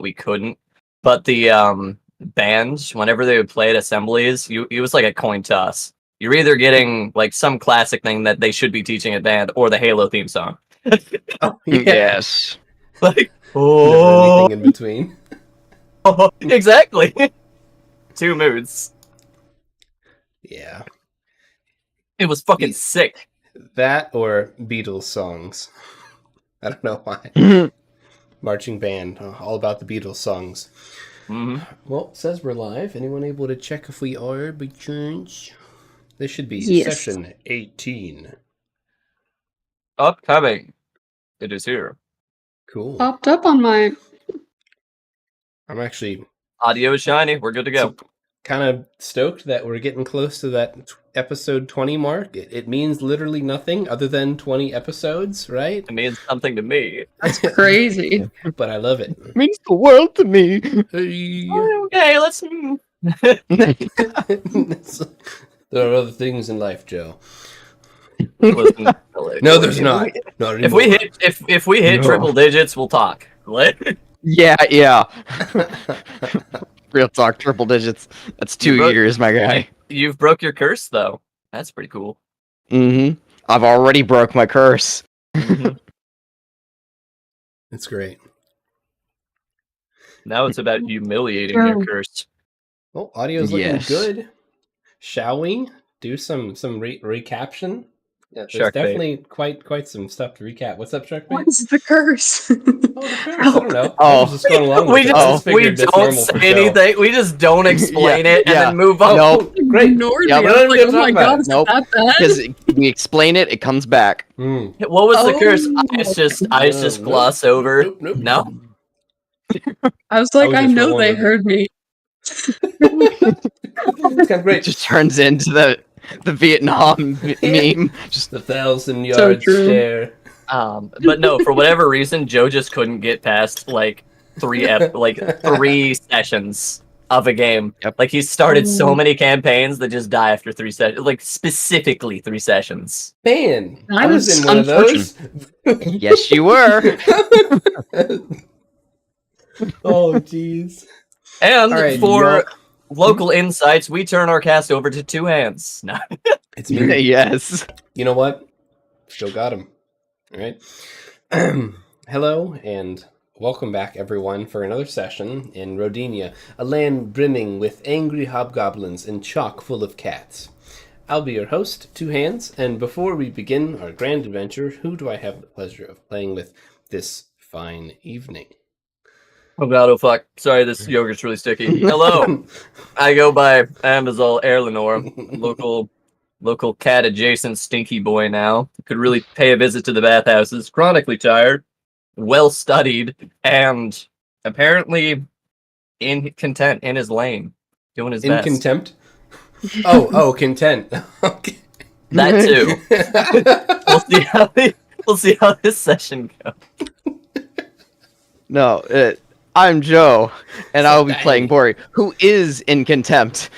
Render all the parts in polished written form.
we couldn't. But the bands, whenever they would play at assemblies, it was like a coin toss. You're either getting like some classic thing that they should be teaching at band, or the Halo theme song. Oh, yeah. Yes. Like, Never anything in between. Exactly. 2 moods. Yeah. It was fucking sick. That or Beatles songs. I don't know why. Marching band, all about the Beatles songs. Mm-hmm. Well, it says we're live. Anyone able to check if we are by chance? This should be session 18. Upcoming. It is here. Cool. Popped up on my... I'm actually Audio is shiny. We're good to go. kind of stoked that we're getting close to that episode 20 mark. It means literally nothing other than 20 episodes, right? It means something to me. That's crazy. But I love it. It means the world to me. Hey. Okay, let's. There are other things in life, Joe. Listen, No, there's not. Not If anymore. we hit No. triple digits, we'll talk. What? Yeah. Real talk, triple digits. That's 2 Bro- years, my guy. You've broke your curse though. That's pretty cool. I've already broke my curse. It's great. Now it's about humiliating your curse. Well, audio's looking Yes. good. Shall we do some recaption? Yeah, there's Shark bait. definitely quite some stuff to recap. What's up, Shark Bait? What's the curse? Oh, the curse. I don't know. Oh. I was just going along with We it. I just figured that's don't normal for say Joe. anything. We just don't explain it and Yeah. then move on. Nope. Great. Ignored Yeah, me. we're I not was even like, gonna oh talk my about god, it. is it that bad? Because we explain it, it comes back. Mm. What was the curse? Oh. I just gloss over. Nope. No? I was like, was I just know they wondering. heard me. It's kind of great. It just turns into the Vietnam meme. Just The 1,000-yard true. stare. But no, for whatever reason, Joe just couldn't get past like 3 sessions of a game. Yep. Like he started so many campaigns that just die after 3 sessions. Like specifically 3 sessions. Man, I That was is in one of those. yes, you were. Oh, jeez. And All right, for y'all. local insights, we turn our cast over to TwoHands. No. It's me. yes. You know what? Still got him. All right. Hello, and welcome back, everyone, for another session in Rodinia, a land brimming with angry hobgoblins and chock full of cats. I'll be your host, TwoHands, and before we begin our grand adventure, who do I have the pleasure of playing with this fine evening? Oh god, oh fuck. Sorry, this yogurt's really sticky. Hello. I go by Amazol Erlenor, local cat adjacent stinky boy now. Could really pay a visit to the bathhouses. Chronically tired, well studied, and apparently content in his lane. Doing his In best. contempt? Oh, content. Okay. That too. We'll see how this session goes. No, I'm Joe, and I'll be Dang. playing Bori, who is in contempt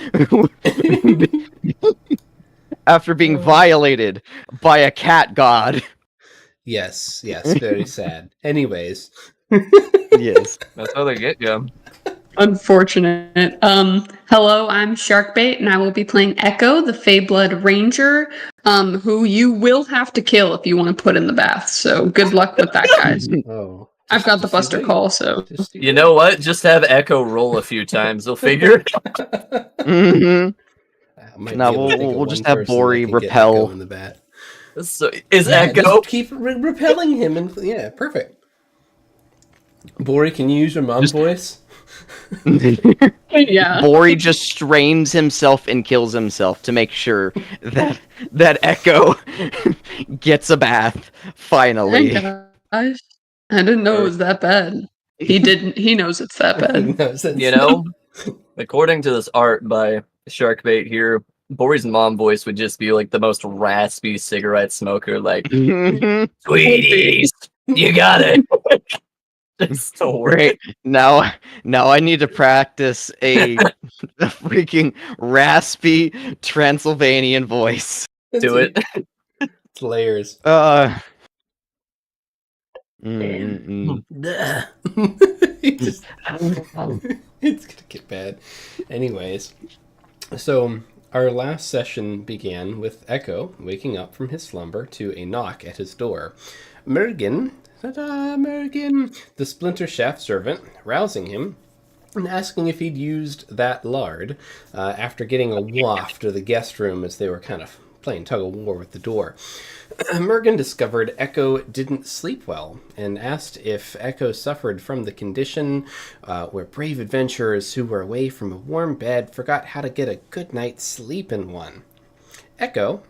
after being violated by a cat god. Yes, very sad. Anyways. Yes. That's how they get you. Unfortunate. Hello, I'm Sharkbait, and I will be playing Echo, the Feyblood Ranger, who you will have to kill if you want to put in the bath. So good luck with that, guys. Oh. I've got the Just Buster wait. call, so Just You know what? Just have Echo roll a few times. They'll figure it out. hmm I might No, be able to think we'll of one just have person Bori that can get repel. Echo in the bat. So, is Yeah, Echo... just keep repelling him, and yeah, perfect. Bori, can you use your mom voice? yeah. Bori just strains himself and kills himself to make sure that Echo gets a bath finally. Thank gosh. I didn't know it was that bad. He didn't. He knows it's that bad. No sense. You know, according to this art by Sharkbait here, Bori's mom voice would just be like the most raspy cigarette smoker, like, Sweeties, you got it. Just the worst. Great. Now I need to practice a freaking raspy Transylvanian voice. Do it. It's layers. Duh. It's gonna get bad. Anyways, so our last session began with Echo waking up from his slumber to a knock at his door. Mergen, ta-da, Mergen, the Splinter Shaft servant, rousing him and asking if he'd used that lard after getting a waft of the guest room as they were kind of playing tug-of-war with the door. Mergen discovered Echo didn't sleep well and asked if Echo suffered from the condition where brave adventurers who were away from a warm bed forgot how to get a good night's sleep in one. Echo,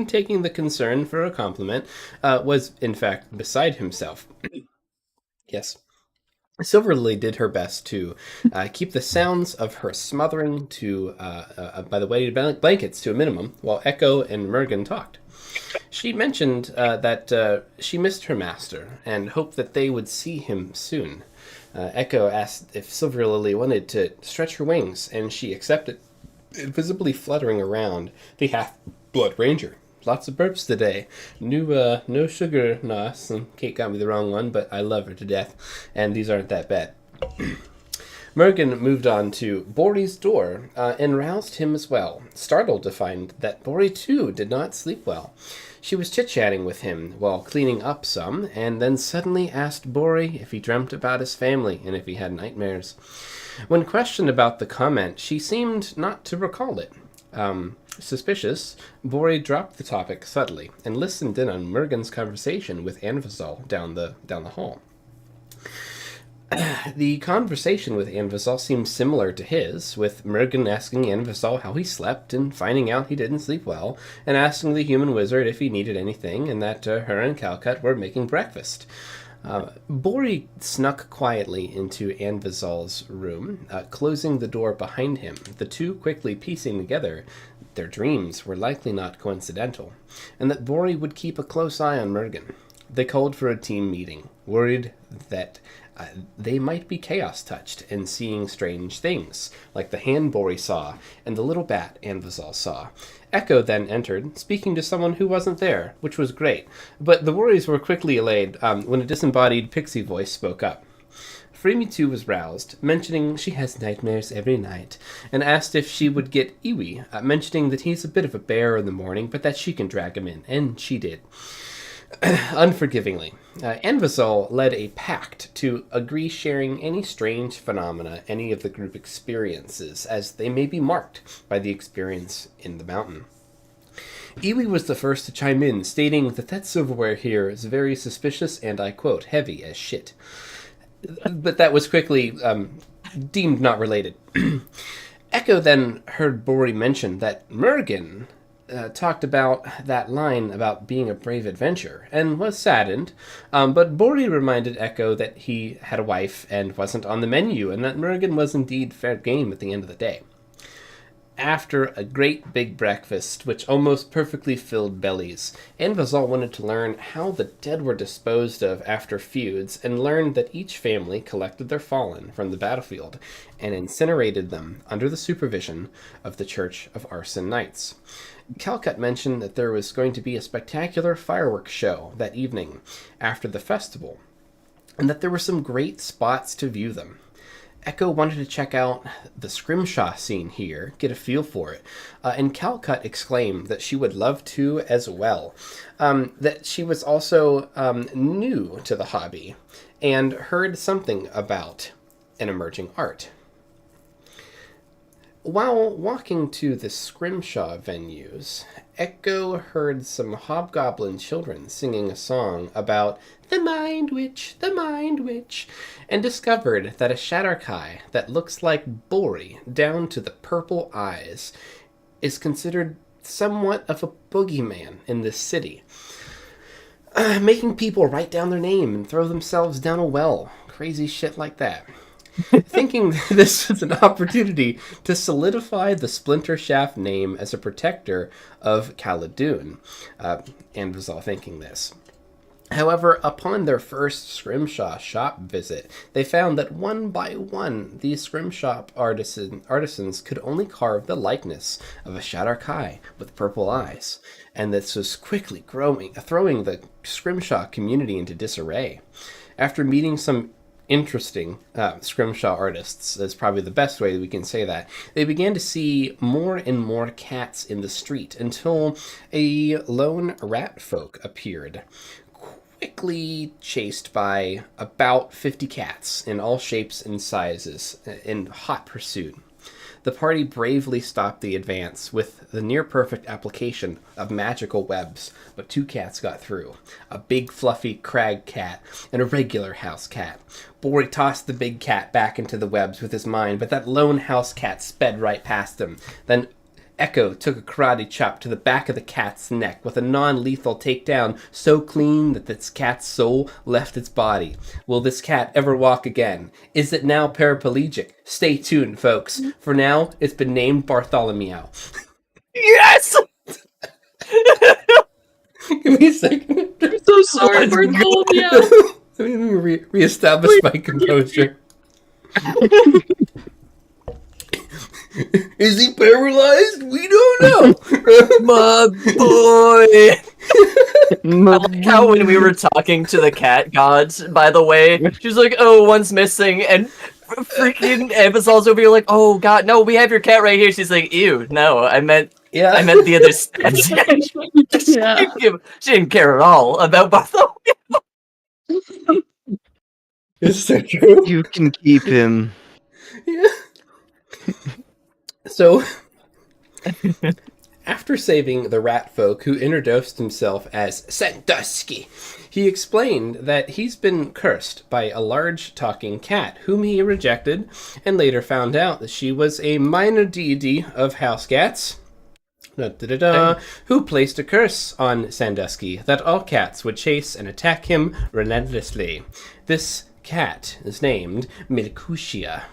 taking the concern for a compliment, was in fact beside himself. Yes. Silverlily did her best to keep the sounds of her smothering by the weighted blankets to a minimum while Echo and Mergen talked. She mentioned that she missed her master and hoped that they would see him soon. Echo asked if Silverlily wanted to stretch her wings, and she accepted, visibly fluttering around the half-blood ranger. Lots of burps today. No sugar, Nos. And Kate got me the wrong one, but I love her to death, and these aren't that bad. Mergen moved on to Bori's door and roused him as well, startled to find that Bori too did not sleep well. She was chit-chatting with him while cleaning up some, and then suddenly asked Bori if he dreamt about his family and if he had nightmares. When questioned about the comment, she seemed not to recall it. Suspicious, Bori dropped the topic subtly and listened in on Mergen's conversation with Anvizal down the hall. The conversation with Anvizal seemed similar to his, with Mergen asking Anvizal how he slept and finding out he didn't sleep well, and asking the human wizard if he needed anything, and that her and Calcut were making breakfast. Bori snuck quietly into Anvizal's room, closing the door behind him, the two quickly piecing together their dreams were likely not coincidental, and that Bori would keep a close eye on Mergen. They called for a team meeting, worried that they might be chaos-touched and seeing strange things, like the hand Bori saw and the little bat Anvizal saw. Echo then entered, speaking to someone who wasn't there, which was great, but the worries were quickly allayed when a disembodied pixie voice spoke up. Freemy too was roused, mentioning she has nightmares every night, and asked if she would get Iwi, mentioning that he's a bit of a bear in the morning, but that she can drag him in, and she did. Unforgivingly, Anvizal led a pact to agree sharing any strange phenomena any of the group experiences, as they may be marked by the experience in the mountain. Iwi was the first to chime in, stating that silverware here is very suspicious and, I quote, heavy as shit. But that was quickly deemed not related. Echo then heard Bori mention that Mergen talked about that line about being a brave adventurer, and was saddened, but Bori reminded Echo that he had a wife and wasn't on the menu, and that Mergen was indeed fair game at the end of the day. After a great big breakfast, which almost perfectly filled bellies, Anvizal wanted to learn how the dead were disposed of after feuds, and learned that each family collected their fallen from the battlefield and incinerated them under the supervision of the Church of Arson Knights. Calcut mentioned that there was going to be a spectacular fireworks show that evening after the festival, and that there were some great spots to view them. Echo wanted to check out the scrimshaw scene here, get a feel for it, and Calcut exclaimed that she would love to as well, that she was also new to the hobby, and heard something about an emerging art. While walking to the scrimshaw venues, Echo heard some hobgoblin children singing a song about the Mind Witch, and discovered that a Shatterkai that looks like Bori down to the purple eyes is considered somewhat of a boogeyman in this city, making people write down their name and throw themselves down a well, crazy shit like that. Thinking this was an opportunity to solidify the Splinter Shaft name as a protector of Khaldun. Anvizal thinking this. However, upon their first scrimshaw shop visit, they found that one by one, these scrimshaw artisans could only carve the likeness of a Shatterkai with purple eyes, and this was quickly throwing the scrimshaw community into disarray. After meeting some interesting scrimshaw artists, is probably the best way we can say that, they began to see more and more cats in the street until a lone rat folk appeared, quickly chased by about 50 cats in all shapes and sizes in hot pursuit. The party bravely stopped the advance with the near-perfect application of magical webs, but 2 cats got through. A big fluffy crag cat and a regular house cat. Bori tossed the big cat back into the webs with his mind, but that lone house cat sped right past him. Then Echo took a karate chop to the back of the cat's neck with a non-lethal takedown so clean that this cat's soul left its body. Will this cat ever walk again? Is it now paraplegic? Stay tuned, folks. For now, it's been named Bartholomew. Yes! Give me a second. I'm so sorry, Bartholomew. Let me reestablish my composure. Is he paralyzed? We don't know. My boy! I like how when we were talking to the cat gods, by the way, she was like, oh, one's missing, and freaking Amazon's over here like, oh god, no, we have your cat right here. She's like, ew, no, I meant the other steps. Yeah. She didn't care at all about Bartholomew. It's so true. You can keep him. Yeah. So, after saving the rat folk who introduced himself as Sandusky, he explained that he's been cursed by a large talking cat whom he rejected, and later found out that she was a minor deity of house cats. Who placed a curse on Sandusky that all cats would chase and attack him relentlessly. This cat is named Milkushia,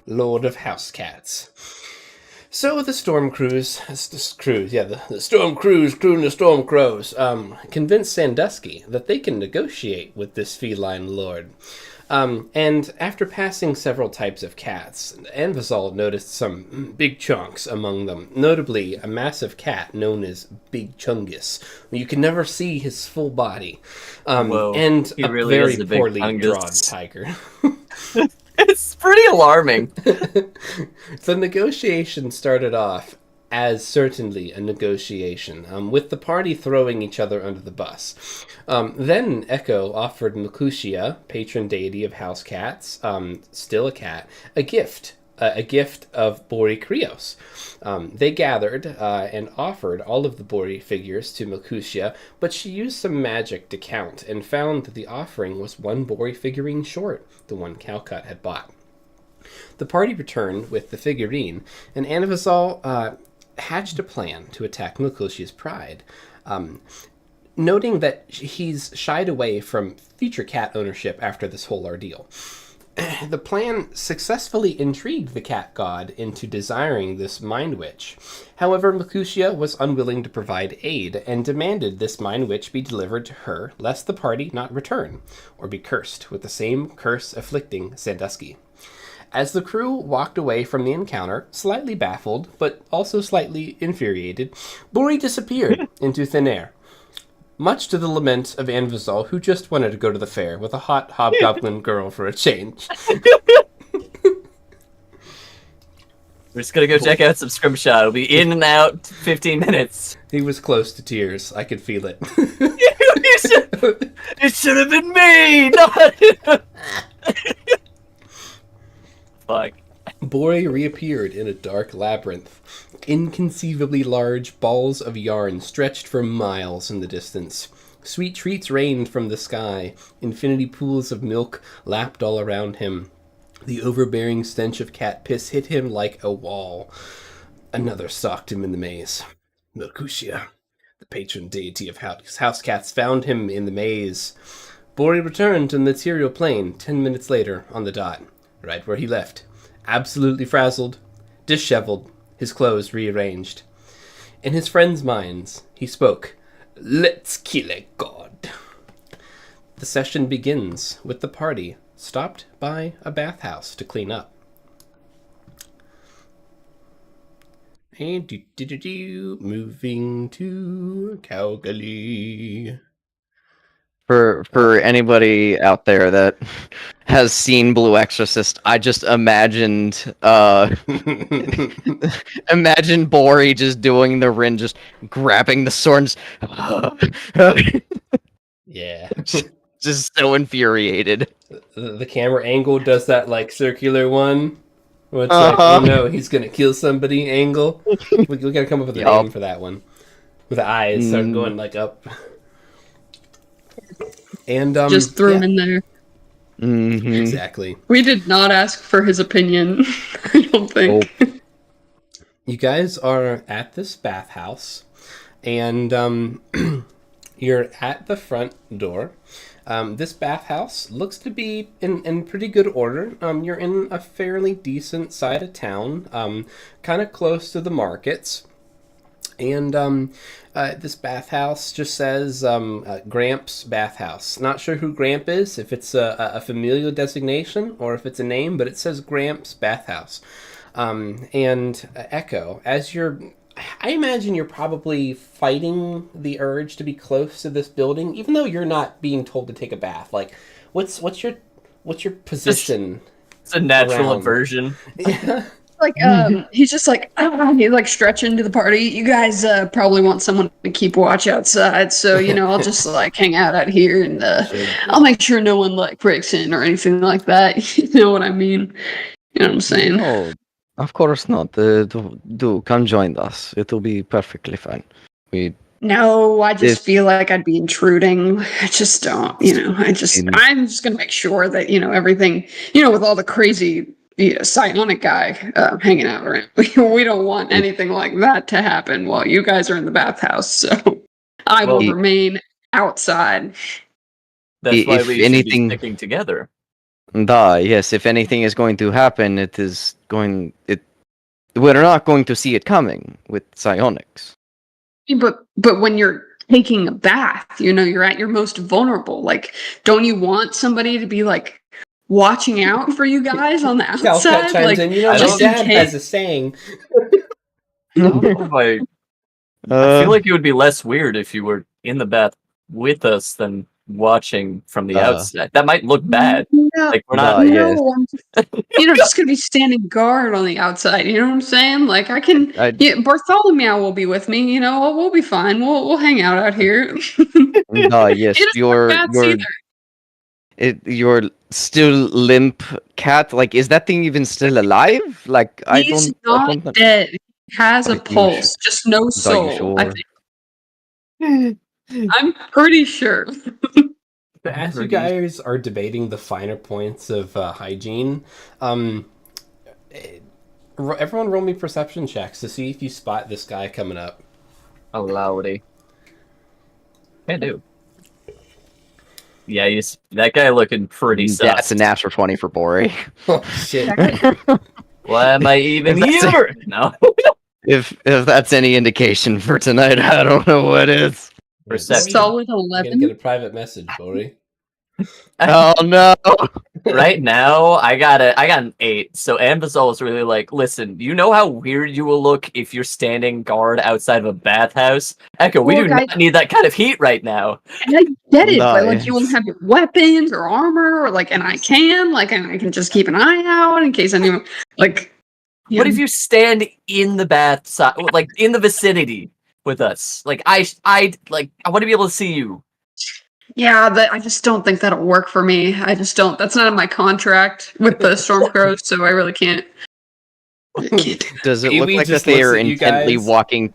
Lord of House Cats. So the Storm Crews, the Storm Crews, crewing the Storm Crows, convinced Sandusky that they can negotiate with this feline lord. And after passing several types of cats, Anvizal noticed some big chunks among them, notably a massive cat known as Big Chungus. You can never see his full body, and he a really very is a big poorly Chungus. drawn tiger. It's pretty alarming. The negotiation started off as certainly a negotiation, with the party throwing each other under the bus. Then Echo offered Makushia, patron deity of house cats, still a cat, a gift of Bori Krios. They gathered and offered all of the Bori figures to Makushia, but she used some magic to count and found that the offering was 1 Bori figurine short, the one Calcut had bought. The party returned with the figurine, and Anvizal hatched a plan to attack Makushia's pride. Noting that he's shied away from future cat ownership after this whole ordeal. The plan successfully intrigued the cat god into desiring this mind witch. However, Makushia was unwilling to provide aid and demanded this mind witch be delivered to her, lest the party not return, or be cursed with the same curse afflicting Sandusky. As the crew walked away from the encounter, slightly baffled, but also slightly infuriated, Bori disappeared into thin air. Much to the lament of Anvizal, who just wanted to go to the fair with a hot hobgoblin girl for a change. We're just gonna go check out some scrimshaw. It'll be in and out 15 minutes. He was close to tears. I could feel it. It should have been me! Not... Fuck. Bori reappeared in a dark labyrinth. Inconceivably large balls of yarn stretched for miles in the distance. Sweet treats rained from the sky. Infinity pools of milk lapped all around him. The overbearing stench of cat piss hit him like a wall. Another stalked him in the maze. Milkushia, the patron deity of house cats, found him in the maze. Bori returned to the material plane 10 minutes later on the dot, right where he left. Absolutely frazzled, disheveled, his clothes rearranged. In his friends' minds, he spoke, "Let's kill a god." The session begins with the party stopped by a bathhouse to clean up. And moving to Calgary. For anybody out there that has seen Blue Exorcist, I just imagined imagine Bori just doing the Rin, just grabbing the sword, and Yeah. just so infuriated. The camera angle does that like circular one. Where it's like, Uh-huh. oh no, he's gonna kill somebody angle. We gotta come up with a Yup. name for that one. With the eyes start Mm. going like up. And Just threw yeah, him in there. Mhm. exactly. We did not ask for his opinion. I don't think. You guys are at this bathhouse, and you're at the front door. This bathhouse looks to be in pretty good order. You're in a fairly decent side of town, kind of close to the markets. And this bathhouse just says Gramps Bathhouse. Not sure who Gramp is, if it's a familial designation or if it's a name, but it says Gramps Bathhouse. And Echo, as I imagine you're probably fighting the urge to be close to this building, even though you're not being told to take a bath. Like, what's your position? It's a natural Around. aversion. Yeah. Like, he's just like, he's like stretching to the party. You guys probably want someone to keep watch outside, so I'll just like hang out here, and I'll make sure no one like breaks in or anything like that. You know what I mean? You know what I'm saying? Oh, of course not. Do come join us. It'll be perfectly fine. No, I just If- feel like I'd be intruding. I just don't. I'm just gonna make sure that everything. With all the crazy psionic guy hanging out around. We don't want anything like that to happen while you guys are in the bathhouse. So I will Well, remain outside. That's why If we should anything- be sticking together. Yes, if anything is going to happen, we're not going to see it coming with psionics. But when you're taking a bath, you're at your most vulnerable. Like, don't you want somebody to be like watching out for you guys on the Calcat outside? chimes Like, in. I My don't- dad has a saying. I don't know if I feel like it would be less weird if you were in the bath with us than watching from the outside. That might look bad. No, Like we're not. yes. I'm just gonna be standing guard on the outside. You know what I'm saying? Like, I can. Bartholomew will be with me. We'll be fine. We'll hang out here. Yes, He doesn't wear bats either. your still limp cat. Like, is that thing even still alive? Like, He's not dead. He has a Are you pulse, just no soul. I sure? think. I'm pretty sure. But as you guys are debating the finer points of hygiene, everyone roll me perception checks to see if you spot this guy coming up. Oh, Lowdy. Can do. Yeah, that guy looking pretty sus. That's a natural 20 for Bori. Oh shit! Why am I even If that's here? No. If that's any indication for tonight, I don't know what is. Perception. Solid I'm gonna 11. get a private message, Bori. Oh no! Right now, I got an 8. So Ambasol is really like, listen, you know how weird you will look if you're standing guard outside of a bathhouse? Echo, we do not need that kind of heat right now. And I get it, but like Nice. you won't have your weapons or armor, or like, and I can just keep an eye out in case anyone like. What if you stand in the bath, like in the vicinity with us? Like I want to be able to see you. Yeah, I just don't think that'll work for me. I just don't. That's not in my contract with the Stormcrow, so I really can't. Does it look Amy like that just they looks are at you intently guys. walking?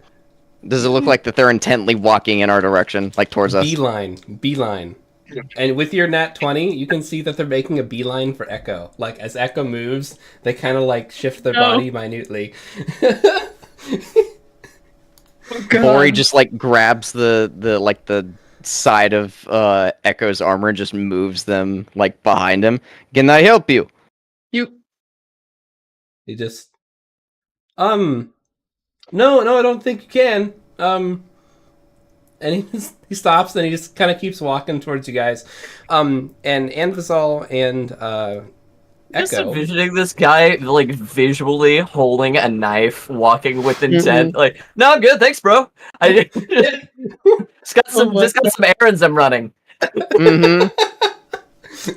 Does it look like that they're intently walking in our direction, like towards us? Beeline. And with your nat 20, you can see that they're making a beeline for Echo. Like, as Echo moves, they kind of, like, shift their body minutely. Bori just like grabs the side of Echo's armor and just moves them like behind him. Can I help you? He just... No, I don't think you can. And he stops, and he just kind of keeps walking towards you guys. And Anvasol and Just Echo... envisioning this guy like visually holding a knife, walking with intent. Like, no, I'm good, thanks, bro. I just got some errands I'm running. Mm-hmm.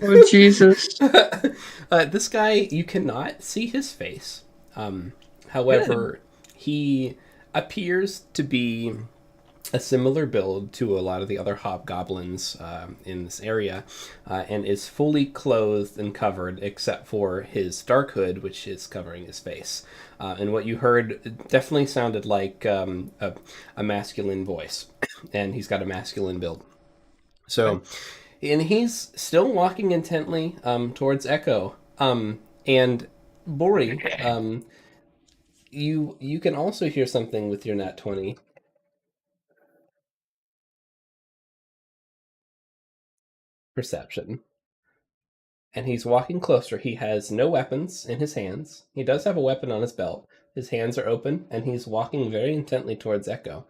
Oh Jesus! This guy, you cannot see his face. However, he appears to be a similar build to a lot of the other hobgoblins in this area, and is fully clothed and covered except for his dark hood, which is covering his face. And what you heard definitely sounded like a masculine voice, and he's got a masculine build. So, and he's still walking intently towards Echo. And Bori, you can also hear something with your nat 20. Perception. And he's walking closer. He has no weapons in his hands. He does have a weapon on his belt. His hands are open, and he's walking very intently towards Echo.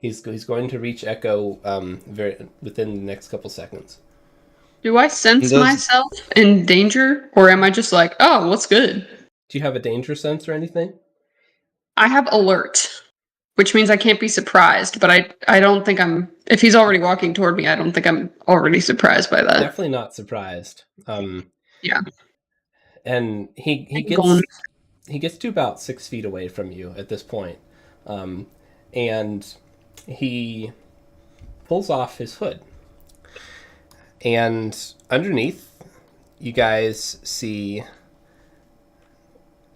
He's going to reach Echo very within the next couple seconds. Do I sense myself in danger, or am I just like, oh, what's good? Do you have a danger sense or anything? I have alert, which means I can't be surprised, but I don't think I'm... If he's already walking toward me, I don't think I'm already surprised by that. Definitely not surprised. Yeah. And he gets to about 6 feet away from you at this point. And he pulls off his hood. And underneath, you guys see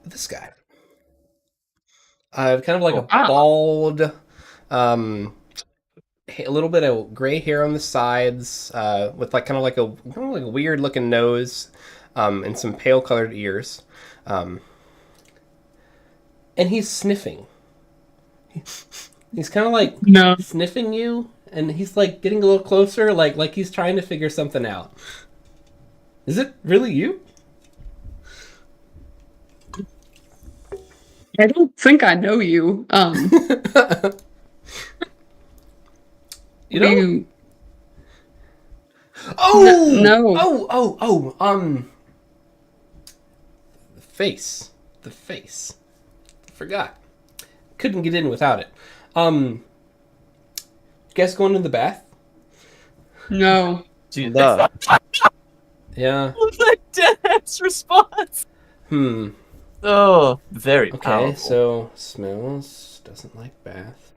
this guy. Kind of like a bald, a little bit of gray hair on the sides, with like kind of like a weird looking nose, and some pale colored ears. And he's sniffing. He's kind of like sniffing you, and he's like getting a little closer, like he's trying to figure something out. Is it really you? I don't think I know you. You know? No. The face. Forgot. Couldn't get in without it. You guys going to the bath? No. Duh. Yeah. What was that dead response? Oh, very Okay, powerful. so smells, doesn't like bath.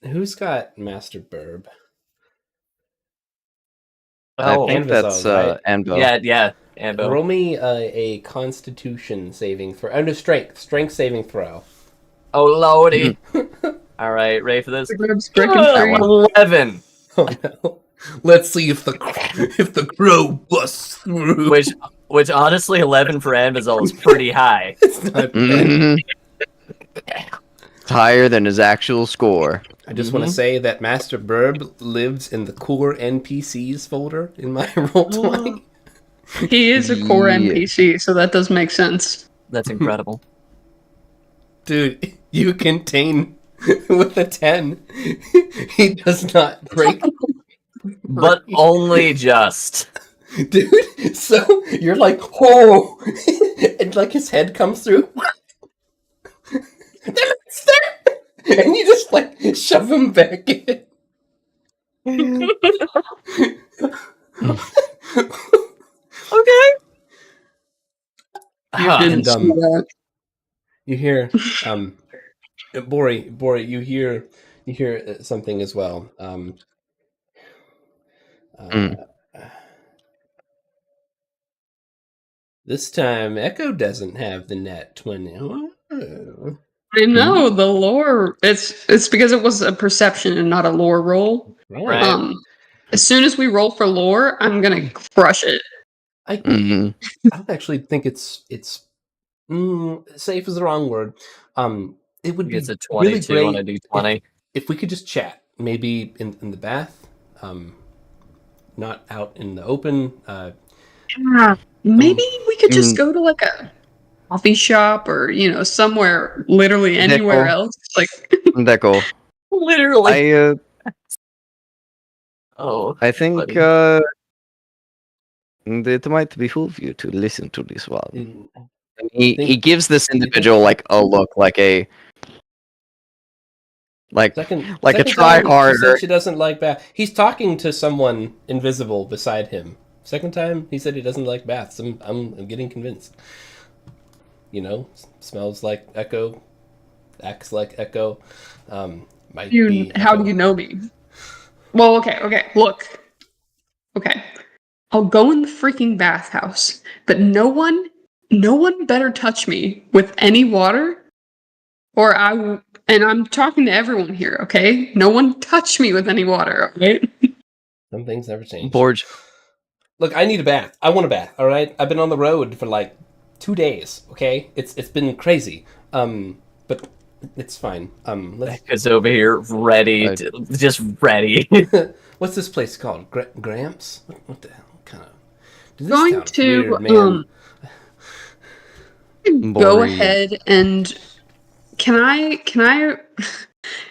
Who's got Master Burb? I Oh, think that's right? Anvil. yeah, Ambo. Roll me a Constitution saving throw. Oh, no, strength saving throw. Oh, lordy. All right, ready for this? That one. 11. Oh no. Let's see if the crow busts through. Which honestly, 11 for Anvizol is pretty high. It's not bad. Mhm. It's higher than his actual score. I just want to say that Master Burb lives in the core NPCs folder in my Roll20. He is a core Yeah. NPC, so that does make sense. That's incredible. Dude, you contain with a 10. He does not break. But only just. Dude, so you're like, oh, and like his head comes through. And you just like shove him back in. Okay. You didn't see that. You hear, Bori, you hear something as well. This time, Echo doesn't have the net 20. Oh. I know the lore. It's because it was a perception and not a lore roll. Right. As soon as we roll for lore, I'm gonna crush it. I Mhm. don't actually think it's safe is the wrong word. It would be It's a 22 really on a great D20. if we could just chat, maybe in the bath, not out in the open. Maybe we could just go to like a coffee shop or somewhere, literally anywhere else. Like Deco. Literally. I think buddy. it might behoove you to listen to this one. Mm. He gives this individual like a look, like a Like Second a time try She harder. said she doesn't like bath. He's talking to someone invisible beside him. Second time he said he doesn't like baths. I'm getting convinced. You know, smells like Echo, acts like Echo. Might be How Echo. do you know me? Well, okay, look. Okay. I'll go in the freaking bathhouse, but no one better touch me with any water, or and I'm talking to everyone here, okay? No one touch me with any water, alright? Some things never change. Borge. Look, I need a bath. I want a bath. All right. I've been on the road for like 2 days. Okay, it's been crazy. But it's fine. Let's. Echo's over here, ready, just ready. What's this place called? Gramps? What the hell kind of? Does this Going sound to weird, man? go Boring. ahead and can I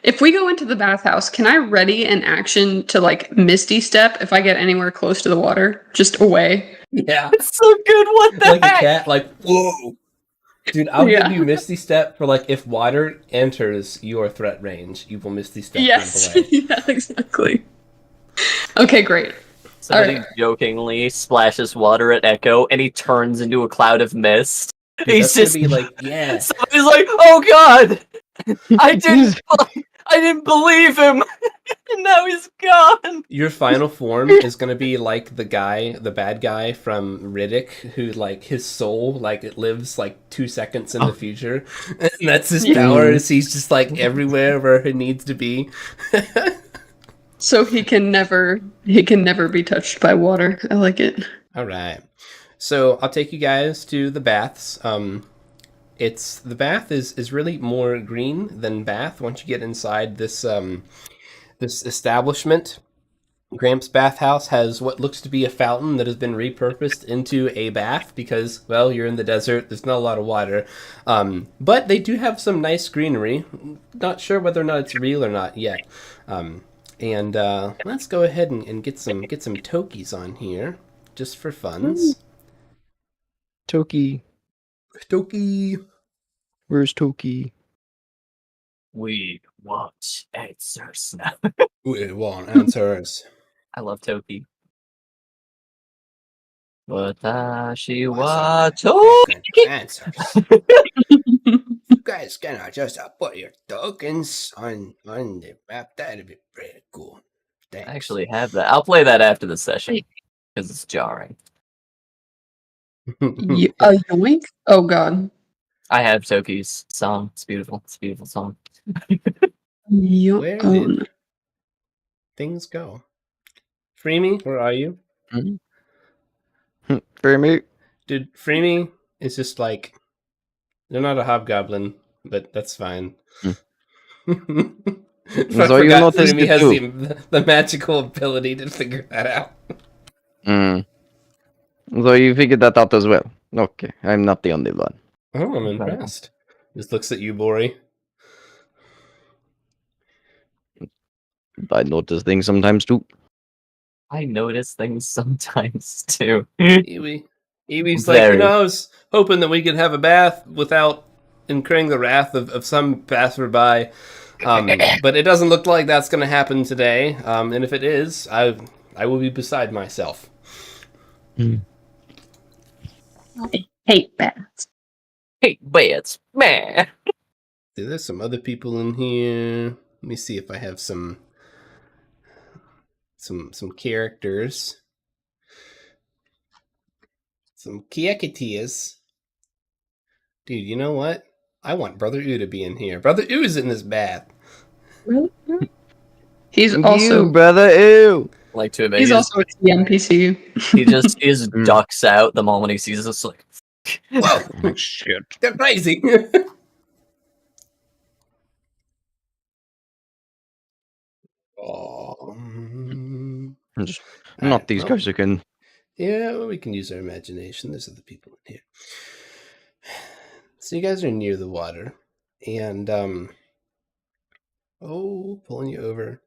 if we go into the bathhouse, can I ready an action to like Misty Step if I get anywhere close to the water? Just away. Yeah, It's so good. What the like heck? a cat. Like whoa, dude! I'll Yeah. give you Misty Step for like if water enters your threat range, you will Misty Step Yes. jump away. Yeah, exactly. Okay, great. Somebody Alright. jokingly splashes water at Echo, and he turns into a cloud of mist. Dude, He's that's just gonna be like, yeah. somebody's like, "Oh God, I didn't believe him, and now he's gone." Your final form is gonna be like the bad guy from Riddick, who like his soul, like it lives like 2 seconds in the future, and that's his power. Is he's just like everywhere where he needs to be. So he can never be touched by water. I like it. All right, so I'll take you guys to the baths. The bath is really more green than bath once you get inside this this establishment. Gramps Bathhouse has what looks to be a fountain that has been repurposed into a bath because, well, you're in the desert. There's not a lot of water. But they do have some nice greenery. Not sure whether or not it's real or not yet. And let's go ahead and get some tokies on here just for funs. Toki. Toki. Where's Toki? We want answers now. We want answers. I love Toki. Watashi Want wa some Toki. fucking answers. You guys gonna just put your tokens on the map? That'd be pretty cool. Thanks. I actually have that. I'll play that after the session because it's jarring. Yoink? Oh God. I have Toki's song. It's beautiful. It's a beautiful song. Where did things go? Freemy, where are you? For me. Dude, Freemy is just like, they're not a hobgoblin, but that's fine. So I you forgot noticed Freemy it has too. the magical ability to figure that out. So you figured that out as well. Okay, I'm not the only one. Oh, I'm impressed. Just looks at you, Bori. I notice things sometimes too. I notice things sometimes too. Eewee's like, Very. I was hoping that we could have a bath without incurring the wrath of some passerby. But it doesn't look like that's going to happen today. And if it is, I will be beside myself. I hate bats. Hey, beds, man. There's some other people in here. Let me see if I have some characters. Some Kiekitias. Dude, you know what? I want Brother U to be in here. Brother U is in this bath. He's also you, brother. Ew. Like to admit, he's also a NPC. he just ducks out the moment he sees us. Like, Whoa! Oh, shit. They're crazy! Oh. Not these guys again. Yeah, well, we can use our imagination. There's other people in here. So you guys are near the water, and pulling you over.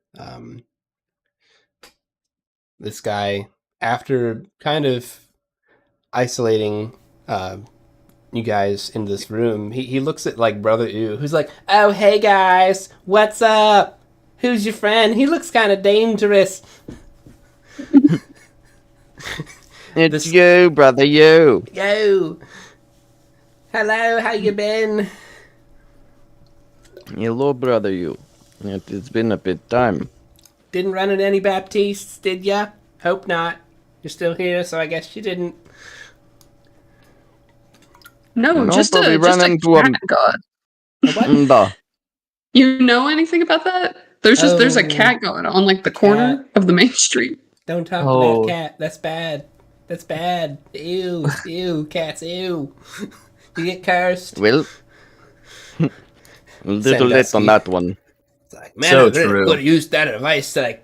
This guy, after kind of isolating you guys in this room, he looks at like Brother Ooh, who's like, "Oh, hey guys, what's up? Who's your friend? He looks kind of dangerous." It's you, brother, you. Yo. Hello, how you been? Hello, brother, you. It's been a bit time. Didn't run into any Baptistes, did ya? Hope not. You're still here, so I guess you didn't. No, No, just but we a ran into a- cat god. What? Duh. You know anything about that? There's a Oh, cat god on like the a corner cat. of the main street. Don't talk to Oh. that cat. That's bad. That's bad. Ew. Ew. Cats. Ew. You get cursed. Well, a little late on Sandusky. that one. It's like, man, So I really true. could have used that advice like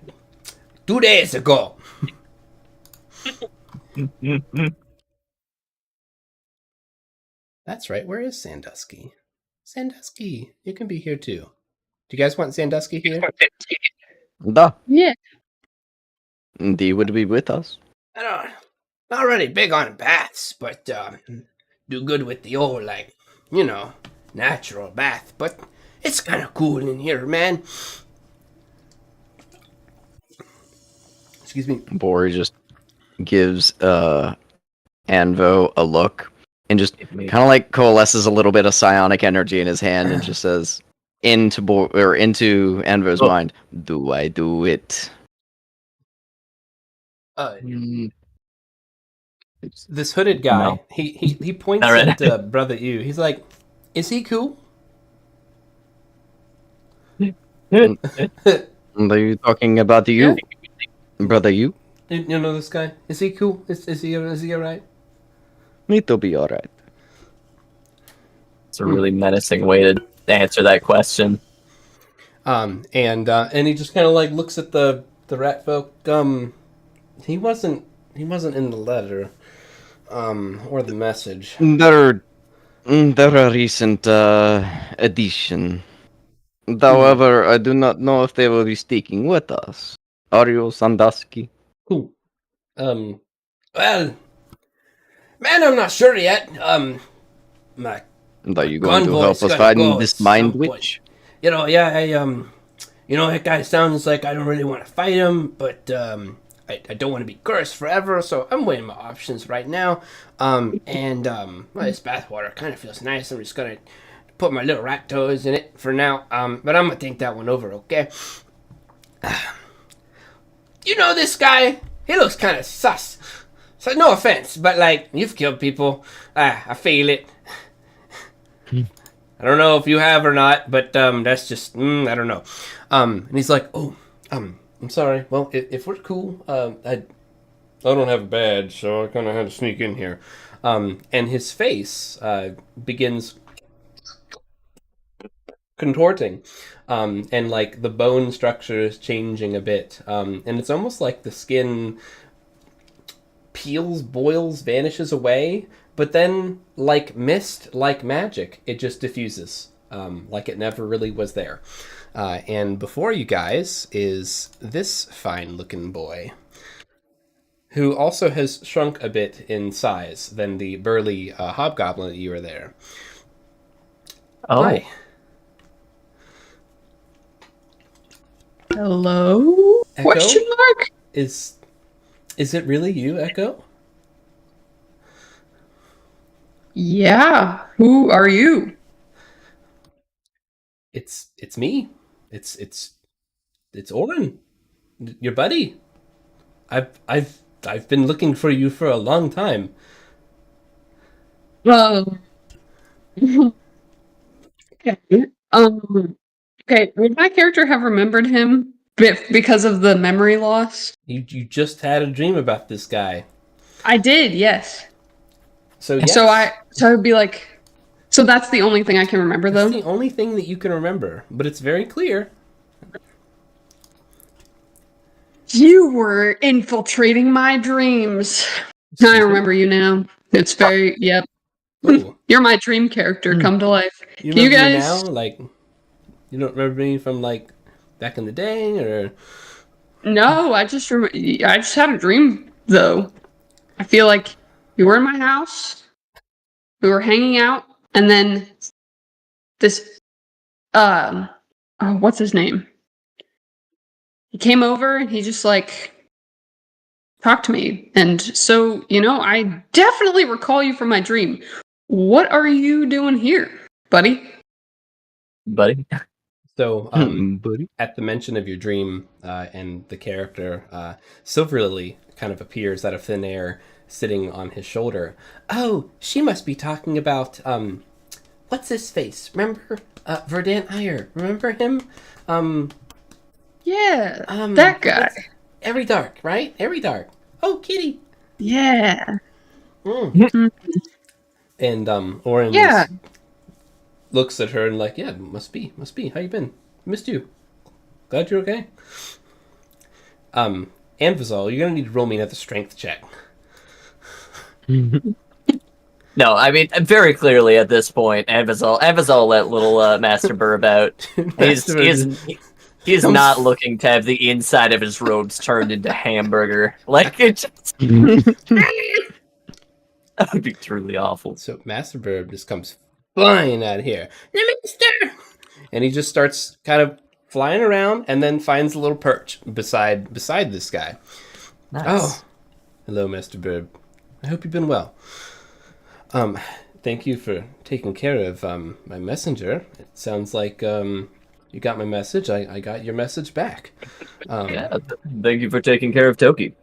2 days ago. That's right. Where is Sandusky? Sandusky, you can be here too. Do you guys want Sandusky here? Duh. Yeah. He would be with us. I don't. Not really big on baths, but do good with the old, like, natural bath. But it's kind of cool in here, man. Excuse me. Bori just gives Anvo a look and just kind of like coalesces a little bit of psionic energy in his hand and just says into Anvo's mind, "Do I do it?" This hooded guy, No. he points All right. at Brother Ew. He's like, "Is he cool?" Are you talking about you, brother? You? You know this guy? Is he cool? Is he alright? Me to be alright. It's a really menacing way to answer that question. And he just kind of like looks at the rat folk. He wasn't in the letter, or the message. They're a recent addition. However, I do not know if they will be sticking with us. Are you, Sandusky? Cool. Well, man, I'm not sure yet. My Are you going to convoy's help us gotta find go this at mind some point. witch? That guy sounds like I don't really want to fight him, but I don't want to be cursed forever, so I'm weighing my options right now. Well, this bathwater kind of feels nice. I'm just gonna put my little rat toes in it for now. But I'm gonna think that one over, okay? You know this guy? He looks kind of sus. So no offense, but like you've killed people. I feel it. I don't know if you have or not, but that's just I don't know. And he's like, "Oh, I'm sorry. Well, if we're cool, I don't have a badge, so I kind of had to sneak in here." And his face begins contorting, and like the bone structure is changing a bit, and it's almost like the skin peels, boils, vanishes away. But then, like mist, like magic, it just diffuses, like it never really was there. And before you guys is this fine-looking boy, who also has shrunk a bit in size than the burly hobgoblin that you were there. Oh, Hi. Hello? Echo? Question mark? Is it really you, Echo? Yeah. Who are you? It's me. It's Oren, your buddy. I've been looking for you for a long time. Okay. Okay. Would my character have remembered him because of the memory loss? You just had a dream about this guy. I did, yes. So yes. So I'd be like, so that's the only thing I can remember, though. That's the only thing that you can remember, but it's very clear. You were infiltrating my dreams. I remember you now. It's very, yep. Ooh. You're my dream character come to life. You Can you remember me guys? now? Like, you don't remember me from like back in the day, or No, I just had a dream though. I feel like you were in my house. We were hanging out, and then this, what's his name? He came over and he just like talked to me. And so, I definitely recall you from my dream. What are you doing here, buddy? Buddy? So, buddy. at the mention of your dream and the character, Silver Lily kind of appears out of thin air, sitting on his shoulder. Oh, she must be talking about, what's his face? Remember? Verdant Ire. Remember him? Yeah, that guy. Every Dark, right? Every Dark. Oh, Kitty. Yeah. And Oren looks at her and like, yeah, must be. How you been? Missed you. Glad you're okay. Anvizal, you're gonna need to roll me another strength check. No, I mean, very clearly at this point, Anvizal let little Master Burb out. He's not looking to have the inside of his robes turned into hamburger. Like, it just... That would be truly awful. So Master Burb just comes flying out of here. The Minister! And he just starts kind of flying around and then finds a little perch beside this guy. Nice. Oh, hello, Master Burb. I hope you've been well. Thank you for taking care of my messenger. It sounds like you got my message. I got your message back. Yeah, thank you for taking care of Toki.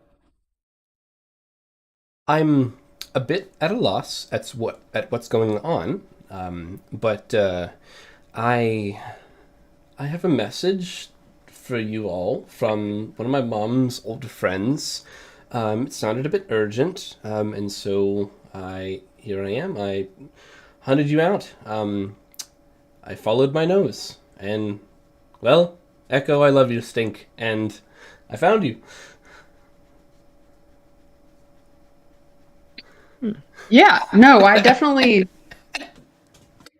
I'm a bit at a loss at what's going on, but I have a message for you all from one of my mom's older friends. It sounded a bit urgent, and so here I am. I hunted you out. I followed my nose, and well, Echo, I love you, Stink, and I found you. Yeah, no, I definitely.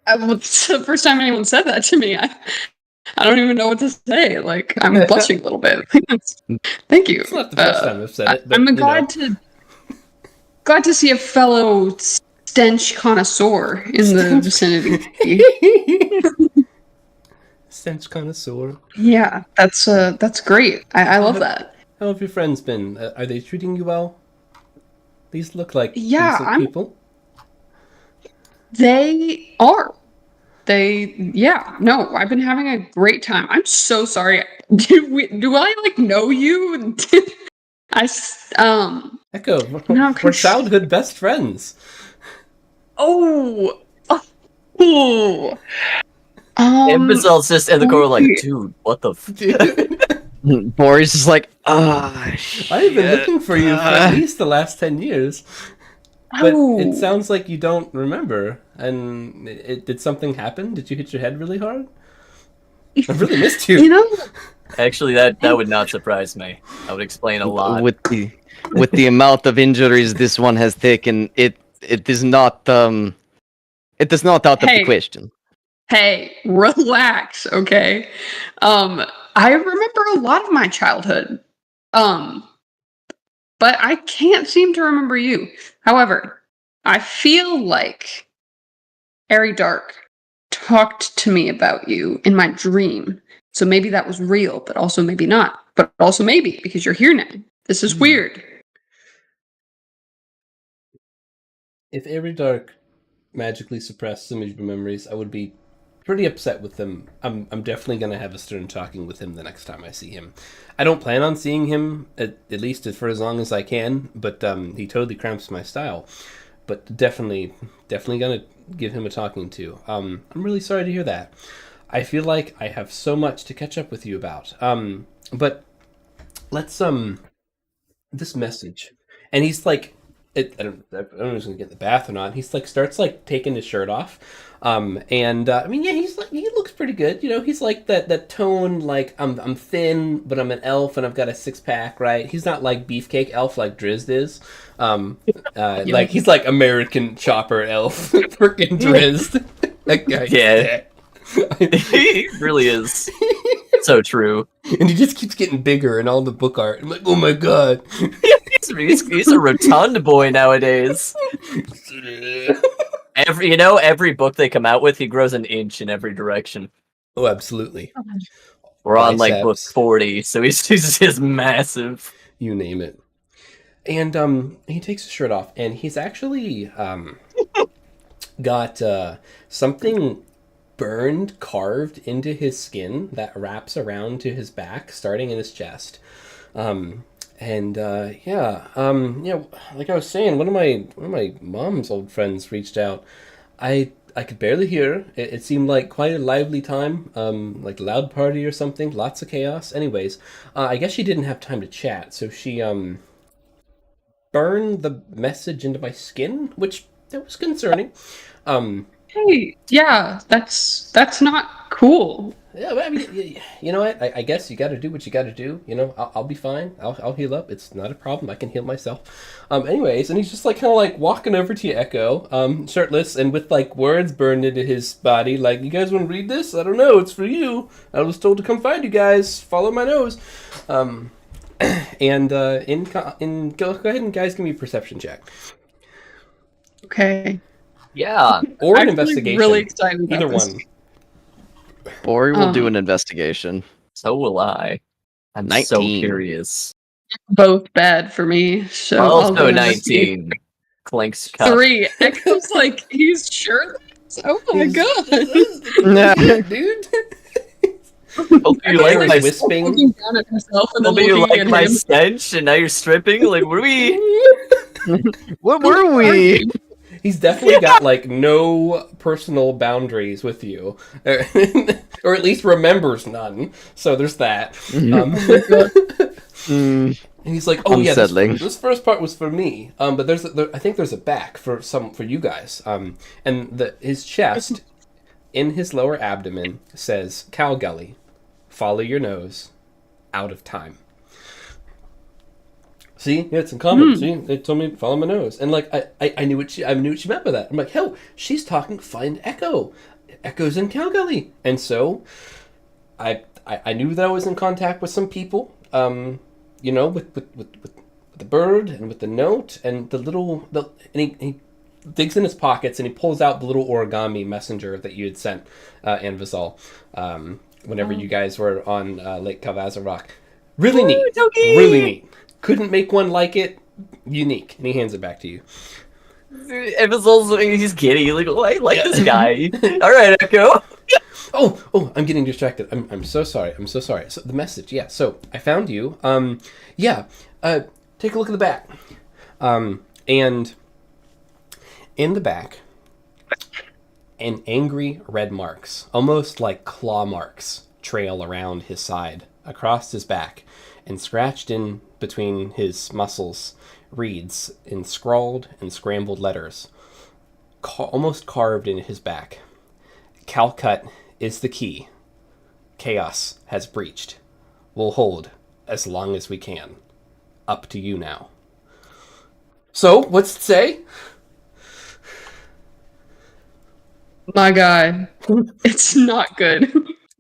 It's the first time anyone said that to me. I don't even know what to say. Like, I'm blushing a little bit. Thank you. It's not the first time I've said it. But, I'm glad to see a fellow stench connoisseur in the vicinity. Stench connoisseur. Yeah, that's great. I love that. How have your friends been? Are they treating you well? These look like Yeah, decent people. They are. No, I've been having a great time. I'm so sorry. Do I like know you? Echo, No, we're childhood best friends. Oh. Anvizal's just in the corner like, dude, what the Boris is like, I've been looking for you for at least the last 10 years. But it sounds like you don't remember. And did something happen? Did you hit your head really hard? I really missed you. Actually, that would not surprise me. I would explain a lot. With the amount of injuries this one has taken, it is not out of the question. Hey, relax, okay? I remember a lot of my childhood. But I can't seem to remember you. However, I feel like Airy Dark talked to me about you in my dream. So maybe that was real, but also maybe not. But also maybe, because you're here now. This is weird. If Airy Dark magically suppressed some of your memories, I would be pretty upset with him. I'm definitely going to have a stern talking with him the next time I see him. I don't plan on seeing him, at least for as long as I can, but he totally cramps my style. But definitely going to give him a talking to. I'm really sorry to hear that. I feel like I have so much to catch up with you about. But let's, this message. And he's like, I don't know if he's going to get in the bath or not. He's like, starts like taking his shirt off. I mean, yeah, he's like, he looks pretty good. You know, he's like that tone, like I'm thin, but I'm an elf and I've got a 6-pack, right? He's not like beefcake elf like Drizzt is. Like he's like American chopper elf, freaking Drizzt. That guy. Yeah. He really is so true. And he just keeps getting bigger in all the book art. I'm like, oh my god. He's a rotund boy nowadays. every book they come out with, he grows an inch in every direction. Oh, absolutely. We're on like book Biceps. 40, so he's massive. You name it. And he takes his shirt off, and he's actually got something carved into his skin that wraps around to his back, starting in his chest. Like I was saying, one of my mom's old friends reached out. I could barely hear. It seemed like quite a lively time, like a loud party or something. Lots of chaos. Anyways, I guess she didn't have time to chat, so she burned the message into my skin, which that was concerning. Hey, yeah, that's not cool. Yeah, but I mean, you know what? I guess you got to do what you got to do. You know, I'll be fine. I'll heal up. It's not a problem. I can heal myself. Anyways, and he's just like kind of like walking over to you, Echo, shirtless and with like words burned into his body. Like, you guys want to read this? I don't know. It's for you. I was told to come find you guys. Follow my nose. Go ahead and guys give me a perception check Okay. Yeah. or an Actually, investigation. really excited about Either this. one. Bori will do an investigation. So will I. I'm 19. so curious. Both bad for me. So I'll Also go investigate. 19. Clink's cup. 3. Echo's like, he's shirtless. Oh my god. Dude. Hope you like my Wisping. Looking down at herself and then Hope you looking like at my him. stench, and now you're stripping. Like, what are we? What were we? He's definitely got like no personal boundaries with you, or at least remembers none. So there's that. And he's like, "Oh Unsettling. yeah, this first part was for me. But I think there's a back for you guys. And his chest, in his lower abdomen, says cow gully, follow your nose, out of time." See, yeah, it's in common. See, they told me to follow my nose, and like I knew what she meant by that. I'm like, hell, she's talking. Find Echo. Echo's in Cow Gully, and so I knew that I was in contact with some people. You know, with the bird and with the note and and he digs in his pockets and he pulls out the little origami messenger that you had sent Anvizal whenever you guys were on Lake Calvazarok. Really neat. Really neat. Couldn't make one like it. Unique. And he hands it back to you. He's giddy. Like, oh, I like this guy. All right, Echo. Oh, I'm getting distracted. I'm so sorry. So the message, yeah. So I found you. Take a look at the back. And in the back, an angry red marks, almost like claw marks, trail around his side, across his back, and scratched in between his muscles reads in scrawled and scrambled letters, almost carved into his back. Calcut is the key. Chaos has breached. We'll hold as long as we can. Up to you now. So, what's it say? My guy. It's not good.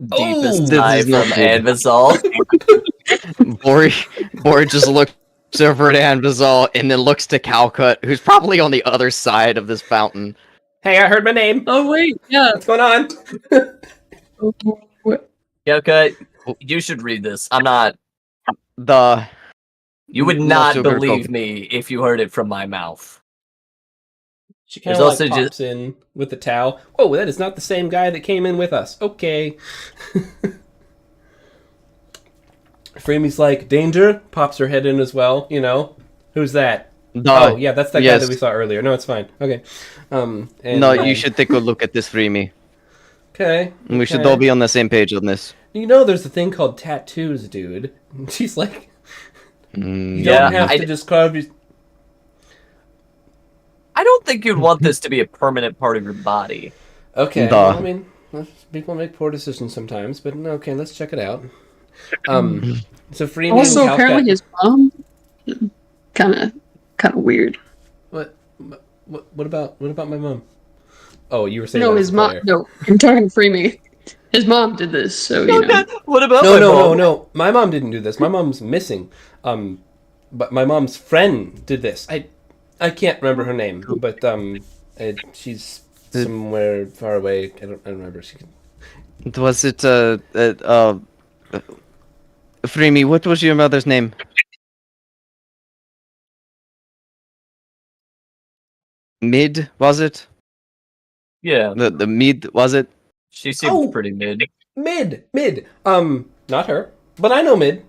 Deepest this dive is not from good. Anvizal. Bori just looks over at Anvizal and then looks to Calcut, who's probably on the other side of this fountain. Hey, I heard my name. Oh wait, yeah. What's going on? Yeah, okay. You should read this. I'm not. The You would Not not so good believe call. me if you heard it from my mouth. She kind There's of also like pops in with the towel. Oh, that is not the same guy that came in with us. Okay. Freemy's like, danger, pops her head in as well, you know. Who's that? Oh, yeah, that's that guy that we saw earlier. No, it's fine. Okay. You should take a look at this, Freemy. Okay. We should all be on the same page on this. You know there's a thing called tattoos, dude. She's like, you Yeah, don't have to just carve your... I don't think you'd want this to be a permanent part of your body. Okay, Duh. well, I mean, people make poor decisions sometimes, but okay, let's check it out. So Freemy Also, and apparently Calcut... his mom, kind of weird. What about my mom? Oh, you were saying No, that his as a mom. player. No, I'm talking to Freemy. His mom did this, so you know. What about my mom? No. My mom didn't do this. My mom's missing. But my mom's friend did this. I can't remember her name, but she's somewhere far away. I don't remember. Was it Freemy, what was your mother's name? Mid, was it? Yeah, The mid, was it? she seemed pretty mid. Mid. Not her, but I know Mid.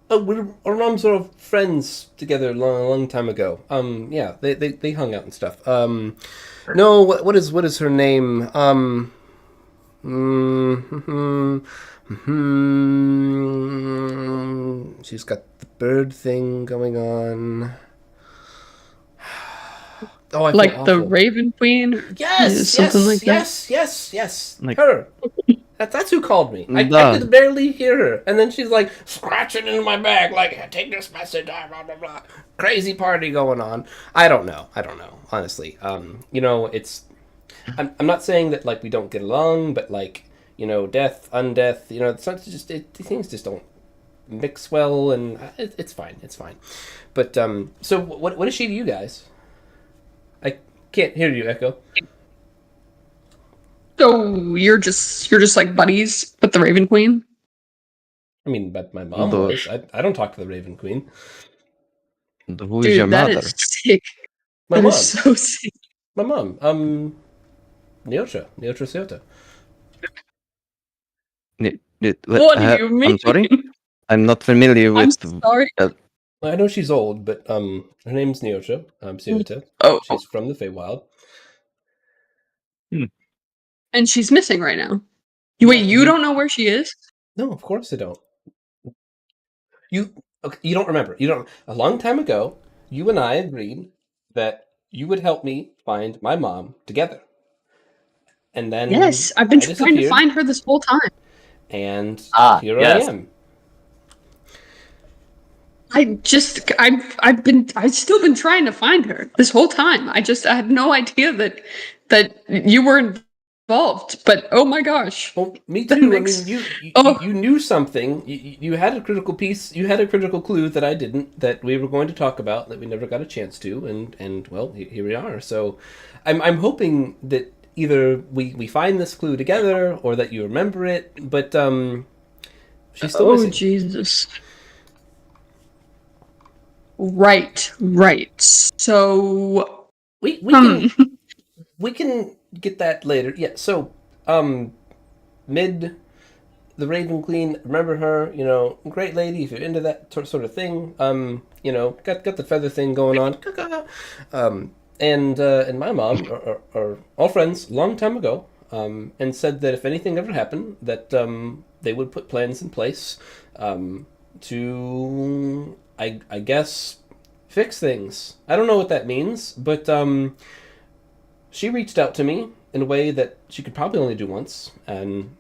Our moms were friends together a long time ago. Yeah, they hung out and stuff. No, what is her name? She's got the bird thing going on. Oh, I feel Like the awful. Raven Queen? Yes, yes. Like- Her. That's who called me. I Duh. could barely hear her. And then she's like scratching into my back, like, take this message, blah, blah, blah. Crazy party going on. I don't know, honestly. It's... I'm not saying that, like, we don't get along, but, like, death, undeath, it's not just... things just don't mix well, and it's fine. But, so what is she to you guys? I can't hear you, Echo. So you're just like buddies with the Raven Queen? I mean, but my mom Those- was. I don't talk to the Raven Queen. Who is your Dude, that mother? is sick. My That mom. is so sick. My mom. Neotra Seota. What do you mean? I'm sorry? I'm not familiar I'm with... sorry. I know she's old, but her name's Neotra Seota. Oh, She's from the Feywild. and she's missing right now. Wait, you don't know where she is? No, of course I don't. You don't remember. You don't. A long time ago, you and I agreed that you would help me find my mom together. And then Yes, I've been I trying to disappeared, find her this whole time. and here yes. I am. I've still been trying to find her this whole time. I had no idea that you were involved. But oh my gosh. Well, me That too. makes- I mean, Oh. you knew something. You had a critical piece. You had a critical clue that I didn't. That we were going to talk about. That we never got a chance to. And well, here we are. So, I'm hoping that either we find this clue together or that you remember it. But she's still Oh missing. Jesus. Right. So We can get that later. Yeah. So Mid, the Raven Queen. Remember her? Great lady. If you're into that sort of thing. Got the feather thing going on. And my mom are all friends long time ago. And said that if anything ever happened, that they would put plans in place to, I guess, fix things. I don't know what that means, but she reached out to me in a way that she could probably only do once, and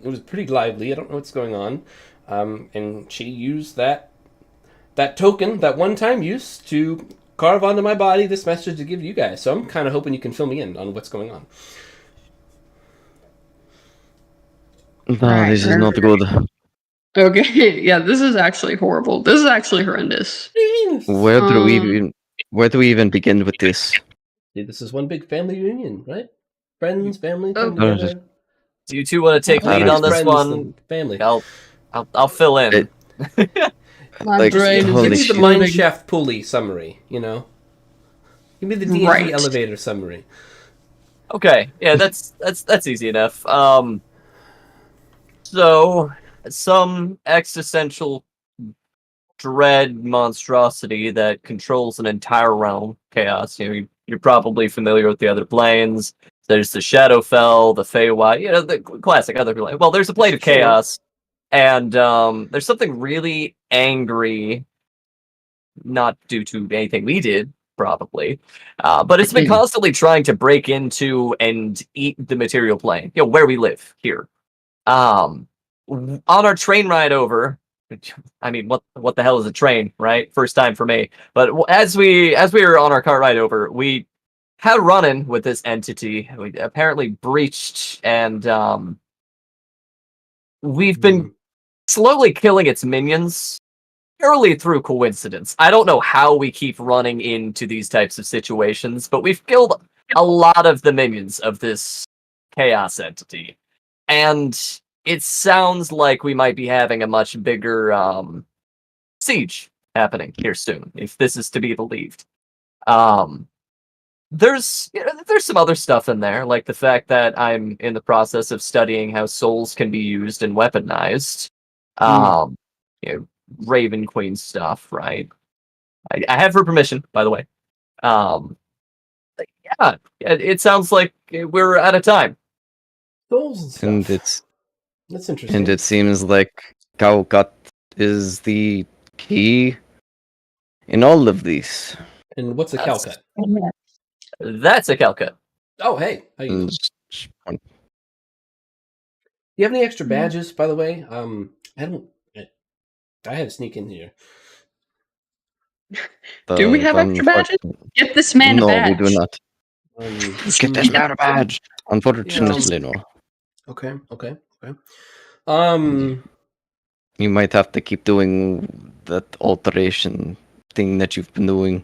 it was pretty lively. I don't know what's going on, and she used that token, that one-time use, to carve onto my body this message to give you guys. So I'm kind of hoping you can fill me in on what's going on. No, this is not good. okay, yeah, this is actually horrible. This is actually horrendous. Where do we Um, even begin with this? See, this is one big family reunion, right? Friends, family, Oh. come together. Do you two want to take lead on this Friends one? and family. I'll fill in. My Like, brain is holy Give me the shit. mine exploding. shaft pulley summary, Give me the D&D Right. elevator summary. Okay, yeah, that's easy enough. So some existential dread monstrosity that controls an entire realm, chaos. You're probably familiar with the other planes. There's the Shadowfell, the Feywild, the classic other plane. Well, there's a plane of Sure. chaos, and there's something really angry, not due to anything we did, probably, but it's been constantly trying to break into and eat the material plane, where we live here. On our train ride over, I mean, what the hell is a train, right? First time for me. But as we were on our car ride over, we had a run-in with this entity. We apparently breached, and we've been slowly killing its minions purely through coincidence. I don't know how we keep running into these types of situations, but we've killed a lot of the minions of this chaos entity. And it sounds like we might be having a much bigger siege happening here soon, if this is to be believed. There's some other stuff in there, like the fact that I'm in the process of studying how souls can be used and weaponized. Raven Queen stuff, right? I have her permission, by the way. Yeah, it sounds like we're out of time. Souls and stuff. And it's That's interesting. and it seems like Kaukat is the key in all of these. And what's a That's- Calcut? That's a Calcut. Oh, hey. How you doing? And You have any extra badges, by the way? I had to sneak in here. Do we have extra badges? Get this man No, a badge. we do not. Get this man a badge. Unfortunately, no. Okay. You might have to keep doing that alteration thing that you've been doing.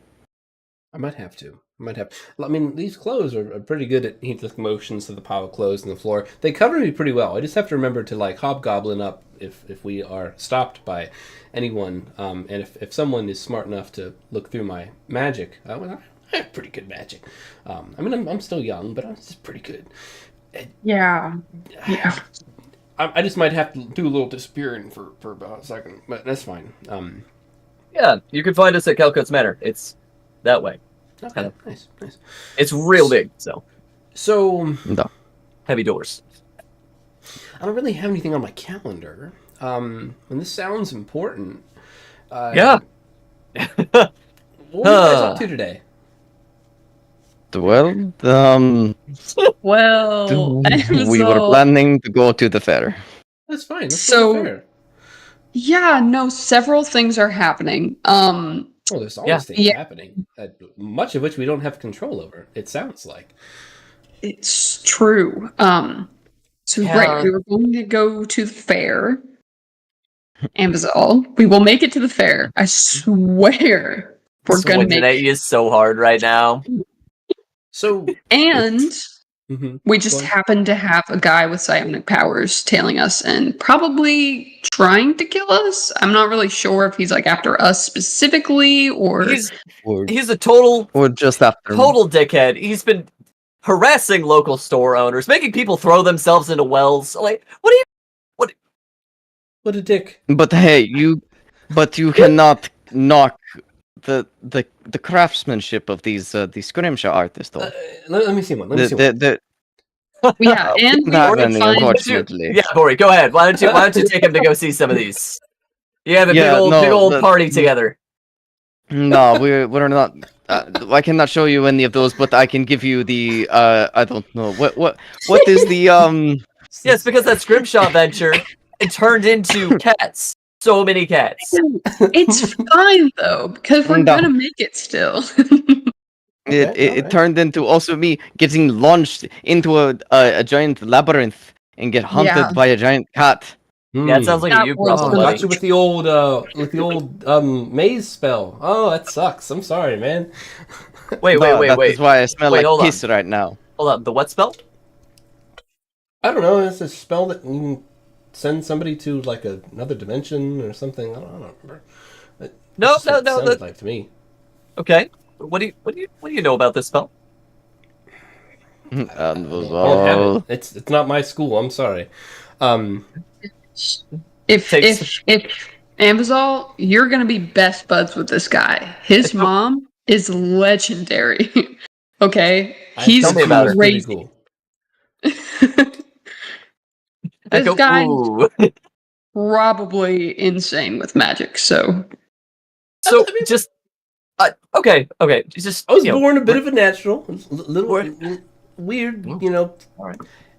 I might have to. I mean, these clothes are pretty good at heatless motions to the pile of clothes on the floor. They cover me pretty well. I just have to remember to like hobgoblin up if we are stopped by anyone. And if someone is smart enough to look through my magic, I have pretty good magic. I mean, I'm still young, but I'm just pretty good. Yeah. I just might have to do a little disappearing for about a second, but that's fine. Yeah, you can find us at Calcut's Manor. It's that way. Okay, nice. It's real big, so So No. heavy doors. I don't really have anything on my calendar. And this sounds important. Yeah. What are you guys up to today? Well, Well, we were planning to go to the fair. That's fine. That's So- fair. yeah, no, several things are happening. Oh, there's always Yeah. things Yeah. happening, much of which we don't have control over. It sounds like. It's true. So Yeah. right, we were going to go to the fair. Ambazal. We will make it to the fair. I swear. We're gonna Swinging make at you so hard right now. So, and mhm. we just Go on. happen to have a guy with psionic powers tailing us and probably trying to kill us. I'm not really sure if he's like after us specifically or He's a total Or just after. dickhead. He's been harassing local store owners, making people throw themselves into wells. Like, what do you? What a dick. But hey, you cannot knock the craftsmanship of these scrimshaw artists, though. Let me see one. Let me see one. yeah, and we Not would any, find unfortunately. Yeah, Bori, go ahead. Why don't you take him to go see some of these? You have a Yeah, big old party together. No, we're not. I cannot show you any of those, but I can give you the. I don't know what is the Yes, because that Scrimshaw venture it turned into cats. So many cats. it's fine though, because we're No. gonna make it still. It alright. turned into also me getting launched into a giant labyrinth and get hunted Yeah. by a giant cat. Yeah, it sounds like That you was problem, Oh, buddy. got you with the old maze spell. Oh, that sucks. I'm sorry, man. Wait. That is why I smell Wait, like hold on. piss right now. Hold up. The what spell? I don't know. It's a spell that you can send somebody to like another dimension or something. I don't remember. No. That's what it sounded like to me. Okay. What do you know about this spell? And was I don't have all. it. It's not my school. I'm sorry. If Takes- Ambazal, you're gonna be best buds with this guy. His mom is legendary. Okay, he's Tell me about her. Pretty crazy. cool. This guy Ooh. probably insane with magic. So So just okay. Just I was you know, born a bit of a natural, little We're- weird. Well, You know, alright.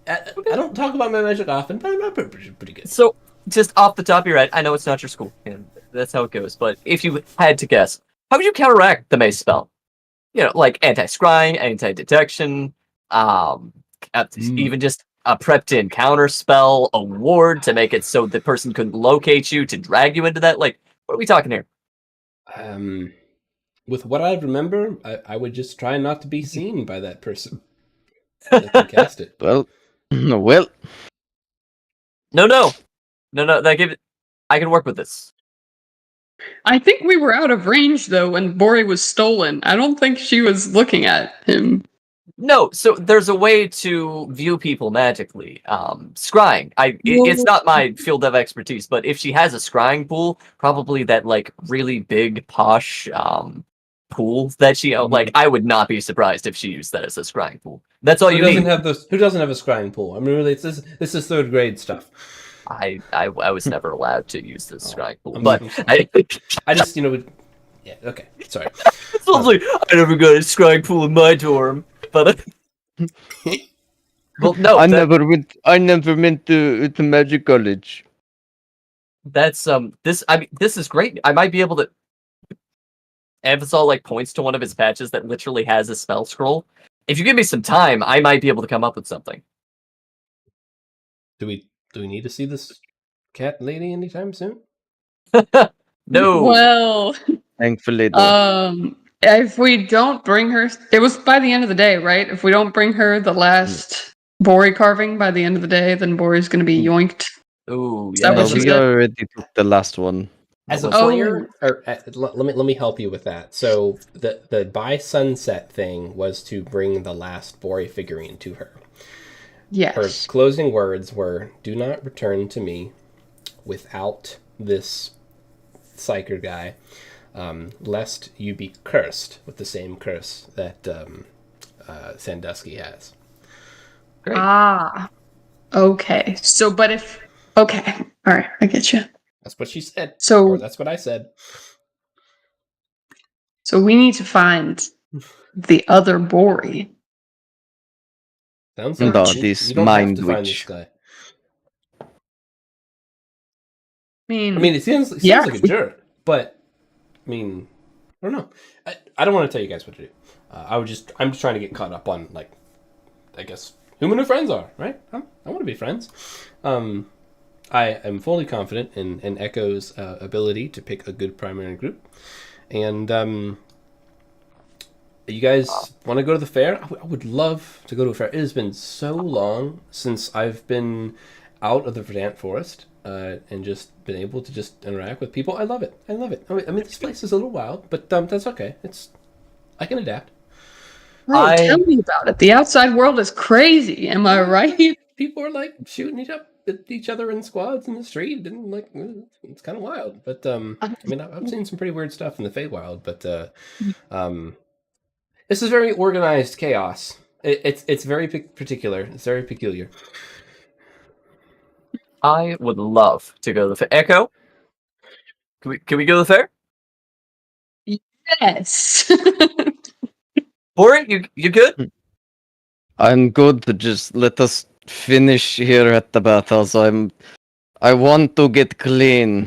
I don't talk about my magic often, but I'm pretty good. So just off the top of your head, I know it's not your school, and that's how it goes. But if you had to guess, how would you counteract the mace spell? You know, like anti-scrying, anti-detection, even just a prepped-in counter spell, a ward to make it so the person couldn't locate you to drag you into that. Like, what are we talking here? With what I remember, I would just try not to be seen by that person. Let them cast it. Well, well, No. I can work with this. I think we were out of range though when Bori was stolen. I don't think she was looking at him. No, so there's a way to view people magically. Scrying. It's not my field of expertise, but if she has a scrying pool, probably that like really big posh pool that she like, I would not be surprised if she used that as a scrying pool. That's all Who you doesn't need. have this? Who doesn't have a scrying pool? I mean, really, this is third grade stuff. I was never allowed to use this scrying pool, I'm but sorry. I just yeah. Okay, sorry. it sounds like I never got a scrying pool in my dorm, but well, no, I never went to Magic College. that's this. I mean, this is great. I might be able to. Avazal like points to one of his patches that literally has a spell scroll. If you give me some time, I might be able to come up with something. Do we need to see this cat lady anytime soon? No. Well, Thankfully, though. if we don't bring her, it was by the end of the day, right? If we don't bring her the last Bori carving by the end of the day, then Bori's going to be yoinked. Ooh, That yeah. was we it. already took the last one. As a Oh. player, or let me help you with that. So the by sunset thing was to bring the last Bori figurine to her. Yes. Her closing words were, "Do not return to me without this psyker guy, lest you be cursed with the same curse that Sandusky has." Great. Ah. Okay. So, but if okay, all right, I get you. That's what she said. So, Or that's what I said. so we need to find the other Bori. Sounds like No, you this don't have mind to find this witch. guy. I mean, I mean, it sounds Yeah. like a jerk, but I mean, I don't know. I don't want to tell you guys what to do. I'm just trying to get caught up on, like, I guess who my new friends are, right? I want to be friends. I am fully confident in Echo's ability to pick a good primary group, and you guys want to go to the fair? I would love to go to a fair. It has been so long since I've been out of the Verdant Forest and just been able to just interact with people. I love it. I mean, this place is a little wild, but that's okay. I can adapt. right, tell me about it. The outside world is crazy. Am I right? People are like shooting each other in squads in the street, and like it's kind of wild. But I mean, I've seen some pretty weird stuff in the Feywild, but this is very organized chaos. It's very particular. It's very peculiar. I would love to go to the fair. Echo, can we go to the fair? Yes. Bori, you good? I'm good. Just let us finish here at the bathhouse. I want to get clean.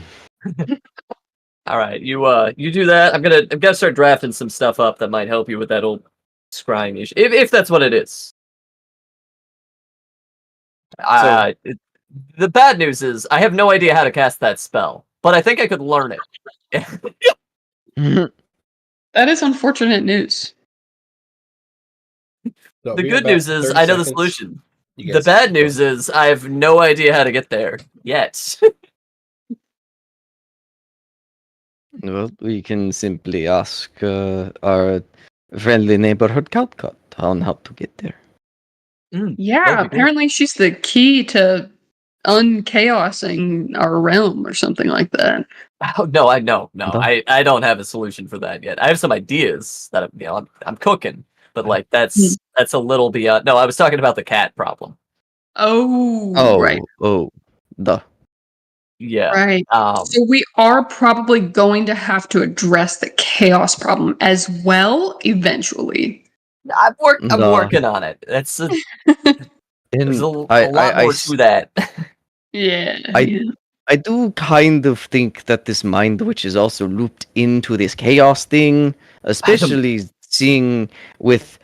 All right, you do that. I'm gonna start drafting some stuff up that might help you with that old scrying issue, if that's what it is. The bad news is I have no idea how to cast that spell, but I think I could learn it. That is unfortunate news. So The we good got news about is 30 I know the seconds. solution. You The guys bad go. news is I have no idea how to get there yet. Well, we can simply ask our friendly neighborhood cat on how to get there. Yeah, that'd be cool. apparently she's the key to unchaosing our realm or something like that. Oh, no, I know. No, No. I don't have a solution for that yet. I have some ideas that I'm cooking, but like that's a little beyond. No, I was talking about the cat problem. Oh, right. Duh. Yeah. Right. So we are probably going to have to address the chaos problem as well eventually. I'm No. working on it. There's a lot more to that. Yeah. I do kind of think that this mind witch is also looped into this chaos thing, especially seeing with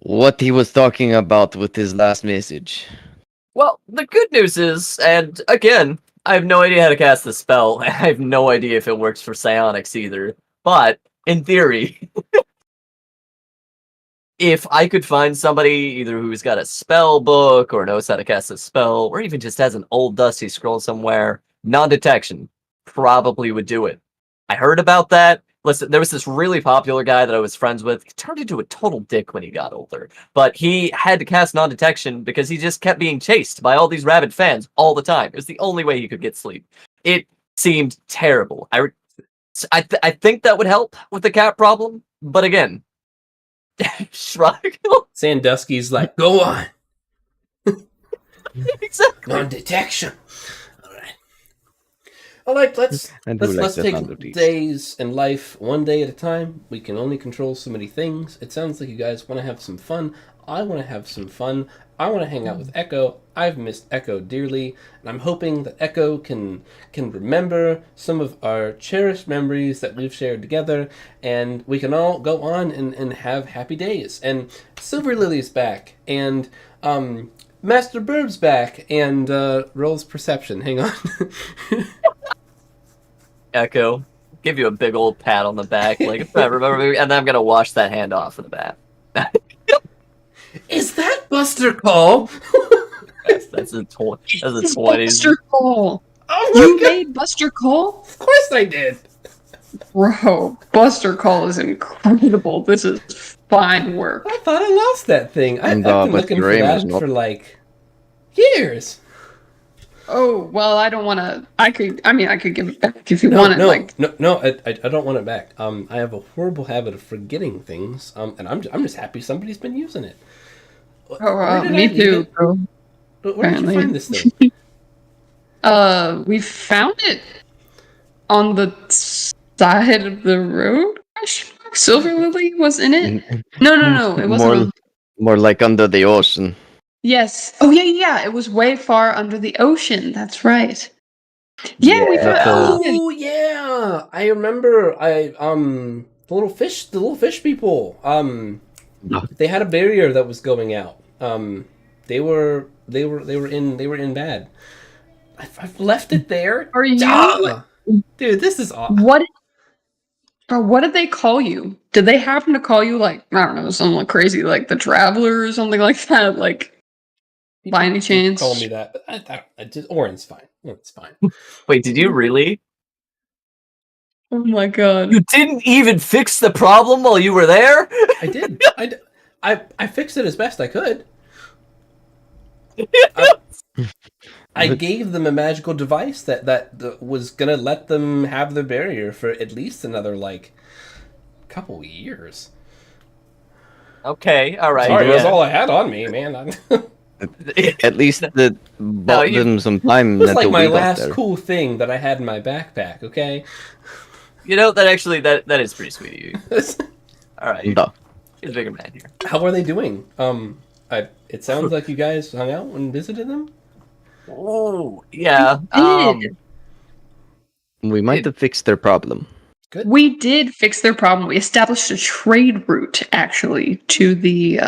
what he was talking about with his last message. Well, the good news is, and again, I have no idea how to cast the spell. I have no idea if it works for psionics either. But in theory, if I could find somebody either who's got a spell book or knows how to cast a spell, or even just has an old dusty scroll somewhere, non-detection probably would do it. I heard about that. Listen, there was this really popular guy that I was friends with. He turned into a total dick when he got older, but he had to cast non-detection because he just kept being chased by all these rabid fans all the time. It was the only way he could get sleep. It seemed terrible. I think that would help with the cat problem, but again, shrug. Sandusky's like, go on. Exactly. Non-detection. All right, let's take non-detection. days in life one day at a time. We can only control so many things. It sounds like you guys want to have some fun. I want to have some fun. I want to hang out with Echo. I've missed Echo dearly, and I'm hoping that Echo can remember some of our cherished memories that we've shared together, and we can all go on and have happy days. And Silver Lily's back, and Master Bird's back, and rolls perception. Hang on. Echo, give you a big old pat on the back, like if I remember, and then I'm gonna wash that hand off of the bat. Is that Buster Call? That's a 20s. Buster Call. Oh my You God. made Buster Call? Of course I did. Bro, Buster Call is incredible. This is fine work. I thought I lost that thing. I've And, been but looking for Graham is that not- for like years. Oh, well, I don't want to. I could give it back if you No, want it. no, Like, no, I don't want it back. I have a horrible habit of forgetting things. And I'm just happy somebody's been using it. Where did I me leave too, it? bro. Where did you Apparently. find this thing? We found it on the side of the road. Silver Lily was in it. No, it wasn't. More like under the ocean. Yes. Oh yeah. It was way far under the ocean. That's right. Yeah, we found. Oh yeah, I remember. The little fish people. They had a barrier that was going out. They were in bad. I've left it there. Are you? Ah! Dude, this is awesome. What did they call you? Did they happen to call you like, I don't know, something like crazy, like the Traveler or something like that? Like, by any chance? Call me that. Orin's fine. Orin's fine. Wait, did you really? Oh my god. You didn't even fix the problem while you were there? I did. I fixed it as best I could. I gave them a magical device that was gonna let them have the barrier for at least another couple years. Okay, all right. Sorry, yeah. that's all I had on me, man. At least that bought them some time. It was like until my we got last there. cool thing that I had in my backpack. Okay. You know, that is pretty sweet of you. All right, Duh. he's a bigger man here. How are they doing? It sounds like you guys hung out and visited them. Oh, yeah. We might have fixed their problem. Good. We did fix their problem. We established a trade route actually to the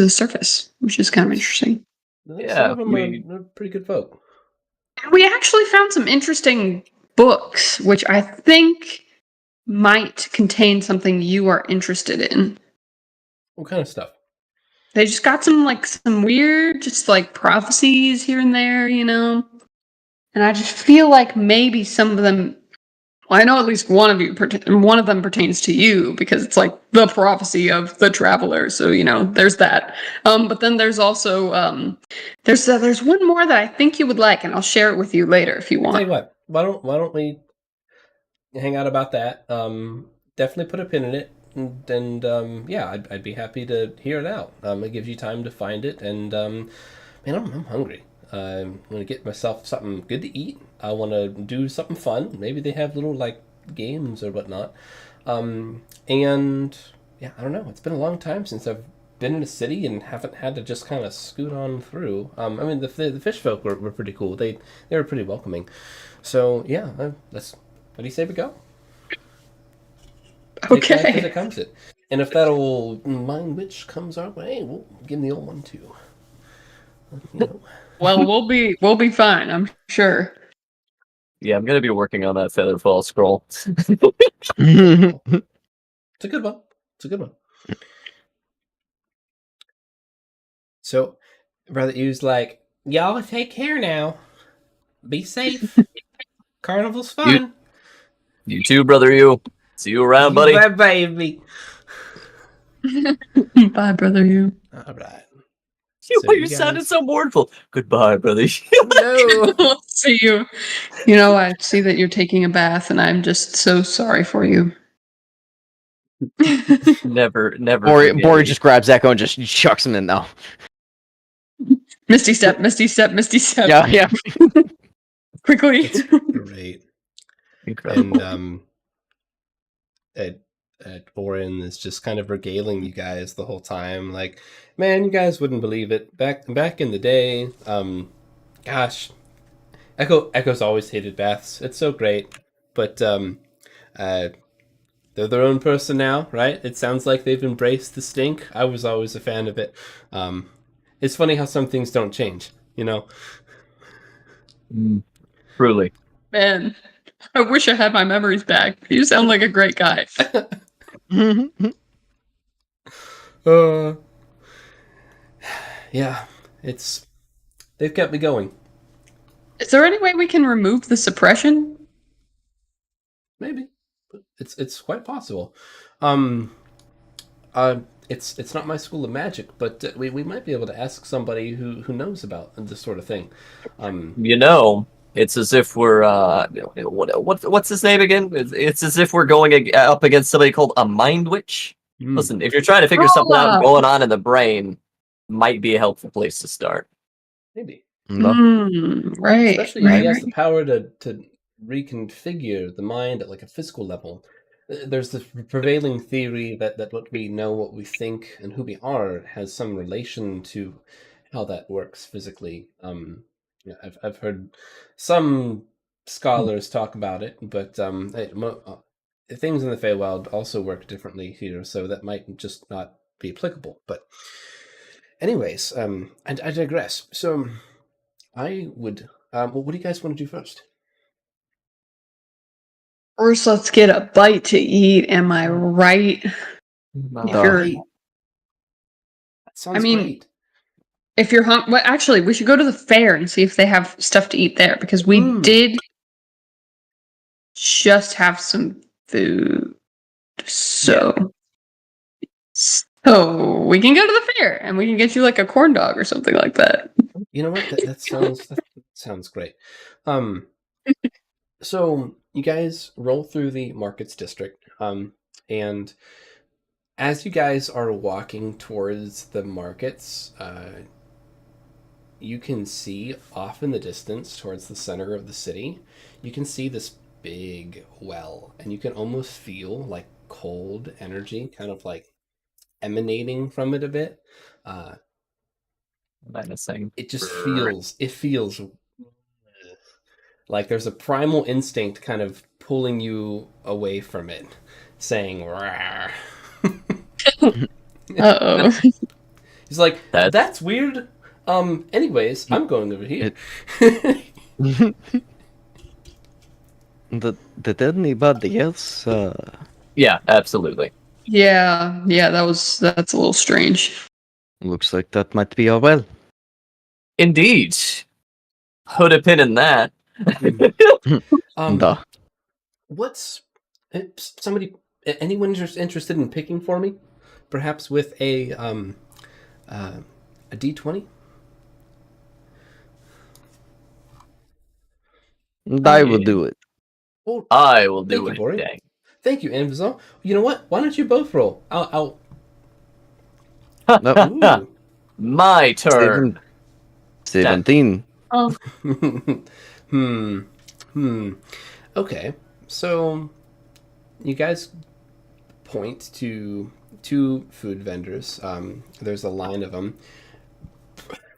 surface, which is kind of interesting. Yeah, Some of them we- are pretty good folk. And we actually found some interesting books, which I think might contain something you are interested in. What kind of stuff? They just got some weird, just like prophecies here and there, you know. And I just feel like maybe some of them. Well, I know at least one of them pertains to you because it's like the prophecy of the Traveler. So you know, there's that. But then there's also there's one more that I think you would like, and I'll share it with you later if you Tell you want. what. Why don't we hang out about that? Definitely put a pin in it, and yeah, I'd be happy to hear it out. It gives you time to find it, and man, I'm hungry. I'm gonna get myself something good to eat. I want to do something fun. Maybe they have little games or whatnot. And yeah, I don't know. It's been a long time since I've been in a city and haven't had to just kind of scoot on through. I mean, the fish folk were pretty cool. They were pretty welcoming. So yeah, what do you say we go? Take life as Okay. it comes it. And if that old mind witch comes our way, we'll give him the old one too. You know. Well, we'll be fine, I'm sure. Yeah, I'm gonna be working on that Featherfall scroll. It's a good one. It's a good one. So, Brother U's like, y'all take care now. Be safe. Carnival's fun. You too, brother. You. See you around, buddy. Bye, baby. Bye, brother. You. All right. You, So you you sounded guys- so mournful. Goodbye, brother. No. See you. You know, I see that you're taking a bath, and I'm just so sorry for you. never. Bori forget you. just grabs Echo and just chucks him in though. Misty step, misty step, misty step. Yeah. Quickly. That's great. Incredible. And Orin is just kind of regaling you guys the whole time. Like, man, you guys wouldn't believe it. Back in the day, gosh, Echo's always hated baths. It's so great, but they're their own person now, right? It sounds like they've embraced the stink. I was always a fan of it. It's funny how some things don't change, you know? Truly. Man, I wish I had my memories back. You sound like a great guy. Yeah, they've kept me going. Is there any way we can remove the suppression? Maybe, but it's quite possible. It's not my school of magic, but we might be able to ask somebody who knows about this sort of thing. You know, it's as if we're what's his name again? It's as if we're going up against somebody called a mind witch. Listen, if you're trying to figure something out going on in the brain, might be a helpful place to start. Maybe, Right. especially if he has the power to reconfigure the mind at like a physical level. There's this prevailing theory that what we know, what we think, and who we are has some relation to how that works physically. I've heard some scholars talk about it, but things in the Feywild also work differently here, so that might just not be applicable. But anyways, I digress. So I would. What do you guys want to do first? First, let's get a bite to eat. Am I right? If you're, That sounds great. if you're hungry, well, actually, we should go to the fair and see if they have stuff to eat there because we did just have some food. So we can go to the fair and we can get you like a corn dog or something like that. You know what? That sounds great. So you guys roll through the markets district, and as you guys are walking towards the markets, you can see off in the distance towards the center of the city, you can see this big well, and you can almost feel like cold energy kind of like emanating from it a bit. Menacing. It just feels like there's a primal instinct kind of pulling you away from it, saying "Rawr." Uh-oh. He's like, that's weird. Anyways, I'm going over here. Did anybody else? Yeah, absolutely. Yeah, that's a little strange. Looks like that might be a well. Indeed. Put a pin in that. Duh. What's somebody? Anyone interested in picking for me? Perhaps with a D20. I will do it. Oh, I will thank do you, it. Bori. Dang. Thank you, Anvizal. You know what? Why don't you both roll? I'll. Nope. Ooh. My turn. 17. Okay, so you guys point to two food vendors. There's a line of them.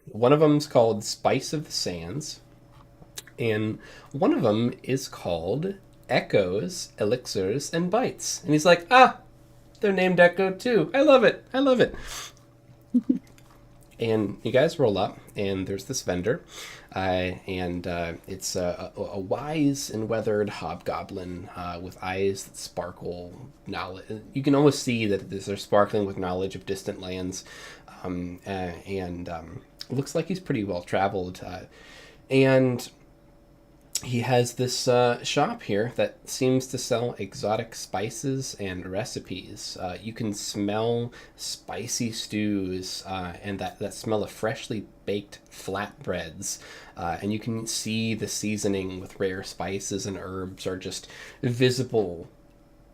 One of them's called Spice of the Sands, and one of them is called Echoes, Elixirs, and Bites. And he's like, they're named Echo too. I love it. And you guys roll up, and there's this vendor, and it's a wise and weathered hobgoblin with eyes that sparkle knowledge. You can almost see that they're sparkling with knowledge of distant lands, and looks like he's pretty well traveled, and he has this shop here that seems to sell exotic spices and recipes. You can smell spicy stews and that smell of freshly baked flatbreads. And you can see the seasoning with rare spices and herbs are just visible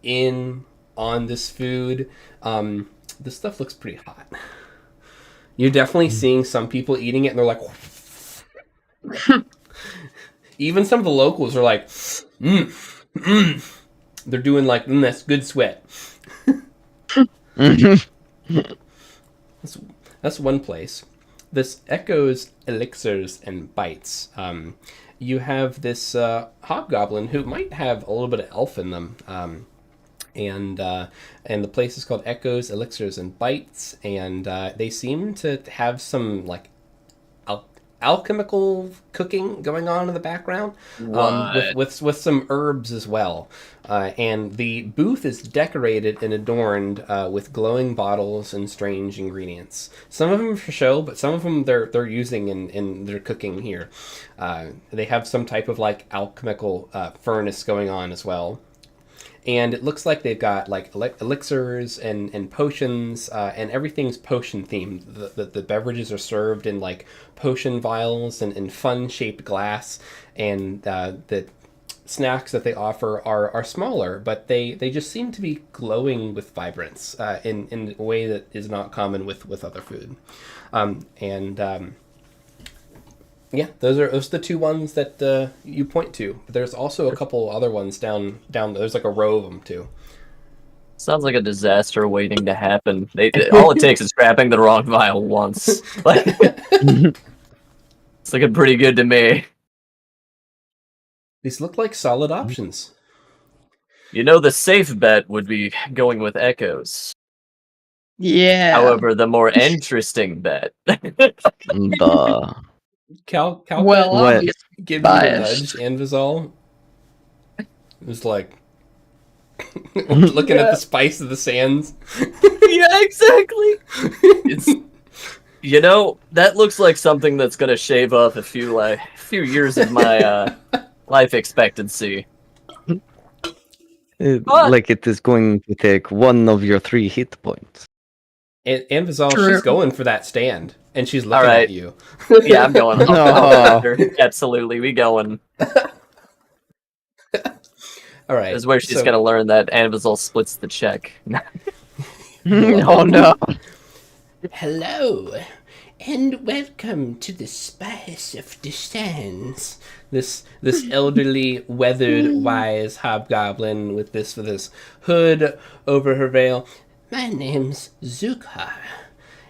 on this food. This stuff looks pretty hot. You're definitely seeing some people eating it and they're like... Even some of the locals are like, They're doing like, that's good sweat. That's one place. This Echoes, Elixirs, and Bites. You have this hobgoblin who might have a little bit of elf in them. And the place is called Echoes, Elixirs, and Bites. And they seem to have some like alchemical cooking going on in the background, with some herbs as well, and the booth is decorated and adorned with glowing bottles and strange ingredients. Some of them are for show, but some of them they're using in their cooking here. They have some type of like alchemical furnace going on as well. And it looks like they've got like elixirs and potions, and everything's potion themed. The beverages are served in like potion vials and fun shaped glass, and the snacks that they offer are smaller, but they just seem to be glowing with vibrance in a way that is not common with other food. Yeah, those are the two ones that you point to. But there's also a couple other ones down. There's like a row of them too. Sounds like a disaster waiting to happen. All it takes is scrapping the wrong vial once. Like, it's looking pretty good to me. These look like solid options. You know, the safe bet would be going with Echoes. Yeah. However, the more interesting bet. Cal well, What? obviously give me the biased. nudge, Anvizal. It was like looking at the spice of the sands. Yeah, exactly. That looks like something that's gonna shave off a few years of my life expectancy. Like it is going to take one of your 3 hit points. And Anvizal, True. she's going for that stand, and she's looking Alright. at you. Yeah, I'm going. I'll No. go after. Absolutely, we going. All right. This is where she's gonna learn that Anvizal splits the check. Oh no. Hello, and welcome to the Spice of the Sands. This elderly, weathered, wise hobgoblin with this hood over her veil. My name's Zukhar,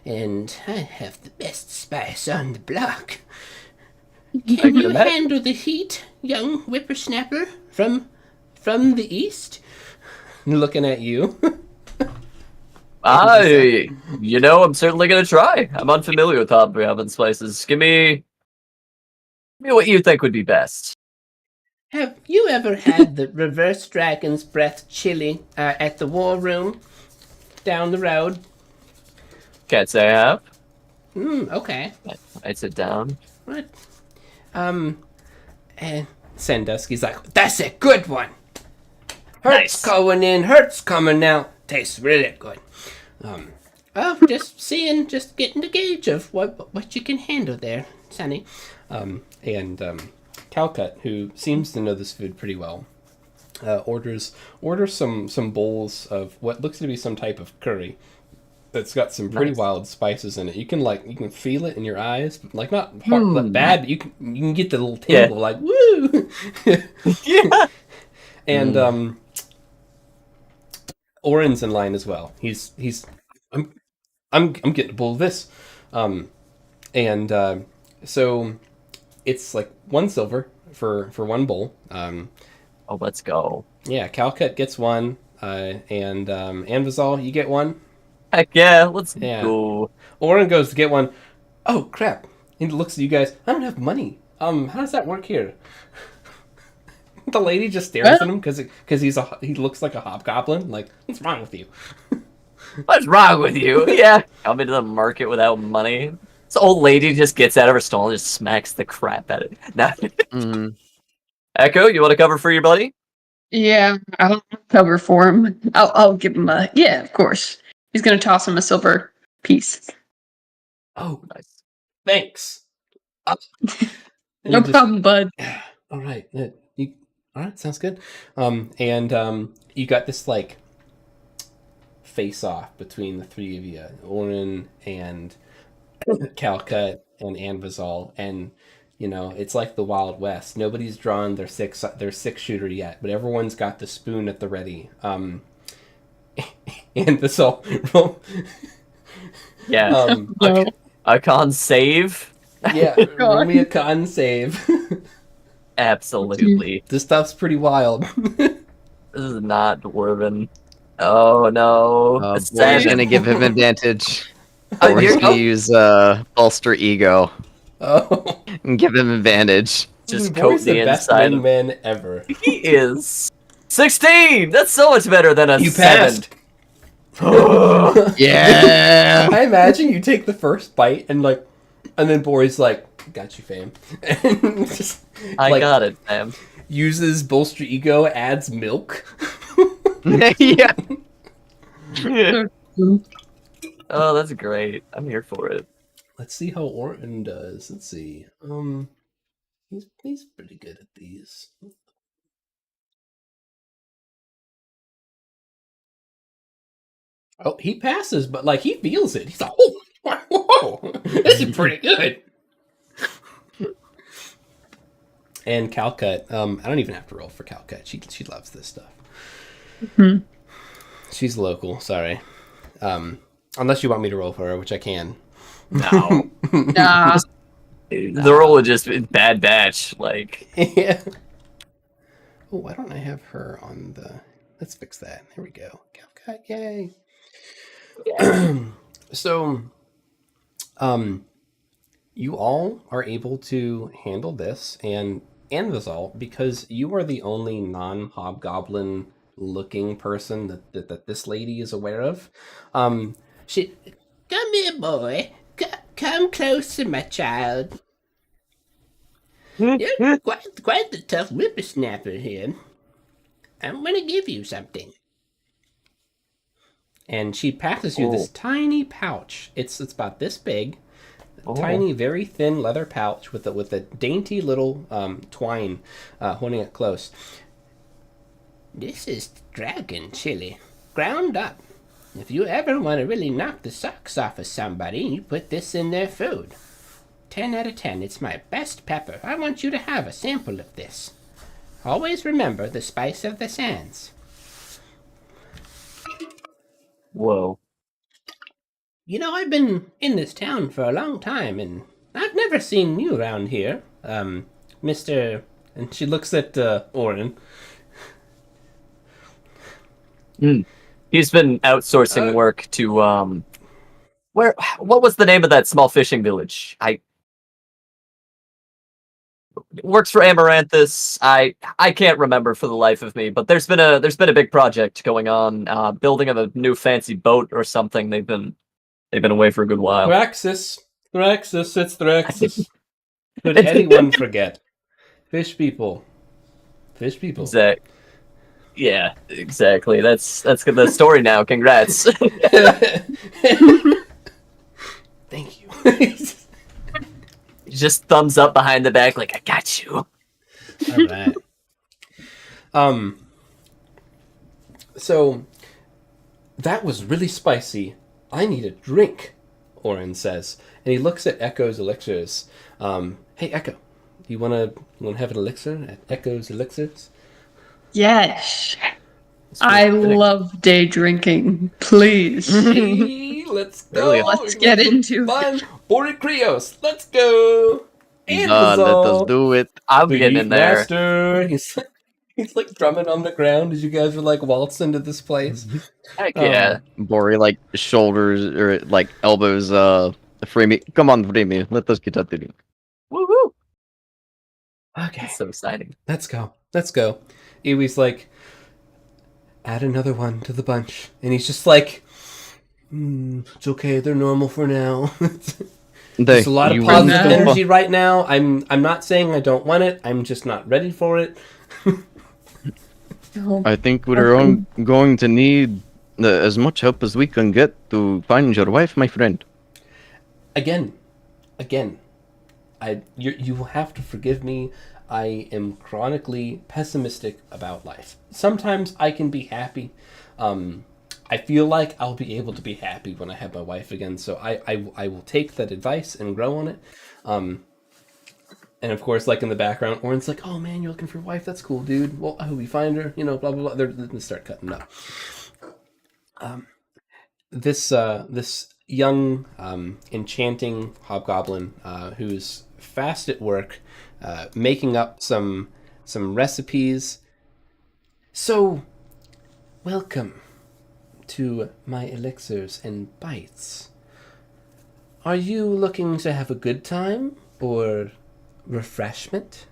and I have the best spice on the block. Can you handle the heat, young whippersnapper from the east? Looking at you. I'm certainly gonna try. I'm unfamiliar with hobgoblin spices. Give me what you think would be best. Have you ever had the reverse dragon's breath chili at the war room down the road? Can't say I have. Okay. I'd sit down. What? And Sandusky's like, that's a good one. Hurt's going in, Hurt's coming out. Tastes really good. Just getting the gauge of what you can handle there, Sonny. Calcut, who seems to know this food pretty well, orders some bowls of what looks to be some type of curry that's got some pretty wild spices in it. You can feel it in your eyes, like not hard, not bad, but you can get the little tingle, like woo. Yeah. And Oren's in line as well. I'm getting a bowl of this, so it's like 1 silver for 1 bowl. Oh, let's go. Yeah, Calcut gets 1, and Anvizal, you get 1. Heck yeah, let's go. Oren goes to get 1. Oh crap! he looks at you guys. I don't have money. How does that work here? The lady just stares at him because he looks like a hobgoblin. Like, what's wrong with you? What's wrong with you? Yeah. Come into the market without money. This old lady just gets out of her stall and just smacks the crap out of it. Nah. Echo, you want to cover for your buddy? Yeah, I'll cover for him. I'll give him a yeah, of course. He's gonna toss him a silver piece. Oh, Nice. thanks. No problem, bud. All right. All right, sounds good. And you got this like face off between the three of you, Orin and Calcut and Anvizal, and you know it's like the Wild West. Nobody's drawn their six shooter yet, but everyone's got the spoon at the ready. Anvizal, Yeah. No. A con save? yeah, roll me a con save. Absolutely. This stuff's pretty wild. This is not dwarven. Oh no. A Boy's seven. gonna give him advantage. Oh, Or he's here you gonna go. use bolster ego Oh, and give him advantage. Just Boy's coat the best inside of wingman ever. He is 16! That's so much better than a You 7. passed. Yeah. I imagine you take the first bite and then Bory's like, "Got you, fam," and just I got it, fam. uses bolster ego, adds milk. Yeah. Oh, that's great. I'm here for it. Let's see how Orton does. Let's see. He's pretty good at these. Oh, he passes, but like he feels it. He's like, "Oh, whoa, this is pretty good." And Calcut, I don't even have to roll for Calcut. She loves this stuff. Mhm. She's local. Sorry, unless you want me to roll for her, which I can. No. Nah. The roll would just be bad batch. Like, Yeah. Oh, why don't I have her on the? Let's fix that. There we go. Calcut, yay. So, you all are able to handle this, and Anvizal, because you are the only non-hobgoblin looking person that this lady is aware of. She, come here, boy. Come closer, my child. You're quite the tough whippersnapper here. I'm gonna give you something. And she passes you this tiny pouch. It's about this big, tiny, very thin leather pouch with a dainty little twine holding it close. This is dragon chili, ground up. If you ever want to really knock the socks off of somebody, you put this in their food. 10 out of 10. It's my best pepper. I want you to have a sample of this. Always remember the spice of the sands. whoa. You know, I've been in this town for a long time, and I've never seen you around here, Mr. And she looks at Orin. He's been outsourcing work to, what was the name of that small fishing village? Works for Amaranthus. I can't remember for the life of me, but there's been a big project going on, building of a new fancy boat or something. They've been away for a good while. Thraxis, it's Thraxis. Could anyone forget? Fish people. Yeah, exactly. That's the story now. Congrats. Thank you. Just thumbs up behind the back, like I got you. All right. So that was really spicy. I need a drink, Orin says, and he looks at Echo's elixirs. Hey, Echo, you wanna have an elixir at Echo's elixirs? Yes. I love day drinking. Please. Hey, let's go. Really? Let's get into fun. Bori Krios, let's go. And Let us do it. I'm getting in there. Master. He's like drumming on the ground as you guys are like waltz into this place. Heck yeah. Bori like shoulders or like elbows Free me. Come on, free me. Let us get out there. Woo woo! Okay, It's so exciting. let's go. Let's go. Iwi's like, add another one to the bunch. And he's just like, it's okay. They're normal for now. There's a lot of You positive wouldn't- energy right now. I'm not saying I don't want it. I'm just not ready for it. I think we're going to need as much help as we can get to find your wife, my friend. Again, you will have to forgive me. I am chronically pessimistic about life. Sometimes I can be happy. I feel like I'll be able to be happy when I have my wife again. So I will take that advice and grow on it. And of course, like in the background, Orin's like, "Oh man, you're looking for a wife? That's cool, dude. Well, I hope we find her. You know, blah blah blah." They're going to start cutting up. This young enchanting hobgoblin who's fast at work, making up some recipes. So, welcome to my elixirs and bites. Are you looking to have a good time or refreshment?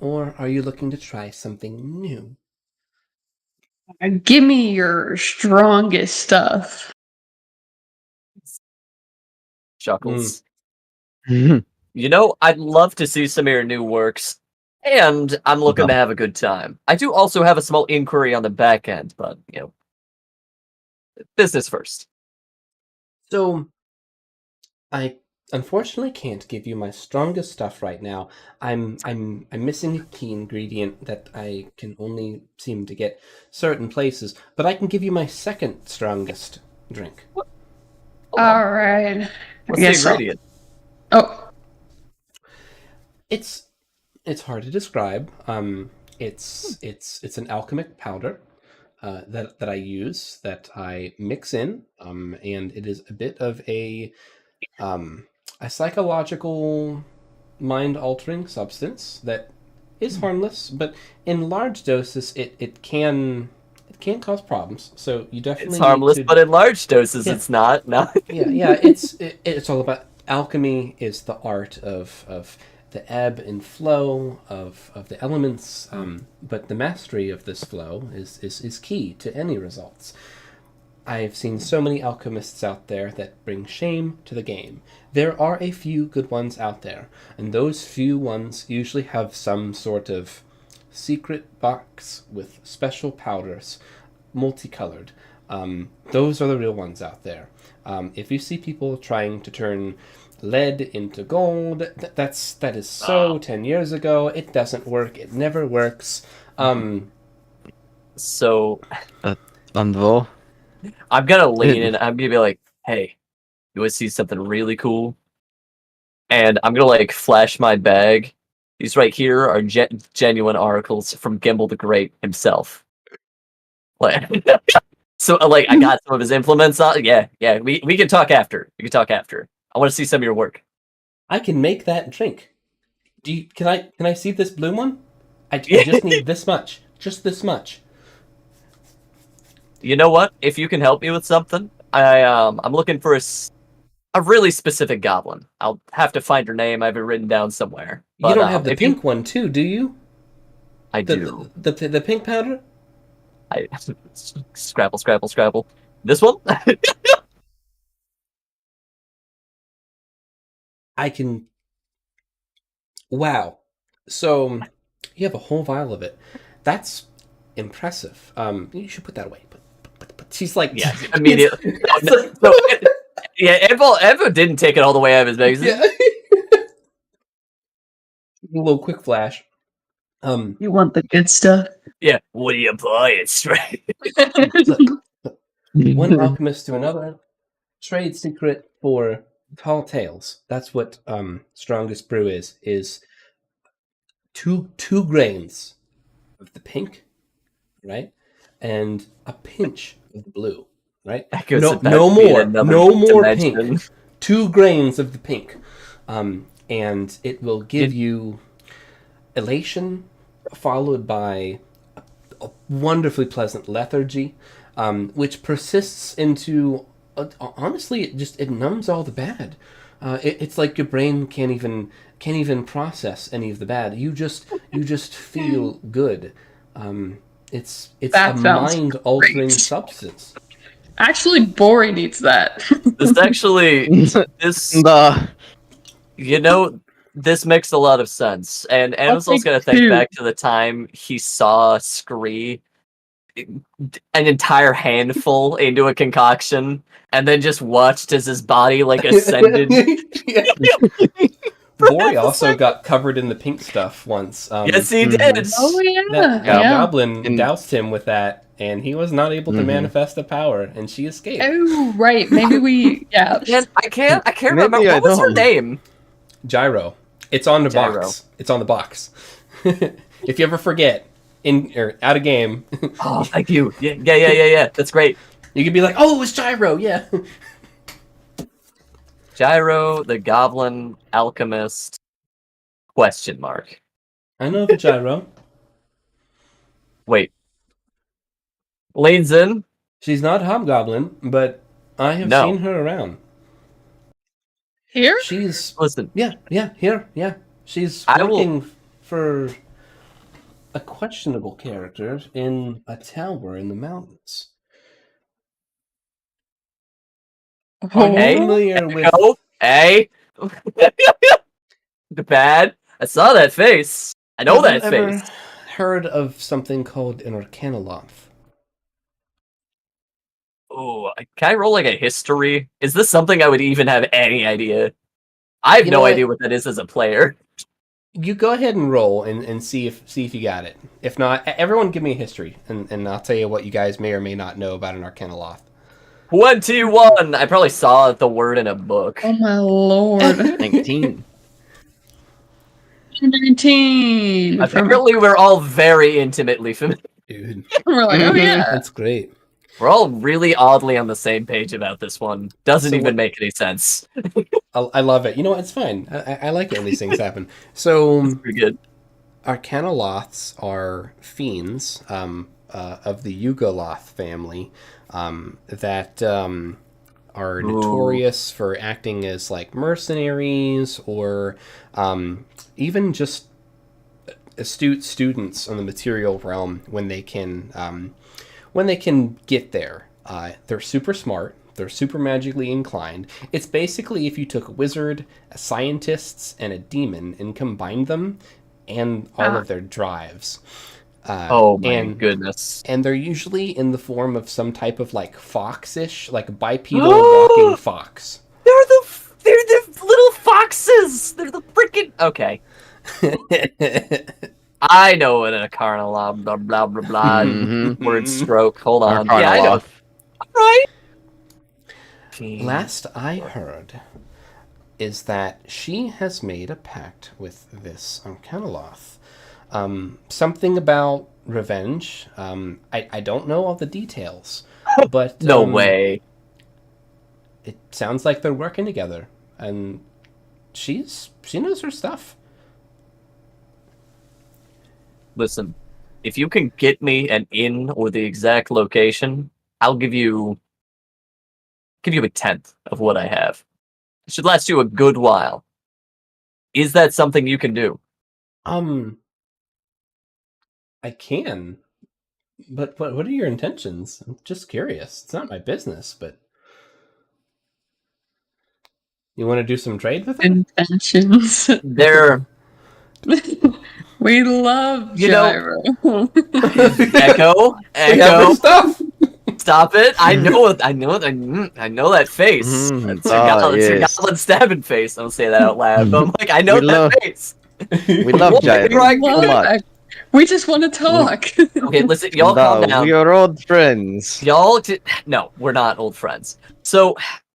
Or are you looking to try something new? Give me your strongest stuff. Chuckles. Mhm. You know, I'd love to see some of your new works, and I'm looking to have a good time. I do also have a small inquiry on the back end, but, you know, business first. So, I unfortunately can't give you my strongest stuff right now. I'm missing a key ingredient that I can only seem to get certain places, but I can give you my second strongest drink. Hold on. All right. What's the guess I'll- ingredient? Oh, It's hard to describe. It's an alchemic powder that I use, that I mix in, and it is a bit of a psychological, mind-altering substance that is harmless, but in large doses, it can cause problems. So you definitely It's harmless, need to, but in large doses, Yeah. it's not. No. yeah. It's all about alchemy. Is the art of the ebb and flow of the elements, but the mastery of this flow is key to any results. I've seen so many alchemists out there that bring shame to the game. There are a few good ones out there, and those few ones usually have some sort of secret box with special powders, multicolored. Those are the real ones out there. If you see people trying to turn lead into gold, that is so 10 years ago. It doesn't work. It never works. So Anvo. I'm gonna lean in. I'm gonna be like, "Hey, you want to see something really cool?" And I'm gonna like flash my bag. These right here are genuine articles from Gimbal the Great himself. Like, so like I got some of his implements on. Yeah. We can talk after. We can talk after. I want to see some of your work. I can make that drink. Can I see this blue one? I just need this much. Just this much. You know what? If you can help me with something, I'm looking for a really specific goblin. I'll have to find her name. I have it written down somewhere. You But, don't have the if pink one too, do you? I do. The pink powder? I scrabble. This one? I can. Wow. So you have a whole vial of it. That's impressive. You should put that away. But she's like, Yeah, immediately. So, yeah, Evo didn't take it all the way out of his bag. Yeah. A little quick flash. you want the good stuff? Yeah, what do you buy it straight? One alchemist to another. Trade secret for tall tales. That's what strongest brew is two grains of the pink, right? And a pinch of the blue, right? That goes No, back no to being more, another no more dimension. pink. 2 grains of the pink, and it will give you elation, followed by a wonderfully pleasant lethargy, which persists into honestly, it numbs all the bad. It's like your brain can't even process any of the bad. You just feel good. It's That a sounds mind altering great. substance. Actually, Bori needs that. This actually, this The you know, this makes a lot of sense. And Amazon's take gonna think two. back to the time he saw Scree an entire handful into a concoction, and then just watched as his body like ascended. Yeah. Bori also got covered in the pink stuff once. Yes, he Mhm. did. Oh yeah, That Yeah. goblin And- doused him with that, and he was not able to Mhm. manifest the power, and she escaped. Oh right, maybe we Man, I can't Maybe remember. I What was her don't. name? Gyro. It's on the Gyro. box. It's on the box. If you ever forget in or out of game, Oh, thank you. Yeah. That's great. you could be like, "Oh, it was Gyro." Yeah. Gyro, the Goblin Alchemist? Question mark. I know the Gyro. Wait. Leans in. She's not Hobgoblin, but I have No. seen her around. here. She's Listen, here. Yeah. She's I will- working for a questionable character in a tower in the mountains. Are you Hey. familiar with? go. Hey. The bad. I saw that face. I know that Have you ever face. heard of something called an Arcanoloth? Oh, can I roll like a history? Is this something I would even have any idea? I have You no know what? idea what that is as a player. You go ahead and roll and see if you got it. If not, everyone give me a history, and I'll tell you what you guys may or may not know about an Arcanoloth. 21. I probably saw the word in a book. Oh my lord. 19. 19. Apparently, we're all very intimately familiar. Dude, We're like, oh yeah. that's great. We're all really oddly on the same page about this one. Doesn't So even what- make any sense. I love it. You know what? It's fine. I like it when these things happen. So, Pretty good. Arcanoloths are fiends of the Yugoloth family that are Ooh. notorious for acting as like mercenaries or even just astute students on the material realm when they can get there. They're super smart. They're super magically inclined. It's basically if you took a wizard, a scientist, and a demon and combined them and all of their drives. Oh my and, goodness. And they're usually in the form of some type of like foxish, like bipedal walking fox. They're the little foxes. They're the freaking. Okay, I know what a carnal blah blah blah blah Mhm. word stroke. Hold on. Yeah, I know. Arcanoloth. Right. Last I heard is that she has made a pact with this Arcanoloth. Something about revenge. I don't know all the details, but No way. It sounds like they're working together, and she knows her stuff. Listen, if you can get me an inn or the exact location, I'll give you a tenth of what I have. It should last you a good while. Is that something you can do? I can, but what are your intentions? I'm just curious. It's not my business, but you want to do some trade with it? Intentions. There, We love You know- Gyro. Echo, We have her stuff. stop it! I know that face. Mhm, It's a yes. goblin stabbing face. Don't say that out loud. But I'm like, I know We that love- face. We love What? Gyro Right, so Love much. that. We just want to talk. Okay, listen, y'all calm down. We are old friends. No, we're not old friends. So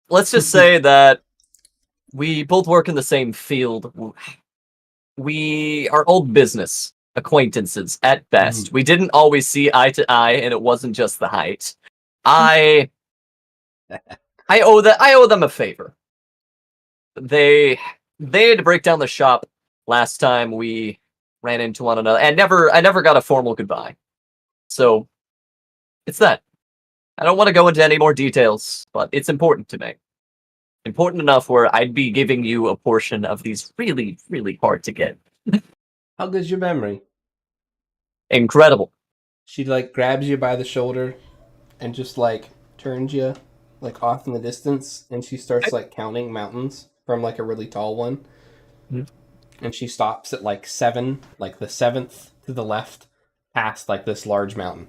let's just say that we both work in the same field. We are old business acquaintances at best. We didn't always see eye to eye, and it wasn't just the height. I owe them a favor. They had to break down the shop last time we ran into one another, and I never got a formal goodbye. So it's that. I don't want to go into any more details, but it's important to me. Important enough where I'd be giving you a portion of these really, really hard to get. How good's your memory? Incredible. She like grabs you by the shoulder and just like turns you like off in the distance, and she starts like counting mountains from like a really tall one. Mhm. And she stops at like 7, like the 7th to the left, past like this large mountain.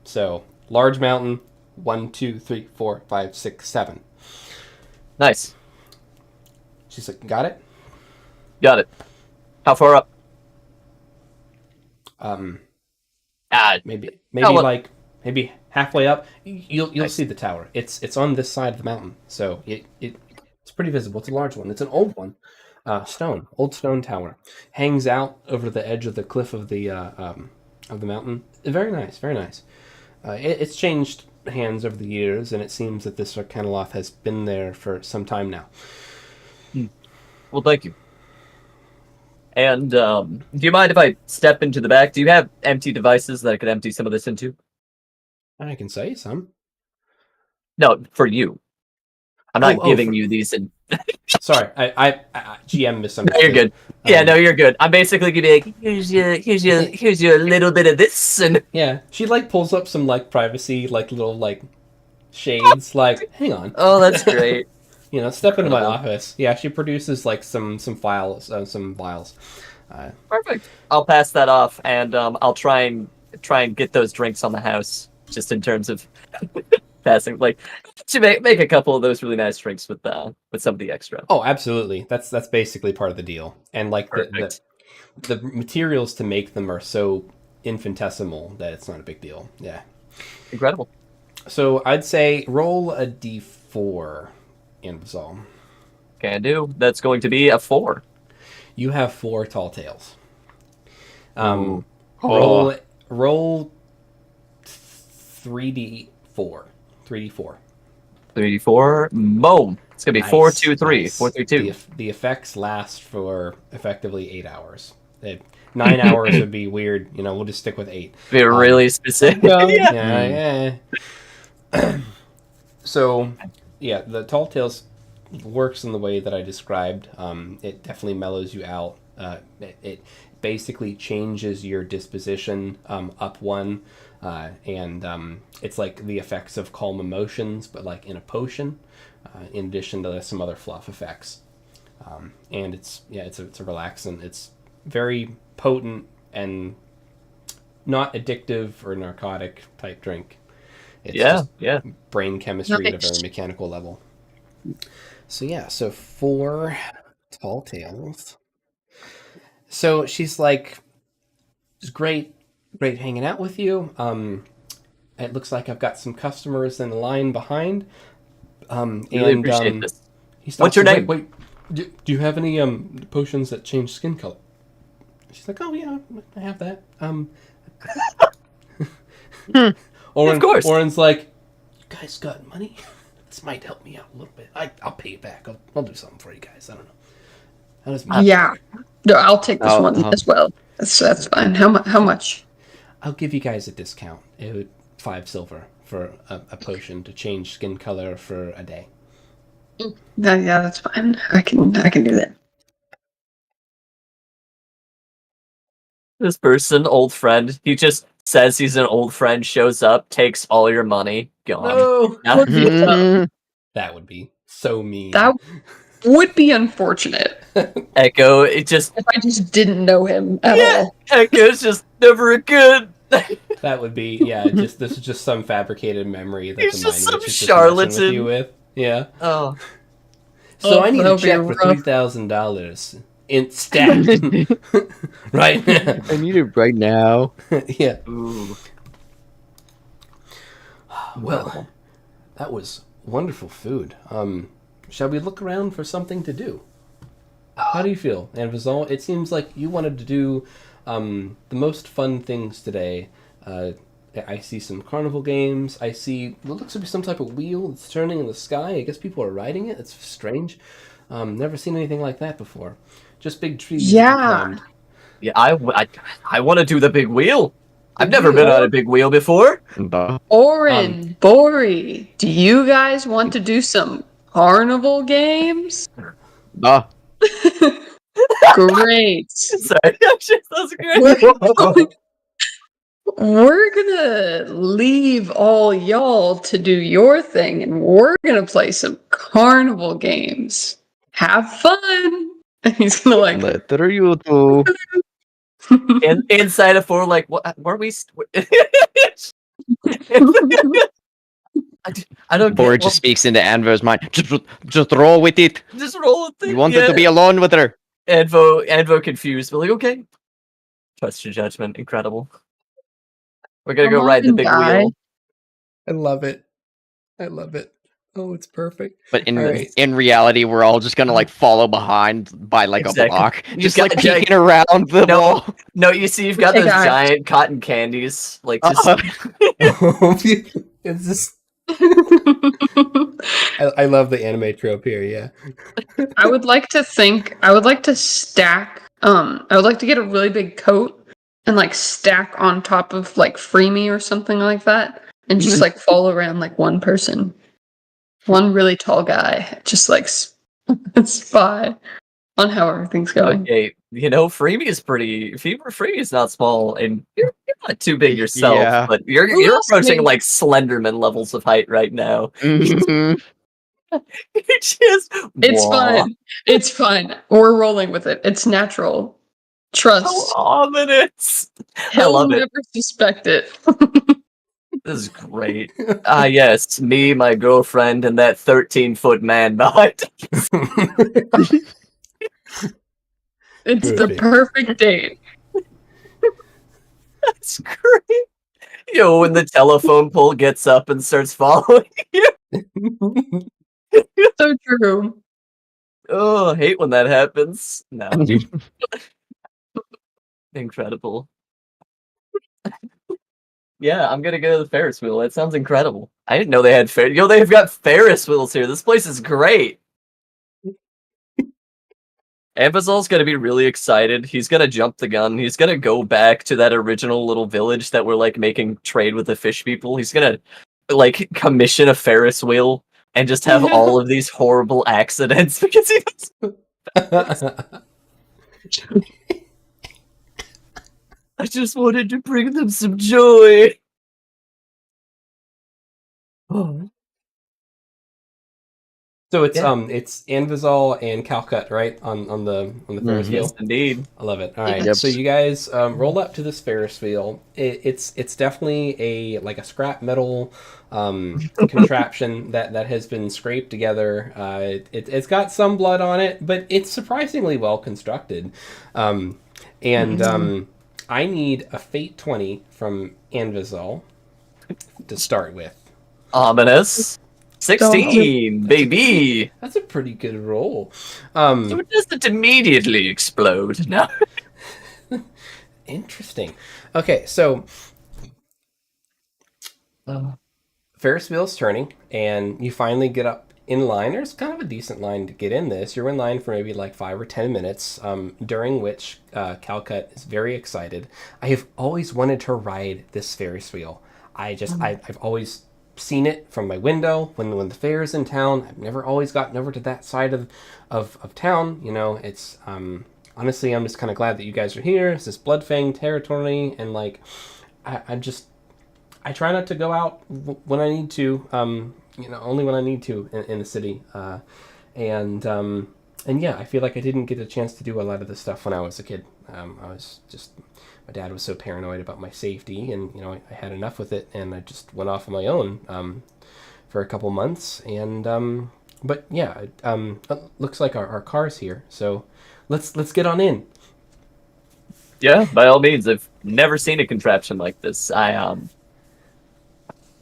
So large mountain, 1, 2, 3, 4, 5, 6, 7. Nice. She's like, got it? Got it. How far up? Maybe Oh, well- like maybe halfway up. You'll Nice. see the tower. It's on this side of the mountain, so it's pretty visible. It's a large one. It's an old one, old stone tower, hangs out over the edge of the cliff of the mountain. Very nice, very nice. It's changed hands over the years, and it seems that this Arcanoloth has been there for some time now. Well, thank you. And do you mind if I step into the back? Do you have empty devices that I could empty some of this into? I can say some. No, for you. I'm not Oh, giving for- you these. Sorry, I GM No, misunderstood. you're good. Yeah, Um, no, you're good. I'm basically gonna be like, here's your little bit of this, and Yeah, she like pulls up some like privacy, like little like shades. Like, hang on, oh, that's great. you know, step into my Incredible. office. Yeah, she produces like some files, some vials. Perfect. I'll pass that off, and I'll try and get those drinks on the house, just in terms of passing. Like, to make a couple of those really nice drinks with some of the extra. Oh, absolutely. That's basically part of the deal. And like Perfect. the materials to make them are so infinitesimal that it's not a big deal. Yeah. Incredible. So I'd say roll a d4, Anvazal. Can do. That's going to be a 4. You have 4 tall tales. Ooh. Roll 3d4. 3d4. 3d4. Boom. It's gonna be Nice, 4, 2, 3. nice. 4, 3, 2. The effects last for effectively 8 hours. 9 hours would be weird. You know, we'll just stick with 8. Be really specific. Yeah. So, yeah, the Tall Tales works in the way that I described. It definitely mellows you out. It basically changes your disposition up 1. And it's like the effects of calm emotions, but like in a potion, in addition to some other fluff effects. And it's a relaxant. It's very potent and not addictive or narcotic type drink. It's just brain chemistry at a very Nice. mechanical level. So 4 tall tales. So she's like, it's great hanging out with you. It looks like I've got some customers in the line behind. Really appreciate this. He stops What's your and, name? Wait, do you have any potions that change skin color? She's like, oh yeah, I have that. Of course. Oren's like, you guys got money? This might help me out a little bit. I'll pay you back. I'll do something for you guys. I don't know. How does Yeah. No, I'll take this Oh, one oh. as well. That's fine. How much? I'll give you guys a discount. It would 5 silver for a potion to change skin color for a day. No, yeah, that's fine. I can do that. This person, old friend, he just says he's an old friend, shows up, takes all your money, gone. No, Yeah. Mhm. that would be so mean. That would be unfortunate Echo, it just if I just didn't know him at all. Echo's just never good. That would be this is just some fabricated memory that He's the just mind some witch is just messing with charlatan. you with. Yeah. Oh, So Oh, I need a that'll be check for rough. $3,000 instead. Right. I need it right now. Yeah. ooh. Well, that was wonderful food. Shall we look around for something to do? How do you feel, Anvazal? It seems like you wanted to do the most fun things today. I see some carnival games. I see what looks to be some type of wheel that's turning in the sky. I guess people are riding it. It's strange. Never seen anything like that before. Just big trees. that you Yeah. climbed. Yeah, I want to do the big wheel. I've never been on a big wheel before. Orin, Bori, do you guys want to do some carnival games? Great. Sorry, that was great. We're gonna leave all y'all to do your thing, and we're gonna play some carnival games. Have fun. And he's gonna like. Letter you two. Inside of 4, like, what? Were we? I don't. Bori just speaks into Anvo's mind. Just roll with it. Just roll with it. You wanted to be alone with her. Anvo confused, but like, okay. Trust your judgment. Incredible. We're gonna go ride the big wheel. I love it. I love it. Oh, it's perfect. But in reality, we're all just gonna like follow behind by like a block, just like peeking around the wall. No, you see, you've got those giant cotton candies, like just. It's just. I love the anime trope here. Yeah. I would like to stack. I would like to get a really big coat and like stack on top of like Freemy or something like that, and just like follow around like one person. One really tall guy, just like spy on how everything's going. Okay, Freemy is Freemy is not small, and you're not too big yourself, but you're approaching like Slenderman levels of height right now. Mm-hmm. It's fine. We're rolling with it. It's natural. Trust. So ominous. He'll I love it. never suspect it. This is great. Yes, me, my girlfriend, and that 13-foot man behind us. It's the perfect date. That's great. When the telephone pole gets up and starts following you. So true. Oh, I hate when that happens. No. Incredible. Yeah, I'm gonna go to the Ferris wheel. That sounds incredible. I didn't know they had they've got Ferris wheels here. This place is great. Ambazal's gonna be really excited. He's gonna jump the gun. He's gonna go back to that original little village that we're like making trade with the fish people. He's gonna like commission a Ferris wheel and just have all of these horrible accidents because he I just wanted to bring them some joy. Oh. So it's Anvizal and Calcut, right? On the Ferris wheel. Yes, indeed. I love it. All right. Yep. So you guys roll up to this Ferris wheel. It's definitely a scrap metal contraption that has been scraped together. It's got some blood on it, but it's surprisingly well constructed. I need a Fate 20 from Anvizal to start with. Ominous. 16, baby. That's a pretty good roll. So it doesn't immediately explode. No. Interesting. Okay, so Ferris wheel's turning, and you finally get up in line. There's kind of a decent line to get in this. You're in line for maybe like 5 or 10 minutes, during which Calcut is very excited. I have always wanted to ride this Ferris wheel. I've always seen it from my window when the fair is in town. I've never always gotten over to that side of town. It's honestly, I'm just kind of glad that you guys are here. It's this Bloodfang territory, and like I try not to go out when I need to, only when I need to in the city, and yeah, I feel like I didn't get a chance to do a lot of this stuff when I was a kid. My dad was so paranoid about my safety, and I had enough with it, and I just went off on my own for a couple months. And but yeah, it looks like our car's here, so let's get on in. Yeah, by all means. I've never seen a contraption like this.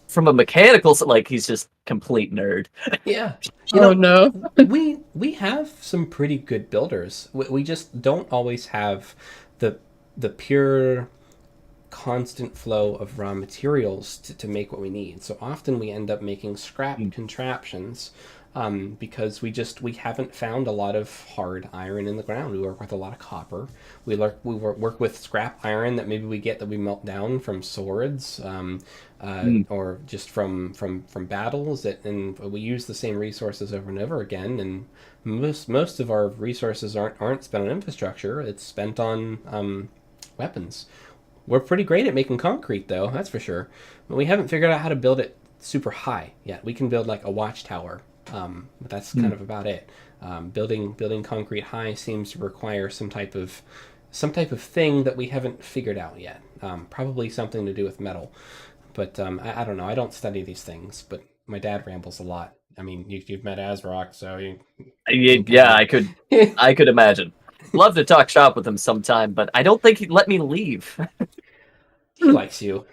From a mechanical, like, he's just complete nerd. Yeah. No. We have some pretty good builders. We just don't always have the pure constant flow of raw materials to make what we need. So often we end up making scrap contraptions because we haven't found a lot of hard iron in the ground. We work with a lot of copper. We work with scrap iron that maybe we get that we melt down from swords, or just from battles. And we use the same resources over and over again. And most of our resources aren't spent on infrastructure. It's spent on weapons. We're pretty great at making concrete, though, that's for sure. But we haven't figured out how to build it super high yet. We can build like a watchtower, but that's kind of about it. Building concrete high seems to require some type of thing that we haven't figured out yet. Probably something to do with metal, but I don't know. I don't study these things, but my dad rambles a lot. I mean, you've met Azrock, so yeah, I could imagine. Love to talk shop with him sometime, but I don't think he'd let me leave. He likes you.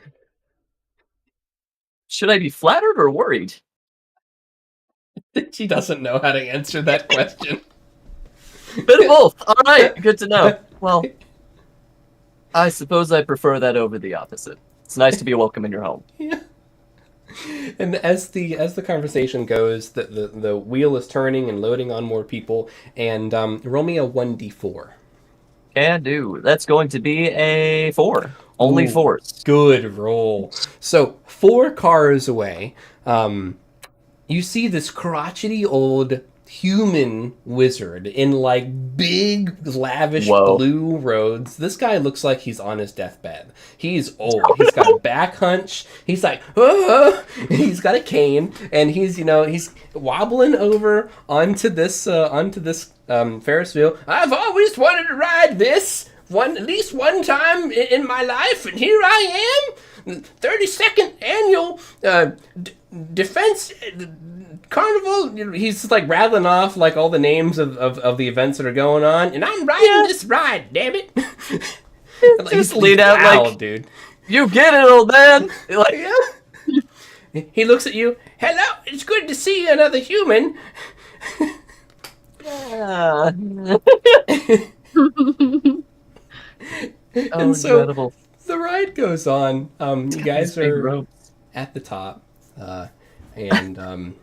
Should I be flattered or worried? She doesn't know how to answer that question. Bit of both. All right, good to know. Well, I suppose I prefer that over the opposite. It's nice to be welcome in your home. Yeah. And as the conversation goes, the wheel is turning and loading on more people, and roll me a 1d4. Can do. That's going to be a 4. Only 4s. Good roll. So 4 cars away, you see this crotchety old human wizard in like big lavish blue robes. This guy looks like he's on his deathbed. He's old. He's got a back hunch. He's like, he's got a cane, and he's wobbling over onto this Ferris wheel. I've always wanted to ride this at least one time in my life, and here I am, 32nd annual defense carnival. He's like rattling off like all the names of the events that are going on, and I'm riding this ride, damn it. Like, just lean out loud, like, dude. You get it, old man. Like, yeah. He looks at you. Hello, it's good to see another human. And so incredible. The ride goes on. You guys are at the top, and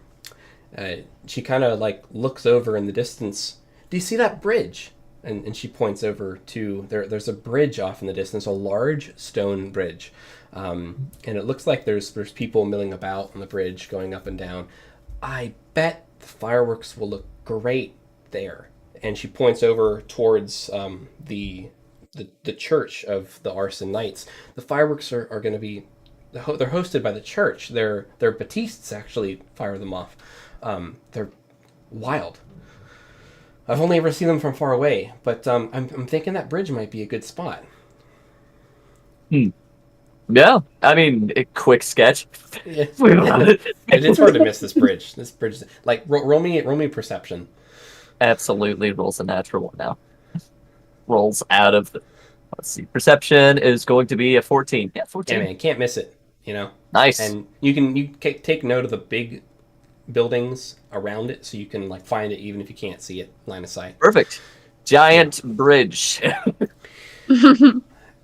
she kind of like looks over in the distance. Do you see that bridge? And she points over to there's a bridge off in the distance, a large stone bridge, and it looks like there's people milling about on the bridge, going up and down. I bet the fireworks will look great there. And she points over towards the church of the Arson Knights. The fireworks are going to be they're hosted by the church. Their Batistes actually fire them off. They're wild. I've only ever seen them from far away, but I'm thinking that bridge might be a good spot. Yeah, I mean, a quick sketch. Yeah. It's hard to miss this bridge. This bridge, like, roll me perception. Absolutely, rolls a natural one now. Rolls out of the. Let's see. Perception is going to be a 14. Yeah, 14. Yeah, man, can't miss it. You know. Nice. And you take note of the big buildings around it, so you can like find it even if you can't see it line of sight. Perfect. Giant bridge.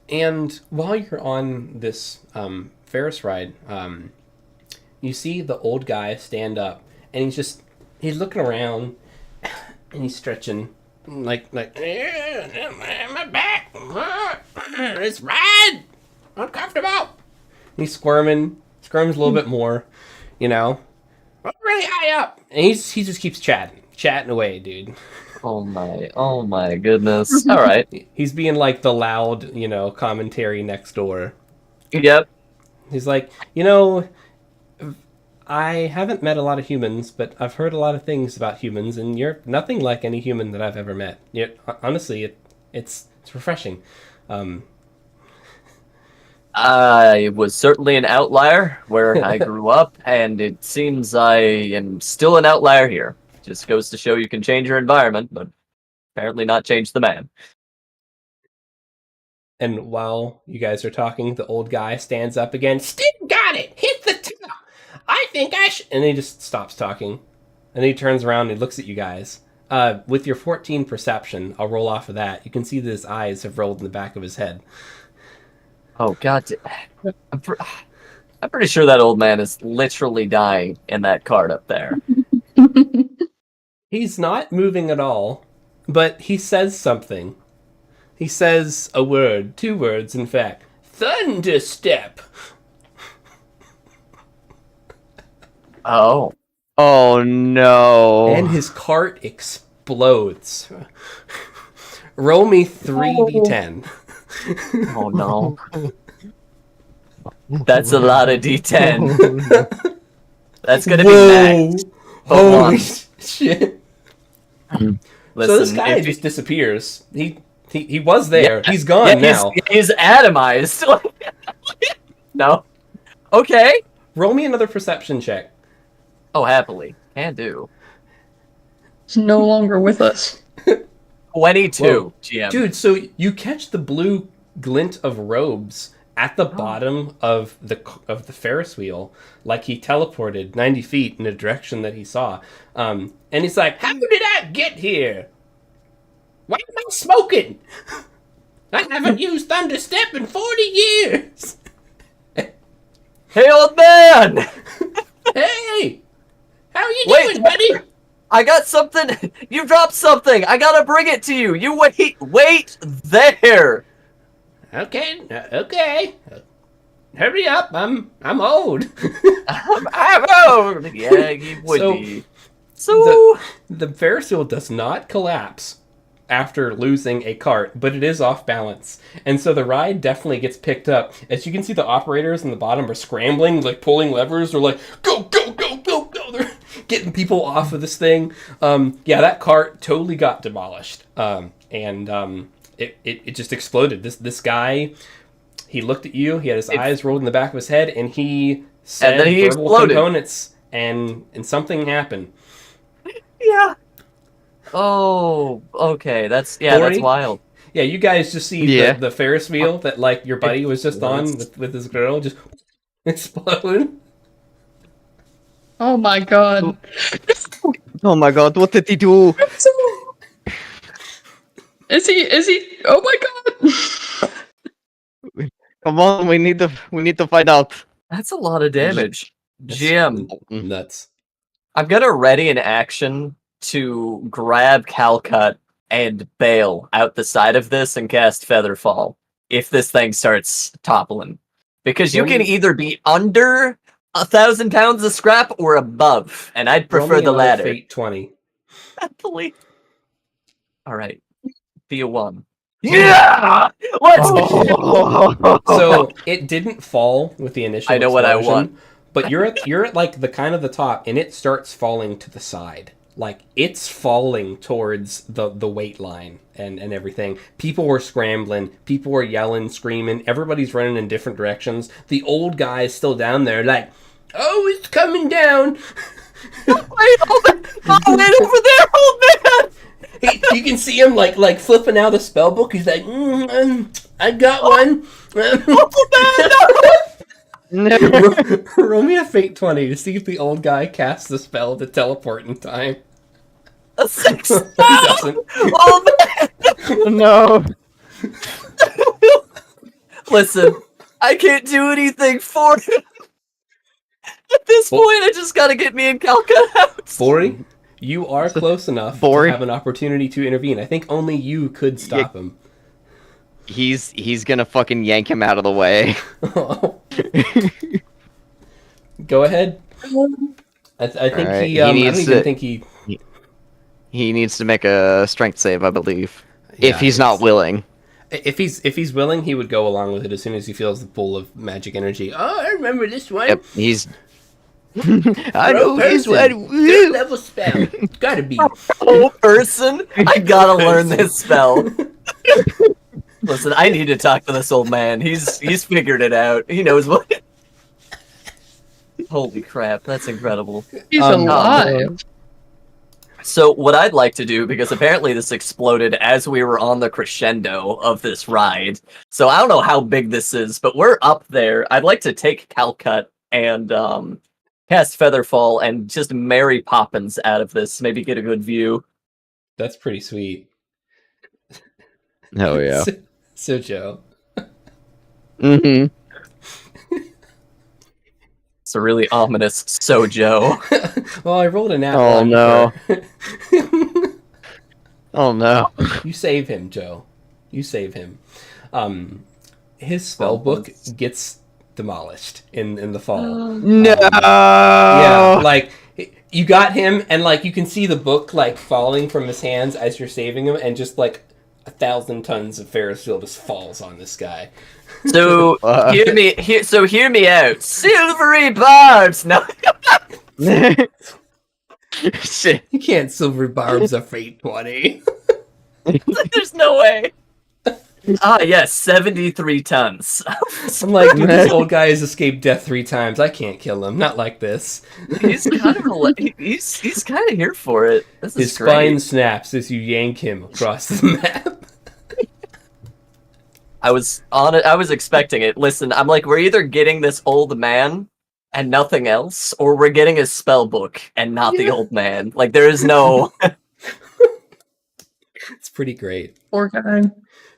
And while you're on this Ferris ride, you see the old guy stand up, and he's looking around, and he's stretching, like my back, it's ride, uncomfortable. And he's squirms a little bit more, you know. I'm really high up, and he just keeps chatting away, dude. Oh my goodness. All right. He's being like the loud, commentary next door. Yep. He's like, I haven't met a lot of humans, but I've heard a lot of things about humans, and you're nothing like any human that I've ever met. Honestly, it's refreshing. I was certainly an outlier where I grew up, and it seems I am still an outlier here. Just goes to show you can change your environment, but apparently not change the man. And while you guys are talking, the old guy stands up again. Still got it! Hit the top! I think I should... And he just stops talking. And he turns around and he looks at you guys. With your 14 perception, I'll roll off of that. You can see that his eyes have rolled in the back of his head. Oh, God. I'm pretty sure that old man is literally dying in that cart up there. He's not moving at all, but he says something. He says a word, 2 words, in fact. Thunderstep. Oh. Oh no. And his cart explodes. Roll me 3d10. Oh no. That's a lot of D10. That's gonna be max. But Holy one. shit. Listen, So this guy if just disappears. He was there. He's gone now. He's atomized. No. Okay. Roll me another perception check. Oh, happily. Can do. He's no longer with us. 22, Whoa. GM. Dude, so you catch the blue glint of robes at the bottom of the Ferris wheel, like he teleported 90 feet in a direction that he saw. And he's like, "How did I get here? Why am I smoking? I haven't used Thunderstep in 40 years. Hey, old man! Hey, how you Wait. doing, buddy?" I got something. You dropped something. I gotta bring it to you. You wait there. Okay. Hurry up, I'm old. I'm old. Yeah, you would So, be. So The Ferris wheel does not collapse after losing a cart, but it is off balance. And so the ride definitely gets picked up. As you can see, the operators in the bottom are scrambling, like pulling levers. They're like, go. They're getting people off of this thing. Yeah, that cart totally got demolished. It just exploded. This guy, he looked at you, he had his eyes rolled in the back of his head, and he said And then he verbal exploded. components, and something happened. yeah. Oh, okay. That's 40? wild. Yeah, you guys just see Yeah. the Ferris wheel that like your buddy was just on with his girl just explode. Oh my god. Oh my god, what did he do? Is he? Oh my god. Come on, we need to find out. That's a lot of damage. GM, Nuts. I'm gonna ready an action to grab Calcut and bail out the side of this and cast Featherfall if this thing starts toppling. Because you can either be under 1,000 pounds of scrap or above, and I'd prefer the latter. Fate 20. Happily. All right. Be a 1. Yeah! Let's go! So it didn't fall with the initial. I know what I explosion, want. But you're at like the kind of the top, and it starts falling to the side. Like it's falling towards the weight line and everything. People were scrambling, people were yelling, screaming, everybody's running in different directions. The old guy is still down there, like, "Oh, it's coming down." Wait, hold on. Oh, wait over there, old man! You can see him like flipping out a spell book. He's like, "I got one." No. Roll me a fate 20 to see if the old guy casts the spell to teleport in time. A 6. He doesn't. Oh, man! No. Listen, I can't do anything for him. At this point, I just gotta get me and Calcut out. 40, you are close enough to 40? have an opportunity to intervene. I think only you could stop him. He's gonna fucking yank him out of the way. Go ahead. I think Alright, he. he I don't needs even to- think he. He needs to make a strength save, I believe. Yeah, If he's not willing. If he's willing, he would go along with it as soon as he feels the pull of magic energy. Oh, I remember this one. Yep, he's. I know this Third one. level spell. Gotta be. Whole person, I gotta learn this spell. Listen, I need to talk to this old man. He's figured it out. He knows what. Holy crap, that's incredible. He's alive. So what I'd like to do, because apparently this exploded as we were on the crescendo of this ride, so I don't know how big this is, but we're up there. I'd like to take Calcut and cast Featherfall and just Mary Poppins out of this, maybe get a good view. That's pretty sweet. Oh yeah. So Joe. Mm-hmm. It's a really ominous Joe. Well, I rolled a nat Oh, one. no. For... Oh no. You save him, Joe. You save him. His spell book gets demolished in the fall. No. Yeah, like you got him, and like you can see the book like falling from his hands as you're saving him, and just like 1,000 tons of Ferris wheel just falls on this guy. So hear me out. Silvery barbs. No. Shit. You can't silver barbs a fate 20. There's no way. Yes, 73 tons. I'm like, dude, this old guy has escaped death 3 times. I can't kill him. Not like this. He's kind of he's kind of here for it. This His is spine great. snaps as you yank him across the map. I was on it. I was expecting it. Listen, I'm like, we're either getting this old man and nothing else, or we're getting his spell book and not the old man. Like, there is no. It's pretty great. Poor guy.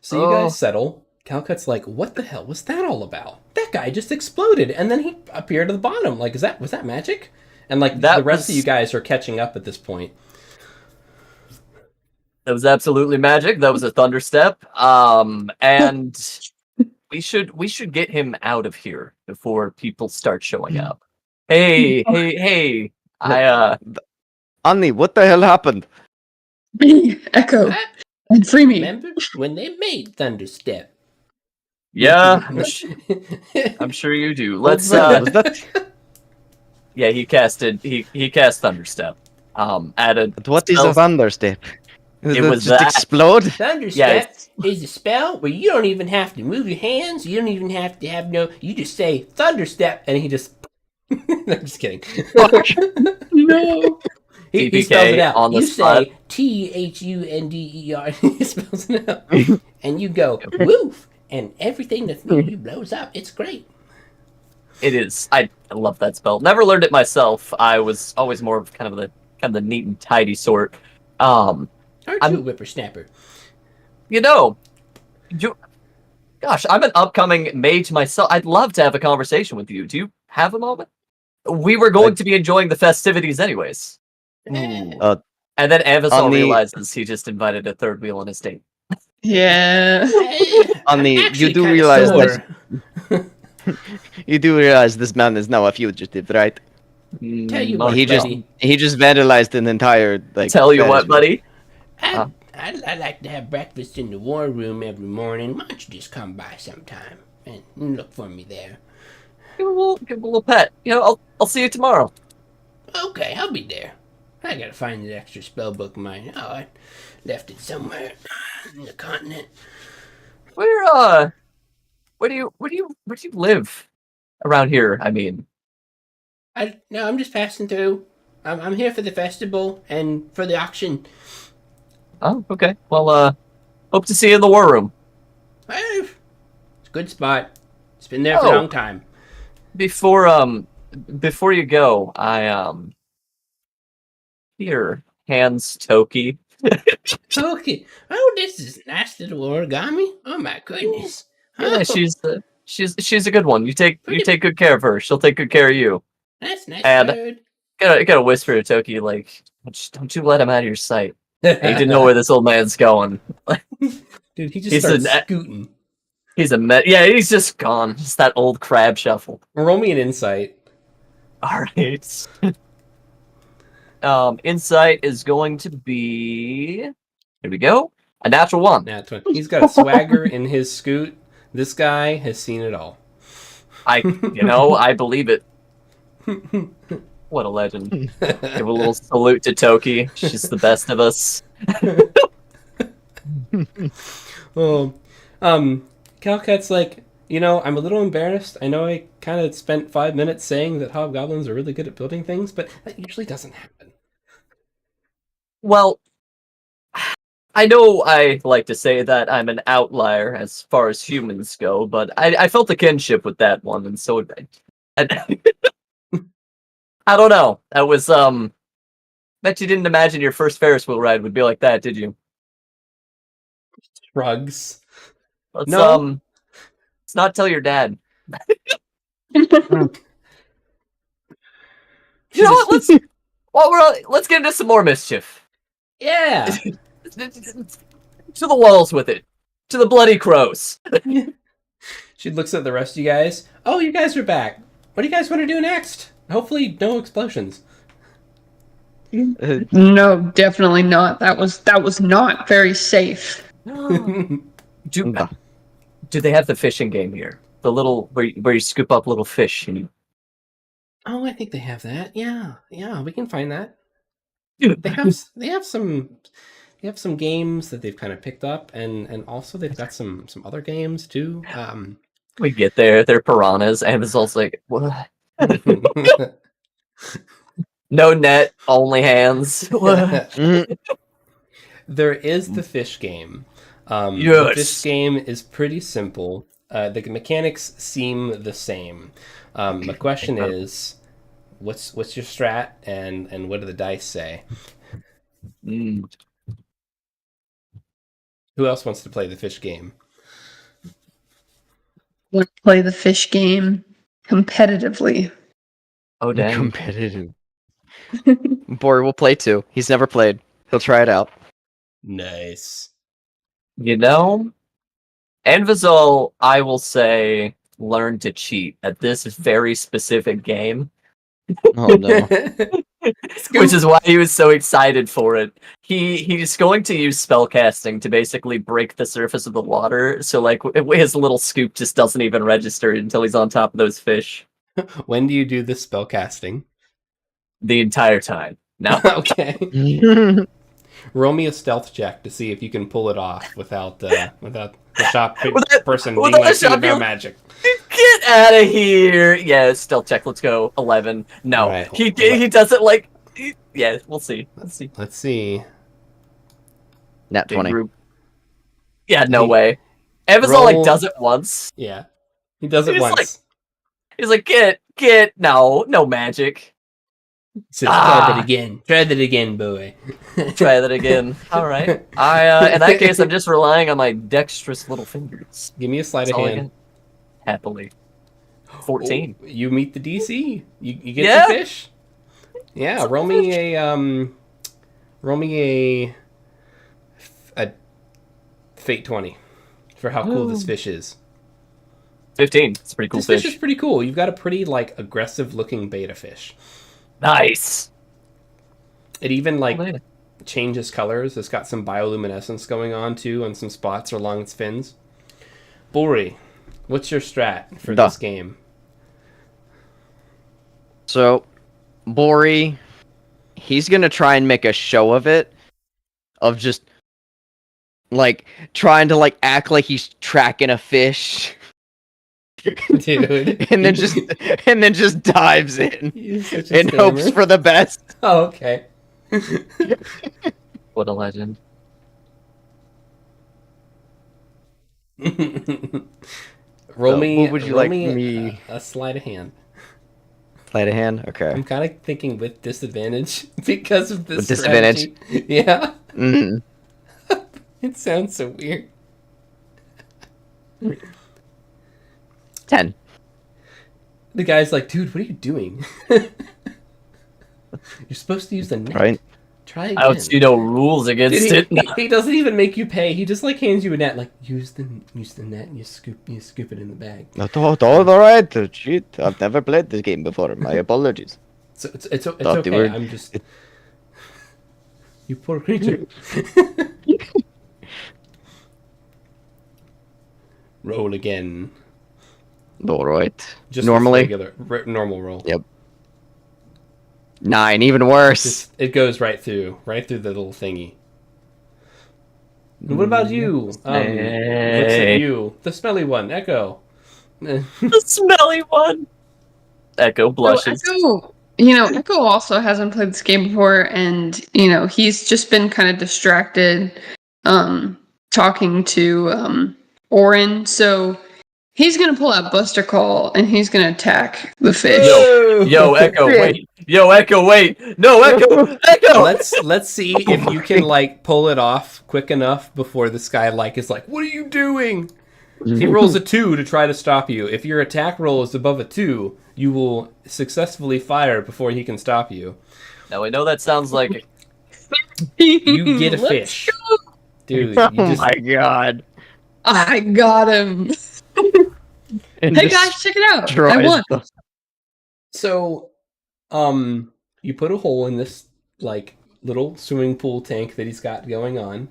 So you guys settle. Calcut's like, what the hell was that all about? That guy just exploded, and then he appeared at the bottom. Like, was that magic? And like the rest of you guys are catching up at this point. That was absolutely magic. That was a thunder step. And we should get him out of here before people start showing up. Hey. Annie, what the hell happened? Echo. And free me. Remember when they made Thunderstep? Yeah, I'm sure you do. Let's Was that yeah, he cast Thunderstep. Added what is a spells. thunderstep? It Does was just that. explode? Thunderstep is a spell where you don't even have to move your hands. You don't even have to have you just say Thunderstep, and he just. I'm just kidding. No. He spells it out. on the You spot. say THUNDER. He spells it out, and you go woof, and everything that's near you blows up. It's great. It is. I love that spell. Never learned it myself. I was always more of kind of the neat and tidy sort. Aren't you a whippersnapper? Gosh, I'm an upcoming mage myself. I'd love to have a conversation with you. Do you have a moment? We were going to be enjoying the festivities anyways. And then Avazal realizes he just invited a third wheel on his date. Yeah. Annie, you do realize that you do realize this man is now a fugitive, right? Tell you Most what, He just buddy. he just vandalized an entire like. Tell you what, management. buddy. I like to have breakfast in the war room every morning. Why don't you just come by sometime and look for me there? Give him a little pet. I'll see you tomorrow. Okay, I'll be there. I gotta find the extra spell book of mine. Oh, I left it somewhere in the continent. Where do you live around here? I mean, I'm just passing through. I'm here for the festival and for the auction. oh, okay. Well, hope to see you in the war room. It's a good spot. It's been there for a long time. Before you go, here, hands Toki. Okay. Oh, this is nice little origami. Oh my goodness. Yeah, Oh, she's a good one. You take good care of her. She'll take good care of you. that's nice. And- Bird. Gotta whisper to Toki, like, don't you let him out of your sight. You didn't know where this old man's going. Dude, he just He's starts an- scooting. Yeah, he's just gone. Just that old crab shuffle. Roll me an insight. All right. Insight is going to be. Here we go. A natural 1. He's got a swagger in his scoot. This guy has seen it all. I believe it. What a legend. Give a little salute to Toki. She's the best of us. Well, Calcut's like, I'm a little embarrassed. I know I kind of spent 5 minutes saying that hobgoblins are really good at building things, but that usually doesn't happen. Well, I know I like to say that I'm an outlier as far as humans go, but I felt a kinship with that one, and so I don't know. That was bet you didn't imagine your first Ferris wheel ride would be like that, did you? Shrugs. Let's No. let's not tell your dad. You know what? Let's get into some more mischief. Yeah. To the walls with it. To the bloody crows. She looks at the rest of you guys. Oh, you guys are back. What do you guys want to do next? Hopefully, no explosions. No, definitely not. That was not very safe. Do they have the fishing game here? The little where you scoop up little fish and you... Oh, I think they have that. Yeah, we can find that. Dude. They have some games that they've kind of picked up, and also they've got some other games too. We get there, they're piranhas, and it's also like, what? No net, only hands. What? There is the fish game. Yes. The fish game is pretty simple. The mechanics seem the same. My question is, what's your strat, and what do the dice say? Mm. Who else wants to play the fish game? Want to play the fish game competitively. Oh, dang. Competitive. Bori will play too. He's never played. He'll try it out. Nice. You know, Anvizol, I will say, learned to cheat at this very specific game. Oh no. Which is why he was so excited for it. He's going to use spellcasting to basically break the surface of the water, so like his little scoop just doesn't even register until he's on top of those fish. When do you do this spellcasting? The entire time. No. Okay. Roll me a stealth check to see if you can pull it off without the shop person being like, "You know magic." Get out of here! Yeah, stealth check. Let's go. 11. No, Right. he doesn't like. Yeah, we'll see. Let's see. Nat 20. Group. Yeah, no way. Anvizol like does it once. Yeah, he does it He's once. He's like, get no magic. Says, try that again. Try that again, boy. Try that again. All right. In that case, I'm just relying on my dexterous little fingers. Give me a sleight of That's all I hand. get. Happily. 14. Oh, you meet the DC. You get Yeah. the fish. Yeah. Roll me a fate 20 for how cool this fish is. 15. It's a pretty cool This fish. fish is pretty cool. You've got a pretty like aggressive looking beta fish. Nice. It even like changes colors. It's got some bioluminescence going on too, on some spots along its fins. Bori, what's your strat for this game? So, Bori, he's gonna try and make a show of it, of just like trying to like act like he's tracking a fish. Dude. and then just dives in Such a and hopes scammer. for the best. Oh, okay. What a legend. Roll me. What would you roll like me me- a sleight of hand? Sleight of hand. Okay. I'm kind of thinking with disadvantage because of this. With disadvantage? Yeah. Mhm. It sounds so weird. 10. The guy's like, dude, what are you doing? You're supposed to use the net. Right. Try again. I don't see no rules against Dude, it. he doesn't even make you pay. He just like hands you a net. Like use the net. And you scoop it in the bag. Not all right. Shit, I've never played this game before. My apologies. So it's Thought they okay. were- I'm just you poor creature. Roll again. All right. Just Normally regular normal roll. Yep. 9, even worse. It goes right through the little thingy. And what about you? Looks at you, the smelly one, Echo. The smelly one. Echo blushes. Echo also hasn't played this game before, and he's just been kind of distracted, talking to Orin. So he's gonna pull out Buster Call and he's gonna attack the fish. Yo, Echo, wait. Yo, Echo, wait. No, Echo, Echo. Let's see if you can like pull it off quick enough before this guy like is like, what are you doing? He rolls a 2 to try to stop you. If your attack roll is above a 2, you will successfully fire before he can stop you. Now I know that sounds like You get a Let's fish. go. Dude, you Oh just... my god. I got him. And Hey guys, check it out. I destroys won. the- So, you put a hole in this, like, little swimming pool tank that he's got going on.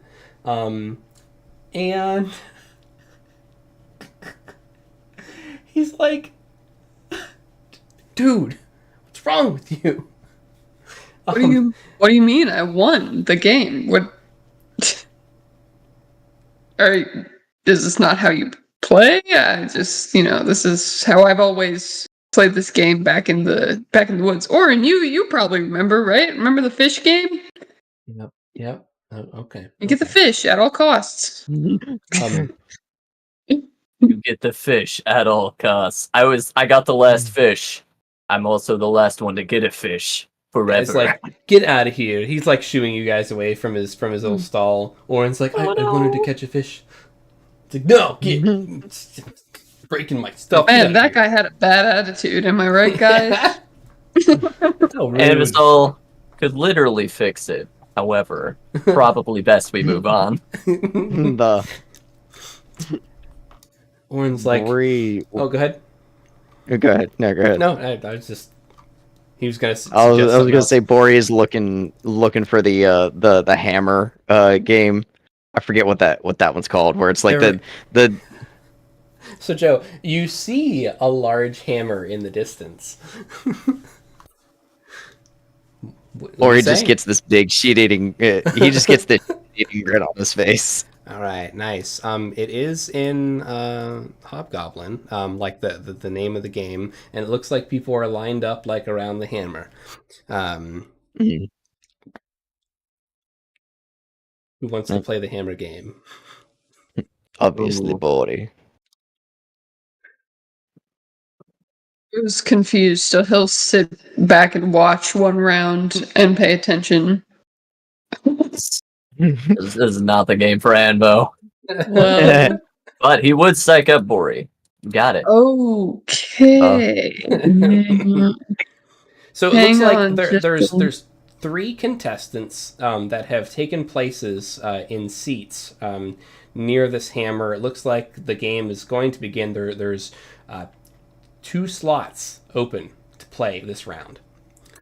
And he's like, dude, what's wrong with you? What do you mean? I won the game. What? Is this not how you play? I just, this is how I've always played this game back in the woods. Orin, you probably remember, right? Remember the fish game? Yep. Oh, okay. You get the fish at all costs. you get the fish at all costs. I got the last fish. I'm also the last one to get a fish forever. It's like, get out of here. He's like shooing you guys away from his little stall. Orin's like, I wanted to catch a fish. It's like, no, get breaking my stuff. Man, that guy had a bad attitude. Am I right, guys? So rude. Amazol could literally fix it. However, probably best we move on. the Orin's like, Bori- oh, go ahead. Go ahead. No, go ahead. No, I was just. He was gonna. I was gonna gonna say Bori is looking for the hammer game. I forget what that one's called. Where it's like the. So Joe, you see a large hammer in the distance. Or he just gets this big shit-eating. He just gets the eating grin on his face. All right, nice. It is in Hobgoblin, like the name of the game, and it looks like people are lined up like around the hammer. Who wants to play the hammer game? Obviously, Bori. He was confused, so he'll sit back and watch one round and pay attention. This is not the game for Anvo. Well, But he would psych up Bori. Got it. okay. So it Hang looks on, like just there's 3 contestants that have taken places in seats near this hammer. It looks like the game is going to begin. There's 2 slots open to play this round.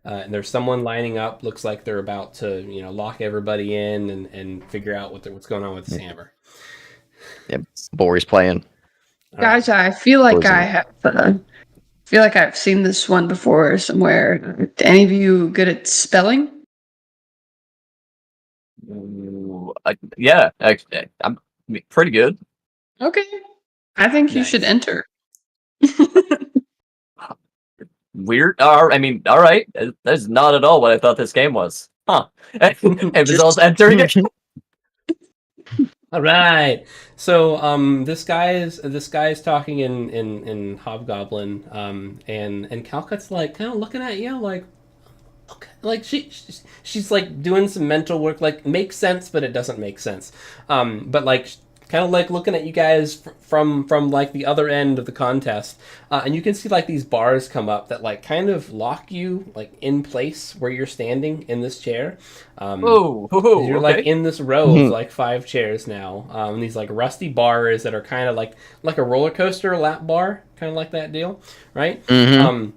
And there's someone lining up. Looks like they're about to, lock everybody in and figure out what's going on with this hammer. Yep, Bori's playing. Guys, I feel like I've seen this one before somewhere. Any of you good at spelling? Yeah, actually, I'm pretty good. Okay. I think you Nice. should enter. Weird. All right. That's not at all what I thought this game was. Huh. Amazol's entering it. All right. So this guy is talking in Hobgoblin, and Calcutt's like kind of looking at you like, okay, like she's like doing some mental work, like makes sense, but it doesn't make sense. But like kind of like looking at you guys from like the other end of the contest, and you can see like these bars come up that like kind of lock you like in place where you're standing in this chair. You're okay. like in this row of like 5 chairs now. These like rusty bars that are kind of like a roller coaster lap bar, kind of like that deal, right? Mhm.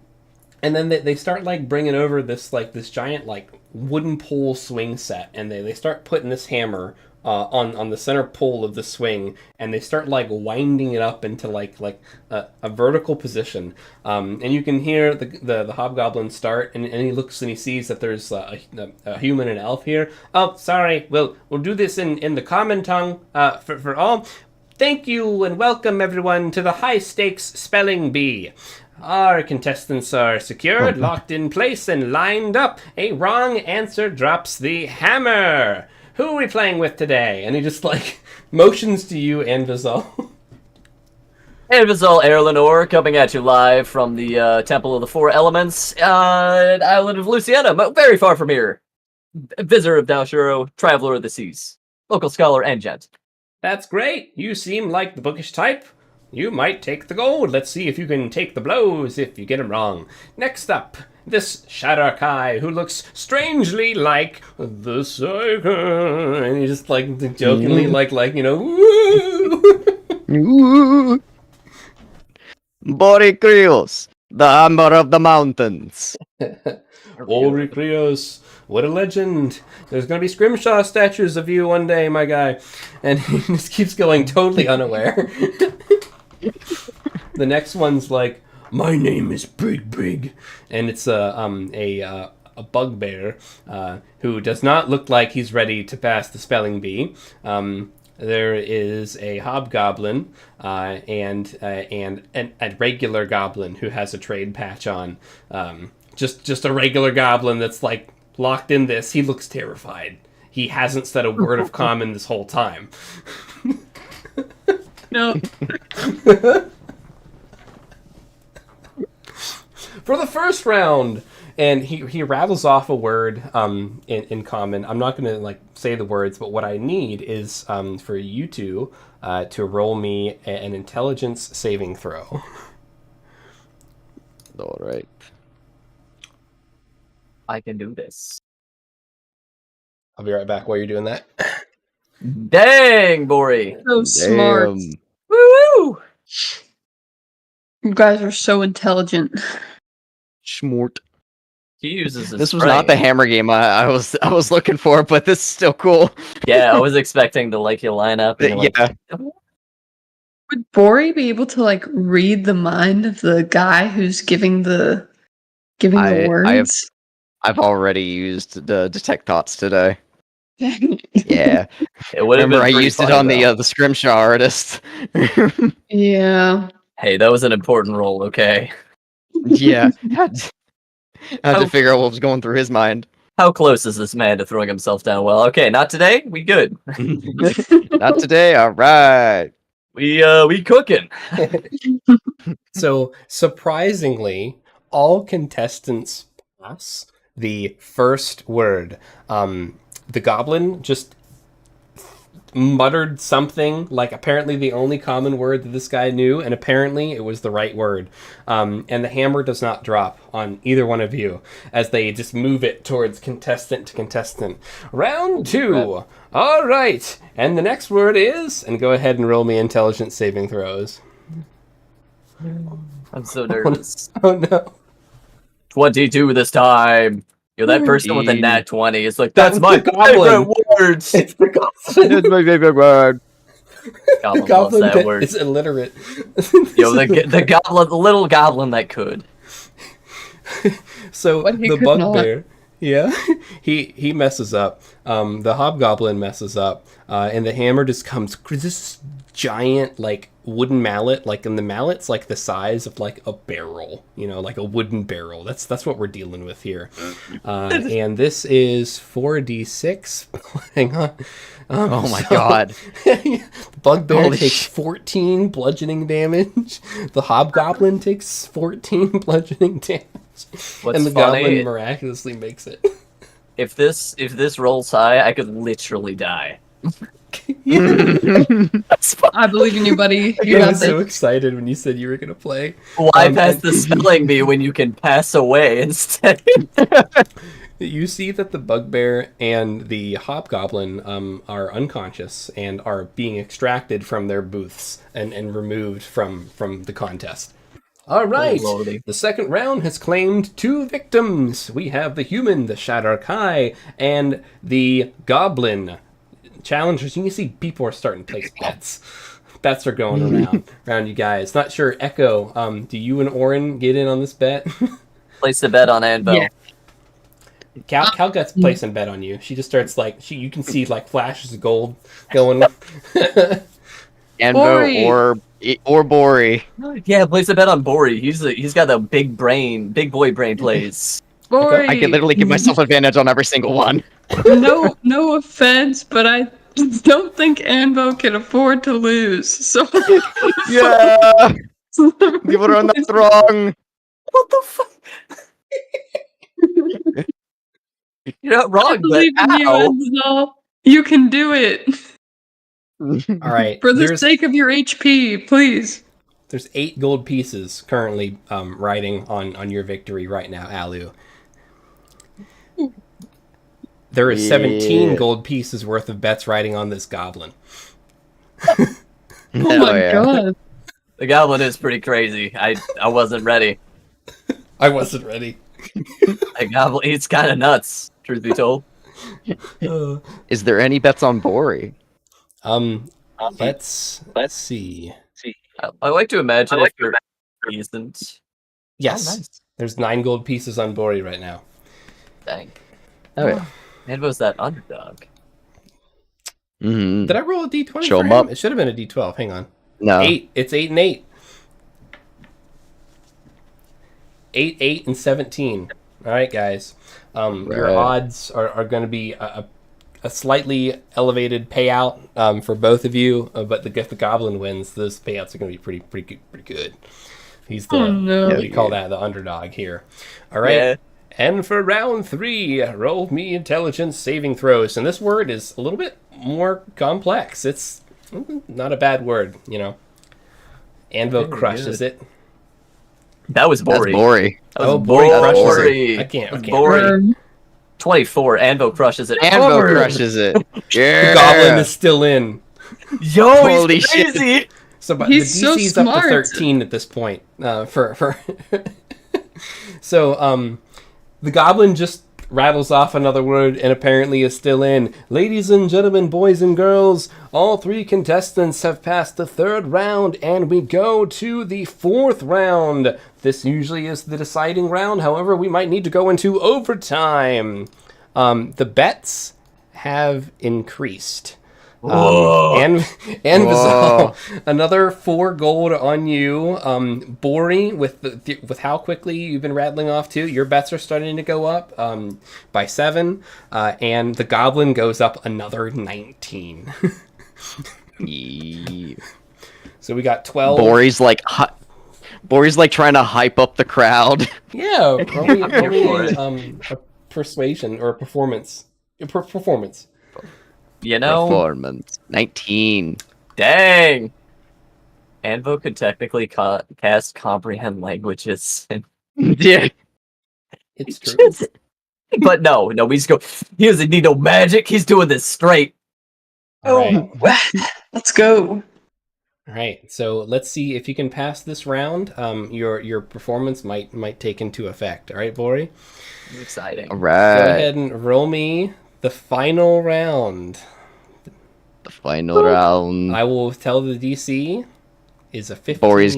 And then they start like bringing over this giant like wooden pole swing set, and they start putting this hammer on the center pole of the swing, and they start like winding it up into like a vertical position. And you can hear the hobgoblin start, and he looks and he sees that there's a human and elf here. Oh, sorry, we'll do this in the common tongue for all. Thank you and welcome everyone to the high stakes spelling bee. Our contestants are secured, locked in place, and lined up. A wrong answer drops the hammer. Who are we playing with today? And he just like motions to you and Vizal. Amazol Erlenor coming at you live from the Temple of the Four Elements, island of Luciana, but very far from here. Visitor of Dalshuro, traveler of the seas, local scholar and gent. That's great. You seem like the bookish type. You might take the gold. Let's see if you can take the blows if you get them wrong. Next up, this Shadar-kai, who looks strangely like the Psycho. And he's just like jokingly woo! Borikrios, the Amber of the Mountains. Ori Krios, what a legend. There's going to be scrimshaw statues of you one day, my guy. And he just keeps going totally unaware. The next one's like, my name is Big. And it's a bugbear who does not look like he's ready to pass the spelling bee. There is a hobgoblin and a regular goblin who has a trade patch on. Just a regular goblin that's like locked in this. He looks terrified. He hasn't said a word of common this whole time. No. For the first round, and he rattles off a word in common. I'm not going to say the words, but what I need is for you two to roll me an intelligence saving throw. All right. I can do this. I'll be right back while you're doing that. Dang, Bori. So smart. Damn. Woo! You guys are so intelligent. Schmort. He uses his This was not the brain. hammer game I was looking for, but this is still cool. Yeah, I was expecting to you line up. And you're Yeah. Would Bori be able to read the mind of the guy who's giving the words? I've already used the detect thoughts today. Like, Yeah. It would have Remember, I been pretty used it fun, on though. the scrimshaw artist. yeah. Hey, that was an important role, okay? Yeah. Had to figure out what was going through his mind. How close is this man to throwing himself down? Well, okay, not today. We good. Not today. All right. We cooking. So, surprisingly, all contestants pass the first word. The goblin just muttered something, apparently the only common word that this guy knew, and apparently it was the right word. And the hammer does not drop on either one of you as they just move it towards contestant to contestant. Round 2. All right. And the next word is, and go ahead and roll me intelligence saving throws. I'm so nervous. Oh no. 22 this time. That person with a Indeed. nat 20 is like, that's That's my the goblin. favorite words. It's the goblin. That's my favorite word. Goblin The goblin loves that word. is illiterate. The goblin, the little goblin that could. So But he the could not. bugbear, yeah, he messes up. The hobgoblin messes up, and the hammer just comes. This giant wooden mallet, and the mallet's the size of a barrel, a wooden barrel. That's what we're dealing with here. And this is 4d6. Hang on. Oh my god. Bugbear Holy takes 14 bludgeoning damage. The hobgoblin takes 14 bludgeoning damage. What's And the funny, goblin miraculously makes it. if this rolls high, I could literally die. That's fine. I believe in you, buddy. You I got was so this. excited when you said you were going to play. Why pass and- the spelling bee when you can pass away instead? You see that the bugbear and the hobgoblin are unconscious and are being extracted from their booths and removed from the contest. All right. Lordy. The second round has claimed 2 victims. We have the human, the Shadar-kai, and the goblin. Challengers, you can see people are starting to place bets. Bets are going around you guys. Not sure, Echo, do you and Orin get in on this bet? Place the bet on Anvil. Yeah. Cal gets placing bet on you. She just starts you can see flashes of gold going. Bori. Anvo or Bori. Yeah, place a bet on Bori. He's got the big boy brain plays. Bori. I can literally give myself advantage on every single one. No offense, but I don't think Anvo can afford to lose. So Yeah. People are not wrong. What the fuck? You're not I wrong, but believe in you, ow. Enzo. You can do it. All right. For the there's- sake of your HP, please. There's 8 gold pieces currently riding on your victory right now, Alu. There is 17 Yeah. gold pieces worth of bets riding on this goblin. Oh my god. The goblin is pretty crazy. I wasn't ready. I wasn't ready. The goblin, he's kind of nuts, truth be told. Is there any bets on Bori? Let's see. I like to imagine if there isn't. Yes, Oh, nice. there's 9 gold pieces on Bori right now. Dang. Oh yeah. And was that underdog? Mm-hmm. Did I roll a d20 Show for 'em him? up. It should have been a d12. Hang on. No. 8. It's 8 and 8. 8, 8, and 17. All right, guys. Your Right. odds are going to be a slightly elevated payout for both of you, but if the goblin wins, those payouts are going to be pretty good. He's the Oh no. what do you call that? The underdog here. All right. Yeah. And for round 3, roll me intelligence saving throws. And this word is a little bit more complex. It's not a bad word, you know. Anvil Very crushes good. it. That was That's Bori. Bori. That was Bori crushes Bori. it. I can't. Bori. 24. Anvil crushes it. Anvo Over. crushes it. Yeah. The goblin is still in. Yo, Holy he's shit. crazy. So but He's the so DC's up to smart. 13 at this point. For So the goblin just rattles off another word and apparently is still in. Ladies and gentlemen, boys and girls, all 3 contestants have passed the 3rd round, and we go to the 4th round. This usually is the deciding round. However, we might need to go into overtime. The bets have increased. Whoa. And Whoa. another 4 gold on you. Bori, with how quickly you've been rattling off too, your bets are starting to go up by 7, and the goblin goes up another 19. Yeah. So we got 12. Bori's like trying to hype up the crowd. Yeah, here for it. a persuasion or a performance. Performance. You know, Performance 19. dang. Anvo could technically cast comprehend languages. Yeah. It's true. But no, we just go, he doesn't need no magic. He's doing this straight. All right. Let's go. All right, so let's see if you can pass this round. Your performance might take into effect. All right, Bori? It's exciting. All Go right. ahead and roll me the final round. The final round. I will tell the DC is a 15. Bori's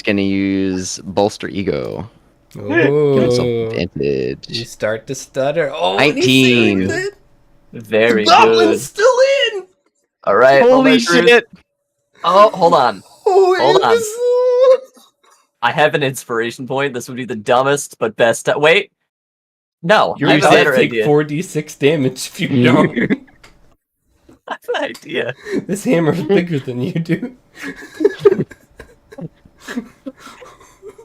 gonna use bolster ego. Give himself Ooh. You advantage. start to stutter. Oh, and he 19. saved it. Very The goblin's good. still in. All right. Holy shit! Oh, hold on. Oh, Hold on. on. I have an inspiration point. This would be the dumbest but best. Wait. No, You're I have a about better to take idea. 4d6 damage if you don't. I have an idea. This hammer's bigger than you do.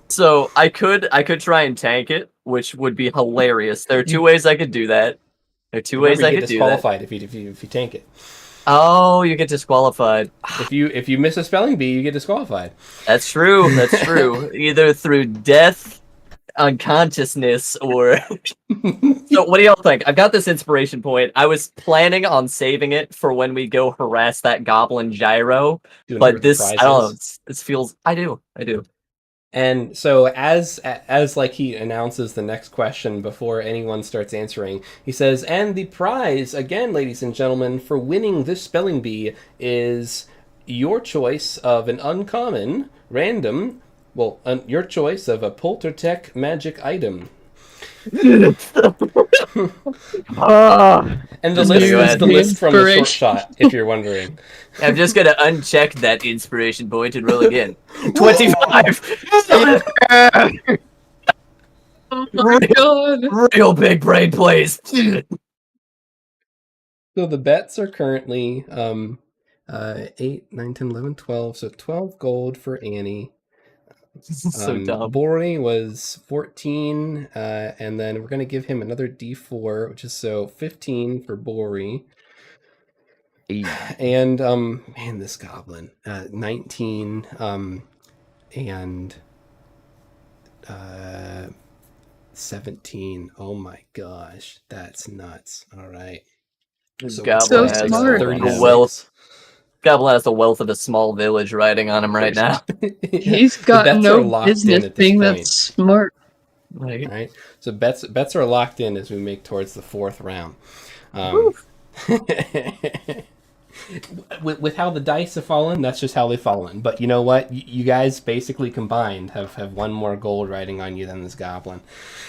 So I could try and tank it, which would be hilarious. There are 2 ways I could do that. There are 2 ways Remember, I you could get do that. disqualified if you tank it. Oh, you get disqualified. If you miss a spelling bee, you get disqualified. That's true. That's true. Either through death, unconsciousness, or. So, what do y'all think? I've got this inspiration point. I was planning on saving it for when we go harass that goblin gyro, Doing it but with the this I don't know. prizes. This feels. I do. And so as like he announces the next question before anyone starts answering, he says, and the prize, again, ladies and gentlemen, for winning this spelling bee is your choice of an uncommon, random, your choice of a Poltertech magic item. And the Just list gonna go is ahead. the list from the short Inspiration. shot, if you're wondering. I'm just gonna uncheck that inspiration point and roll again. 25. Oh my god. Real big brain plays. So the bets are currently 8, 9, 10, 11, 12. So 12 gold for Annie. So dumb. Bori was 14, and then we're going to give him another d4, which is so 15 for Bori. And man, this goblin 19 and 17. Oh my gosh, that's nuts. All right. This So goblin So has smart. a wealth. Goblin has the wealth of a small village riding on him right now. He's The got bets are no locked in business at this being that point. smart. Like, All right. So bets are locked in as we make towards the fourth round. With how the dice have fallen, that's just how they've fallen. But you know what? You guys basically combined have one more gold riding on you than this goblin.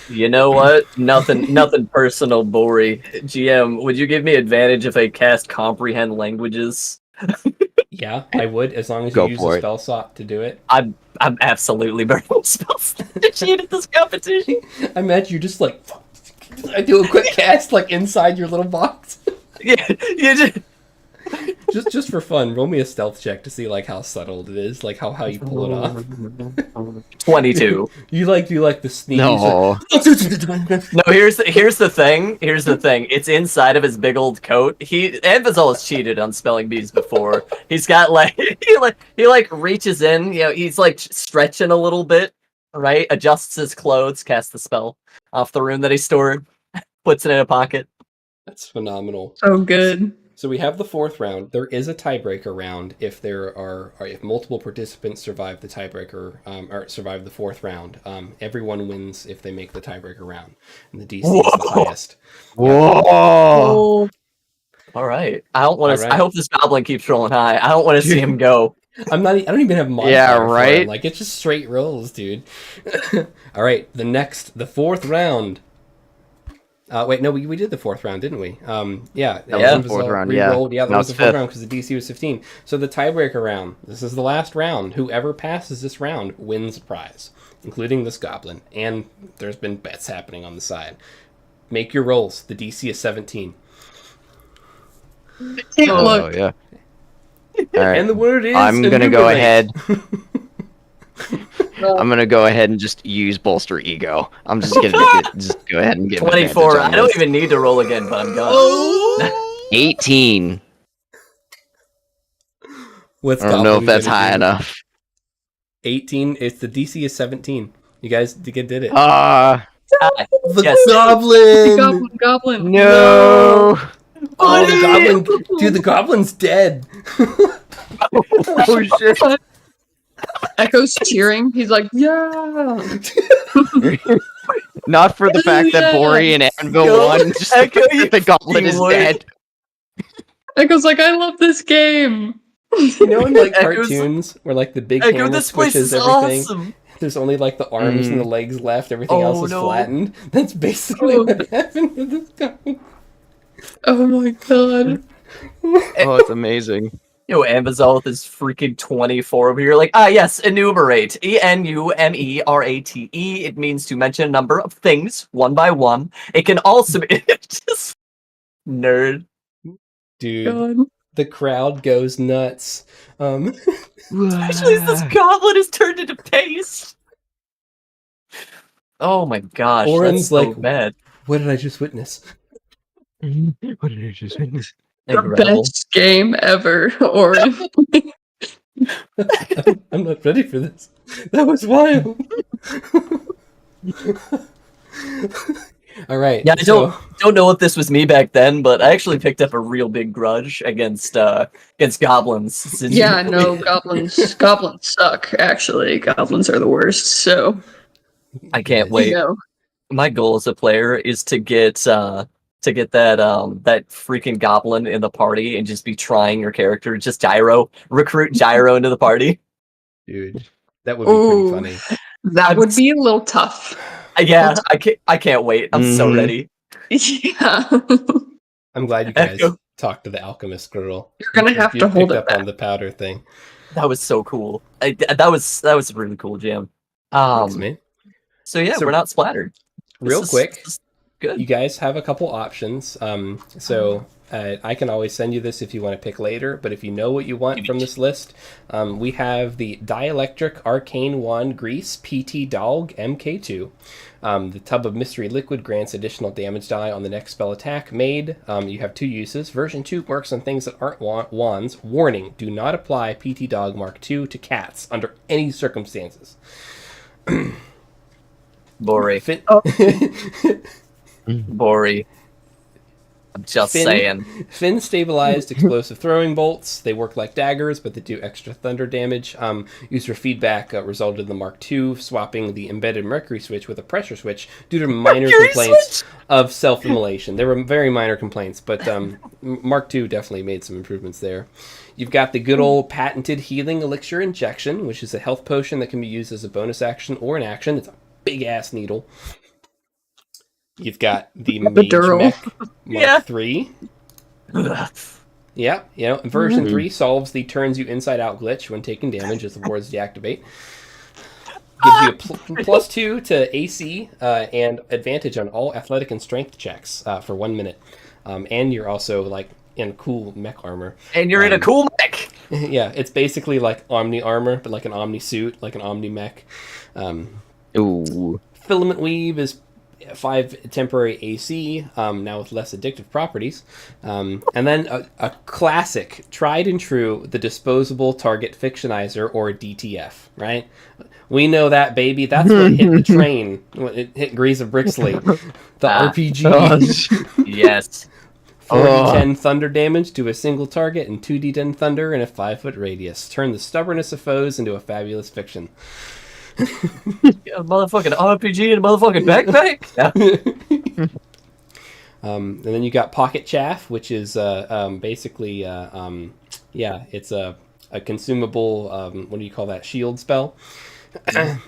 you know what? Nothing personal, Bori. GM, would you give me advantage if I cast comprehend languages? Yeah, I would, as long as Go you use for a it. spell slot to do it. I'm absolutely burning spells to cheat at this competition. I imagine you just like, I do a quick cast like inside your little box. Yeah, you just for fun, roll me a stealth check to see like how subtle it is, like how you pull it off. 22. You do like the sneeze. No. No, here's the thing. Here's the thing. It's inside of his big old coat. Anvizol has cheated on spelling bees before. He's got like he reaches in. You know, he's like stretching a little bit, right? Adjusts his clothes, casts the spell off the rune that he stored, puts it in a pocket. That's phenomenal. So good. So we have the fourth round. There is a tiebreaker round if if multiple participants survive the tiebreaker or survive the fourth round. Everyone wins if they make the tiebreaker round, and the DC is the highest. Whoa! Oh, All right. I don't want to. All right. I hope this goblin keeps rolling high. I don't want to see him go. I don't even have modifier Yeah, for right? him. Like it's just straight rolls, dude. All right, the fourth round. Wait, no, we did the fourth round, didn't we? Yeah, That was the fourth round, re-rolled. yeah. That Now was the it's fourth fifth. round because the DC was 15. So the tiebreaker round. This is the last round. Whoever passes this round wins a prize, including this goblin. And there's been bets happening on the side. Make your rolls. The DC is 17. can't Oh, look. yeah. All right. And the word is I'm gonna go enumerate. ahead. I'm gonna go ahead and just use bolster ego. I'm just gonna just go ahead and get 24. I don't even need to roll again, but I'm gonna. 18. What's I don't know if goblin that's gonna high do? enough. 18. It's the DC is 17. You guys did it. Ah, The yes. goblin. Goblin. no. Oh, the goblin, dude! The goblin's dead. Oh shit. Echo's cheering. He's like, yeah. Not for the fact that Bori and Anvil Go, won, just Echo, the fact you that the goblin is fucking dead. Echo's like, I love this game. You know, in like Echo's- cartoons where like the big Echo, hammer this place squishes is everything. awesome. There's only like the arms and the legs left. Everything Oh, else is no. flattened. That's basically Oh. what happened with this guy. Oh my god. Oh, it's amazing. Yo, Ambazol with his freaking 24 over here. Like, yes, enumerate. Enumerate. It means to mention a number of things one by one. It can also be just nerd. Dude, God. the crowd goes nuts. Especially as this goblin is turned into paste. Oh my gosh, Orin's that's so like- bad. What did I just witness? What did I just witness? The Incredible. best game ever, Orin. I'm not ready for this. That was wild. All right. Yeah, I don't know if this was me back then, but I actually picked up a real big grudge against goblins. Since Yeah, no, goblins suck, actually. Goblins are the worst, so I can't wait. you know. My goal as a player is to get that that freaking goblin in the party and just be trying your character, just recruit Gyro into the party. Dude, that would be Ooh. pretty funny. That would be a little tough. Yeah, I can't wait. I'm so Mhm. ready. Yeah. I'm glad you guys Echo. talked to the alchemist girl. You're gonna have You to hold picked it up back. on the powder thing. That was so cool. That was a really cool jam. Thanks, man. So yeah, So- we're not splattered. Real This is- quick, this is good. you guys have a couple options. So I can always send you this if you want to pick later, but if you know what you want from this list, we have the Dielectric Arcane Wand Grease PT Dog MK2. The Tub of Mystery Liquid grants additional damage die on the next spell attack made. You have 2 uses. Version 2 works on things that aren't wands. Warning, do not apply PT Dog Mark II to cats under any circumstances. Bori. Bori. I'm just saying. Fin stabilized explosive throwing bolts. They work like daggers, but they do extra thunder damage. User feedback resulted in the Mark II swapping the embedded mercury switch with a pressure switch due to minor complaints of self-immolation. There were very minor complaints, but Mark II definitely made some improvements there. You've got the good old patented healing elixir injection, which is a health potion that can be used as a bonus action or an action. It's a big-ass needle. You've got the Mage Mech Mark III. Yeah, version 3 solves the turns you inside out glitch when taking damage as the wards deactivate. Gives you a +2 to AC and advantage on all athletic and strength checks for 1 minute. And you're also like in cool mech armor. And you're in a cool mech! Yeah, it's basically like Omni armor, but like an Omni suit, like an Omni mech. Ooh. Filament Weave is 5 temporary AC, now with less addictive properties. And then a classic, tried and true, the Disposable Target Fictionizer, or DTF, right? We know that, baby. That's what hit the train. It hit Grease of Brixley. The RPG. Yes. 4d10 thunder damage to a single target and 2d10 thunder in a 5-foot radius. Turn the stubbornness of foes into a fabulous fiction. A motherfucking RPG and a motherfucking backpack? And then you got Pocket Chaff, which is basically, it's a consumable, what do you call that, shield spell? But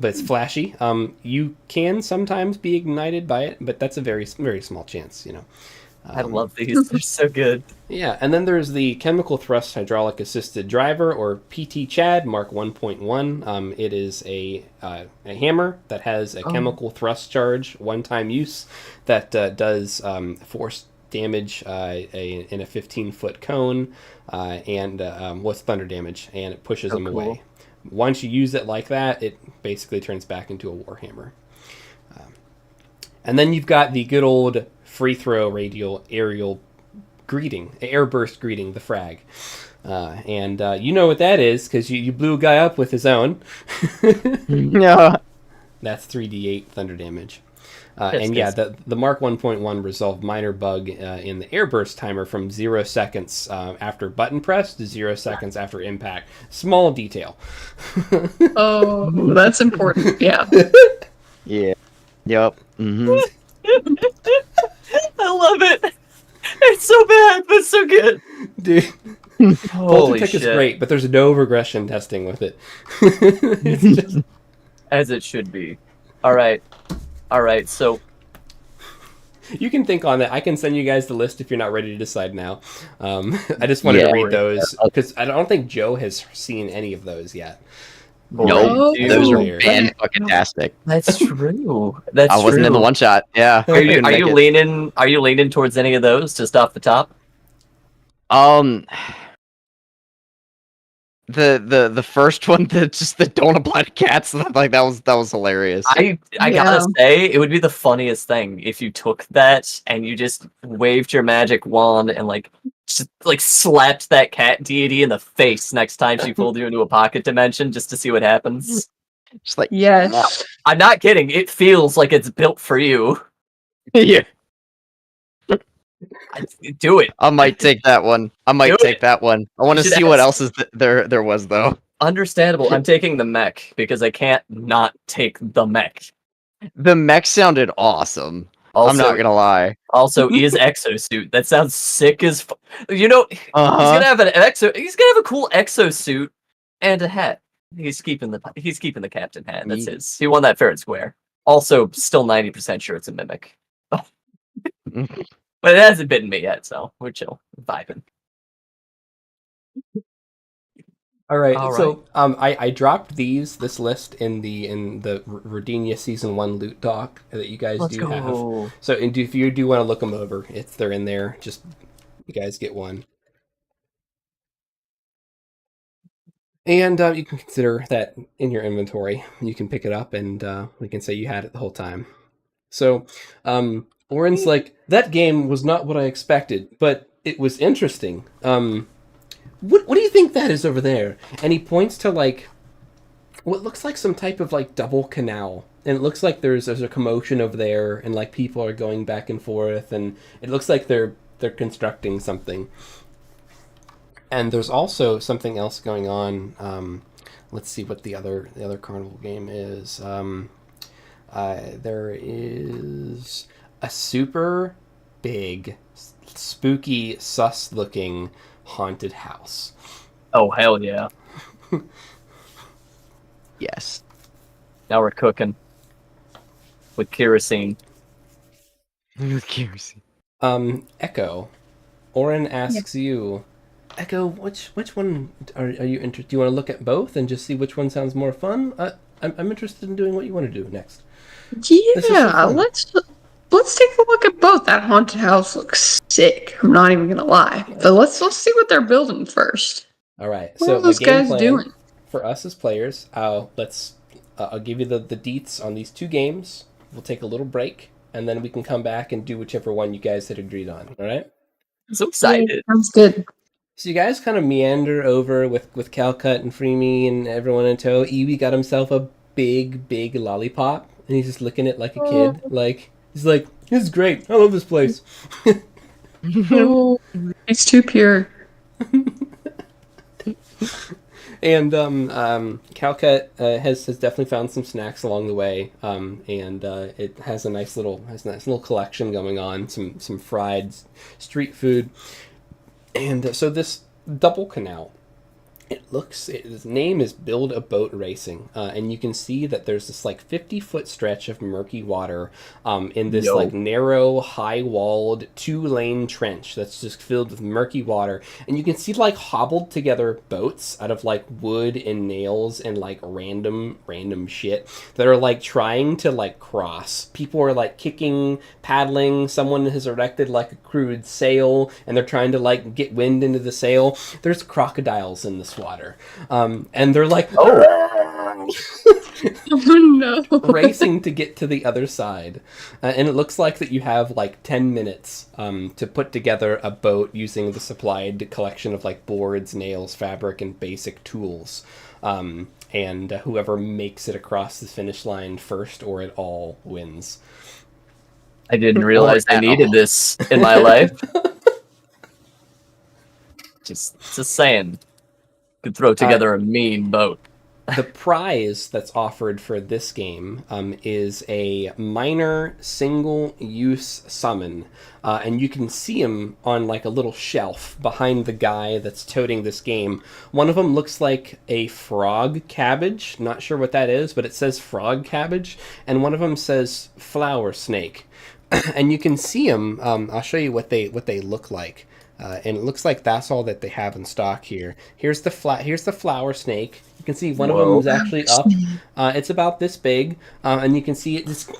it's flashy. You can sometimes be ignited by it, but that's a very, very small chance, I love these. They're so good. Yeah, and then there's the Chemical Thrust Hydraulic Assisted Driver, or PT Chad Mark 1.1. It is a hammer that has a chemical thrust charge, one-time use, that does force damage in a 15-foot cone and with thunder damage, and it pushes them away. Once you use it like that, it basically turns back into a warhammer. And then you've got the good old free throw aerial greeting, airburst greeting, the frag. And you know what that is, because you blew a guy up with his own. Yeah. That's 3d8 thunder damage. The Mark 1.1 resolved minor bug in the airburst timer from 0 seconds after button press to 0 seconds after impact. Small detail. Oh, that's important. Yeah. Yeah. Yep. Mm-hmm. I love it. It's so bad, but so good. Dude. Holy Voltech shit. is great, but there's no regression testing with it. It's just... As it should be. Alright, so... You can think on that. I can send you guys the list if you're not ready to decide now. I just wanted to read those, because I don't think Joe has seen any of those yet. No, Dude. those are fan-fucking-tastic. That's true. That's I wasn't in the one shot. Yeah. Are you leaning? Are you leaning towards any of those just off the top? The first one that don't apply to cats, like that was hilarious. I gotta say, it would be the funniest thing if you took that and you just waved your magic wand and just slapped that cat deity in the face next time she pulled you into a pocket dimension just to see what happens. Just like, yes. I'm not kidding. It feels like it's built for you. Yeah. Do it. I might take that one. I want to see what else is there was though. Understandable. I'm taking the mech because I can't not take the mech. The mech sounded awesome. Also, I'm not gonna lie. Also, is exosuit. That sounds sick as he's gonna have an He's gonna have a cool exosuit and a hat. He's keeping the captain hat. That's his. He won that fair and square. Also, still 90% sure it's a mimic. But it hasn't bitten me yet, so we're chill, vibing. All right. So I dropped this list in the Rodinia Season 1 loot doc that you guys have. So if you do want to look them over, they're in there. Just You guys get one. And you can consider that in your inventory. You can pick it up, and we can say you had it the whole time. So, Oren's like, that game was not what I expected, but it was interesting. What do you think that is over there? And he points to, like, what looks like some type of, like, double canal. And it looks like there's a commotion over there, and, like, people are going back and forth, and it looks like they're constructing something. And there's also something else going on. Let's see what the other carnival game is. There is a super big, spooky, sus-looking haunted house. Oh, hell yeah. Yes. Now we're cooking. With kerosene. With kerosene. Echo. Oren asks you, Echo, which one are you interested? Do you want to look at both and just see which one sounds more fun? I'm interested in doing what you want to do next. Yeah, let's take a look at both. That haunted house looks sick. I'm not even gonna lie. But let's see what they're building first. All right. What So are those the game guys plan doing? for us as players, I'll give you the deets on these two games. We'll take a little break, and then we can come back and do whichever one you guys had agreed on. All right. I'm so excited. Sounds good. So you guys kind of meander over with Calcut and Freemy and everyone in tow. Iwi got himself a big lollipop, and he's just licking it like a kid. Like he's like, "This is great. I love this place." Oh, it's too pure. And Calcut has definitely found some snacks along the way, and it has a nice little collection going on. Some fried street food, and so this double canal. Its name is Build a Boat Racing, and you can see that there's this like 50-foot stretch of murky water in this like narrow, high-walled 2-lane trench that's just filled with murky water, and you can see like hobbled together boats out of like wood and nails and like random shit that are like trying to like cross. People are like kicking, paddling. Someone has erected like a crude sail, and they're trying to like get wind into the sail. There's crocodiles in this water, and they're like Oh no. racing to get to the other side, and it looks like that you have like 10 minutes to put together a boat using the supplied collection of like boards, nails, fabric, and basic tools, and whoever makes it across the finish line first or at all wins. I didn't realize I needed this in my life. Just saying. Could throw together a mean boat. The prize that's offered for this game is a minor single-use summon, and you can see him on like a little shelf behind the guy that's toting this game. One of them looks like a frog cabbage. Not sure what that is, but it says frog cabbage, and one of them says flower snake. And you can see them. I'll show you what they look like. And it looks like that's all that they have in stock here. Here's the flower snake. You can see one of them is actually up. It's about this big, and you can see it just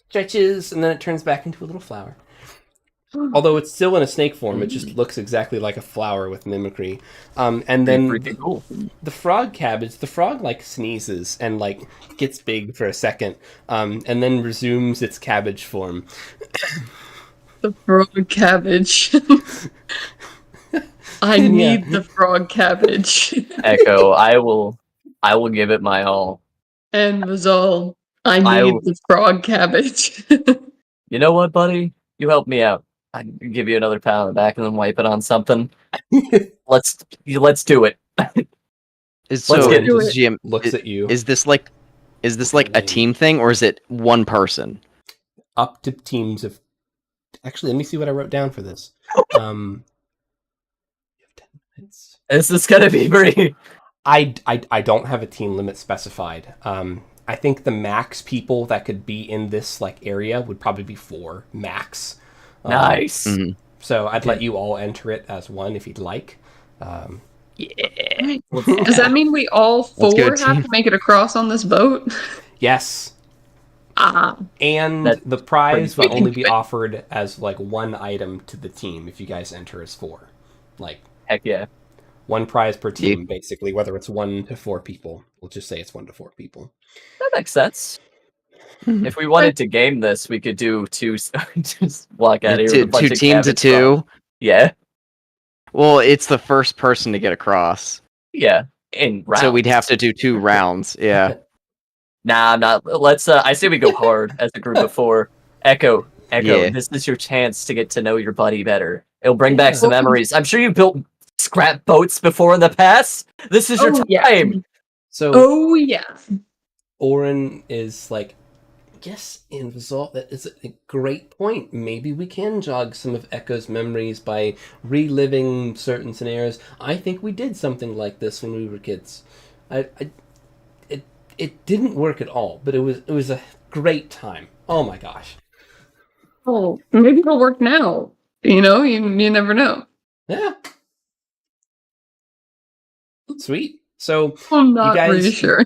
stretches, and then it turns back into a little flower. Although it's still in a snake form, it just looks exactly like a flower with mimicry. And then Pretty cool. the frog cabbage, the frog like sneezes and like gets big for a second, and then resumes its cabbage form. The frog cabbage. I need the frog cabbage. Echo, I will give it my all. And Mazal, I need the frog cabbage. You know what, buddy? You helped me out. I can give you another pat on the back and then wipe it on something. Let's do it. So, get into it. GM, Looks at you. Is this like a team thing, or is it one person? Up to teams of. Actually, let me see what I wrote down for this. You have 10 minutes. This is gonna be pretty. I don't have a team limit specified. I think the max people that could be in this like area would probably be 4 max. Nice. So I'd let you all enter it as one if you'd like. Yeah. Does that mean we all 4 go, have team. to make it across on this boat? Yes. And That's the prize pretty will only be funny. offered as like one item to the team if you guys enter as 4. Like Heck yeah. one prize per Yeah. team, basically, whether it's 1 to 4 people. We'll just say it's 1 to 4 people. That makes sense. If we wanted to game this, we could do 2. Just walk out of here with a bunch Two of teams of cabbage frogs. 2. Yeah. Well, it's the first person to get across. Yeah. In rounds. So we'd have to do 2 rounds. Yeah. Nah, I'm not. Let's. I say we go hard as a group of 4. Echo. Yeah. This is your chance to get to know your buddy better. It'll bring back Yeah. some memories. I'm sure you built scrap boats before in the past. This is your time. Yeah. So Oh yeah. Oren is like, yes, and Resolve, that is a great point. Maybe we can jog some of Echo's memories by reliving certain scenarios. I think we did something like this when we were kids. It didn't work at all, but it was a great time. Oh my gosh. Oh, maybe it'll work now. You know, you never know. Yeah. Sweet. So I'm not guys- really sure.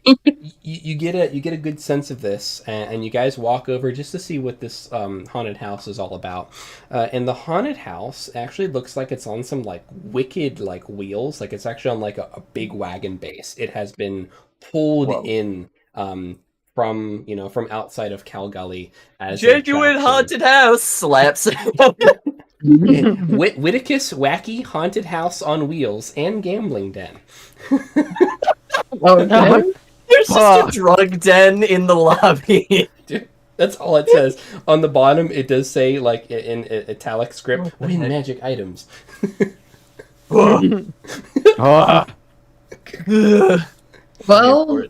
you get a good sense of this, and you guys walk over just to see what this haunted house is all about. And the haunted house actually looks like it's on some like wicked like wheels, like it's actually on like a big wagon base. It has been pulled Whoa. in from outside of Calgully as an Genuine attraction. haunted house slaps. Whitticus Wacky Haunted House on Wheels and Gambling Den. Okay. There's just a drug den in the lobby. That's all it says. On the bottom, it does say, like, in italic script, win magic items. Ah. Well,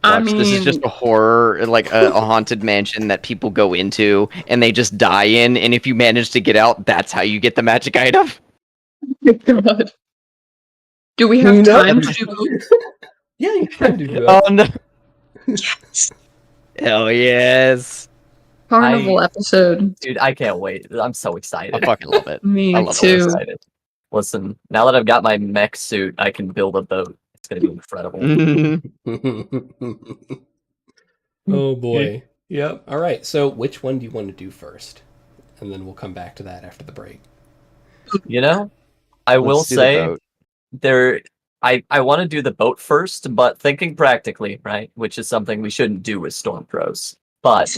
I Watch, mean, this is just a horror, like a haunted mansion that people go into and they just die in. And if you manage to get out, that's how you get the magic item. God. Do we have time to do both? Yeah, you can do that. Oh no! Hell yes! Carnival episode? Dude, I can't wait. I'm so excited. I fucking love it. Me I love So it. too. excited. Listen, now that I've got my mech suit, I can build a boat. It's gonna be incredible. Oh, boy. Yep. All right, so which one do you want to do first? And then we'll come back to that after the break. You know, I will Let's do the say vote. I want to do the boat first, but thinking practically, right? Which is something we shouldn't do with Storm Pros. But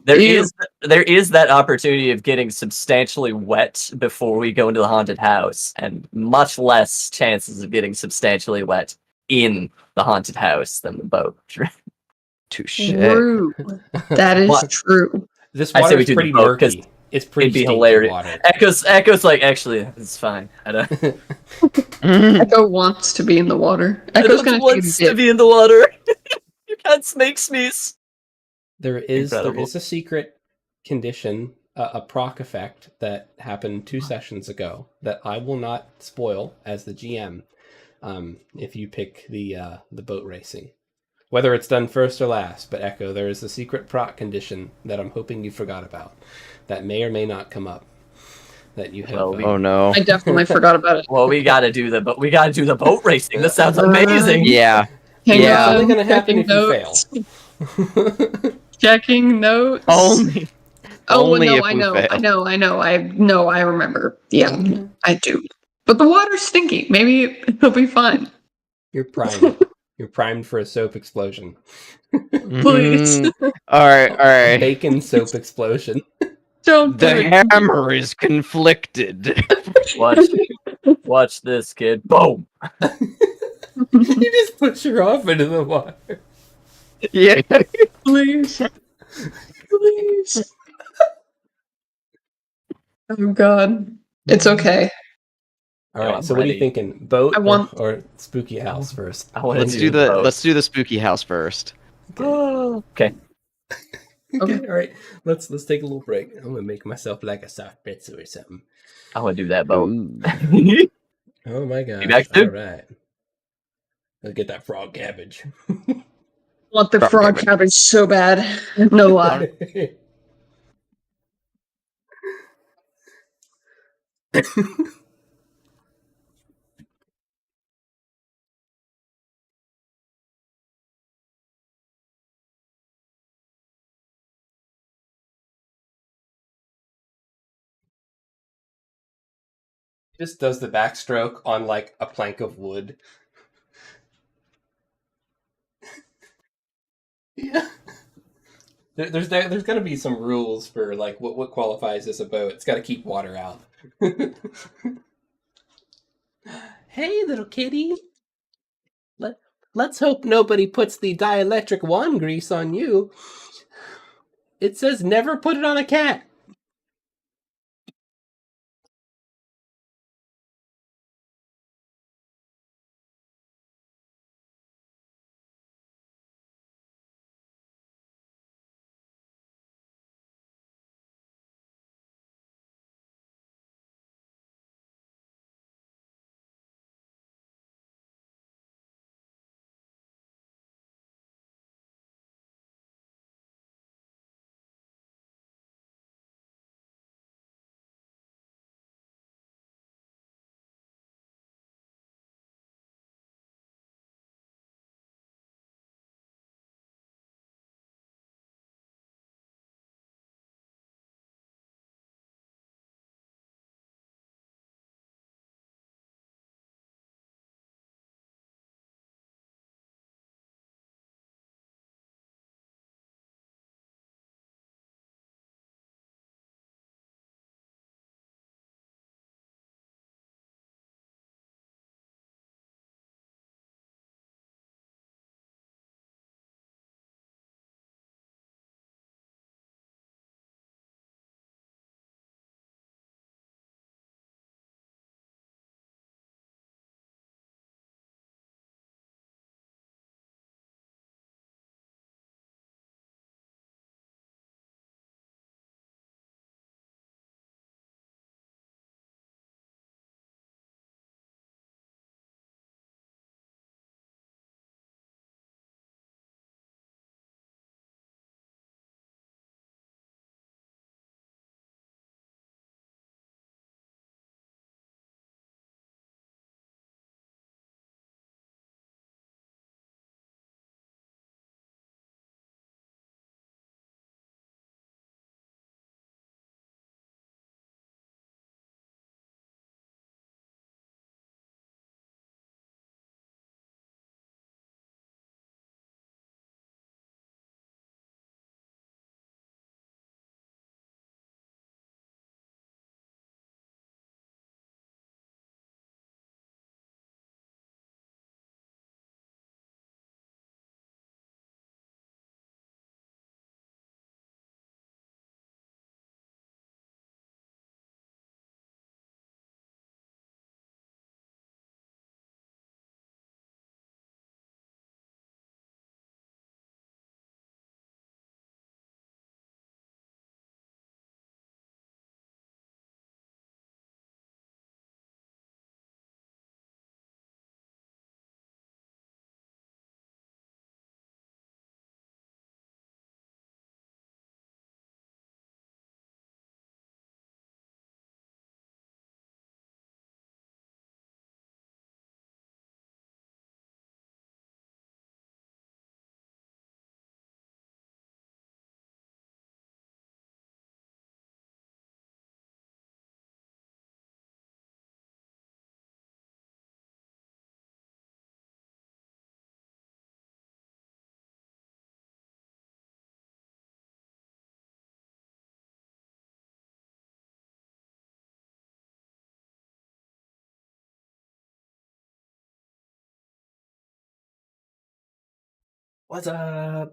there Ew. is that opportunity of getting substantially wet before we go into the haunted house, and much less chances of getting substantially wet in the haunted house than the boat. Touche. True. That is What? true. This I say water we is do the pretty boat, 'cause murky. It's pretty it'd be stinky hilarious. water. Echo's like, actually, it's fine. I don't. Echo wants to be in the water. Echo's gonna take a wants to dip. be in the water. You can't make sneeze. There is Incredible. a secret condition, a proc effect that happened 2 sessions ago that I will not spoil as the GM. If you pick the boat racing, whether it's done first or last, but Echo, there is a secret proc condition that I'm hoping you forgot about that may or may not come up. That you have. Well, we- Oh no! I definitely forgot about it. Well, we gotta do the boat racing. This sounds amazing. Yeah. Hang Yeah. on, It's only gonna happen checking if you notes. fail. Checking notes. Only. Oh only no, if I we know, fail. I know, I know. I remember. Yeah, I do. But the water's stinky. Maybe it'll be fine. You're primed. You're primed for a soap explosion. Please. All right. Bacon soap explosion. Don't do The it. hammer is conflicted. Watch this, kid. Boom. You just push her off into the water. Yeah. Please. Please. Oh god. It's okay. All Yo, right. I'm So what are you ready. thinking? Boat I want- or spooky house first? I wanna Let's do the the boat. let's do the spooky house first. Okay. Okay. All right. Let's take a little break. I'm gonna make myself like a soft pretzel or something. I wanna do that boat. Ooh. Oh my god. back All soon. right. Let's get that frog cabbage. Want the frog cabbage so bad. No lie. Just does the backstroke on like a plank of wood. Yeah. There's got to be some rules for like what qualifies as a boat. It's got to keep water out. Hey, little kitty. Let's hope nobody puts the dielectric wand grease on you. It says never put it on a cat. What's up?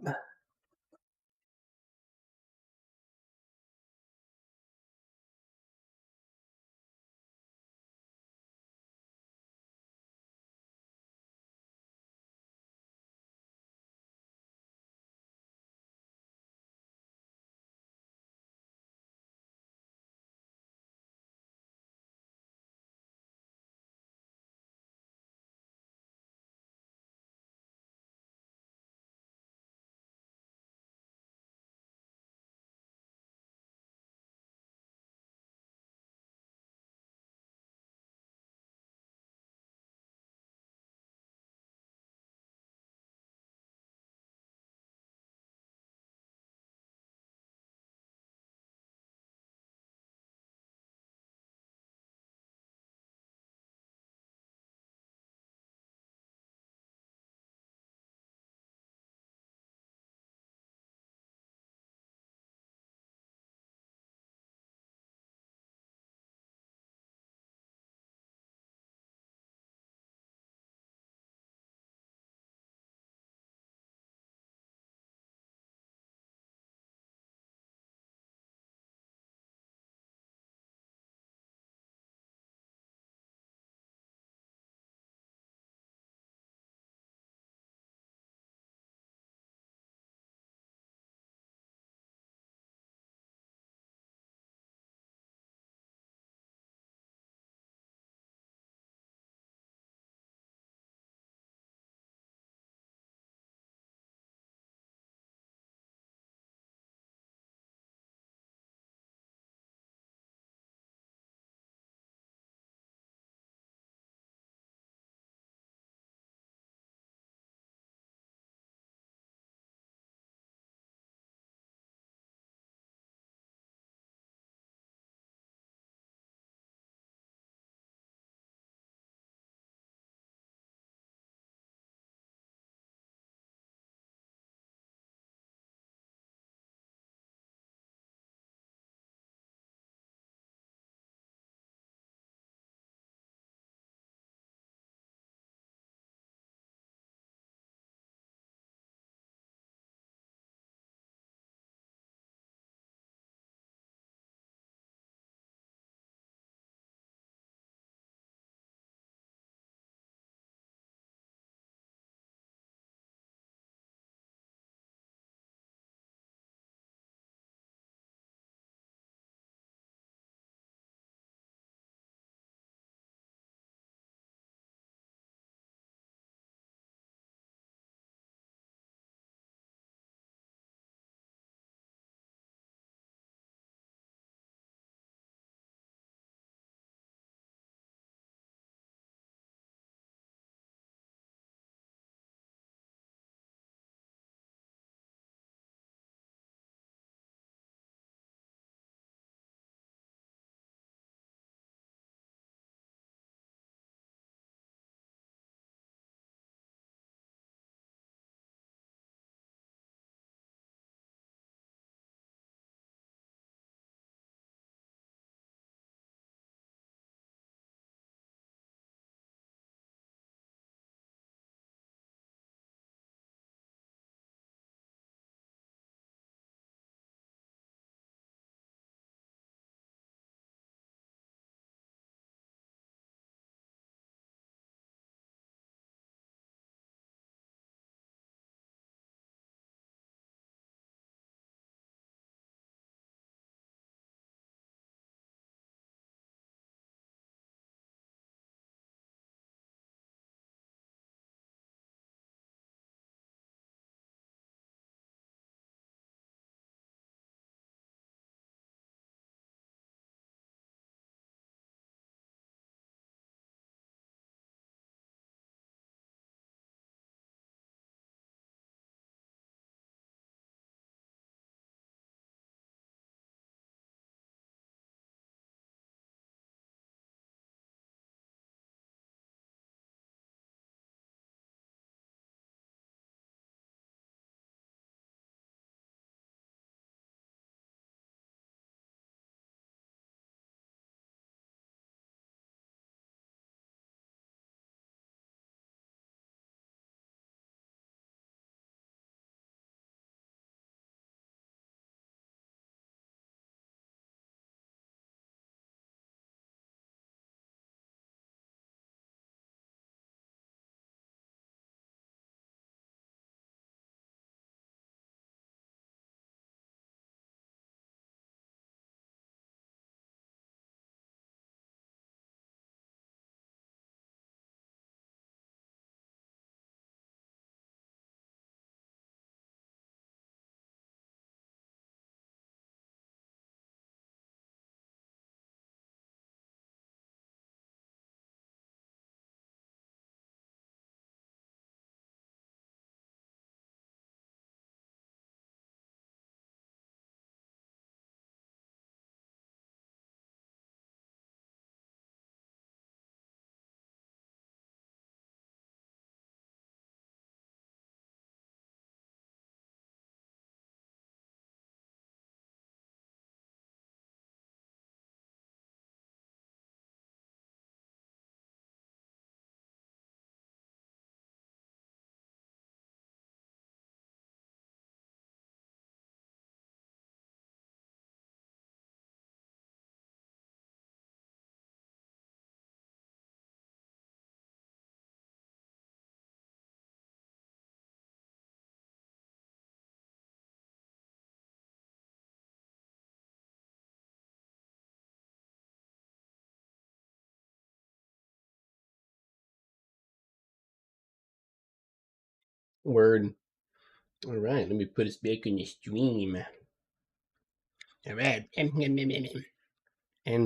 Word. All right, let me put us back in the stream. All right. And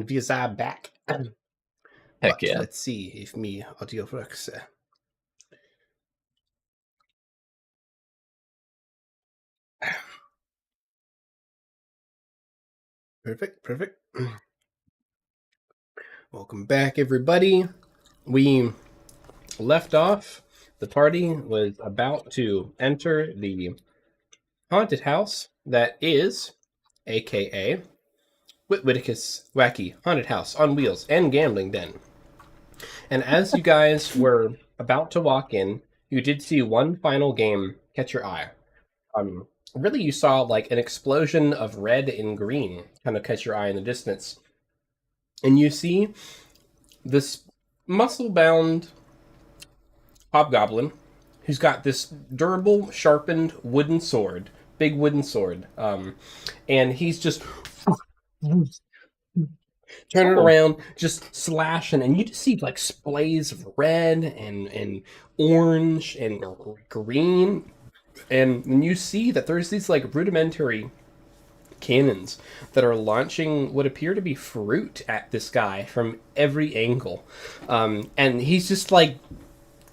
we are back. Heck But yeah. let's see if me audio works. Perfect. Welcome back, everybody. We left off. The party was about to enter the haunted house that is, aka, Whitwiticus Wacky Haunted House on Wheels and Gambling Den. And as you guys were about to walk in, you did see one final game catch your eye. Really, you saw like an explosion of red and green kind of catch your eye in the distance. And you see this muscle-bound hobgoblin who's got this durable, sharpened wooden sword, big wooden sword. And he's just turning around, just slashing, and you just see like splays of red and orange and green. And you see that there's these like rudimentary cannons that are launching what appear to be fruit at this guy from every angle. And he's just like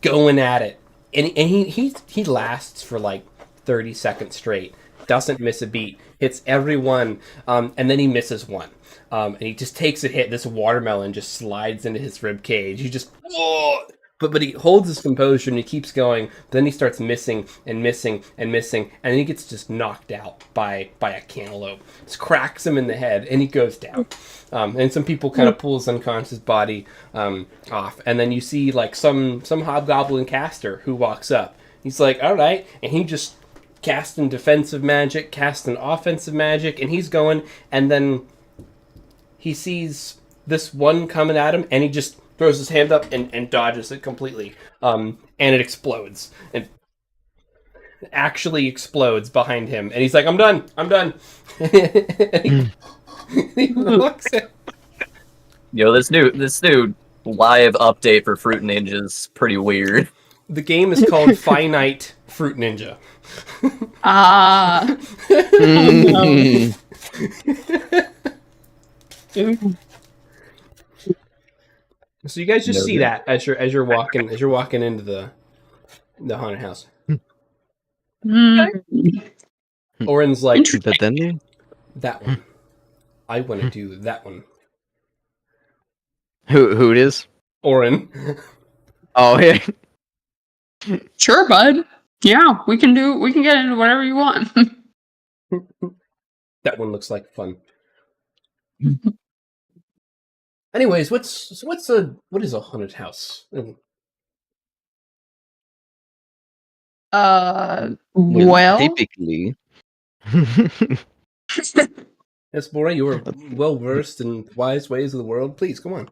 going at it. And he lasts for like 30 seconds straight. Doesn't miss a beat. Hits every one. And then he misses one. And he just takes a hit. This watermelon just slides into his rib cage. He just... Whoa! But he holds his composure and he keeps going. Then he starts missing, and then he gets just knocked out by a cantaloupe. Just cracks him in the head, and he goes down. And some people kind of pull his unconscious body off. And then you see like some hobgoblin caster who walks up. He's like, all right, and he just casting defensive magic, casting offensive magic, and he's going. And then he sees this one coming at him, and he just throws his hand up and dodges it completely. And it explodes. And it actually explodes behind him. And he's like, I'm done. And he walks out. Yo, this new live update for Fruit Ninja is pretty weird. The game is called Finite Fruit Ninja. So you guys just see that as you're walking into the haunted house. Oren's like, that one. I want to do that one. Who it is? Oren. Oh yeah. Sure, bud. Yeah, we can get into whatever you want. That one looks like fun. Anyways, what is a haunted house? Well, typically. Yes, Bora, you are well versed in wise ways of the world. Please, come on.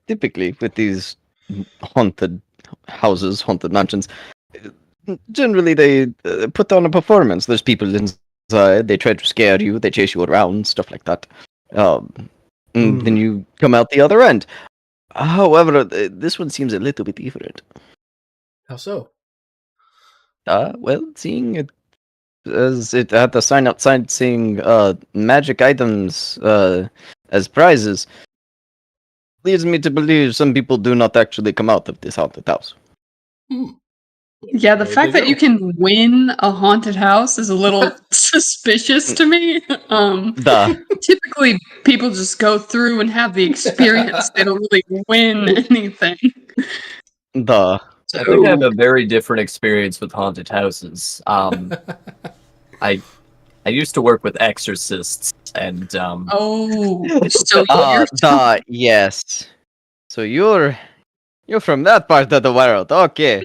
Typically, with these haunted houses, haunted mansions, generally they put on a performance. There's people inside, they try to scare you, they chase you around, stuff like that. And then you come out the other end. However, this one seems a little bit different. How so? Well, seeing it as it had the sign outside saying magic items as prizes leads me to believe some people do not actually come out of this haunted house. Yeah, the fact that you can win a haunted house is a little suspicious to me. Typically, people just go through and have the experience. They don't really win anything. I think I have a very different experience with haunted houses. I used to work with exorcists, and so yes. So you're from that part of the world, okay?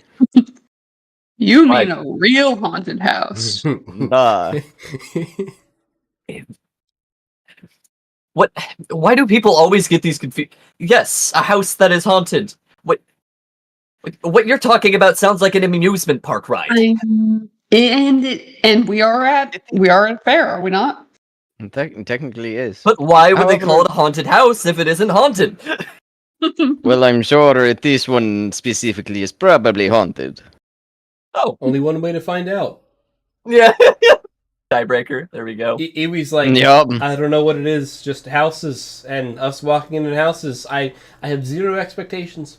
You mean a real haunted house? What? Why do people always get these confused? Yes, a house that is haunted. What you're talking about sounds like an amusement park ride. And we are at a fair, are we not? Technically is. But why would they call it a haunted house if it isn't haunted? Well, I'm sure this one specifically is probably haunted. Oh, Only one way to find out. yeah. Tiebreaker. There we go. Iwi's like, Yup. I don't know what it is, just houses and us walking into houses. I have zero expectations.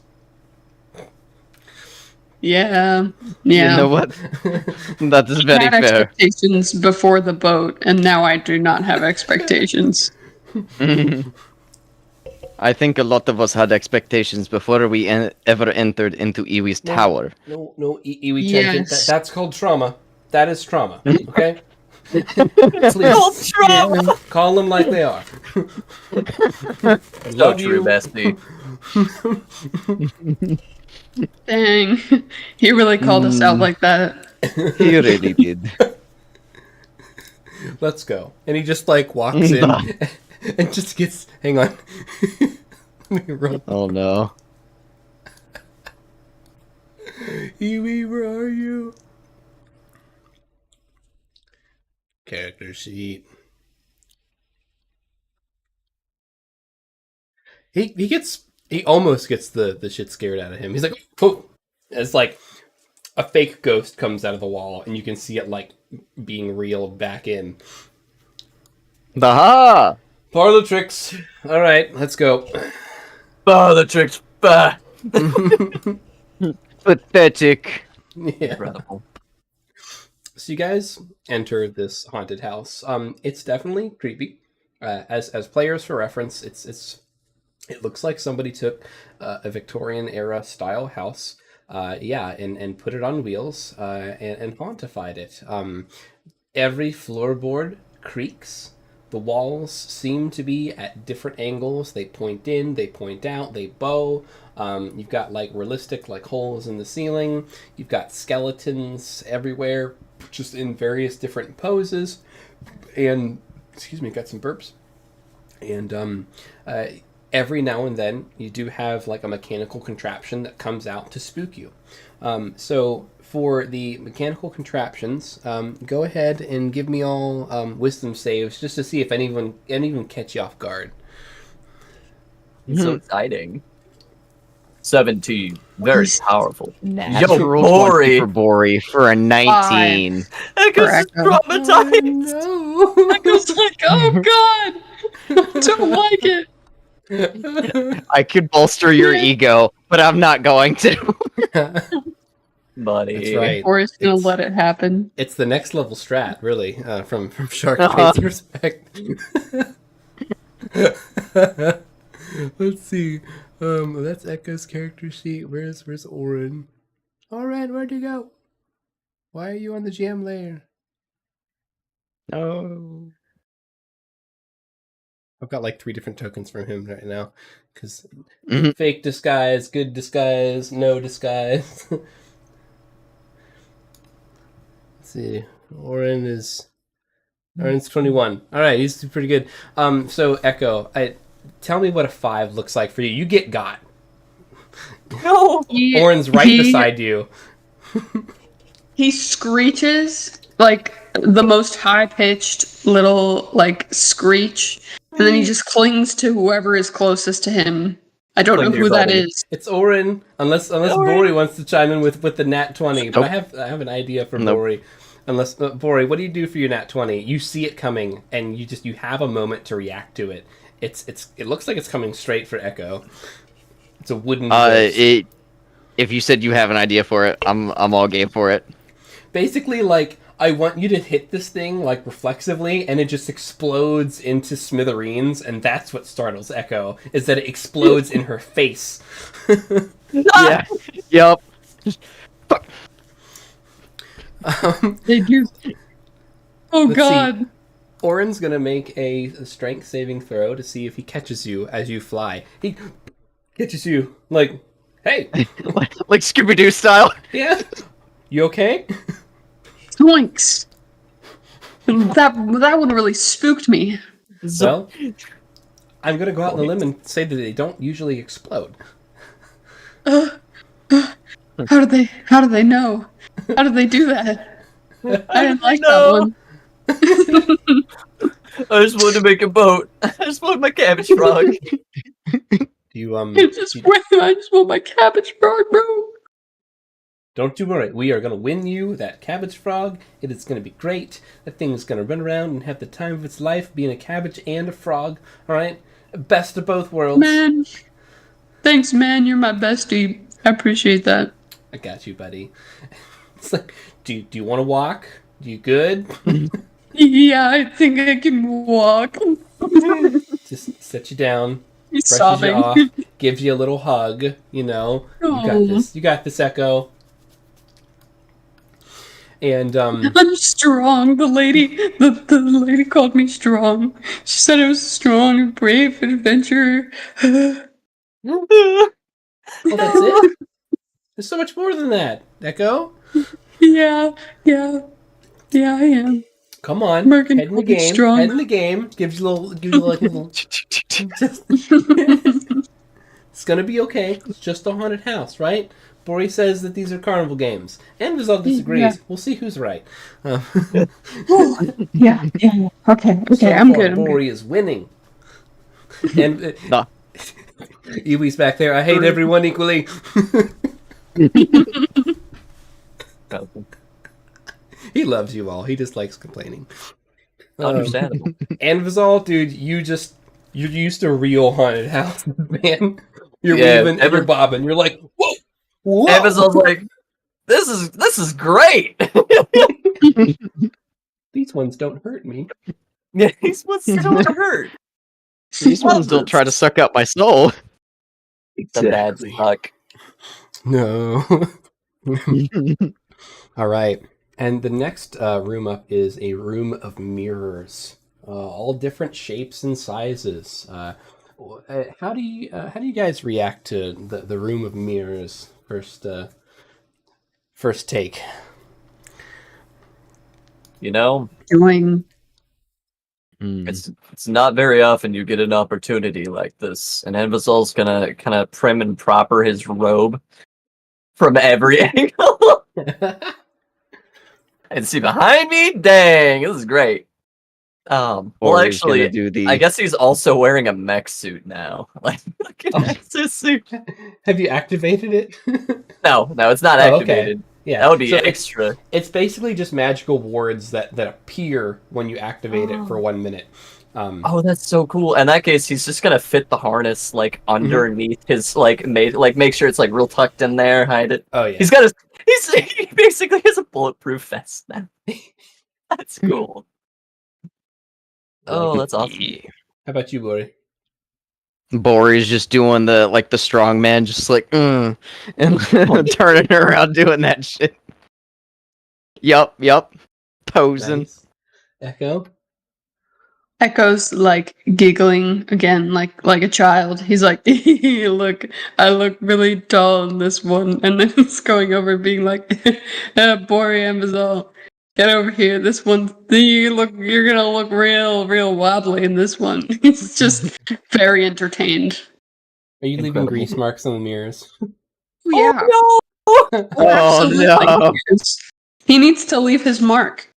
Yeah. You know what? That is I very had fair. expectations before the boat, and now I do not have expectations. I think a lot of us had expectations before we ever entered into Iwi's tower. No, Iwi Yes. tangent. That's called trauma. That is trauma. Okay? Called trauma. Yeah, call them like they are. I So love true, you. bestie. Dang. He really called us out like that. He really did. Let's go. And he just like walks in and just gets. Hang on. Let me roll. Oh no. Iwi, where are you? Character sheet. He almost gets the shit scared out of him. He's like, oh! It's like a fake ghost comes out of the wall, and you can see it like being reeled back in. Baha! Parlor tricks. All right, let's go. Oh, the tricks. Bah. Pathetic. Yeah. Incredible. So you guys enter this haunted house. It's definitely creepy. As players, for reference, it looks like somebody took a Victorian era style house, and put it on wheels, and hauntified it. Every floorboard creaks. The walls seem to be at different angles. They point in, they point out, they bow. You've got like realistic like holes in the ceiling. You've got skeletons everywhere, just in various different poses. And got some burps. And every now and then you do have like a mechanical contraption that comes out to spook you. So for the mechanical contraptions, go ahead and give me all wisdom saves just to see if anyone catch you off guard. It's so exciting. 17. Very powerful. Natural Yo, 20 Bori. for Bori for a 19. Echo's Correct. traumatized. No. Echo's like, oh god! I don't like it. I could bolster your ego, but I'm not going to. Buddy. That's right. Or is gonna It's- let it happen. It's the next level strat, really, from Sharkbait's perspective. Let's see. That's Echo's character sheet. Where's Orin? Orin, where'd you go? Why are you on the jam layer? No. I've got like 3 different tokens from him right now. Because Mhm. fake disguise, good disguise, no disguise. Let's see. Orin's 21. All right, he's pretty good. So Echo, tell me what a 5 looks like for you. You get got. No. Orin's right beside you. He screeches like the most high-pitched little like screech, and then he just clings to whoever is closest to him. I don't Cling know to your who that buddy. is. It's Orin, unless Orin. Bori wants to chime in with the nat 20. But Nope. I have an idea for Nope. Bori. Unless Bori, what do you do for your nat 20? You see it coming, and you have a moment to react to it. It looks like it's coming straight for Echo. It's a wooden. ghost. If you said you have an idea for it, I'm all game for it. Basically, like, I want you to hit this thing like reflexively, and it just explodes into smithereens, and that's what startles Echo, is that it explodes in her face. Yeah. Yup. Fuck. They do. Oh Let's see. god! Orin's gonna make a strength saving throw to see if he catches you as you fly. He catches you like, hey, Like Scooby-Doo style. yeah, you okay? Zoinks! That one really spooked me. Well, I'm gonna go out on a limb and say that they don't usually explode. How did they know? How did they do that? I didn't like that know? one. I just wanted to make a boat. I just wanted my cabbage frog. Do you I just want my cabbage frog, bro. Don't you worry. We are going to win you that cabbage frog. It is going to be great. That thing is going to run around and have the time of its life being a cabbage and a frog. All right? Best of both worlds. Man, thanks, man. You're my bestie. I appreciate that. I got you, buddy. It's like, do you want to walk? You good? Yeah, I think I can walk. Just sit you down. He's Brushes sobbing. you off. Gives you a little hug. You know. You got Oh. this. You got this, Echo. And I'm strong. The lady called me strong. She said I was a strong and brave adventurer. oh, that's it. There's so much more than that, Echo. Yeah, I am. Come on, Merkin head in the called me game. strong. Head in the game. Gives you a little. It's gonna be okay. It's just a haunted house, right? Bori says that these are carnival games, and Vizal disagrees. Yeah. We'll see who's right. Yeah. Okay, So I'm far, good. Bori is winning, and No. Iwi's back there. I hate everyone equally. He loves you all. He just likes complaining. Understandable. And Vizal, dude, you're used to real haunted houses, man. You're Yeah, weaving and you're bobbing. You're like, whoa, whoa. Amazon's like, this is great. These ones don't hurt me. Yeah, these ones don't hurt. These ones don't try to suck out my soul. The bad suck. No. All right. And the next room up is a room of mirrors, all different shapes and sizes. How do you guys react to the room of mirrors first take? You know, Doing. it's not very often you get an opportunity like this, and Envisol's gonna kind of prim and proper his robe from every angle. And see behind me, dang, this is great. Well, Or he's gonna actually, do the I guess he's also wearing a mech suit now. Like, look at his suit. Have you activated it? No, it's not Oh, okay. activated. Yeah, That would be so extra. It's basically just magical wards that appear when you activate it for 1 minute. Oh, that's so cool. In that case, he's just gonna fit the harness like underneath his make sure it's like real tucked in there, hide it. Oh yeah, He basically has a bulletproof vest now. That's cool. Oh, that's awesome. How about you, Bori? Bori's just doing the strong man, just like and turning around doing that shit. Yup, posing. Nice. Echo. Echo's like giggling again, like a child. He's like, "Look, I look really tall in this one," and then he's going over, being like, "Bori and Vizal, get over here. This one, you're gonna look real wobbly in this one." He's just very entertained. Are you leaving Incredible. grease marks on the mirrors? Yeah. Oh Absolutely. no! He needs to leave his mark.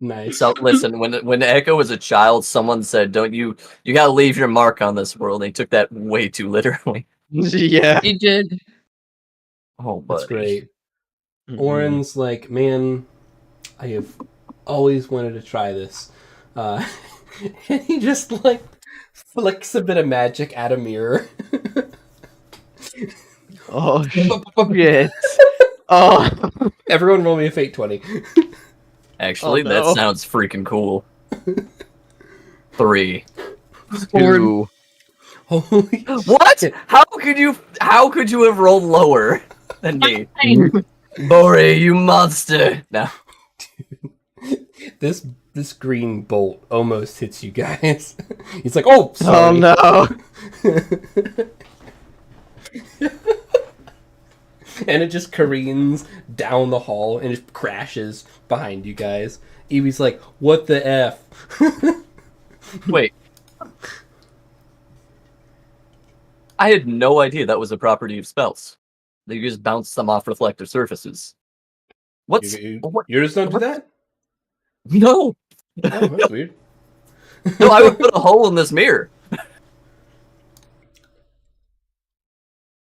Nice. So listen, when Echo was a child, someone said, "Don't you gotta leave your mark on this world." And he took that way too literally. Yeah. He did. Oh, That's buddy. great. Oren's like, man, I have always wanted to try this. And he just like flicks a bit of magic at a mirror. Oh shit! Oh. Everyone roll me a fate 20. Actually, Oh, that no. sounds freaking cool. 3. 2. Holy What? How could you have rolled lower than me? Fine. Bori, you monster! No. This green bolt almost hits you guys. He's like, oh, sorry. Oh no! And it just careens down the hall and just crashes behind you guys. Evie's like, what the F? Wait. I had no idea that was a property of spells. They just bounce them off reflective surfaces. What's... what? Yours don't do what? that? No! Oh, that's weird. No, I would put a hole in this mirror.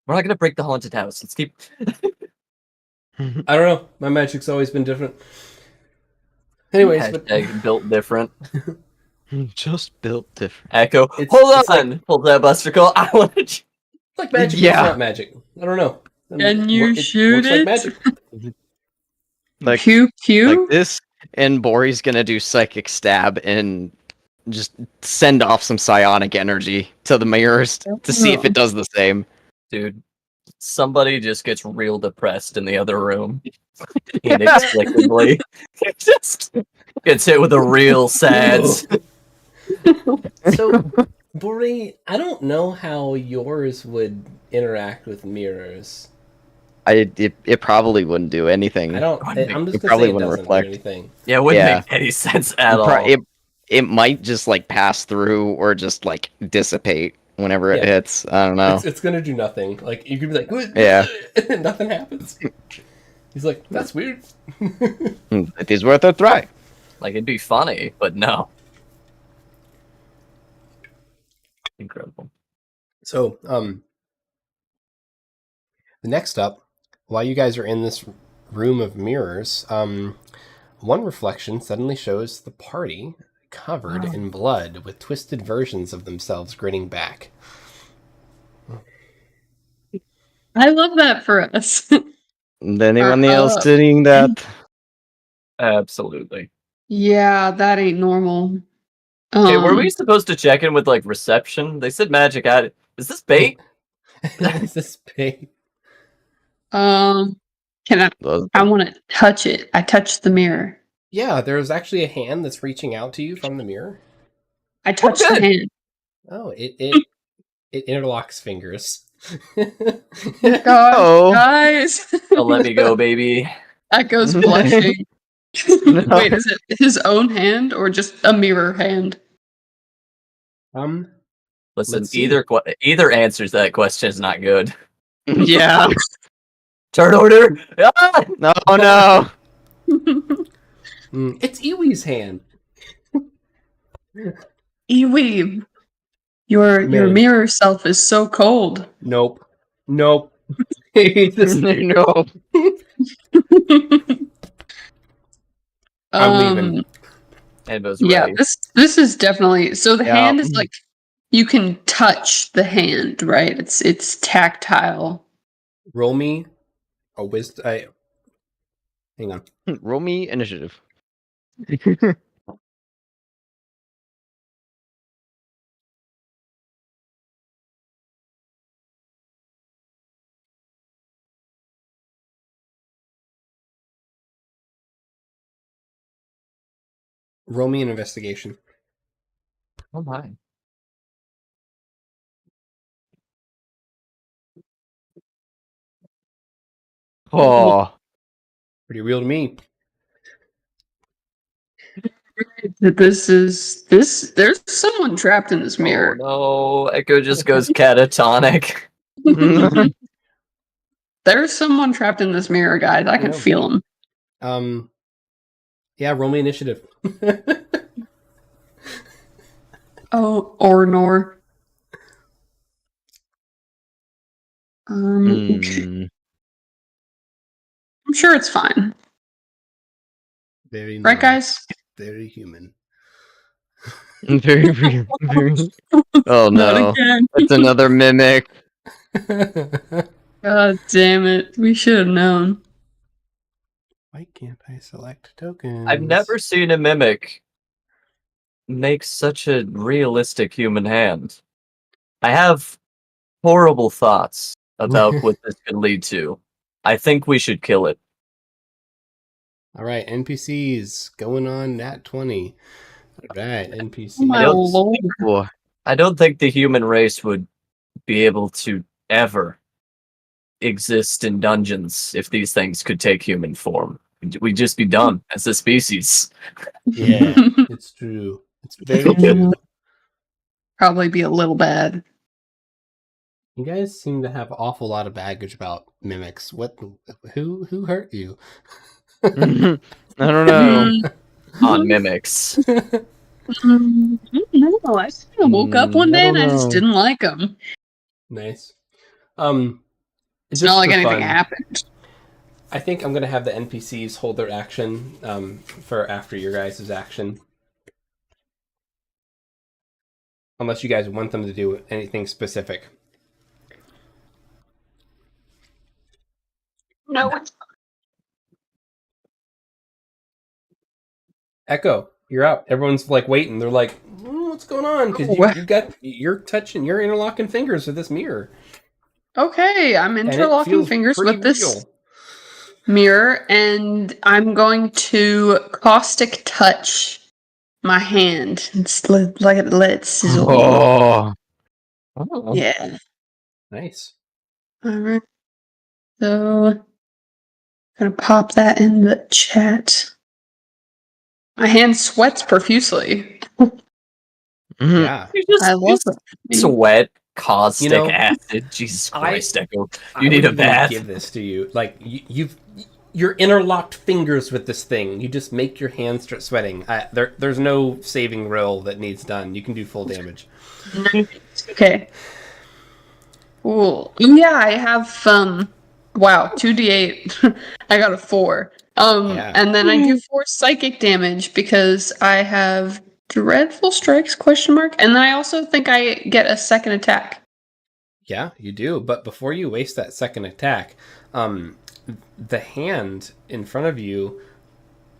We're not gonna break the haunted house. Let's keep... I don't know. My magic's always been different. Anyways, but Hashtag built different. Just built different. Echo. It's- Hold it's on. Pull that Buster Call. I want to. it's like magic, Yeah. but it's not magic. I don't know. Can you shoot works it? Like magic. Like, Pew pew. like this, and Bori's gonna do psychic stab and just send off some psionic energy to the mirrors to see if it does the same. Dude, somebody just gets real depressed in the other room. Inexplicably. Just gets hit with a real sads. So, Bori, I don't know how yours would interact with mirrors. It probably wouldn't do anything. I don't. I'm just It gonna probably say it wouldn't doesn't reflect. do anything. Yeah, it wouldn't Yeah. make any sense at all. It might just like pass through or just like dissipate whenever it Yeah. hits. I don't know. It's gonna do nothing. Like you could be like, Yeah. and nothing happens. He's like, that's weird. It is worth a try. Like, it'd be funny, but no. Incredible. So, the next up, while you guys are in this room of mirrors, one reflection suddenly shows the party covered in blood with twisted versions of themselves grinning back. I love that for us. Anyone else seeing that? Absolutely. Yeah, that ain't normal. Hey, were we supposed to check in with, like, reception? They said magic out. Is this bait? Is this bait? Can I want to touch it. I touched the mirror. Yeah, there's actually a hand that's reaching out to you from the mirror. I touched the good. hand. Oh, it interlocks fingers. Gosh, Oh. guys. Oh, let me go, baby. Echo's blushing. No. Wait, is it his own hand or just a mirror hand? Um, Listen, Let's see. either answers that question is not good. Yeah. Turn order. Ah! No, no. it's Iwi's hand. Eweeb, your Man. mirror self is so cold. Nope. This- No. I'm leaving. Anvo's Yeah, ready. this is definitely so. The Yeah. hand is like you can touch the hand, right? It's tactile. Roll me a wisdom. Hang on. Roll me initiative. Roll me an investigation. Oh my. Oh. Pretty real to me. There's someone trapped in this mirror. Oh no. Echo just goes catatonic. There's someone trapped in this mirror, guys. I can Yeah. feel him. Yeah, roll me initiative. Oh, or nor. Mm. I'm sure it's fine. Very Right, nice. guys? Very human. Very, very, very. Oh Not no. again. It's another mimic. God damn it. We should have known. Why can't I select tokens? I've never seen a mimic make such a realistic human hand. I have horrible thoughts about what this could lead to. I think we should kill it. All right, NPCs going on nat 20. All right, NPCs. Oh my don't- lord. Oh, I don't think the human race would be able to ever exist in dungeons if these things could take human form. We'd just be done as a species. Yeah, it's true. It's very true. Probably be a little bad. You guys seem to have an awful lot of baggage about mimics. What? Who hurt you? I don't know. On mimics. No, I just kinda woke up one I day and don't I just know. didn't like them. Nice. It's not like anything happened. I think I'm going to have the NPCs hold their action for after your guys' action. Unless you guys want them to do anything specific. No. Echo, you're up. Everyone's like waiting. They're like, what's going on? Because you're interlocking fingers with this mirror. Okay, I'm And it interlocking feels fingers pretty with this real. mirror, and I'm going to caustic touch my hand. It's let it sizzle. Oh. Yeah. Nice. All right. So, gonna pop that in the chat. My hand sweats profusely. Mhm. Yeah. I love it. Sweat, caustic You know, acid. Jesus Christ, Echo. I You need a wouldn't even bath. give this to you. Like you're interlocked fingers with this thing. You just make your hands start sweating. There's no saving roll that needs done. You can do full damage. Okay. Cool. Yeah, I have wow, 2d8. I got a 4. Yeah. And then I do 4 psychic damage because I have dreadful strikes ? And then I also think I get a second attack. Yeah, you do. But before you waste that second attack, the hand in front of you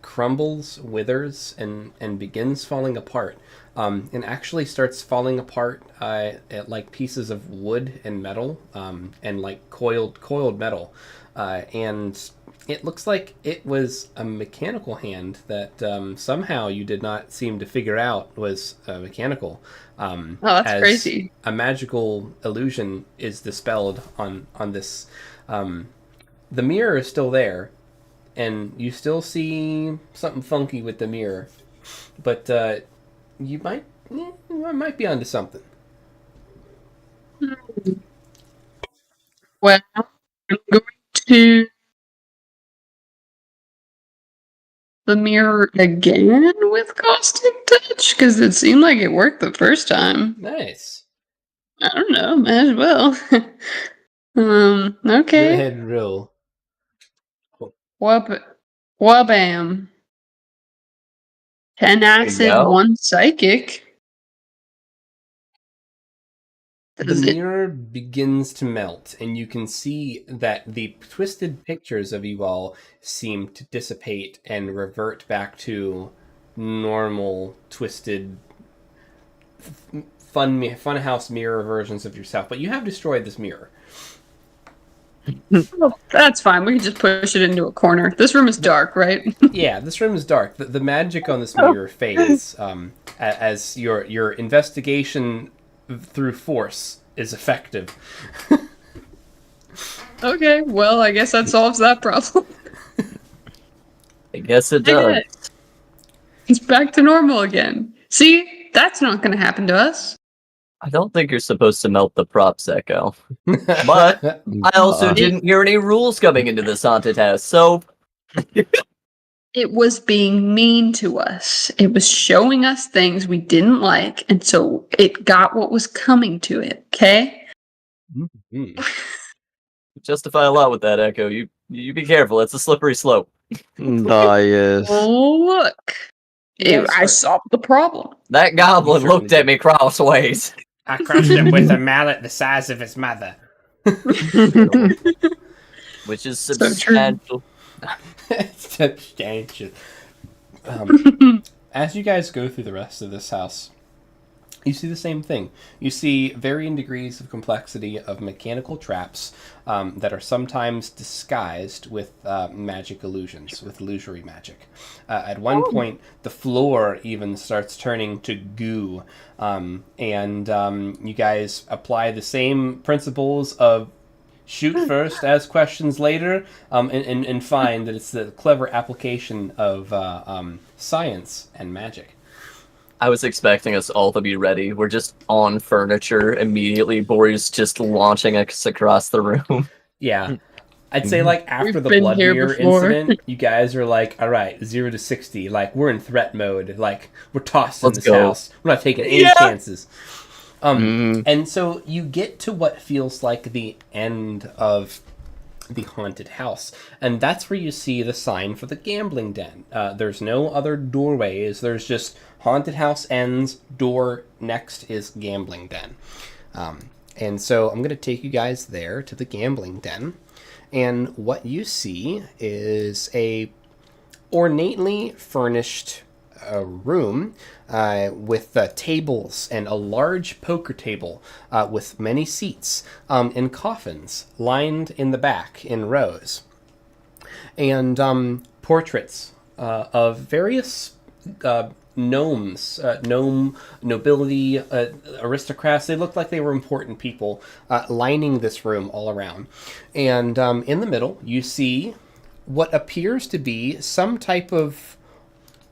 crumbles, withers, and begins falling apart. And actually starts falling apart at like pieces of wood and metal, and like coiled metal. And it looks like it was a mechanical hand that somehow you did not seem to figure out was mechanical. Oh, that's as crazy. A magical illusion is dispelled on this. The mirror is still there, and you still see something funky with the mirror, but you might be onto something. Well, I'm going to the mirror again with caustic touch because it seemed like it worked the first time. Nice. I don't know, might as well. Go Okay. ahead and roll. Wabam. 10 acid, go. 1 psychic. The mirror begins to melt, and you can see that the twisted pictures of you all seem to dissipate and revert back to normal, twisted, funhouse mirror versions of yourself. But you have destroyed this mirror. That's fine. We can just push it into a corner. This room is dark, right? Yeah, this room is dark. The magic on this mirror fades as your investigation through force is effective. Okay, well, I guess that solves that problem. I guess it does. It's back to normal again. See, that's not going to happen to us. I don't think you're supposed to melt the props, Echo. But I also didn't hear any rules coming into this haunted house, so... It was being mean to us. It was showing us things we didn't like, and so it got what was coming to it, okay? Justify a lot with that, Echo. You be careful. It's a slippery slope. Yes. Oh, look. I solved the problem. That goblin looked at me crossways. I crushed him with a mallet the size of his mother. Which is So substantial. Substantial. As you guys go through the rest of this house, you see the same thing. You see varying degrees of complexity of mechanical traps that are sometimes disguised with magic illusions, with illusory magic. At one point, the floor even starts turning to goo, and you guys apply the same principles of shoot first, ask questions later, and find that it's the clever application of science and magic. I was expecting us all to be ready. We're just on furniture immediately. Bory's just launching us across the room. Yeah. I'd say, like, after We've the been blood here mirror before. incident, you guys are like, all right, 0 to 60. Like, we're in threat mode. Like, we're tossed in Let's this go. house. We're not taking any chances. And so you get to what feels like the end of the haunted house. And that's where you see the sign for the gambling den. There's no other doorways. There's just haunted house ends, door, next is gambling den. And so I'm going to take you guys there to the gambling den. And what you see is a ornately furnished room with tables and a large poker table with many seats and coffins lined in the back in rows. And portraits of various gnomes, gnome nobility, aristocrats. They looked like they were important people lining this room all around. And in the middle, you see what appears to be some type of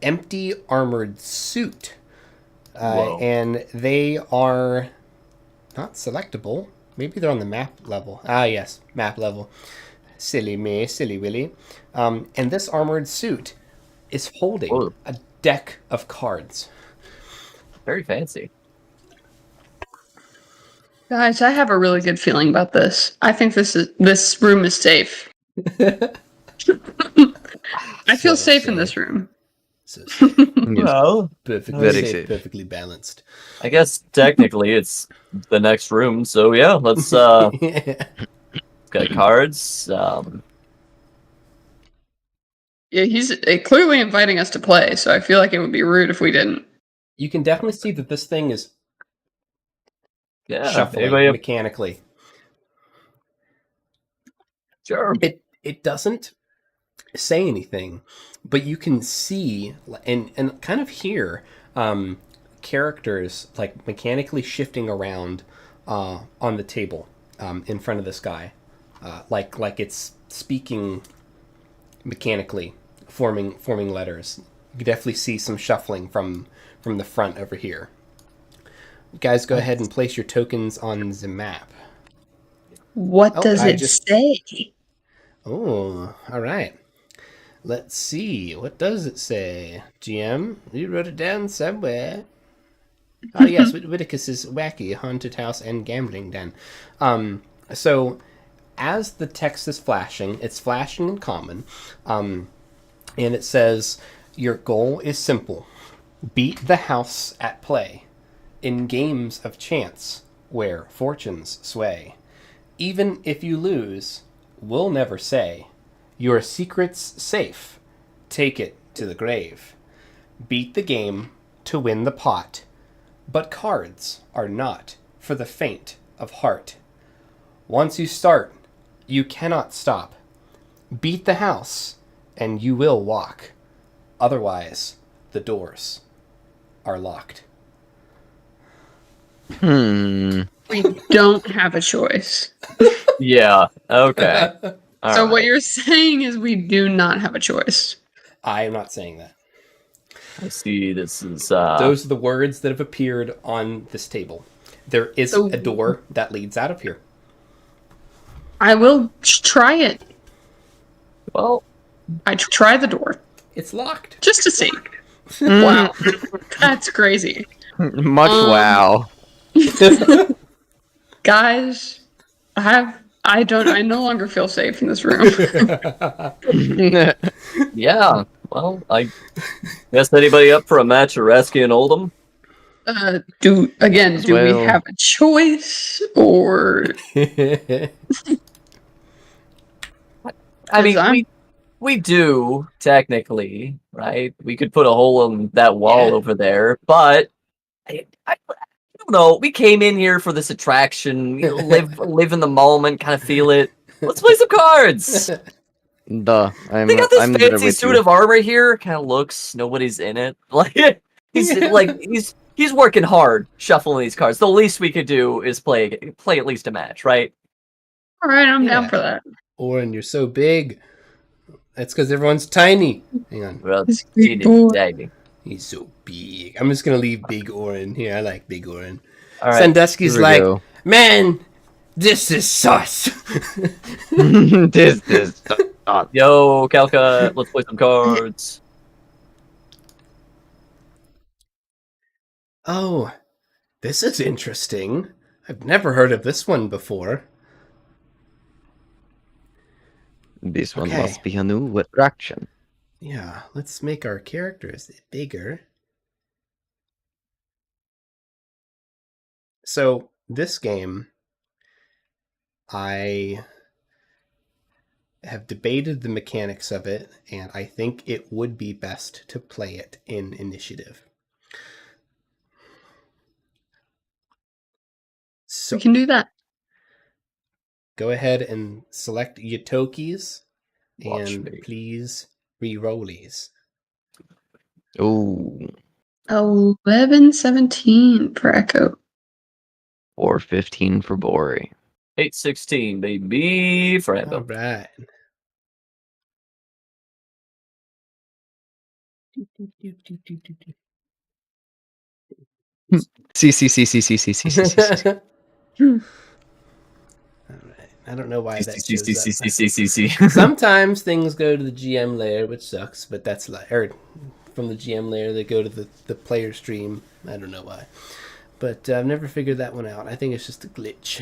empty armored suit. And they are not selectable. Maybe they're on the map level. Ah, yes, map level. Silly me, silly Willy. And this armored suit is holding a deck of cards. Very fancy. Guys, I have a really good feeling about this. I think this room is safe. I feel safe in this room. So Well, perfectly Very safe, safe. perfectly balanced. I guess technically it's the next room. So yeah, let's got cards. Yeah, he's clearly inviting us to play, so I feel like it would be rude if we didn't. You can definitely see that this thing is Yeah, shuffling anybody up? mechanically. Sure. It doesn't say anything, but you can see and kind of hear characters like mechanically shifting around on the table in front of this guy, like it's speaking mechanically, forming letters. You can definitely see some shuffling from the front over here. You guys, go ahead and place your tokens on the map. What does I it say? Oh, all right. Let's see. What does it say? GM, you wrote it down somewhere. Oh, yes, Whitticus's wacky haunted house and gambling den. So, as the text is flashing, it's flashing in common, and it says, your goal is simple. Beat the house at play, in games of chance, where fortunes sway. Even if you lose, we'll never say, your secret's safe. Take it to the grave. Beat the game to win the pot. But cards are not for the faint of heart. Once you start, you cannot stop. Beat the house, and you will walk. Otherwise, the doors are locked. We don't have a choice. Yeah. Okay. All So right. what you're saying is we do not have a choice. I am not saying that. I see. This is Those are the words that have appeared on this table. There is So- a door that leads out of here. I will try it. well. I try the door It's locked. just to see. Wow, that's crazy, Much wow. guys. I no longer feel safe in this room. Yeah. Well, I guess anybody up for a match of Rasky and Oldham? Do we Well- have a choice or? I mean, I'm- we do technically, right? We could put a hole in that wall Yeah. over there, but I don't know. We came in here for this attraction, live in the moment, kind of feel it. Let's play some cards. Duh. They got this I'm there fancy with suit you. of armor here. Kind of looks. Nobody's in it. Like he's working hard shuffling these cards. The least we could do is play at least a match, right? All right, I'm Yeah. down for that. Oren, you're so big. That's because everyone's tiny. Hang on. Well, This big boy. Dang. He's so big. I'm just going to leave Big Oren here. I like Big Oren. All right. Sandusky's Here we like, go. man, this is sus. this. Yo, Calca, let's play some cards. Oh, this is interesting. I've never heard of this one before. This one Okay. must be a new attraction. Yeah, let's make our characters bigger. So this game, I have debated the mechanics of it, and I think it would be best to play it in initiative. So We can do that. go ahead and select Yotokis, Watch and me. please re-rollies. Ooh, 11-17 for Echo. 415 for Bori. 816, baby. For All Anvil. right. See. All right. I don't know why that shows up. See. Sometimes things go to the GM layer, which sucks, but that's like, or from the GM layer they go to the player stream. I don't know why, but I've never figured that one out. I think it's just a glitch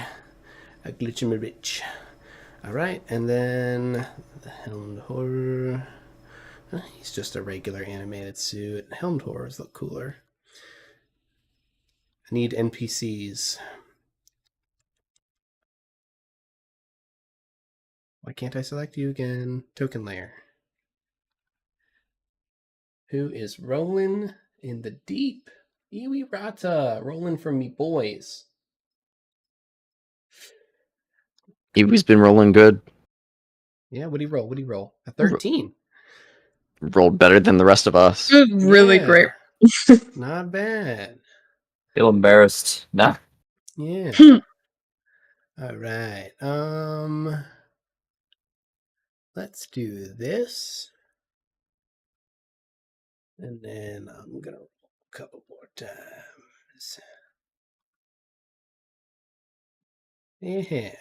in my bitch. All right, and then the Helmed Horror. He's just a regular animated suit. Helmed Horrors look cooler. I need NPCs. Why can't I select you again? Token layer. Who is rolling in the deep? Iwi Rata, rolling for me boys. He's been rolling good. Yeah, what'd he roll? What'd he roll? A 13. Rolled better than the rest of us. It was really Yeah. great. Not bad. Feel embarrassed. Nah. Yeah. All right. Let's do this. And then I'm gonna roll a couple more times. Yeah.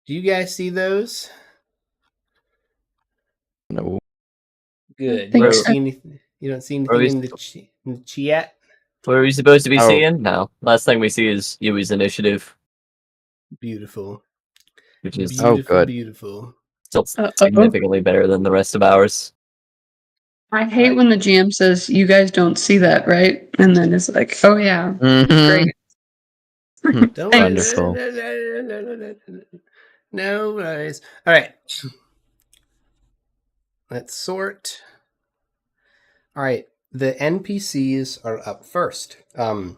Do you guys see those? No. Good. think You don't so. see anything. You don't see Are anything we- in the chat. What are we supposed to be Oh. seeing? No. Last thing we see is Yui's initiative, Beautiful. which is Oh, Beautiful. good. Beautiful. still Uh-oh. significantly better than the rest of ours. I hate when the GM says, "You guys don't see that, right?" And then it's like, "Oh yeah, Mhm. great." Don't Thanks. Wonderful. No worries. All right. Let's sort. All right. The NPCs are up first. The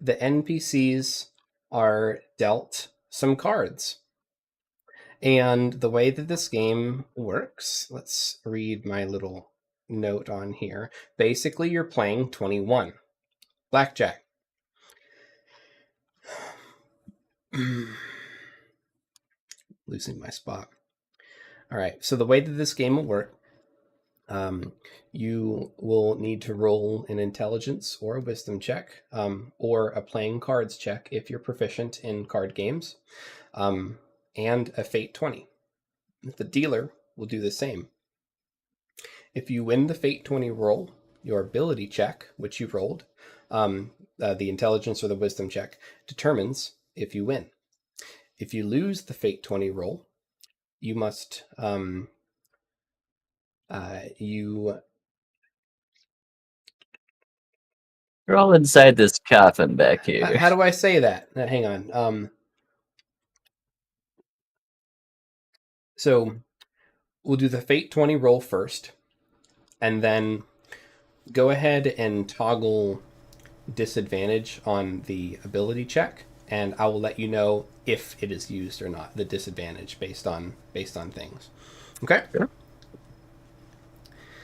NPCs are dealt some cards. And the way that this game works, let's read my little note on here. Basically, you're playing 21. Blackjack. Losing my spot. All right. So the way that this game will work, you will need to roll an intelligence or a wisdom check, or a playing cards check if you're proficient in card games, and a fate 20. The dealer will do the same. If you win the fate 20 roll, your ability check, which you rolled, the intelligence or the wisdom check, determines if you win. If you lose the fate 20 roll, you must You're all inside this coffin back here. how do I say that? Hang on. So we'll do the fate 20 roll first, and then go ahead and toggle disadvantage on the ability check, and I will let you know if it is used or not, the disadvantage based on things. Okay? Sure.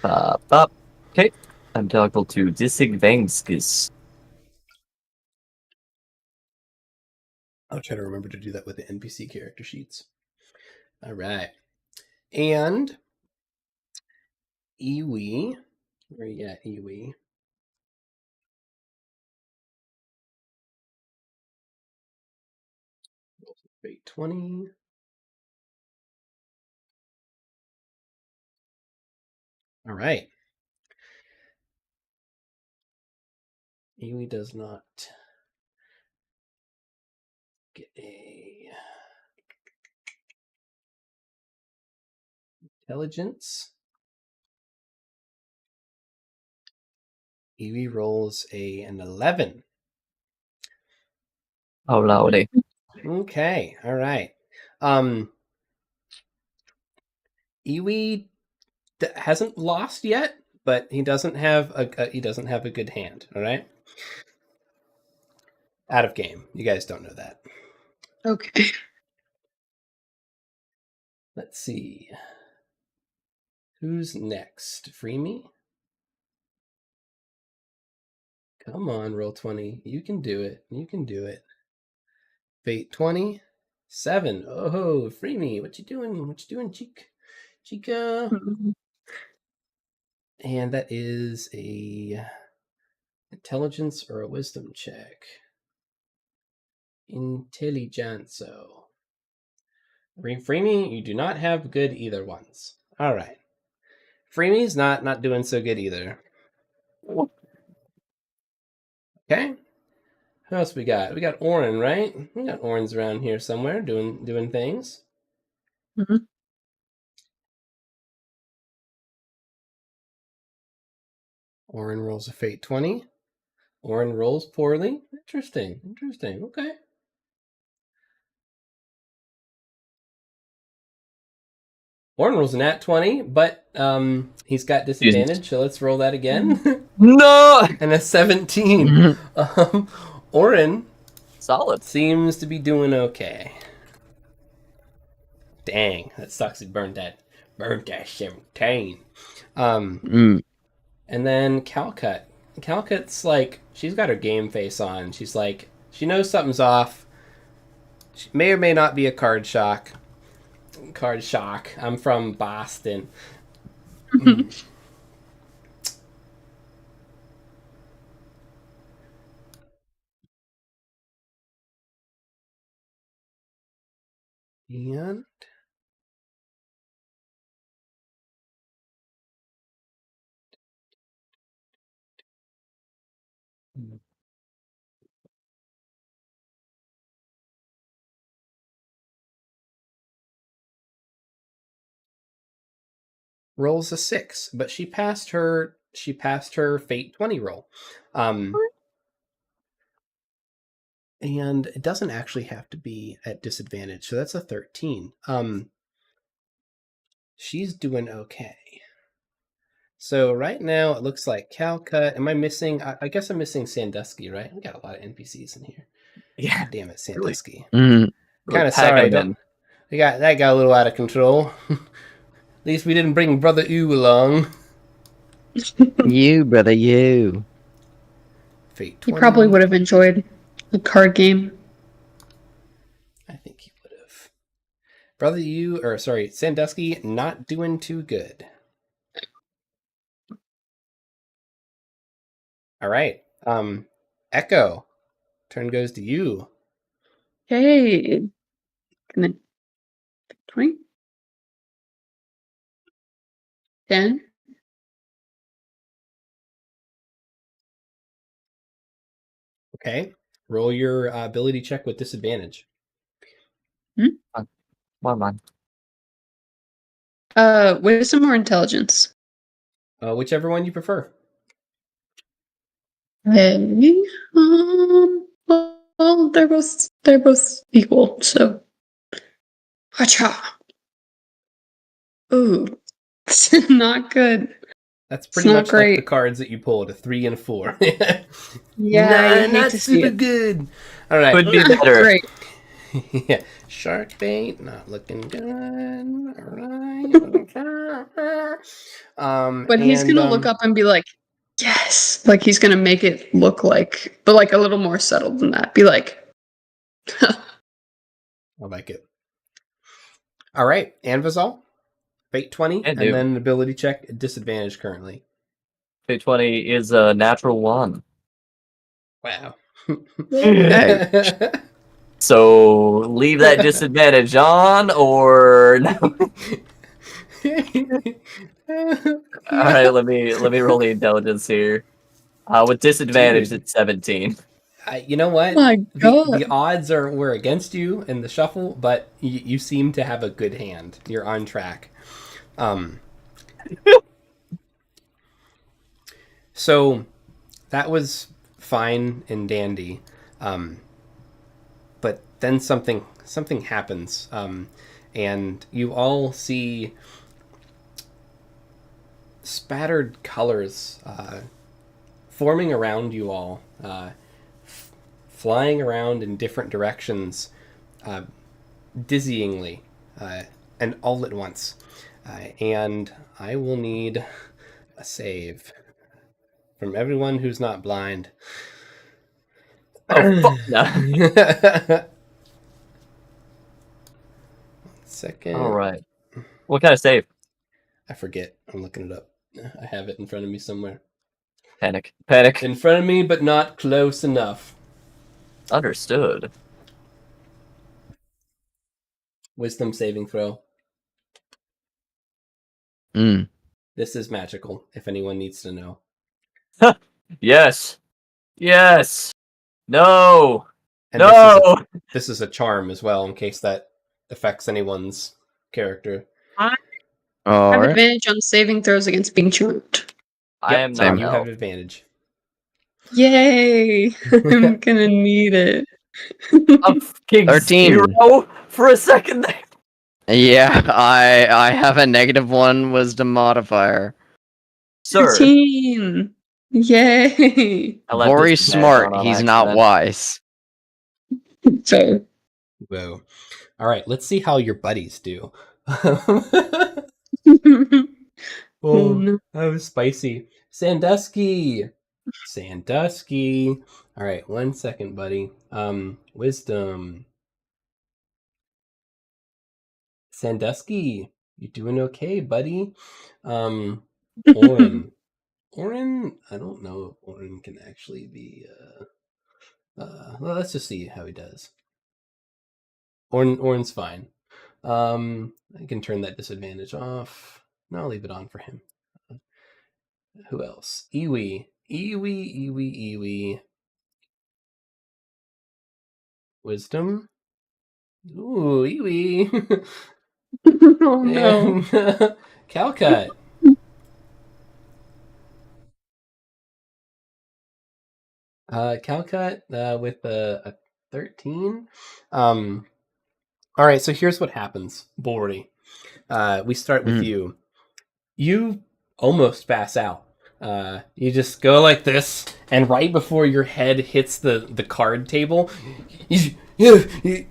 Up. Okay. I'm toggled to disadvantages. I'll try to remember to do that with the NPC character sheets. All right. And Iwi, where you at, Iwi? Fate 20. All right. Iwi does not get a intelligence. Iwi rolls an 11. Oh lordy. Okay, all right. Iwi hasn't lost yet, but he doesn't have a good hand. All right, out of game. You guys don't know that. Okay. Let's see. Who's next? Free me? Come on, roll 20. You can do it. You can do it. Fate 20. 7. Oh, free me. What you doing? What you doing, Chica? And that is a intelligence or a wisdom check. Intelligenzo. Free me, you do not have good either ones. All right. Free me's not doing so good either. Okay. Who else we got? We got Oren, right? We got Oren's around here somewhere doing things. Mhm. Oren rolls a fate 20. Oren rolls poorly. Interesting. Okay. Oren rolls a nat 20, but he's got disadvantage, so let's roll that again. No. And a 17. Oren Solid. seems to be doing okay. Dang, that sucks. He burned that 17. And then Calcut. Calcut's like, she's got her game face on. She's like, she knows something's off. She may or may not be a card shock. I'm from Boston. And rolls a 6, but she passed her fate 20 roll. And it doesn't actually have to be at disadvantage, so that's a 13. She's doing okay. So right now it looks like Calcut. Am I missing? I guess I'm missing Sandusky, right? We got a lot of NPCs in here. Yeah. God damn it, Sandusky. Mm. Kind of sorry. That got a little out of control. At least we didn't bring Brother Ew along. You, brother, you. Fate 20. He probably would have enjoyed the card game. I think he would have. Brother Ew, or sorry, Sandusky, not doing too good. All right. Echo. Turn goes to you. Hey. And then 20. 10. Okay. Roll your ability check with disadvantage. One. Wisdom or intelligence? Whichever one you prefer. Hey. Well, they're both equal, so. Hacha. Ooh. Not good. That's pretty It's not much like the great. cards that you pulled, a 3 and a 4. Yeah, I hate not to see super it. good. All right. Could be Not better. great. Yeah. Shark bait, not looking good. All right. But he's gonna look up and be like, yes. Like he's gonna make it look like, but like a little more settled than that. Be like, I like it. All right. Anvizal, fate 20, Yeah, and dude. then ability check at disadvantage currently. Fate 20 is a natural 1. Wow. So leave that disadvantage on, or no? All right, let me roll the intelligence here. With disadvantage, Dude. it's 17. You know what? My God. The odds were against you in the shuffle, but you seem to have a good hand. You're on track. So that was fine and dandy, but then something happens, and you all see spattered colors forming around you all, flying around in different directions, dizzyingly, and all at once. And I will need a save from everyone who's not blind. Oh, fuck no. 1 second. All right. What kind of save? I forget. I'm looking it up. I have it in front of me somewhere. Panic. Panic. In front of me, but not close enough. Understood. Wisdom saving throw. Mm. This is magical, if anyone needs to know. Yes. Yes. No. And No. This is a charm as well, in case that affects anyone's character. I All have right. advantage on saving throws against being charmed. I am same. not. You an have elf. advantage. Yay! I'm gonna need it. I'm fucking 13. 0 for a second there. Yeah, I have a -1 wisdom modifier. Sir. 13! Yay! I left Bori's this smart. on He's not accident. wise. So, Whoa. All right, let's see how your buddies do. oh, Oh, no. that was spicy. Sandusky. All right, 1 second, buddy. Wisdom. Sandusky, you doing okay, buddy? Orin. Orin, I don't know if Orin can actually be. Well, let's just see how he does. Orin's fine. I can turn that disadvantage off. No, I'll leave it on for him. Who else? Iwi. Wisdom. Ooh, Iwi. Oh no. And Calcut. Calcut with a 13. All right, so here's what happens, Bori. We start with you. You almost pass out. You just go like this, and right before your head hits the card table, you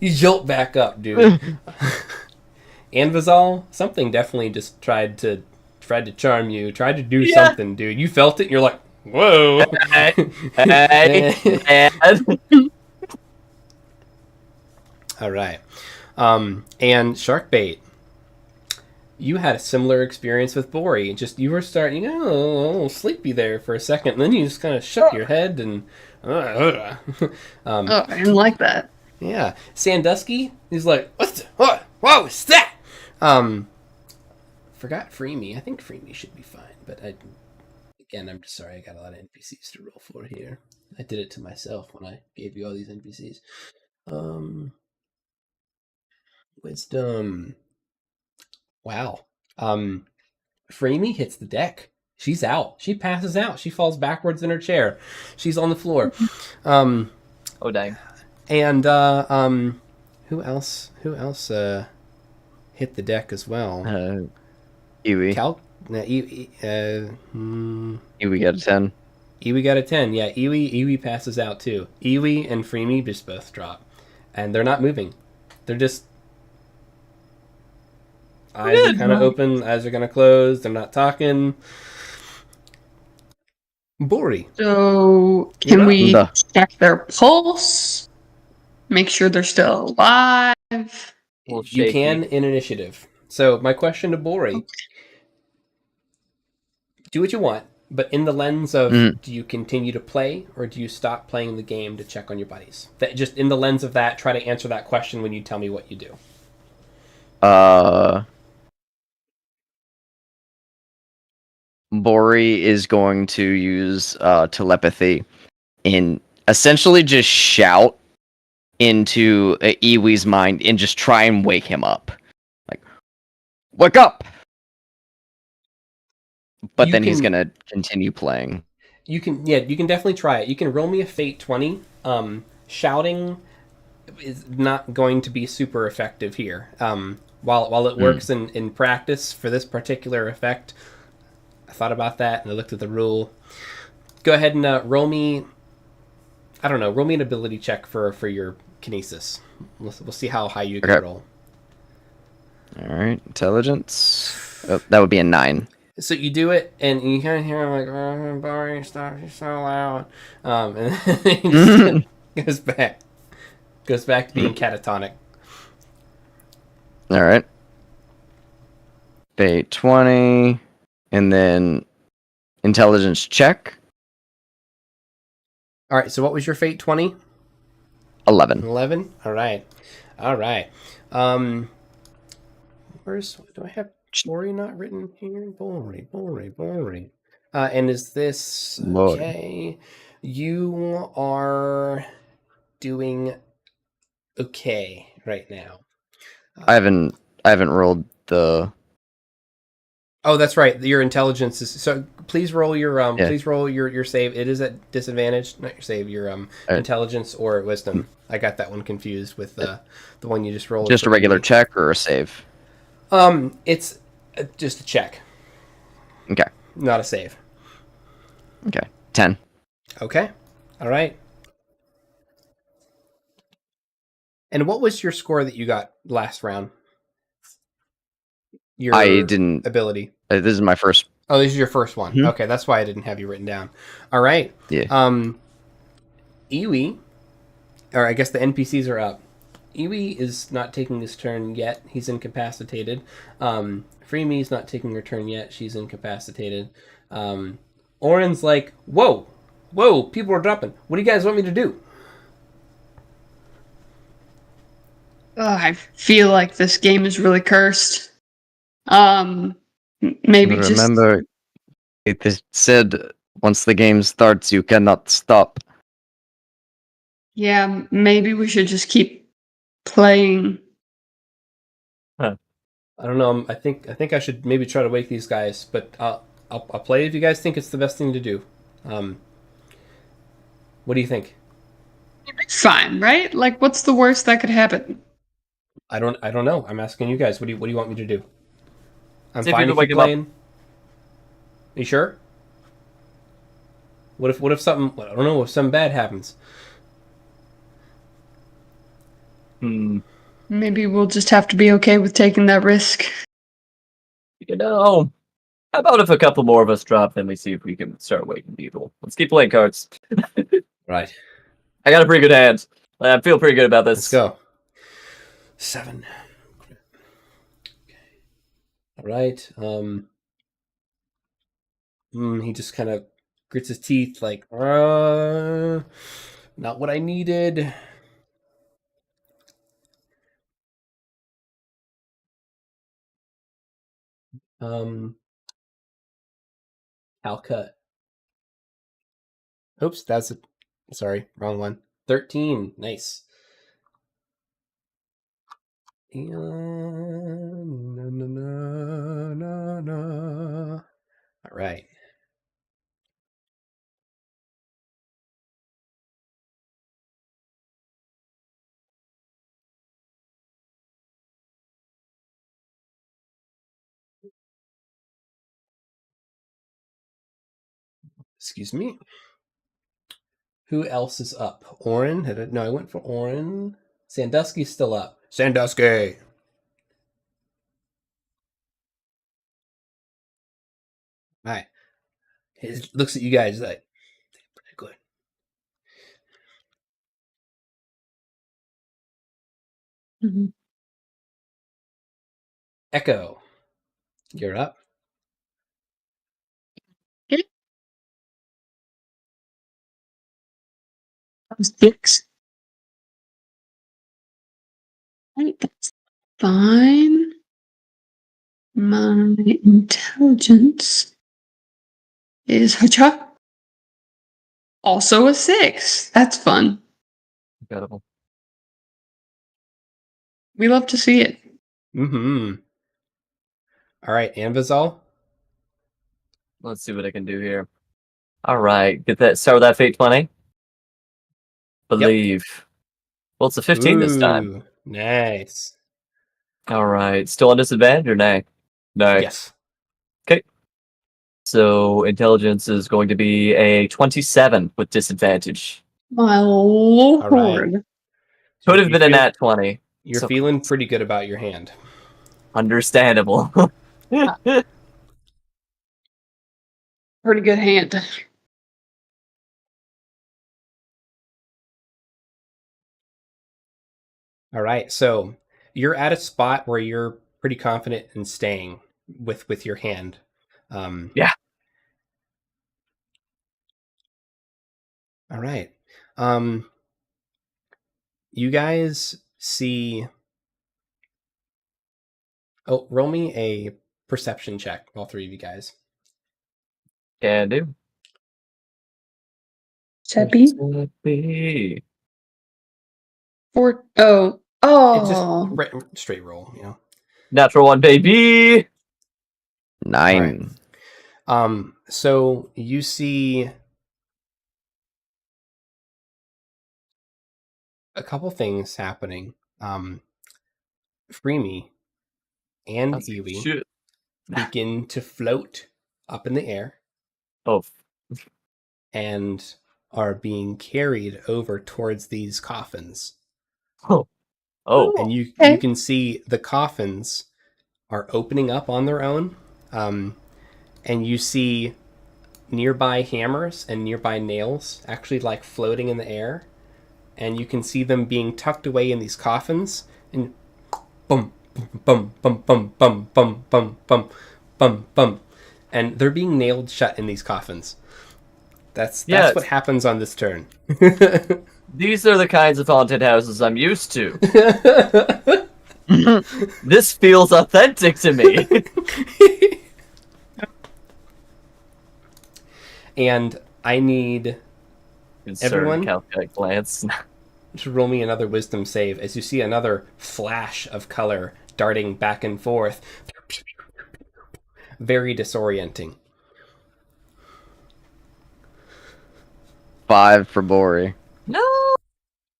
jolt back up, dude. Anvizal, something definitely just tried to charm you, tried to do something, dude. You felt it, and you're like, whoa. Hey, All right. And Sharkbait, you had a similar experience with Bori. Just you were starting, a little sleepy there for a second, and then you just kind of shook your head and. Oh, I didn't like that. Yeah, Sandusky is like, what was that? Forgot Freemy. I think Freemy should be fine, but I'm just sorry. I got a lot of NPCs to roll for here. I did it to myself when I gave you all these NPCs. Wisdom. Wow. Freemy hits the deck. She's out. She passes out. She falls backwards in her chair. She's on the floor. oh dang. And who else hit the deck as well? Iwi. Iwi got a 10. Iwi got a 10. Yeah, Iwi passes out too. Iwi and Freemy just both drop. And they're not moving. They're just eyes are kind of open, eyes are going to close. They're not talking. Bori. So, can we Duh. check their pulse? Make sure they're still alive? Well, You shaky. can in initiative. So my question to Bori: do what you want, but in the lens of do you continue to play or do you stop playing the game to check on your buddies? That just in the lens of that, try to answer that question when you tell me what you do. Bori is going to use telepathy essentially just shout into Iwi's mind and just try and wake him up. Like, wake up! But then he's gonna continue playing. You can definitely try it. You can roll me a Fate 20. Shouting is not going to be super effective here. While it works in practice for this particular effect, I thought about that and I looked at the rule. Go ahead and roll me. I don't know. Roll me an ability check for your kinesis. We'll see how high you can roll. All right, intelligence. Oh, that would be a 9. So you do it, and you kind of hear like, "Oh, boring stuff. You're so loud," and then he just goes back to being catatonic. All right. Fate 20, and then intelligence check. All right. So what was your Fate 20? 11. 11. All right. Do I have Bori not written here? Bori. And is this okay? You are doing okay right now. I haven't rolled the. Oh, that's right. Your intelligence is so. Please roll your Please roll your save. It is at disadvantage. Not your save. Your intelligence or wisdom. I got that one confused with the one you just rolled. Just a regular check or a save. It's just a check. Okay. Not a save. Okay. 10. Okay. All right. And what was your score that you got last round? Your I didn't ability. This is my first. Oh, this is your first one. Mm-hmm. Okay, that's why I didn't have you written down. All right. Yeah. Iwi, or I guess the NPCs are up. Iwi is not taking his turn yet. He's incapacitated. Freemy's not taking her turn yet. She's incapacitated. Oren's like, whoa, people are dropping. What do you guys want me to do? I feel like this game is really cursed. Maybe remember, it is said once the game starts, you cannot stop. Yeah, maybe we should just keep playing. I don't know. I think I should maybe try to wake these guys, but I'll play if you guys think it's the best thing to do. What do you think? Fine, right? Like, what's the worst that could happen? I don't know. I'm asking you guys. What do you want me to do? I'm See if fine you if can you're wake him playing. Are you sure? What if something? I don't know. If something bad happens. Maybe we'll just have to be okay with taking that risk. You know, how about if a couple more of us drop, then we see if we can start waking people. Let's keep playing cards. Right. I got a pretty good hand. I feel pretty good about this. Let's go. 7. Okay. All right. He just kind of grits his teeth, like, not what I needed. Cut. Oops, sorry, wrong one. 13, nice. All right. Excuse me. Who else is up? Oren? No, I went for Oren. Sandusky's still up. Sandusky! All right. He looks at you guys like, pretty good. Mm-hmm. Echo, you're up. Okay. That was 6. Right, that's fine. My intelligence is Hacha. Also a 6. That's fun. Incredible. We love to see it. Mm-hmm. All right, Anvizal. Let's see what I can do here. All right, get that. Start with that fate 20. Believe. Well, it's a 15 this time. Ooh, nice. All right, still on disadvantage or nay? No. Yes. So intelligence is going to be a 27 with disadvantage. My lord. right. Could have You been a feel- nat 20. You're So feeling pretty good about your hand. understandable. Pretty good hand. All right, so you're at a spot where you're pretty confident in staying with your hand. Yeah. All right. You guys see. Oh, roll me a perception check, all three of you guys. Can do. Seppi. Oh. It's just Oh. straight roll, you know. Natural 1, baby. 9. So you see a couple things happening. Freemy and That's Iwi shit. begin to float up in the air Oh, and are being carried over towards these coffins. oh, And you Okay. can see the coffins are opening up on their own. And you see nearby hammers and nearby nails actually like floating in the air. And you can see them being tucked away in these coffins. And boom, bum, bum, bum, bum, bum, bum, bum, bum, bum. And they're being nailed shut in these coffins. That's Yes. what happens on this turn. These are the kinds of haunted houses I'm used to. This feels authentic to me. And I need everyone Calculate glance. to roll me another wisdom save as you see another flash of color darting back and forth. Very disorienting. 5 for Bori. No,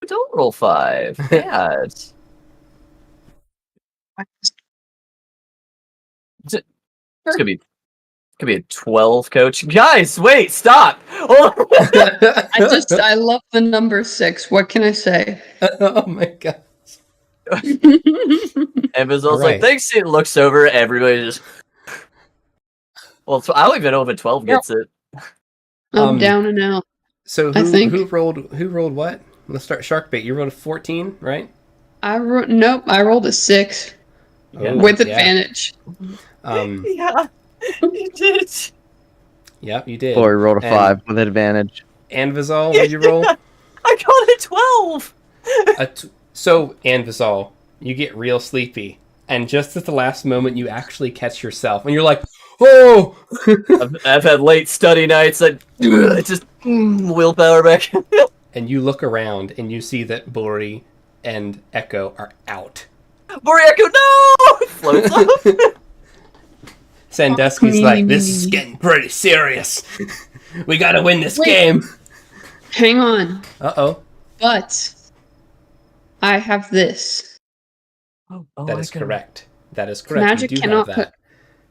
don't roll 5. Yeah, it's could be a 12, coach. Guys, wait, stop. Oh. I love the number 6. What can I say? Oh my god. And Bizzel's All right. like, thanks. It looks over. Everybody just. Well, I don't even know if a 12 gets it. I'm down and out. So I think. who rolled what? Let's start Sharkbait. You rolled a 14, right? Nope, I rolled a 6 Yeah. with Yeah. advantage. Yeah, you did. Yep, you did. Bori rolled a And 5 with advantage. Anvizal, what did you roll? I got a 12. So, Anvizal, you get real sleepy. And just at the last moment, you actually catch yourself. And you're like, oh! I've had late study nights. I just willpower back. And you look around and you see that Bori and Echo are out. Boriaku, no! Floats up. Sandusky's like, this is getting pretty serious. We gotta win this game. Hang on. Uh-oh. But I have this. That is correct. That is correct. Magic you do cannot have that.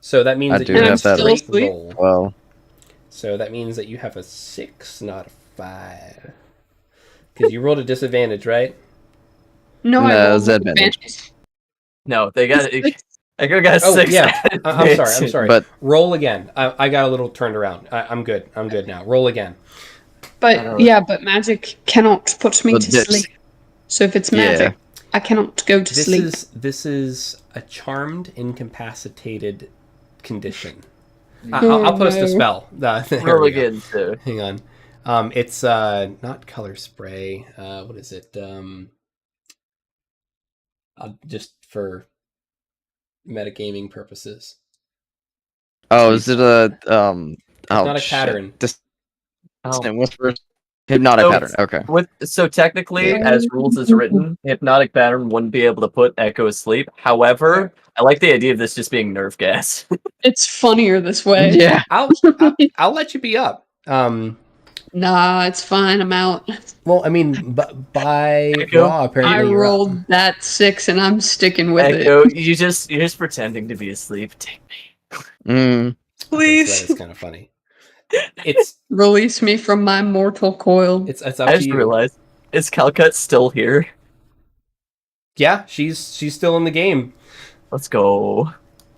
So that means I that do you have have that. a straight Still asleep? roll. Well, So that means that you have a 6, not a 5. Because you rolled a disadvantage, right? No, I No, rolled it's with advantage. advantage. No, they got it. I got a Oh, 6. yeah. I'm sorry. But- roll again. I got a little turned around. I'm good. I'm good now. Roll again. But yeah, but magic cannot put me But to this- sleep. So if it's Yeah. magic, I cannot go to sleep. This is a charmed, incapacitated condition. Oh, I'll post a no. spell. There Roll we go. again, too. Hang on. It's not color spray. What is it? Just for metagaming purposes. oh, is it a It's not a pattern. Distant Oh. whispers. Hypnotic So- pattern. Okay. So technically, as rules is written, hypnotic pattern wouldn't be able to put Echo asleep. However, I like the idea of this just being nerve gas. It's funnier this way. Yeah. I'll let you be up. Nah, it's fine. I'm out. Well, I mean, by Echo? law, apparently I you're up. rolled that 6 and I'm sticking with Echo, it. you're just pretending to be asleep. Take me. Mm. Okay, Please so that is kind of funny. It's release me from my mortal coil. up I to just you. realized, is Calcut still here? Yeah, she's still in the game. Let's go.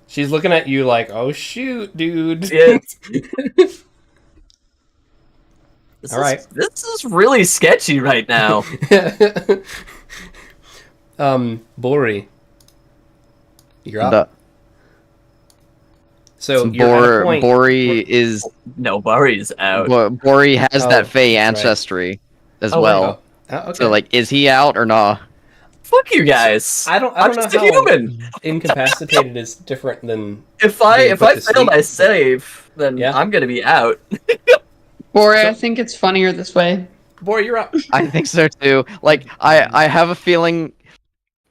She's looking at you like, "Oh shoot, dude." Yeah. All right. This is really sketchy right now. Bori, you're up. The So you're at a point. Bori is No, Bari's out. Bori has Oh, that Fey that's right. ancestry as Oh, well. Oh, okay. So like, is he out or not? Fuck you guys. I don't I'm know just a how human. incapacitated is different than. If Being I put to fail my sleep. save, then Yeah. I'm gonna be out. Or So- I think it's funnier this way. Bori, you're up. I think so too. Like, I have a feeling.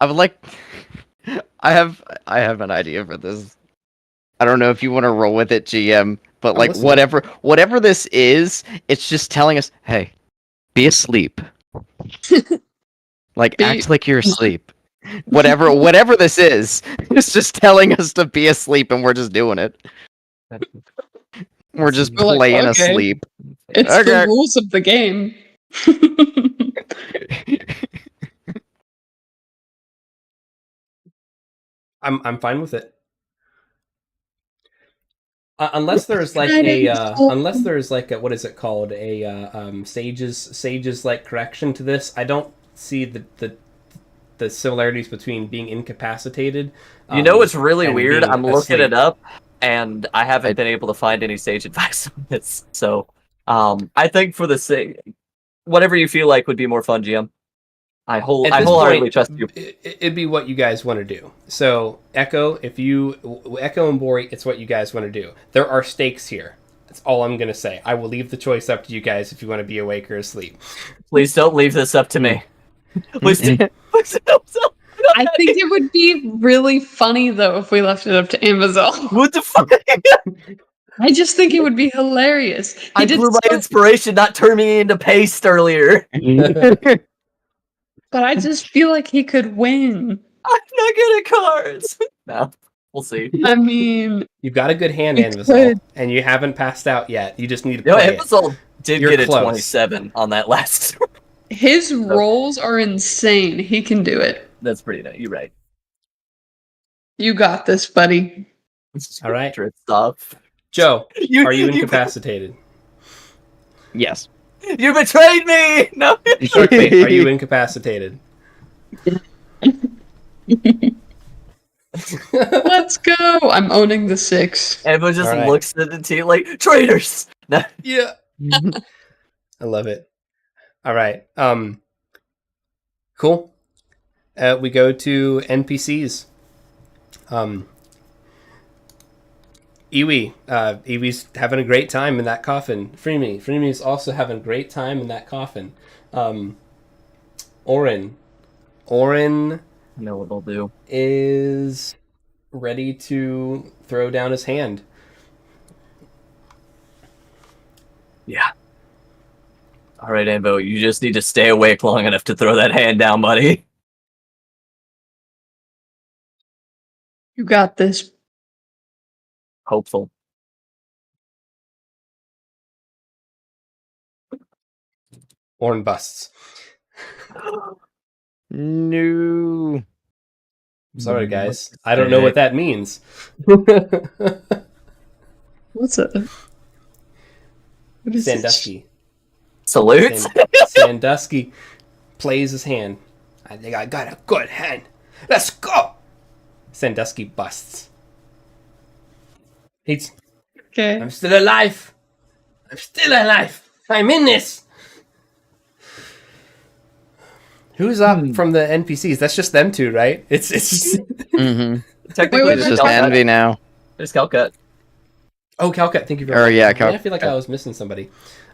I would like. I have an idea for this. I don't know if you want to roll with it, GM, but I'm like listening. whatever this is, it's just telling us, hey, be asleep. Like, Be- act like you're asleep. Whatever this is, it's just telling us to be asleep, and we're just doing it. We're just We're like, playing okay. asleep. It's Okay. the rules of the game. I'm fine with it. Unless there's like Friday. what is it called, sages like correction to this. I don't see the similarities between being incapacitated. You know what's really and weird? being I'm looking it asleep. up, and I haven't been able to find any sage advice on this. So, I think for the sake, whatever you feel like would be more fun, GM. I At this wholeheartedly point, trust you. It'd be what you guys want to do. So Echo and Bori, it's what you guys want to do. There are stakes here. That's all I'm gonna say. I will leave the choice up to you guys if you want to be awake or asleep. Please don't leave this up to me. Please don't. I think it would be really funny though if we left it up to Amazon. What the fuck? I just think it would be hilarious. I blew my inspiration not turning me into paste earlier. But I just feel like he could win. I'm not good at cards. No, we'll see. I mean, You've got a good hand, You Anvizal, could. and you haven't passed out yet. You just need to No, play it. Amazon did You're get a close. 27 on that last. his rolls are insane. He can do it. That's pretty nice. You're right. You got this, buddy. All right. Drip stuff. Joe, are you incapacitated? Yes. You betrayed me. No. Sharkbait, are you incapacitated? Let's go. I'm owning the 6. Everyone just All right. looks at the team like traitors. No. Yeah. I love it. All right. Cool. We go to NPCs. Iwi. Iwi's having a great time in that coffin. Freemy's also having a great time in that coffin. Orin. Orin I know what they'll do. is ready to throw down his hand. Yeah. All right, Anvo, you just need to stay awake long enough to throw that hand down, buddy. You got this. Hopeful. Orin busts. No. Sorry, guys. I don't know what that means. What's it? What is it? Sandusky. Salutes. Sandusky plays his hand. I think I got a good hand. Let's go! Sandusky busts. He's. Okay. I'm still alive! I'm still alive! I'm in this! Who's up from the NPCs? That's just them two, right? It's just... Mm-hmm. Technically, Wait, It's wait, just Calcut. Envy now. There's Calcut. Oh, Calcat, thank you very Or, much. yeah, I feel like I was missing somebody.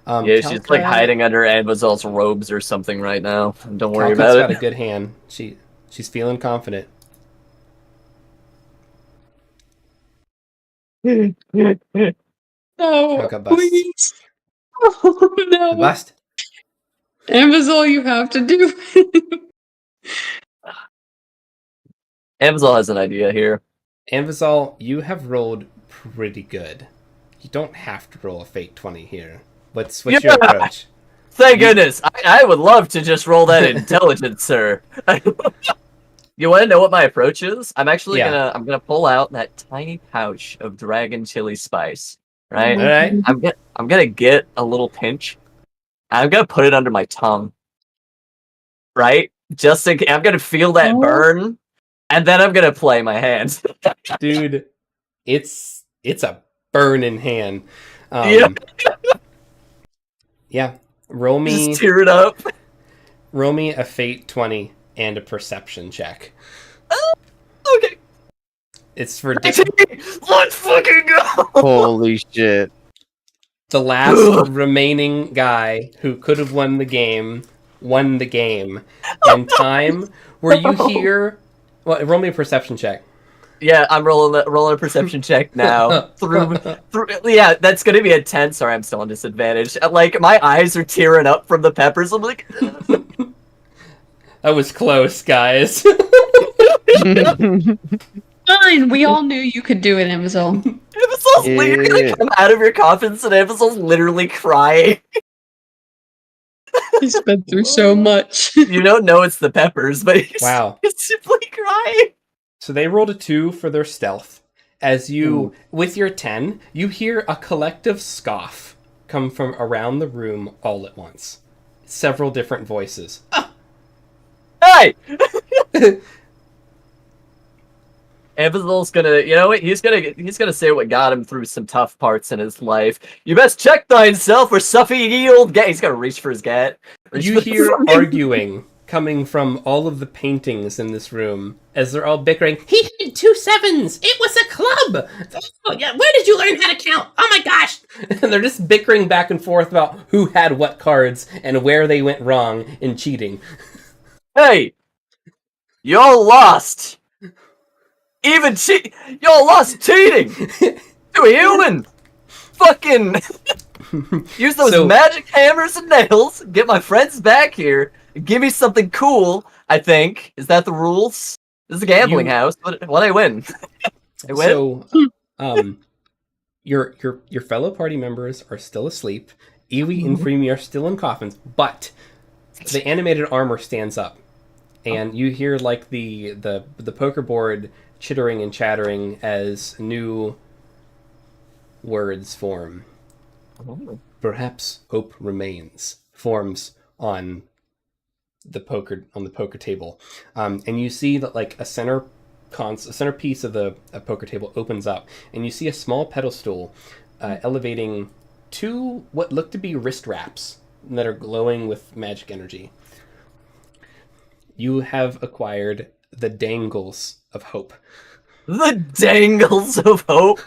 Yeah, she's like Calcat- hiding under Anvazal's robes or something right now. Don't worry Calcat's about got a it. good hand. She's feeling confident. No, Calcat busts. please. Oh, no. Bust. Amazon, you have to do it. Anvazal has an idea here. Anvazal, you have rolled pretty good. You don't have to roll a fate 20 here. What's your Yeah. approach? Thank goodness. I would love to just roll that intelligence, sir. You want to know what my approach is? I'm actually gonna pull out that tiny pouch of dragon chili spice. Right? All right. I'm gonna get a little pinch. I'm gonna put it under my tongue. Right? I'm gonna feel that burn, and then I'm gonna play my hands. Dude, it's a burning hand. Yeah. Yeah. Roll me Just tear it up. roll me a fate 20 and a perception check. Okay. It's for Let's fucking go. Holy shit. the last remaining guy who could have won the game, and time where you hear. Well, roll me a perception check. Yeah, I'm rolling a perception check now. through, yeah, that's gonna be a 10. Sorry, I'm still on disadvantage. Like my eyes are tearing up from the peppers. I'm like, That was close, guys. Fine, we all knew you could do it, Amazon. Amazon's literally Yeah. come out of your coffins, and Amazon's literally crying. He's been through so much. You don't know it's the peppers, but he's simply crying. So they rolled a 2 for their stealth. As you, with your 10, you hear a collective scoff come from around the room all at once. Several different voices. Hey! Amazon's gonna, you know what? He's gonna say what got him through some tough parts in his life. You best check thyself, or suffer ye old gat. He's gonna reach for his gat. You hear arguing coming from all of the paintings in this room as they're all bickering. He had 2 7s. It was a club. Oh, yeah. Where did you learn how to count? Oh my gosh! And they're just bickering back and forth about who had what cards and where they went wrong in cheating. Hey, y'all lost. Y'all lost cheating to a human. Fucking use those magic hammers and nails. Get my friends back here. Give me something cool. I think is that the rules. This is a gambling house. What I win? I win. So, your fellow party members are still asleep. Iwi and Freemy are still in coffins, but the animated armor stands up, and you hear like the poker board chittering and chattering as new words form. Perhaps hope remains forms on the poker table, and you see that like a center piece of the poker table opens up, and you see a small pedestal elevating 2 what look to be wrist wraps that are glowing with magic energy. You have acquired the Dangles of Hope. The Dangles of Hope.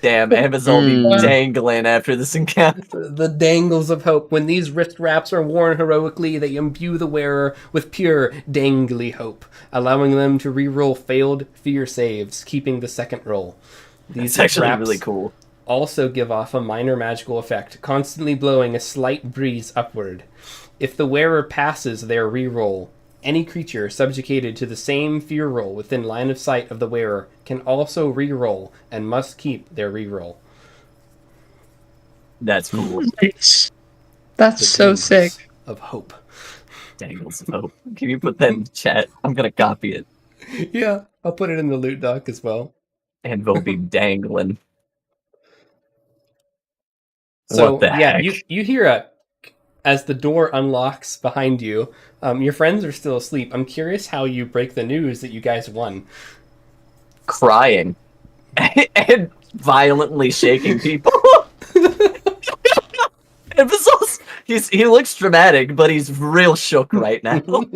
Damn, Amazon be dangling after this encounter. The Dangles of Hope. When these wrist wraps are worn heroically, they imbue the wearer with pure dangly hope, allowing them to re-roll failed fear saves, keeping the second roll. These It's actually wraps really cool. also give off a minor magical effect, constantly blowing a slight breeze upward. If the wearer passes their re-roll, any creature subjugated to the same fear roll within line of sight of the wearer can also re-roll and must keep their re-roll. That's cool. That's so sick. Of Hope. Dangles of Hope. Can you put that in the chat? I'm gonna copy it. Yeah, I'll put it in the loot doc as well. And we'll be dangling. So What the yeah, heck? you hear as the door unlocks behind you. Your friends are still asleep. I'm curious how you break the news that you guys won. Crying. And violently shaking people. And Vasos, he looks dramatic, but he's real shook right now. I'm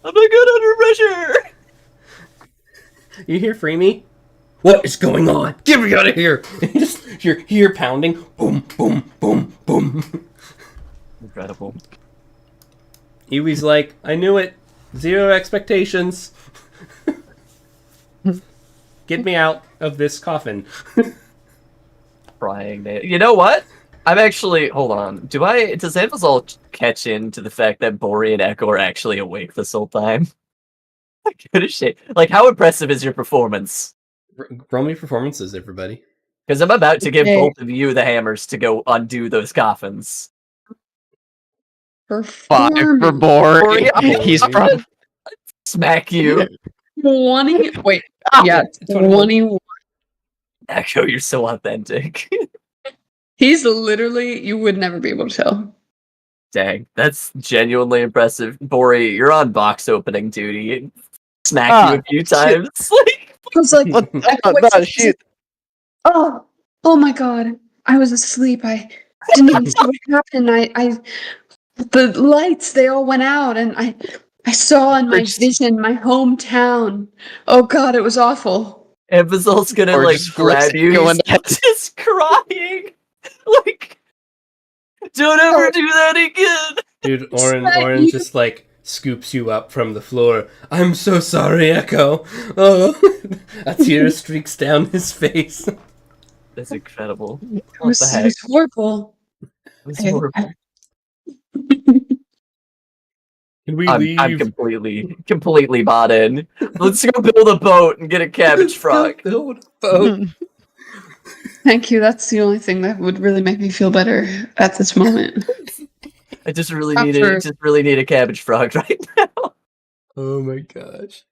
not good under pressure. You hear Freemy? What is going on? Get me out of here! You're here pounding. Boom, boom, boom, boom. Incredible. Iwi's like, I knew it. 0 expectations. Get me out of this coffin. Crying. You know what? I'm actually. Hold on. Does Anvazal catch in to the fact that Bori and Echo are actually awake this whole time? Good as shit. Like, how impressive is your performance? Roll me performances, everybody. Because I'm about to give Okay. both of you the hammers to go undo those coffins. 5 for Bori. Bori. He's from. Smack you. 20. Wait. Yeah, 21. 21. Echo, you're so authentic. He's literally, you would never be able to tell. Dang, that's genuinely impressive. Bori, you're on box opening duty. Smack you a few times. Like, I was like, What? Wait, Shoot. oh my god. I was asleep. I didn't even see what happened. The lights, they all went out, and I saw in my vision my hometown. Oh god, it was awful. Anvazal's gonna Or like just flips grab you. going He's just crying. Like, don't ever do that again. Dude, Smack Oren you. just like scoops you up from the floor. I'm so sorry, Echo. Oh, a tear streaks down his face. That's incredible. It What was, the it heck? was horrible. It's horrible. Can we I'm leave? completely bought in. Let's go build a boat and get a cabbage frog. Build a boat. Thank you. That's the only thing that would really make me feel better at this moment. I just really After- need a cabbage frog right now. Oh my gosh.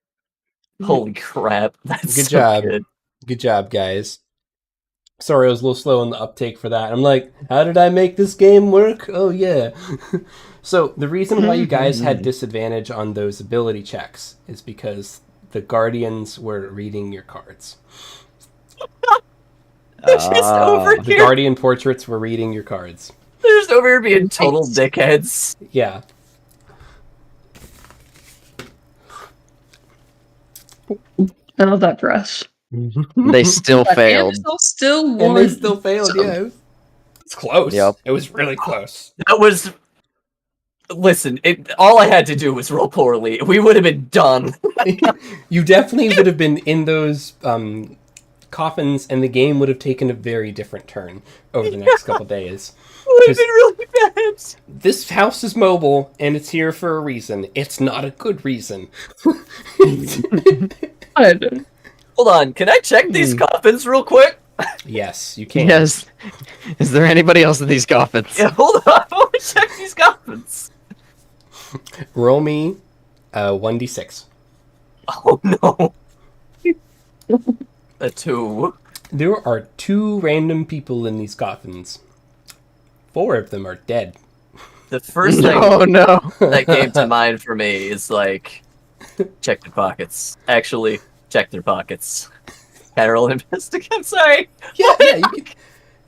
Holy crap! That's Good so job. good. Good job, guys. Sorry, I was a little slow in the uptake for that. I'm like, how did I make this game work? Oh, yeah. So, the reason why you guys had disadvantage on those ability checks is because the Guardians were reading your cards. They're just over The here. Guardian portraits were reading your cards. They're just over here being total dickheads. Yeah. I love that for us. They still failed. Amazon still won. And they still failed, So- yeah. It's close. Yep. It was really close. That was. Listen, all I had to do was roll poorly. We would have been done. You definitely would have been in those coffins, and the game would have taken a very different turn over the next couple days. Would have been really bad. This house is mobile, and it's here for a reason. It's not a good reason. God. Hold on, can I check these coffins real quick? Yes, you can. Yes. Is there anybody else in these coffins? Yeah, hold on. I want to check these coffins. Roll me 1d6. Oh no. A 2. There are 2 random people in these coffins. 4 of them are dead. The first thing Oh no. that came to mind for me is like, check their pockets. Actually, check their pockets. Carol investigate. I'm sorry. Yeah,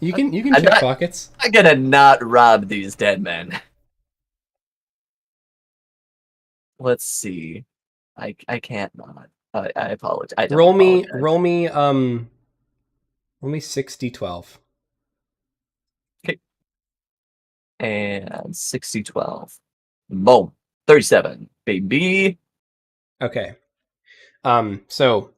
you can I'm check not- pockets. I'm gonna not rob these dead men. Let's see. I can't not. I apologize. I don't Roll me apologize. 6d12. And 60-12. Boom. 37, baby. Okay. So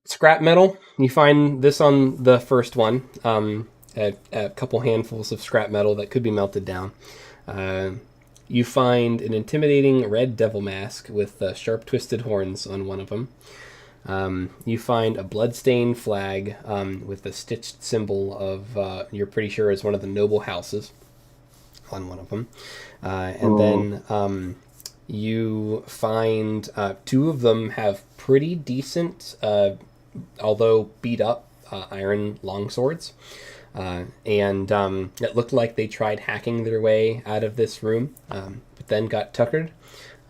scrap metal. You find this on the first one. A couple handfuls of scrap metal that could be melted down. You find an intimidating red devil mask with sharp twisted horns on one of them. You find a bloodstained flag with a stitched symbol of, you're pretty sure is one of the noble houses on one of them. And then you find 2 of them have pretty decent, although beat up, iron longswords. And it looked like they tried hacking their way out of this room, but then got tuckered.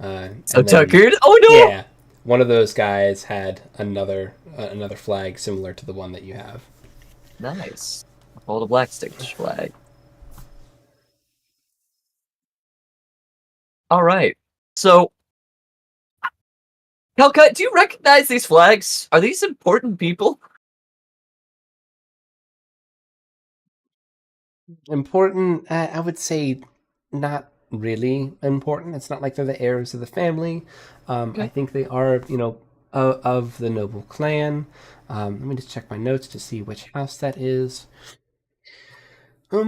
Tuckered? Oh no! Yeah, one of those guys had another flag similar to the one that you have. Nice. Hold a black stitch flag. All right. So Calcut, do you recognize these flags? Are these important people? Important, I would say not really important. It's not like they're the heirs of the family. I think they are, of the noble clan. Let me just check my notes to see which house that is. They're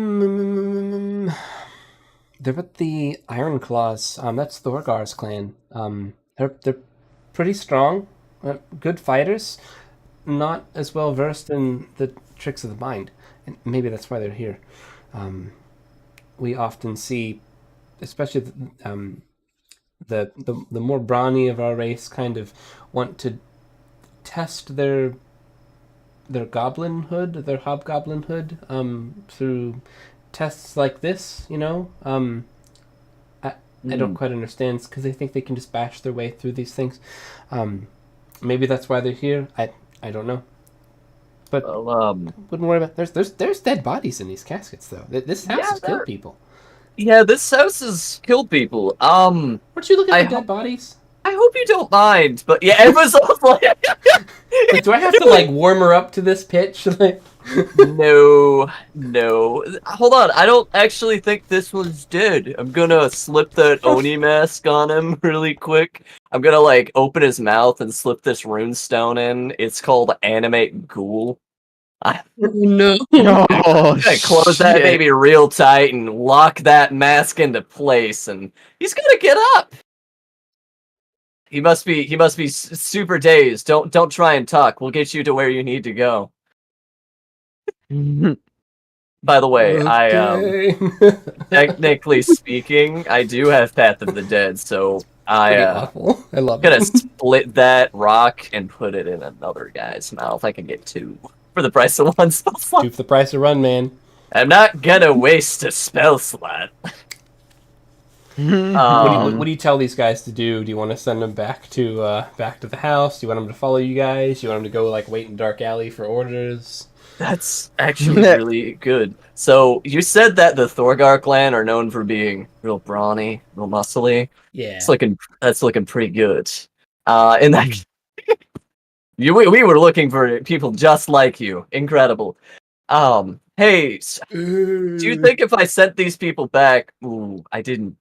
with the Iron Claws. That's Thorgar's clan. They're pretty strong, good fighters. Not as well versed in the tricks of the mind, and maybe that's why they're here. We often see, especially the more brawny of our race, kind of want to test their goblinhood, their hobgoblinhood, through tests like this. I don't quite understand because they think they can just bash their way through these things. Maybe that's why they're here. I don't know. But wouldn't worry about. There's dead bodies in these caskets though. This house has killed people. Yeah, this house has killed people. Weren't you looking at dead bodies? I hope you don't mind, but yeah, it was like... Like, do I have to warm her up to this pitch? No. Hold on, I don't actually think this one's dead. I'm gonna slip that Oni mask on him really quick. I'm gonna open his mouth and slip this runestone in. It's called Animate Ghoul. Oh, no. Oh, Close that baby real tight and lock that mask into place, and he's gonna get up. He must be super dazed. Don't try and talk. We'll get you to where you need to go. By the way, okay. technically speaking, I do have Path of the Dead, so awful. I love I'm gonna it. split that rock and put it in another guy's mouth. I can get 2 for the price of 1 spell slot. 2 for the price of run, man. I'm not gonna waste a spell slot. What do you tell these guys to do? Do you want to send them back to the house? Do you want them to follow you guys? Do you want them to go wait in dark alley for orders? That's actually really good. So you said that the Thorgar clan are known for being real brawny, real muscly. Yeah. That's looking pretty good. In that, we were looking for people just like you. Incredible. Hey, do you think if I sent these people back? Ooh, I didn't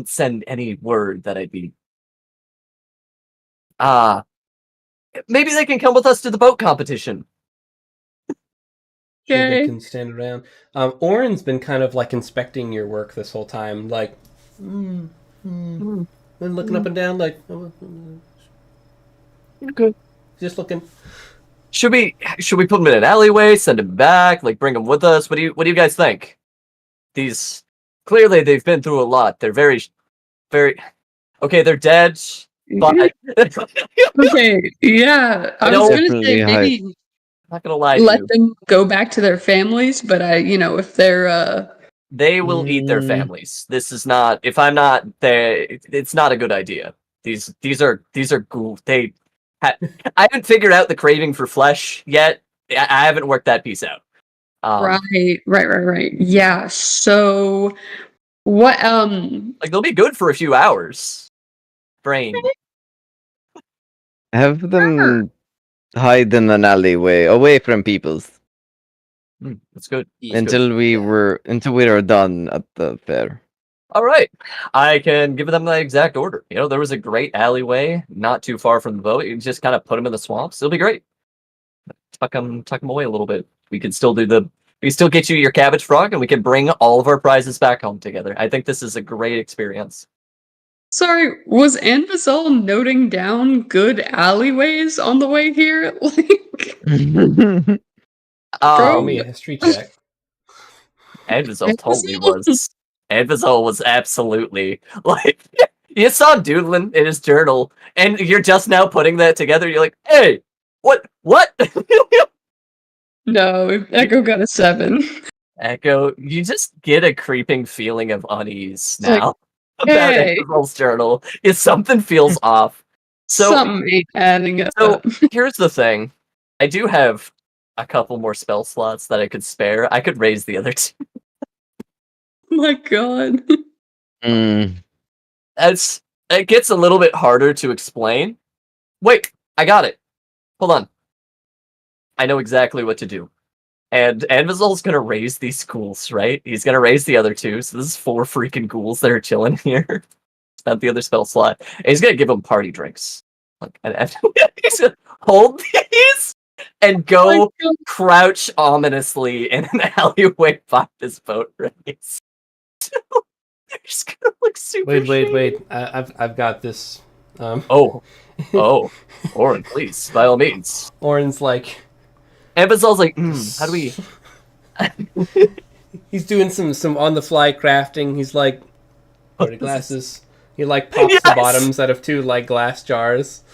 send any word that I'd be. Maybe they can come with us to the boat competition. They Okay. can stand around. Oren's been kind of inspecting your work this whole time, and looking up and down, Good. just looking. Should we put them in an alleyway, send them back, bring them with us? What do you guys think? These clearly they've been through a lot. They're very okay. They're dead, but Okay, yeah. I was gonna say Definitely maybe I'm not gonna lie to let you. them go back to their families, but if they're They will eat their families. This is not. If I'm not there, it's not a good idea. These are ghouls. I haven't figured out the craving for flesh yet. I haven't worked that piece out. right. Yeah. So what They'll be good for a few hours. Brain. Have them hide in an alleyway, away from people's, That's good. until we were done at the fair. All right, I can give them the exact order. There was a great alleyway not too far from the boat. You can just kind of put them in the swamps. It'll be great. Tuck them away a little bit. We can still get you your cabbage frog, and we can bring all of our prizes back home together. I think this is a great experience. sorry, was Anvizol noting down good alleyways on the way here? Roll me a history check. Anvizol totally was. Anvizol was absolutely you saw Doglin in his journal, and you're just now putting that together. You're like, hey, what? No, Echo got a 7. Echo, you just get a creeping feeling of unease It's like, now about hey. Anvizol's journal. If something feels off. So, Something ain't adding up. here's the thing. I do have a couple more spell slots that I could spare. I could raise the other 2. Oh my god. It gets a little bit harder to explain. Wait, I got it. Hold on. I know exactly what to do. And Anvizol's gonna raise these ghouls, right? He's gonna raise the other two, so this is 4 freaking ghouls that are chilling here. Spent the other spell slot. And he's gonna give them party drinks. And he's gonna hold these and go crouch ominously in an alleyway by this boat race. He's gonna look super Wait. I've got this. Oh, Orin, please, by all means. Orin's like... Anvizol's like, how do we... He's doing some on-the-fly crafting. He's like, party glasses. He like pops Yes! the bottoms out of 2 like glass jars.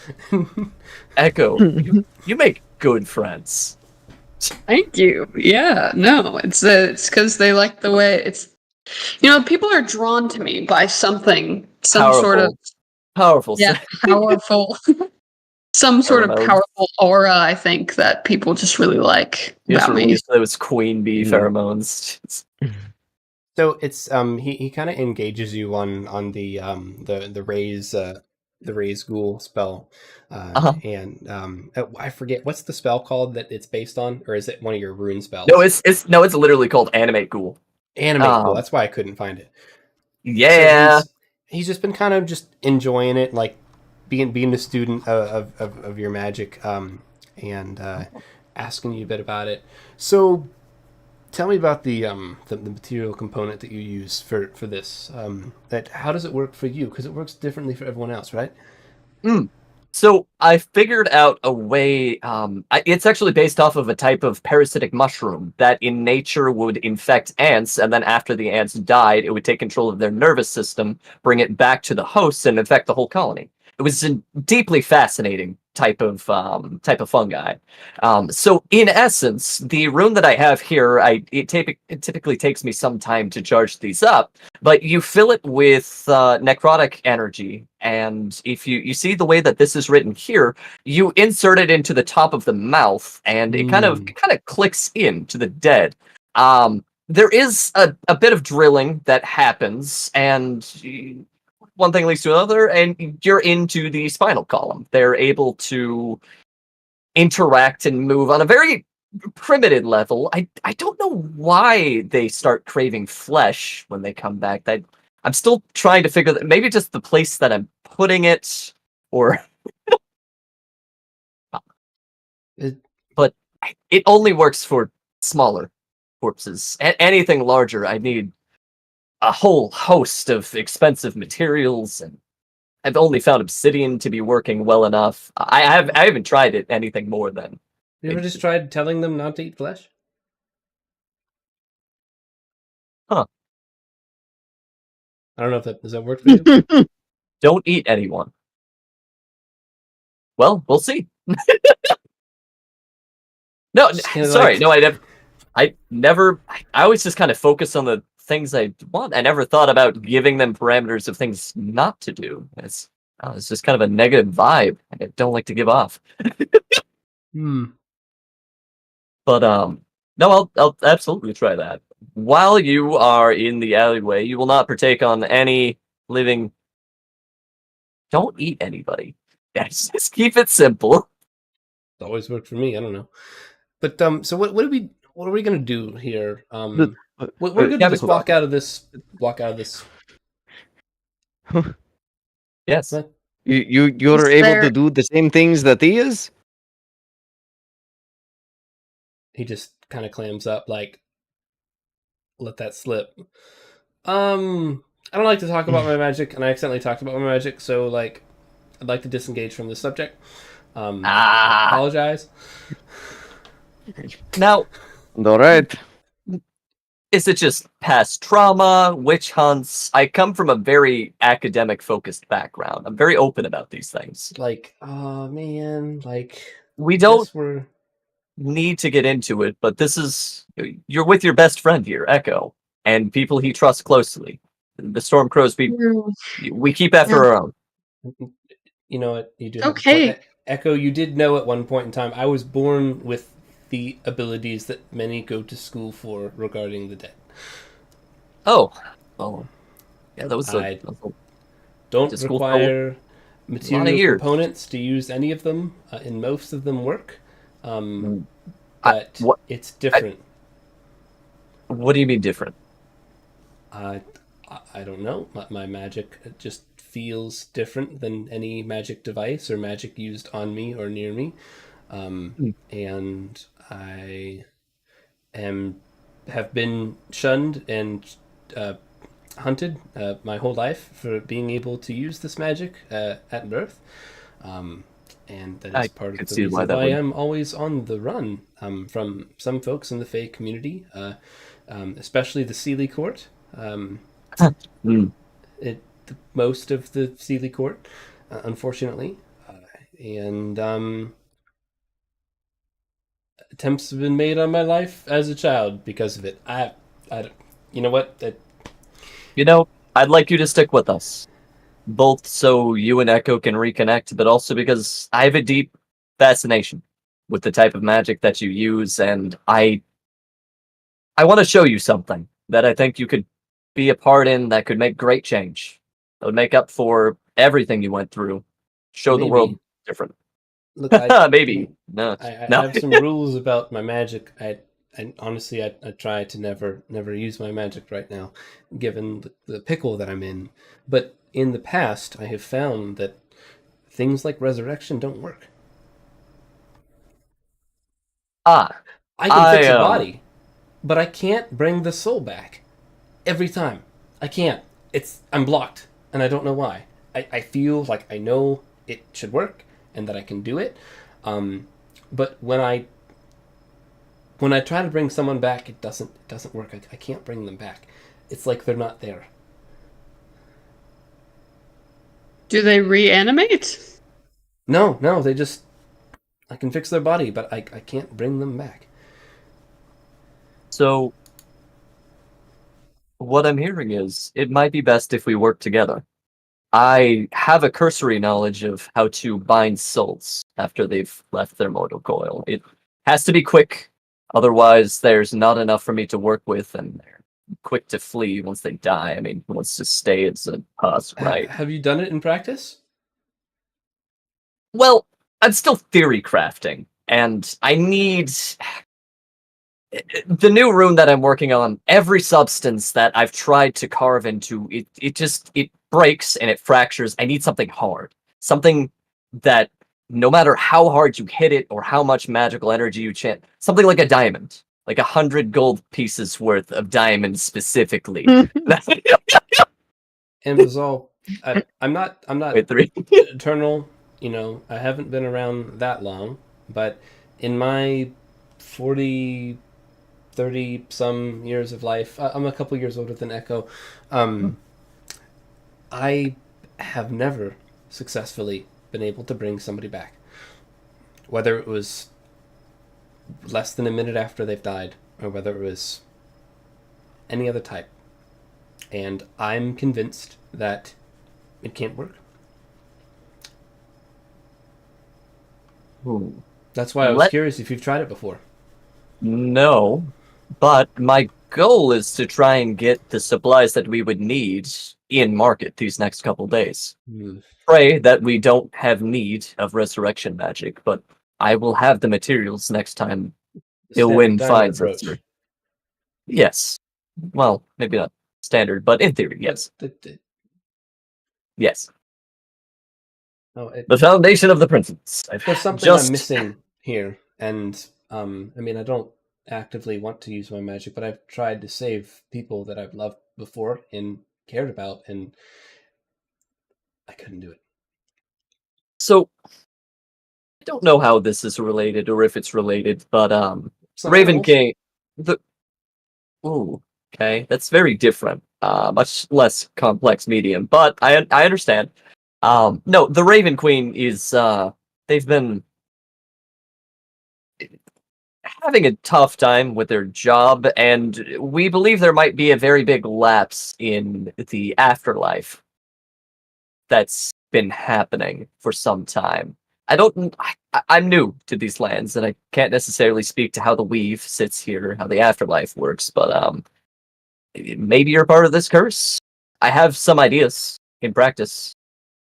Echo, You make good friends. thank you. Yeah, no, it's because they like the way it's. People are drawn to me by something, some sort of powerful. powerful, some sort of Pheromones. powerful aura. I think that people just really like Just about me. released those queen bee pheromones. So it's he kind of engages you on the raise ghoul spell, and I forget what's the spell called that it's based on, or is it one of your rune spells? No, it's literally called animate ghoul. Animate ghoul. That's why I couldn't find it. Yeah, So he's just been kind of just enjoying it, like being a student of your magic, and asking you a bit about it. So tell me about the material component that you use for this. How does it work for you? Because it works differently for everyone else, right? So I figured out a way. It's actually based off of a type of parasitic mushroom that in nature would infect ants, and then after the ants died, it would take control of their nervous system, bring it back to the host, and infect the whole colony. It was a deeply fascinating type of fungi. So in essence, the rune that I have here, it typically takes me some time to charge these up, but you fill it with necrotic energy, and if you see the way that this is written here, you insert it into the top of the mouth, and it kind of clicks into the dead. There is a bit of drilling that happens, and one thing leads to another, and you're into the spinal column. They're able to interact and move on a very primitive level. I don't know why they start craving flesh when they come back. I'm still trying to figure that. Maybe just the place that I'm putting it, or but it only works for smaller corpses. Anything larger, I need a whole host of expensive materials, and I've only found obsidian to be working well enough. I haven't tried it anything more than. You ever just tried telling them not to eat flesh? Huh. I don't know if does that work for you? Don't eat anyone. Well, we'll see. No, sorry. No, I never. I always just kind of focus on the things I want. I never thought about giving them parameters of things not to do. It's just kind of a negative vibe I don't like to give off. But no, I'll absolutely try that. While you are in the alleyway, you will not partake on any living. Don't eat anybody. Just keep it simple. It's always worked for me. I don't know. But so what are we gonna do here? We're gonna just walk out of this. Yes. You're able to do the same things that he is? He just kind of clams up, like, let that slip. I don't like to talk about my magic, and I accidentally talked about my magic, so like, I'd like to disengage from this subject. I apologize. Now, All right. is it just past trauma, witch hunts? I come from a very academic-focused background. I'm very open about these things. Like, oh man, like We don't need to get into it, but you're with your best friend here, Echo, and people he trusts closely. The Stormcrows, we keep after our own. You know what? You do. Okay. Echo, you did know at one point in time, I was born with the abilities that many go to school for regarding the dead. Oh, yeah, that was I don't to school for require a lot of material years. components to use any of them, and most of them work. I- But what- it's different. What do you mean different? I don't know. My magic just feels different than any magic device or magic used on me or near me. And I have been shunned and hunted my whole life for being able to use this magic at birth. And that is I part of could the see why reason that why would- I'm always on the run from some folks in the Fae community, especially the Sealy Court. Most of the Sealy Court, unfortunately. And attempts have been made on my life as a child because of it. You know what? I'd like you to stick with us. Both so you and Echo can reconnect, but also because I have a deep fascination with the type of magic that you use, and I want to show you something that I think you could be a part in that could make great change. That would make up for everything you went through. Show the Maybe. world different. Look, Maybe. No. I No. have some rules about my magic. I honestly, I try to never use my magic right now, given the pickle that I'm in. But in the past, I have found that things like resurrection don't work. I can fix a body, but I can't bring the soul back. Every time. I can't. I'm blocked, and I don't know why. I feel like I know it should work, and that I can do it. But when I try to bring someone back, it doesn't work. I can't bring them back. It's like they're not there. Do they reanimate? No, they just... I can fix their body, but I can't bring them back. So, what I'm hearing is, it might be best if we work together. I have a cursory knowledge of how to bind souls after they've left their mortal coil. It has to be quick, otherwise there's not enough for me to work with, and they're quick to flee once they die. I mean, who wants to stay as a husk, right? Have you done it in practice? Well, I'm still theory crafting, and I need the new rune that I'm working on. Every substance that I've tried to carve into, it breaks and it fractures. I need something hard, something that no matter how hard you hit it or how much magical energy you chant, something like a diamond, like 100 gold pieces worth of diamonds specifically. And was all... I'm not Wait, 3. eternal. I haven't been around that long, but in my 30 some years of life, I'm a couple years older than Echo. I have never successfully been able to bring somebody back, whether it was less than a minute after they've died, or whether it was any other type. And I'm convinced that it can't work. Ooh. That's why I was curious if you've tried it before. No, but my goal is to try and get the supplies that we would need in market these next couple days. Pray that we don't have need of resurrection magic, but I will have the materials next time Ilwyn finds us. Yes. Well, maybe not standard, but in theory, yes. Yes. The foundation of the principles. There's something I'm missing here, and I mean, I don't actively want to use my magic, but I've tried to save people that I've loved before and cared about, and I couldn't do it. So, I don't know how this is related or if it's related, but Raven King, ooh, okay, that's very different. Much less complex medium, but I understand. No, the Raven Queen is they've been having a tough time with their job, and we believe there might be a very big lapse in the afterlife that's been happening for some time. I'm new to these lands, and I can't necessarily speak to how the weave sits here, how the afterlife works, but maybe you're part of this curse. I have some ideas in practice.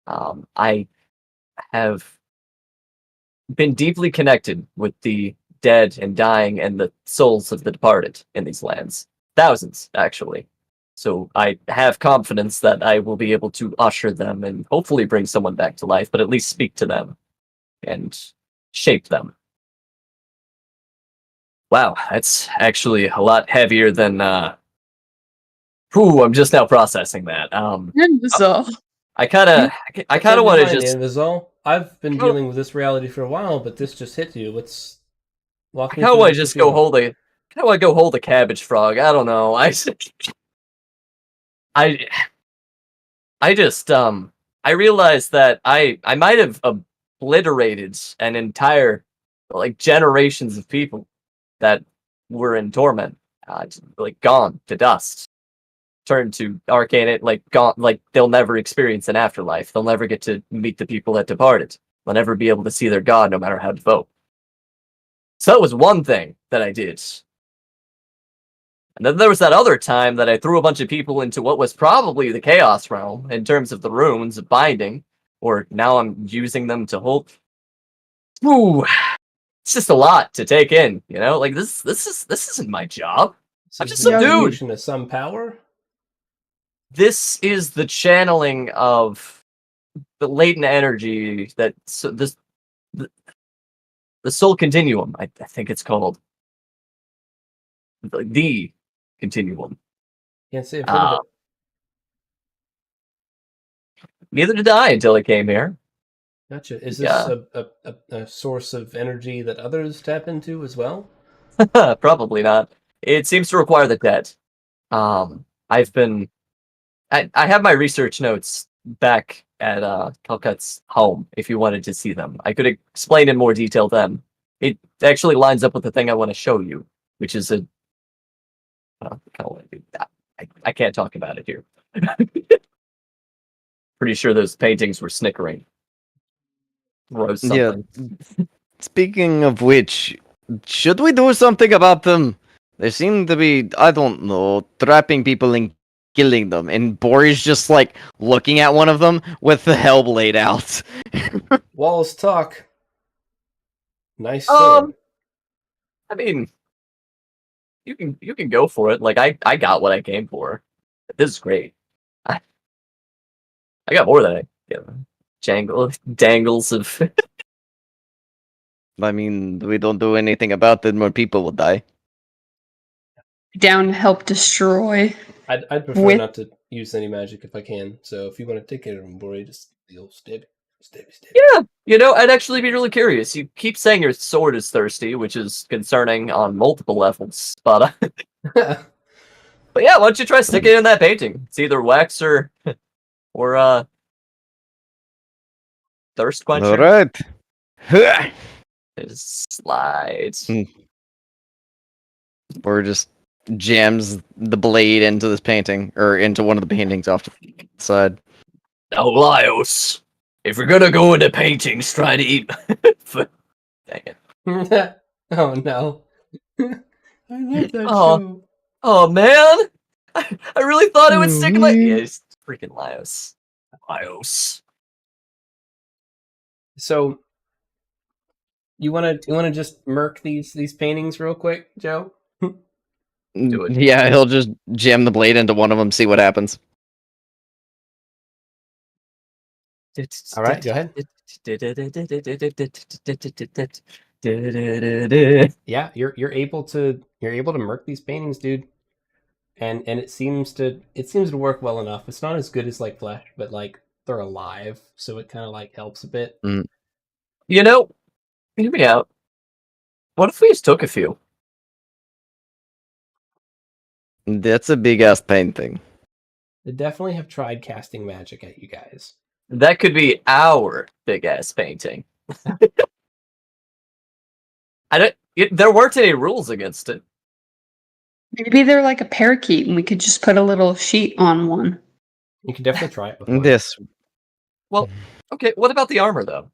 I have been deeply connected with the dead and dying and the souls of the departed in these lands. Thousands, actually. So I have confidence that I will be able to usher them and hopefully bring someone back to life, but at least speak to them and shape them. Wow, that's actually a lot heavier than I'm just now processing that. So, I kind of want to just Invizol, I've been dealing with this reality for a while, but this just hit you. Let's walk me kind of through want what to you just go feel. hold a kind of want to go hold a cabbage frog. I don't know. I just I realized that I might have obliterated an entire like generations of people that were in torment, like gone to dust, turned to arcane, like gone, like they'll never experience an afterlife. They'll never get to meet the people that departed. They'll never be able to see their god, no matter how devout. So that was one thing that I did. And then there was that other time that I threw a bunch of people into what was probably the Chaos Realm in terms of the runes of binding, or now I'm using them to hold. Ooh, it's just a lot to take in, you know. Like this isn't my job. So I'm just the some dude. invocation of some power. This is the channeling of the latent energy that the soul continuum. I think it's called the continuum. Can't say I've heard of it. Neither did I until I came here. Gotcha. Is this a source of energy that others tap into as well? Probably not. It seems to require the dead. I've been. I have my research notes back at Calcutt's home. If you wanted to see them, I could explain in more detail then. It actually lines up with the thing I want to show you, which is a. I can't talk about it here. Pretty sure those paintings were snickering. Rose something. Yeah. Speaking of which, should we do something about them? They seem to be, I don't know, trapping people and killing them. And Bori's just like looking at one of them with the hellblade out. Wallace talk. Nice sword. I mean, you can go for it. Like I got what I came for. This is great. I got more than dangles of. I mean, we don't do anything about it, more people will die. down to help destroy. I'd prefer not to use any magic if I can. So if you want to take care of him, Bori, just the old stab. Yeah, you know, I'd actually be really curious. You keep saying your sword is thirsty, which is concerning on multiple levels. But but yeah, why don't you try sticking it in that painting? It's either wax or thirst quencher. All right. It slides. Or just jams the blade into this painting, or into one of the paintings off to the side. Now, Lyos, if you're gonna go into paintings, try to eat. Dang it. Oh no. I love that Oh. show. Oh man, I really thought it would stick in my. Yeah, it's freaking Lyos. Lyos. So you wanna just murk these paintings real quick, Joe? Do it. Yeah, he'll just jam the blade into one of them, see what happens. All right, go ahead. Yeah, you're able to murk these paintings, dude. And it seems to work well enough. It's not as good as like flesh, but like they're alive, so it kind of like helps a bit. You know, hear me out. What if we just took a few? That's a big ass painting. They definitely have tried casting magic at you guys. That could be our big ass painting. There weren't any rules against it. Maybe they're like a parakeet and we could just put a little sheet on one. You can definitely try it with one. This. Well, okay, what about the armor though?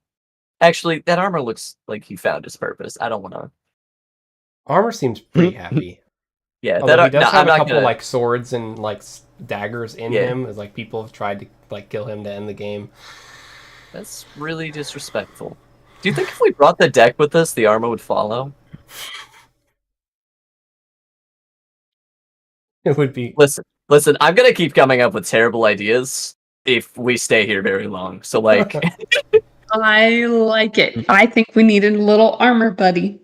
Actually, that armor looks like he found his purpose. I don't want to. Armor seems pretty happy. Yeah, Although he does have I'm a not couple gonna... like swords and like daggers in him, as like people have tried to like kill him to end the game. That's really disrespectful. Do you think if we brought the deck with us, the armor would follow? It would be. Listen, I'm gonna keep coming up with terrible ideas if we stay here very long. So, like, I like it. I think we need a little armor buddy.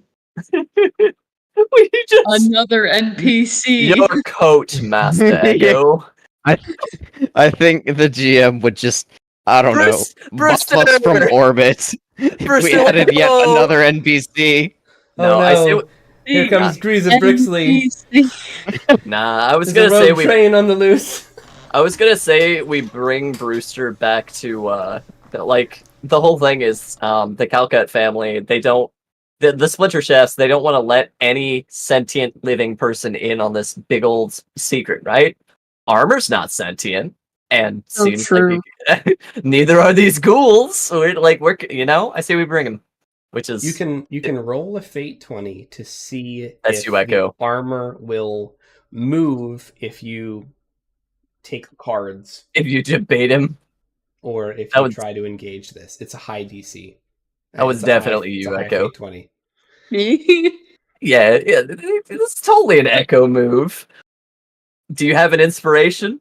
we just Another NPC. your coat, Master Echo. I think the GM would just, I don't know, buff Brewster! us from orbit if we Brewster, added yet no! another NPC. No, I see. Here comes Greaser Brixley. NPC. Nah, I was There's gonna a say rogue train on the loose. I was gonna say we bring Brewster back to like the whole thing is the Calcutt family. They don't the Splinter Shafts. They don't want to let any sentient living person in on this big old secret, right? Armor's not sentient, and So seems true. like neither are these ghouls. So we're I say we bring him, which is You can roll a fate 20 to see That's if you, Echo. the armor will move if you take the cards if you debate him. or if That you was- try to engage this. It's a high DC. That was It's a high- definitely it's you, a high Echo. fate 20. Me? Yeah, it's totally an Echo move. Do you have an inspiration?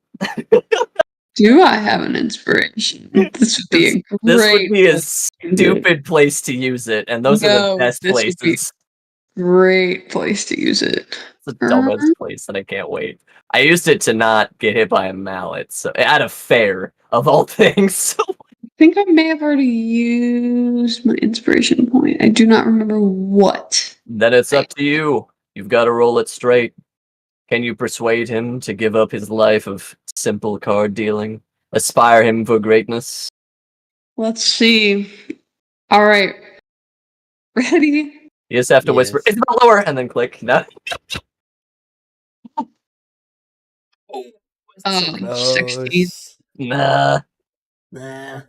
Do I have an inspiration? This would be a great. This would be a place to do it. stupid place to use it, and those are the No, best this would be- places. Great place to use it. It's the dumbest place, and I can't wait. I used it to not get hit by a mallet, so at a fair of all things. So I think I may have already used my inspiration point. I do not remember what. then it's up to you. You've got to roll it straight. Can you persuade him to give up his life of simple card dealing? Aspire him for greatness? Let's see. All right. Ready? You just have to whisper, Yes. "It's not lower," and then click. No. Close. 60. Nah. Nah.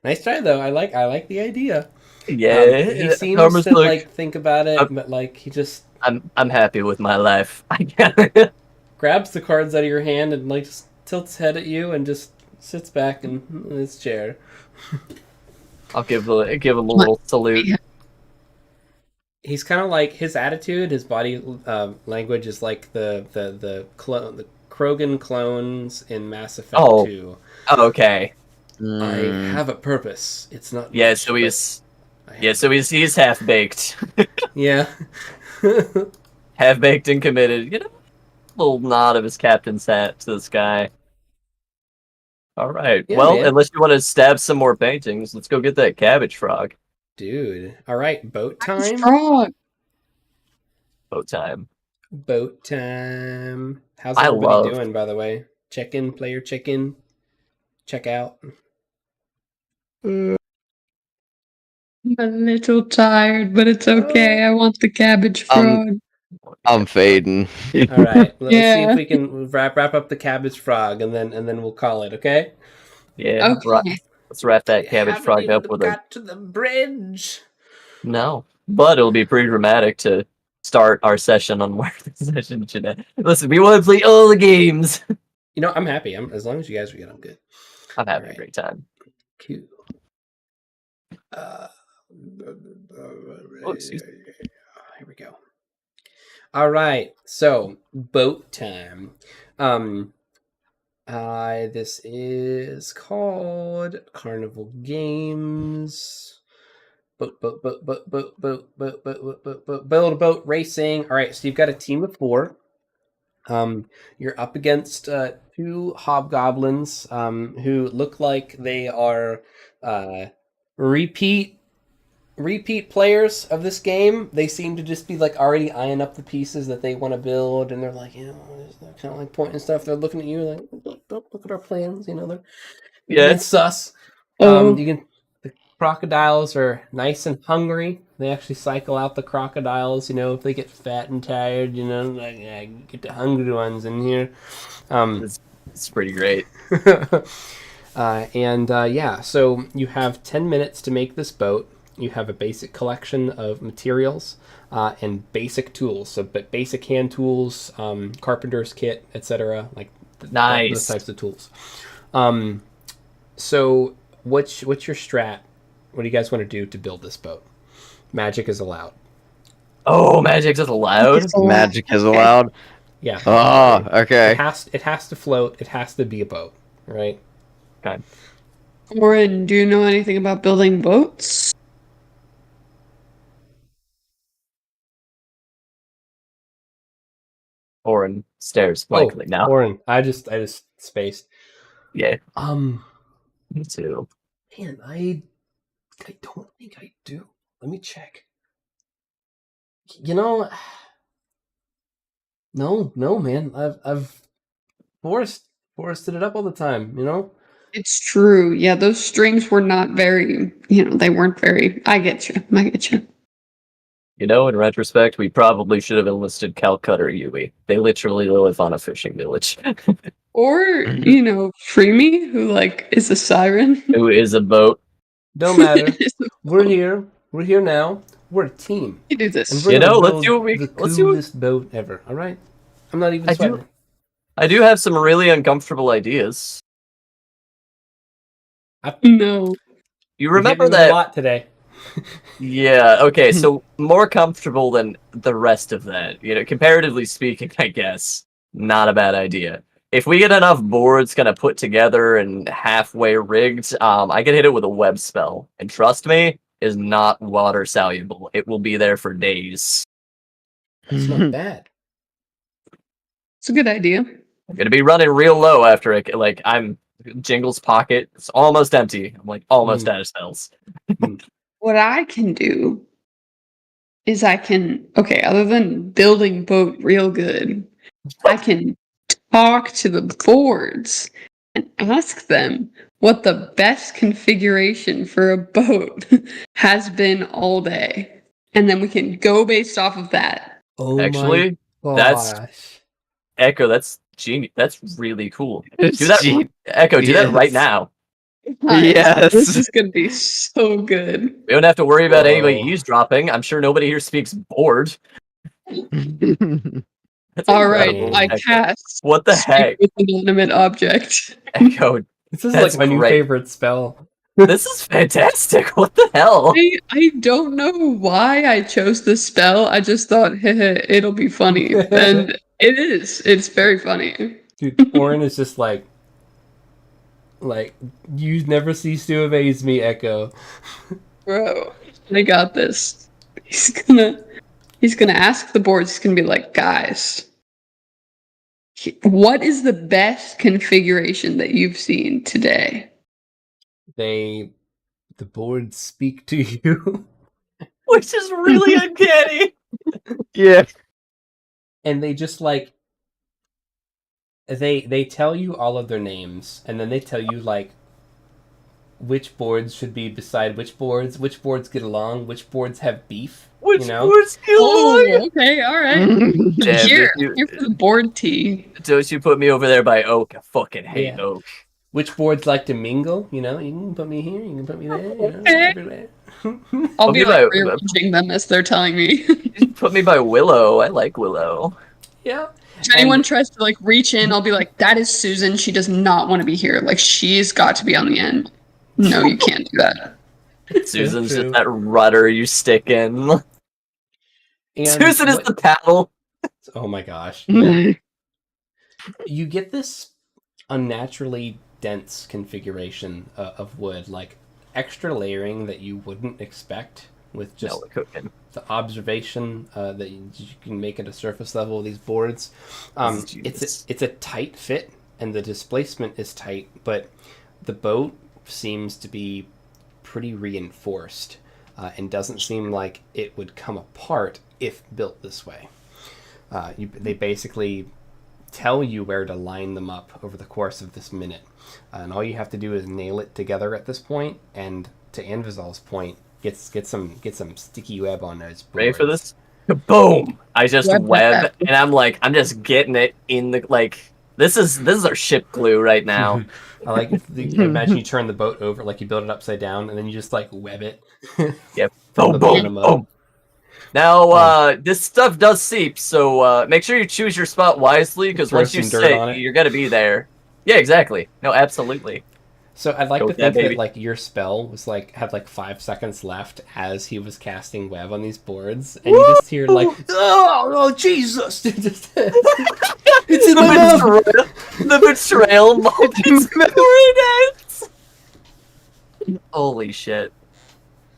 Nice try though. I like the idea. Yeah. He seems Karma's to like, like think about it, but like he just I'm happy with my life. grabs the cards out of your hand and like just tilts his head at you and just sits back in his chair. I'll give a little salute. He's kind of like his attitude, his body language is like the Krogan clones in Mass Effect Oh. 2. Oh, okay. I have a purpose. It's not. Yeah, much, so but he's I have- yeah, so he's half baked, yeah. half baked and committed. You know, little nod of his captain's hat to the sky. All right. Yeah, well, man. unless you want to stab some more paintings, let's go get that cabbage frog. Dude. All right, boat time. Frog. Boat time. Boat time. How's I everybody love- doing, by the way? Check in, player check in. Check out. I'm a little tired, but it's okay. I want the cabbage frog. I'm fading. All right, let's see Yeah. if we can wrap up the cabbage frog, and then we'll call it. Okay. Yeah. Okay. Let's wrap that cabbage Haven't frog even up with a got to the bridge. no. But it'll be pretty dramatic to start our session on where the session should end. Listen, we want to play all the games. You know, I'm happy. As long as you guys are good, I'm good. I'm having Alright. a great time. Cool. excuse Here we go. All right, so boat time. This is called Carnival Games. Build a boat racing. All right, so you've got a team of 4. You're up against 2 hobgoblins who look like they are repeat players of this game. They seem to just be like already eyeing up the pieces that they want to build, and they're like, they're kind of like pointing stuff. They're looking at you like, don't look at our plans. They're Yeah. sus. Oh. The crocodiles are nice and hungry. They actually cycle out the crocodiles. If they get fat and tired, like get the hungry ones in here. It's pretty great. So you have 10 minutes to make this boat. You have a basic collection of materials and basic tools. So, but basic hand tools, carpenter's kit, etc. Like Nice. those types of tools. So what's your strat? What do you guys want to do to build this boat? Magic is allowed. Oh, magic's allowed? Magic is allowed. Yeah. Oh, okay. It has to float. It has to be a boat, right? Okay. Orin, do you know anything about building boats? Orin stares blankly now. Orin, I just spaced. Yeah, Um, me too. man, I don't think I do. Let me check. You know, no, man. I've forested it up all the time. You know. It's true. Yeah, those streams were not very, they weren't very. I get you. I get you. You know, in retrospect, we probably should have enlisted Calcutta or Yui. They literally live on a fishing village. Or, Free Me, who, is a siren. Who is a boat. Don't matter. We're here. We're here now. We're a team. You do this. And we're You know, gonna let's do what we- build the let's do what- coolest boat ever. All right. I'm not even I sweating. do- I do have some really uncomfortable ideas. No. You You're remember getting a that? lot today. Yeah, okay, so more comfortable than the rest of that. Comparatively speaking, I guess. Not a bad idea. If we get enough boards kind of put together and halfway rigged, I can hit it with a web spell. And trust me, is not water soluble. It will be there for days. It's not bad. It's a good idea. I'm gonna be running real low after it. I'm Jingle's pocket. It's almost empty. I'm almost out of spells. What I can do is other than building boat real good, I can talk to the boards and ask them what the best configuration for a boat has been all day. And then we can go based off of that. Oh Actually, my that's- gosh. Echo, that's genius. That's really cool. Do that, Echo. Do that right now. Yes. This is going to be so good. We don't have to worry about anybody Whoa. eavesdropping. I'm sure nobody here speaks board. That's All right, incredible, I Echo. cast. What the Speak heck, with an inanimate object. Echo? This is That's like my new great. favorite spell. This is fantastic. What the hell? I don't know why I chose this spell. I just thought, it'll be funny. And it is. It's very funny. Dude, Orin is just like, you never cease to amaze me, Echo. Bro, I got this. He's gonna ask the boards, he's gonna be like, guys, what is the best configuration that you've seen today? The boards speak to you. Which is really uncanny. Yeah. And they just they tell you all of their names, and then they tell you which boards should be beside which boards get along, which boards have beef. Which know? board's Oh, okay, all right. Damn, Here dude, for the board tea. Don't you put me over there by Oak? I fucking hate Yeah. Oak. Which boards like to mingle? You can put me here, you can put me there, Okay. everywhere. I'll be Okay, rearranging them as they're telling me. Put me by Willow. I like Willow. Yeah. If anyone tries to reach in, I'll be like, that is Susan. She does not want to be here. She's got to be on the end. No, you can't do that. Susan's true. just that rudder you stick in. And Susan is what- the paddle. Oh my gosh. You get this unnaturally dense configuration of wood, extra layering that you wouldn't expect with just No, we're cooking. the observation that you can make at a surface level of these boards. This is genius. It's a tight fit, and the displacement is tight, but the boat seems to be pretty reinforced and doesn't seem like it would come apart if built this way. They basically tell you where to line them up over the course of this minute, and all you have to do is nail it together at this point. And to Anvizal's point, get some sticky web on those boards. Ready for this? Boom! I just Web web, that. and I'm just getting it in the This is our ship glue right now. I imagine you turn the boat over, you build it upside down, and then you just web it. Yep. Boom, The boom, bottom up. boom. Now, this stuff does seep, so make sure you choose your spot wisely, because Throw once you some dirt on sit, it. you're gonna be there. Yeah, exactly. No, absolutely. So I'd like Go to with that, think that baby. like your spell was like had like 5 seconds left as he was casting web on these boards, and you just hear like, oh Jesus! It's in my mouth. The betrayal multi-story. Holy shit!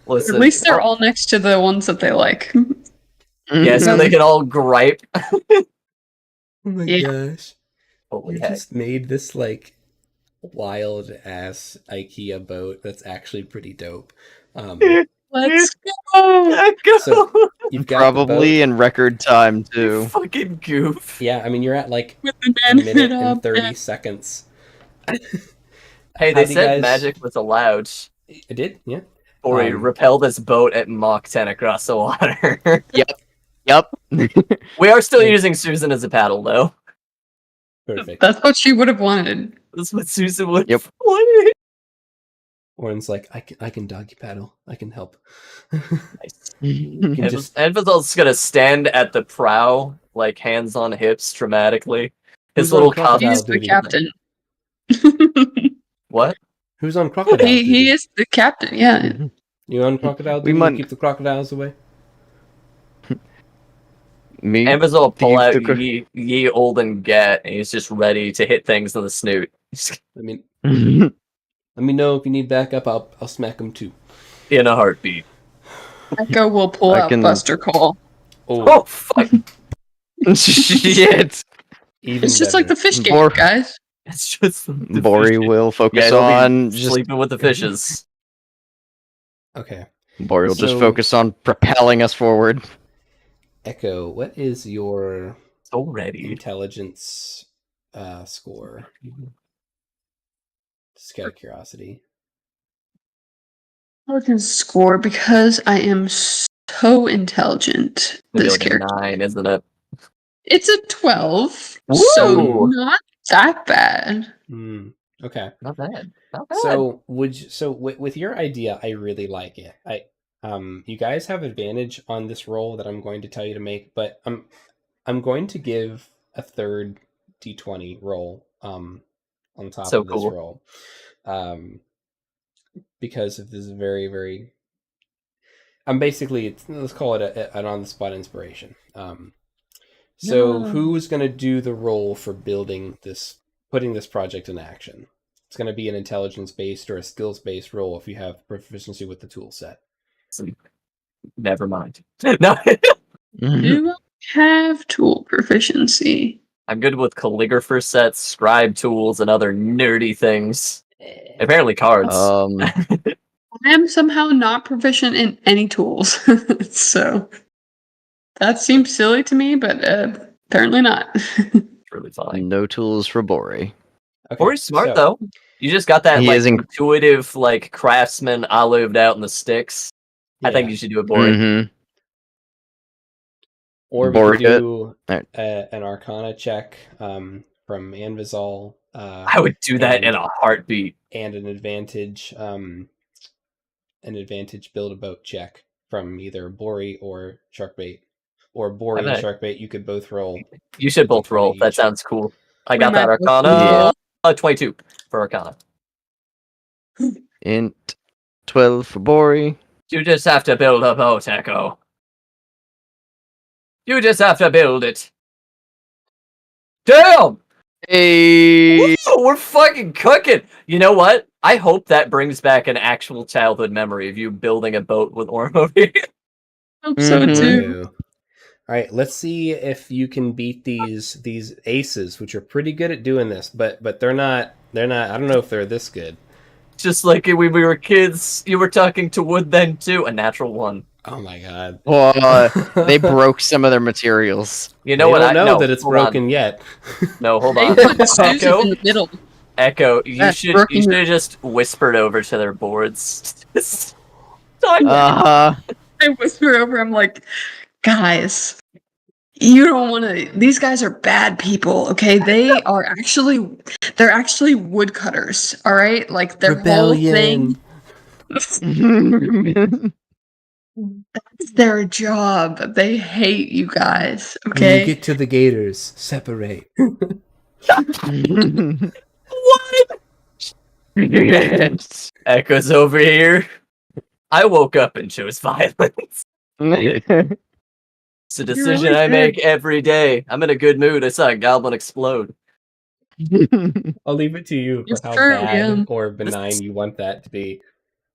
Listen, At least they're all next to the ones that they like. yeah, so they can all gripe. Oh my Yeah. gosh! Holy You heck! just made this like wild ass IKEA boat that's actually pretty dope. Let's go. Echo! So you've got the Probably boat. in record time You too. fucking goof. Yeah, I mean you're at like With the a minute benefit and of 30 that. seconds. Hey, How they do you said guys- magic was allowed. It did, yeah. Or we Um, repel this boat at Mach 10 across the water. Yep. We are still Like- using Susan as a paddle, though. Perfect. That's what she would have wanted. That's what Susan would Yep. want. Oren's like, I can doggy paddle. I can help. Nice. You can just Envazol's gonna stand at the prow, like hands on hips, dramatically. His Who's on little crocodile He's cop. the duty? captain. What? Who's on crocodile? he duty? is the captain, yeah. You on crocodile We duty? might- Keep the crocodiles away. Me. Envazol pull Thief out the cro- ye olden get, and he's just ready to hit things in the snoot. I mean, let me know if you need backup. I'll smack them too. In a heartbeat. Echo will pull I out can- Buster Call. Oh, fuck. Shit. Even It's just like the fish game, Bor- guys. It's just the Bori fish. will focus he'll be on just. sleeping with the fishes. Okay. Bori will just So- focus on propelling us forward. Echo, what is your So ready. intelligence score? Just out of curiosity. I can score because I am so intelligent. Maybe This like a character. 9, isn't it? It's a 12, Woo! so not that bad. Okay. Not bad. Not bad. So with your idea, I really like it. You guys have advantage on this roll that I'm going to tell you to make, but I'm going to give a third d20 roll on top So of this cool. roll, because of this very very. I'm basically let's call it an on the spot inspiration. So No. who's going to do the roll for building this, putting this project in action? It's going to be an intelligence-based or a skills-based roll if you have proficiency with the tool set. Never mind. No, Do I have tool proficiency? I'm good with calligrapher sets, scribe tools, and other nerdy things. Apparently cards. I am somehow not proficient in any tools. So that seems silly to me, but apparently not. Really fine. No tools for Bori. Okay, Bori's smart so- though. You just got that He like is intuitive like craftsman olived out in the sticks. I think Yeah. you should do it, Bori. Mhm. Or we Bori could do Alright. an Arcana check from Anvizol. I would do that in a heartbeat. And an advantage build a boat check from either Bori or Sharkbait. Or Bori and I bet. Sharkbait, you could both roll. You should both roll. That Each. sounds cool. I We got that might both Arcana. roll. 22 for Arcana. Int 12 for Bori. You just have to build a boat, Echo. You just have to build it. Damn! Hey. Woo, we're fucking cooking. You know what? I hope that brings back an actual childhood memory of you building a boat with Orm over here. Hope so Mhm. too. All right, let's see if you can beat these aces, which are pretty good at doing this, but they're not. I don't know if they're this good. Just like when we were kids, you were talking to wood then too. A natural 1. Oh my god! Well, they broke some of their materials. You know They what? don't I know no, that it's hold on. broken yet. No, hold They on. put Susan Echo, in the middle. Echo, you That's should broken. have just whispered over to their boards. Just talk. Uh-huh. I whisper over, I'm like, guys, you don't want to. These guys are bad people, okay? They're actually woodcutters, all right? Like their whole thing, that's their job. They hate you guys, When okay? you get to the gators, separate. What? Echo's over here. I woke up and chose violence. It's a decision really I did. make every day. I'm in a good mood. I saw a goblin explode. I'll leave it to you for It's how true, bad yeah. or benign you want that to be.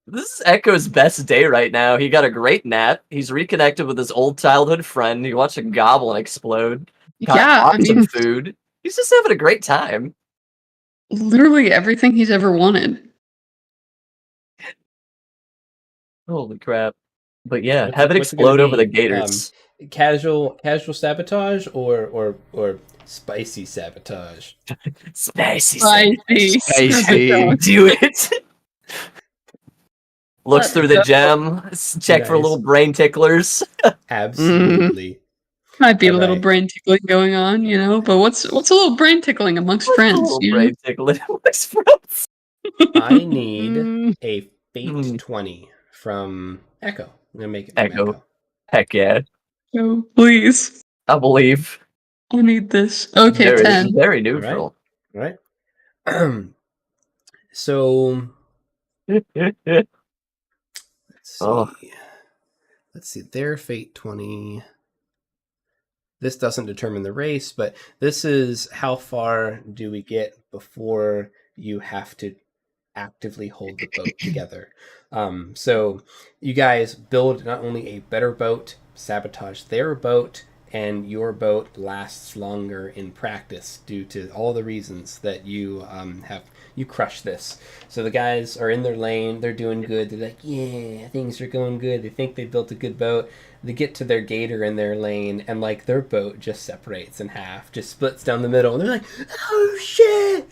This is Echo's best day right now. He got a great nap. He's reconnected with his old childhood friend. He watched a goblin explode. Got Yeah, I awesome mean, food. He's just having a great time. literally everything he's ever wanted. Holy crap. But yeah, What's have it what's gonna explode over the be? gators. Casual sabotage or spicy sabotage? Spicy. Spicy. Spicy. Do it. Looks Let's through the go. gem. Check for Nice. little brain ticklers. Absolutely. Might be a All little right. brain tickling going on, you know, but what's a little brain tickling amongst What's a friends? little You know? brain tickling amongst friends? I need Mm. a fate Hmm. 20 from Echo. I'm gonna make it from Echo. Echo. Heck yeah. Oh, please. I believe. I need this. Okay, Very, 10. very neutral. All right. So let's see. Oh. Let's see. Their fate 20. This doesn't determine the race, but this is how far do we get before you have to actively hold the boat together. So you guys build not only a better boat, sabotage their boat, and your boat lasts longer in practice due to all the reasons that you you crush this. So the guys are in their lane, they're doing good, they're like, yeah, things are going good, they think they built a good boat. They get to their gator in their lane, and like their boat just separates in half, just splits down the middle, and they're like, oh shit.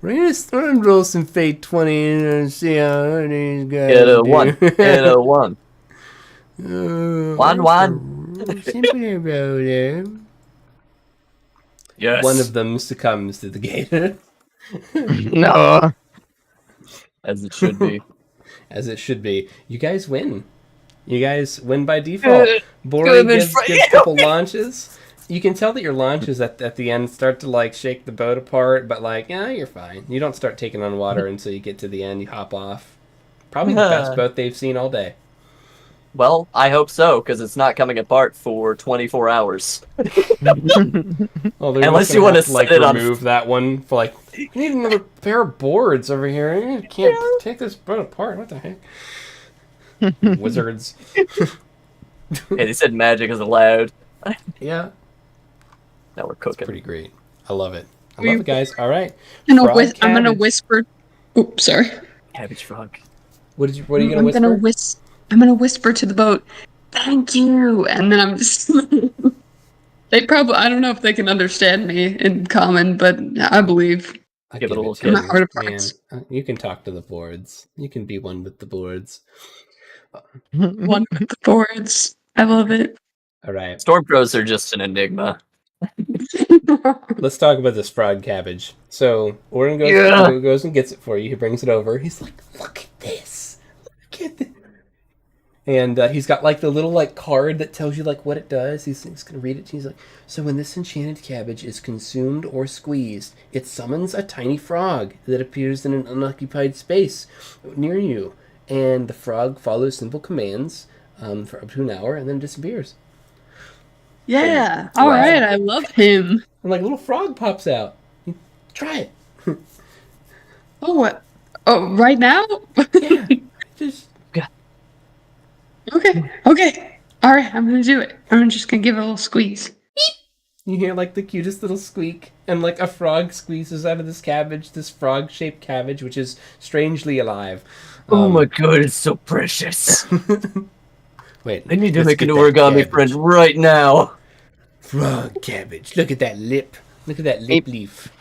We're gonna roll some fate 20 and see how these guys Get a do. 1. Get a 1. One. One. Simply roll it. Yes. One of them succumbs to the gator, No. As it should be. as it should be. You guys win. You guys win by default. Bori good, gives right? a couple launches. You can tell that your launches at the end start to like shake the boat apart, but like, yeah, you're fine. You don't start taking on water until you get to the end. You hop off. Probably the best boat they've seen all day. Well, I hope so, because it's not coming apart for 24 hours. Well, they're Unless just you gonna wanna have to, like, set it on- remove that one for like. You need another pair of boards over here. You can't take this boat apart. What the heck? Wizards. Hey, they said magic is allowed. Yeah, Now we're cooking. pretty great. I love it. I love it, guys. All right. I'm Frog gonna cabbage. whisper. Oops, sorry. Cabbage frog. What are you gonna I'm whisper? I'm gonna whisper to the boat, "Thank you," and then I'm just. They probably. I don't know if they can understand me in common, but I believe. I Give it a little to you, kiss. I'm a heart of man. hearts. You can talk to the boards. You can be one with the boards. One with the boards. I love it. All right. Stormcrows are just an enigma. Let's talk about this frog cabbage. So Orin goes and gets it for you. He brings it over. He's like, "Look at this! Look at this!" And he's got like the little like card that tells you like what it does. He's gonna read it. He's like, "So when this enchanted cabbage is consumed or squeezed, it summons a tiny frog that appears in an unoccupied space near you, and the frog follows simple commands for up to an hour and then disappears. Yeah. All right. I love him. And like a little frog pops out. Try it. Oh, what? Oh, right now? Yeah, just Okay. Okay. All right. I'm gonna do it. I'm just gonna give it a little squeeze. you hear like the cutest little squeak, and like a frog squeezes out of this cabbage, this frog-shaped cabbage, which is strangely alive. Oh my god, it's so precious. Wait, I need to let's make an get that origami cabbage. friend right now. Frog cabbage. Look at that lip. Look at that lip leaf.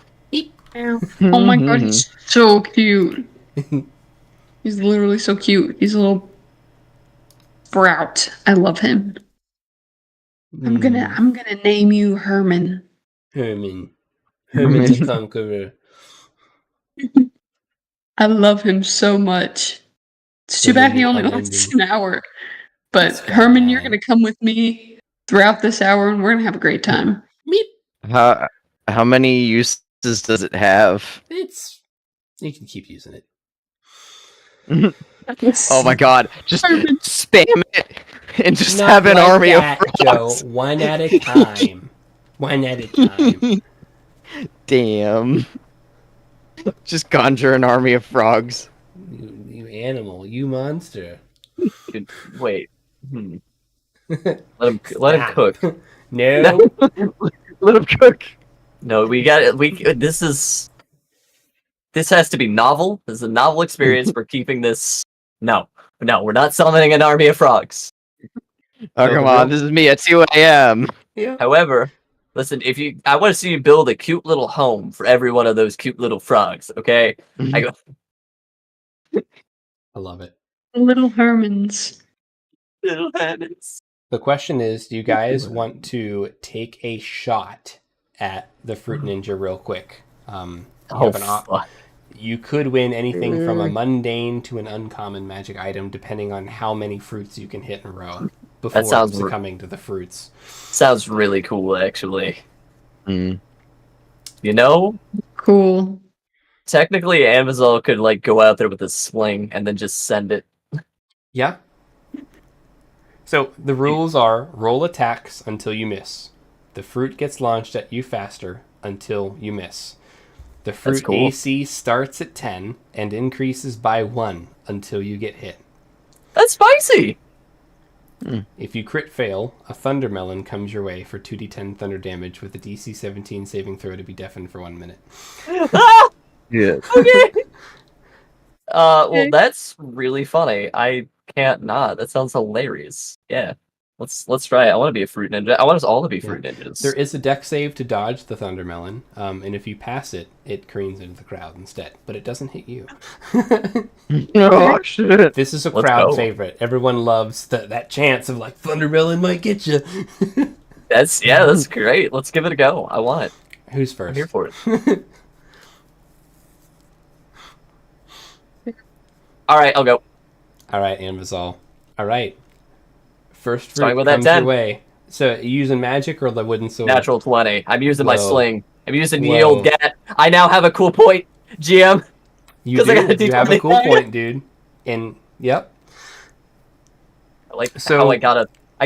Oh my god, he's so cute. He's literally so cute. He's a little sprout. I love him. I'm gonna name you Herman. Herman the Conqueror. I love him so much. It's too bad he only lasts an hour. But That's Herman, you're fine. gonna come with me throughout this hour, and we're gonna have a great time. How many you does it have? You can keep using it. Oh my god! Just spam it and just Not have an like army that, of frogs. Joe. One at a time. One at a time. Damn. Just conjure an army of frogs. You animal. You monster. Dude, wait. Let him cook. No. Let him cook. No, this has to be novel. This is a novel experience. We're keeping this. No, we're not summoning an army of frogs. Oh, come on. This is me at 2 a.m. Yeah. However, listen, I want to see you build a cute little home for every one of those cute little frogs, okay? I love it. Little Hermans. Little habits. The question is, do you guys want to take a shot at the Fruit Ninja real quick? You could win anything from a mundane to an uncommon magic item, depending on how many fruits you can hit in a row before succumbing to the fruits. Sounds really cool, actually. Mm. You know? Cool. Technically, Amazon could go out there with a sling and then just send it. Yeah. So the rules are roll attacks until you miss. The fruit gets launched at you faster until you miss. The fruit cool. AC starts at 10 and increases by 1 until you get hit. That's spicy! If you crit fail, a thunder melon comes your way for 2d10 thunder damage with a DC 17 saving throw to be deafened for 1 minute. Yeah. Okay! Well, that's really funny. I can't not. That sounds hilarious. Yeah. Let's try it. I want to be a fruit ninja. I want us all to be fruit ninjas. There is a dex save to dodge the thunder melon, and if you pass it, it careens into the crowd instead, but it doesn't hit you. Oh, shit. This is a Let's crowd go. favorite. Everyone loves that chance of thunder melon might get you. That's great. Let's give it a go. I want it. Who's first? I'm here for it. All right, I'll go. All right, Anvizal. All right. First fruit Starting with that comes your 10. way. So, you using magic or the wooden sword? Natural 20. I'm using my Whoa. sling. I'm using the Whoa. old gat. I now have a cool point, GM. You 'Cause I got a do. You have a D20. cool point, dude. And yep. I like So- how I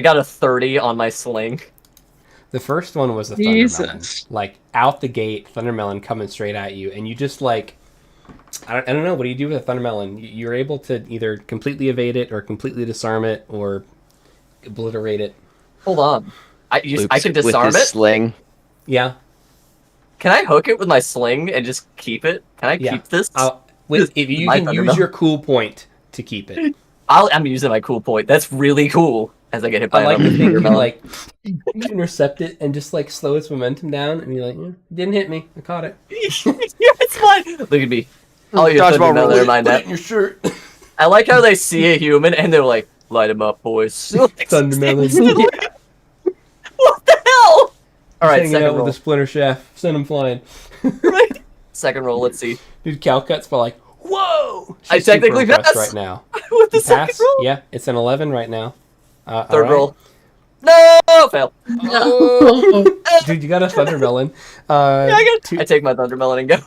got a 30 on my sling. The first one was a Jesus. thundermelon. Out the gate, thundermelon coming straight at you, and you just I don't know. What do you do with a thundermelon? You're able to either completely evade it, or completely disarm it, or obliterate it. Hold on. I can With disarm his it. sling. Yeah. Can I hook it with my sling and just keep it? Can I Yeah. keep this? If you My can use thundermelon. your cool point to keep it. I'm using my cool point. That's really cool. As I get hit by I like to another think thundermelon. you intercept it and just slow its momentum down, and you're didn't hit me. I caught it. Yeah, it's fine. Look at me. Oh, you Dodgeball thundermelon. rule. Never mind Put it that. in your shirt. I like how they see a human and they're like, light him up, boys. Thundermelon. What the hell? All right, Hanging second out roll. with a splinter shaft. Send him flying. Right. Second roll. Let's see. Dude, Calcut's whoa! I She's super technically impressed passed. right now. With the You second pass? roll. Yeah, it's an 11 right now. Third all right. roll. No, fail. Oh, dude, you got a thundermelon. I take my thundermelon and go.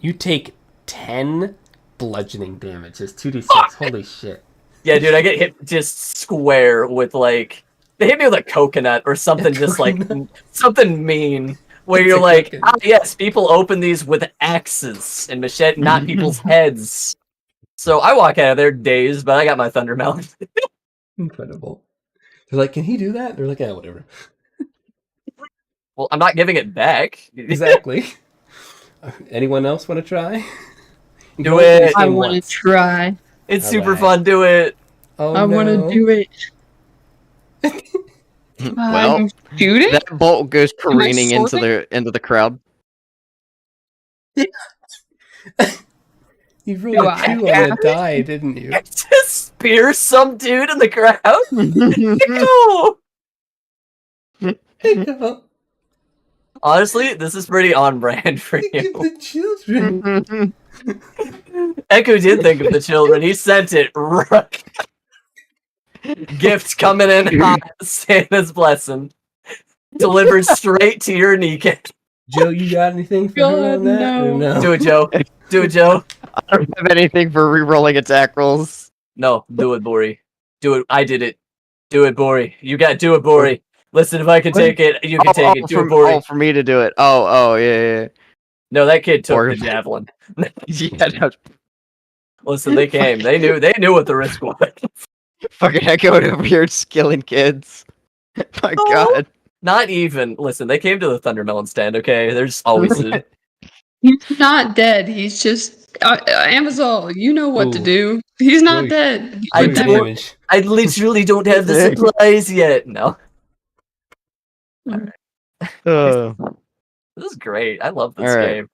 You take 10 bludgeoning damage. It's 2d6. Fuck! Holy shit. Yeah, dude, I get hit just square with they hit me with a coconut or something, just something mean. Where It's you're a like, coconut. yes, people open these with axes and machete, not people's heads. So I walk out of there dazed, but I got my thundermelon. Incredible. They're like, can he do that? They're like, yeah, whatever. Well, I'm not giving it back. Exactly. Anyone else want to try? Do Go it. through this I game want to once. try. It's All super right. fun. Do it. Oh, I want to do it. Well, Shoot it? that bolt goes careening into sorting? the crowd. You rolled Do a I 2 on have a die, didn't you? Just spear some dude in the crowd. No. Honestly, this is pretty on brand for Think of you. the children. Echo did think of the children. He sent it right. Gift coming in hot. Santa's blessing. Delivered straight to your kneecap. Joe, you got anything for her God, on that? Or no. no? Do it, Joe. Do it, Joe. I don't have anything for re-rolling attack rolls. No, do it, Bori. Do it. I did it. Do it, Bori. You got to do it, Bori. Listen, if I can take it, you can take it. Do it, Bori. For me to do it. Oh, yeah. No, that kid took Or- the javelin. Yeah, no, Listen, they came. They knew what the risk was. fucking Echo over here skilling kids. My Oh. God. Not even. Listen, they came to the Thundermelon stand, okay? There's always a... He's not dead. He's just Amazon. You know what to Ooh. do. He's not Really? dead. I Roll your don't- damage. I literally don't have the supplies yet. No. Uh, This is great. I love this All right. game.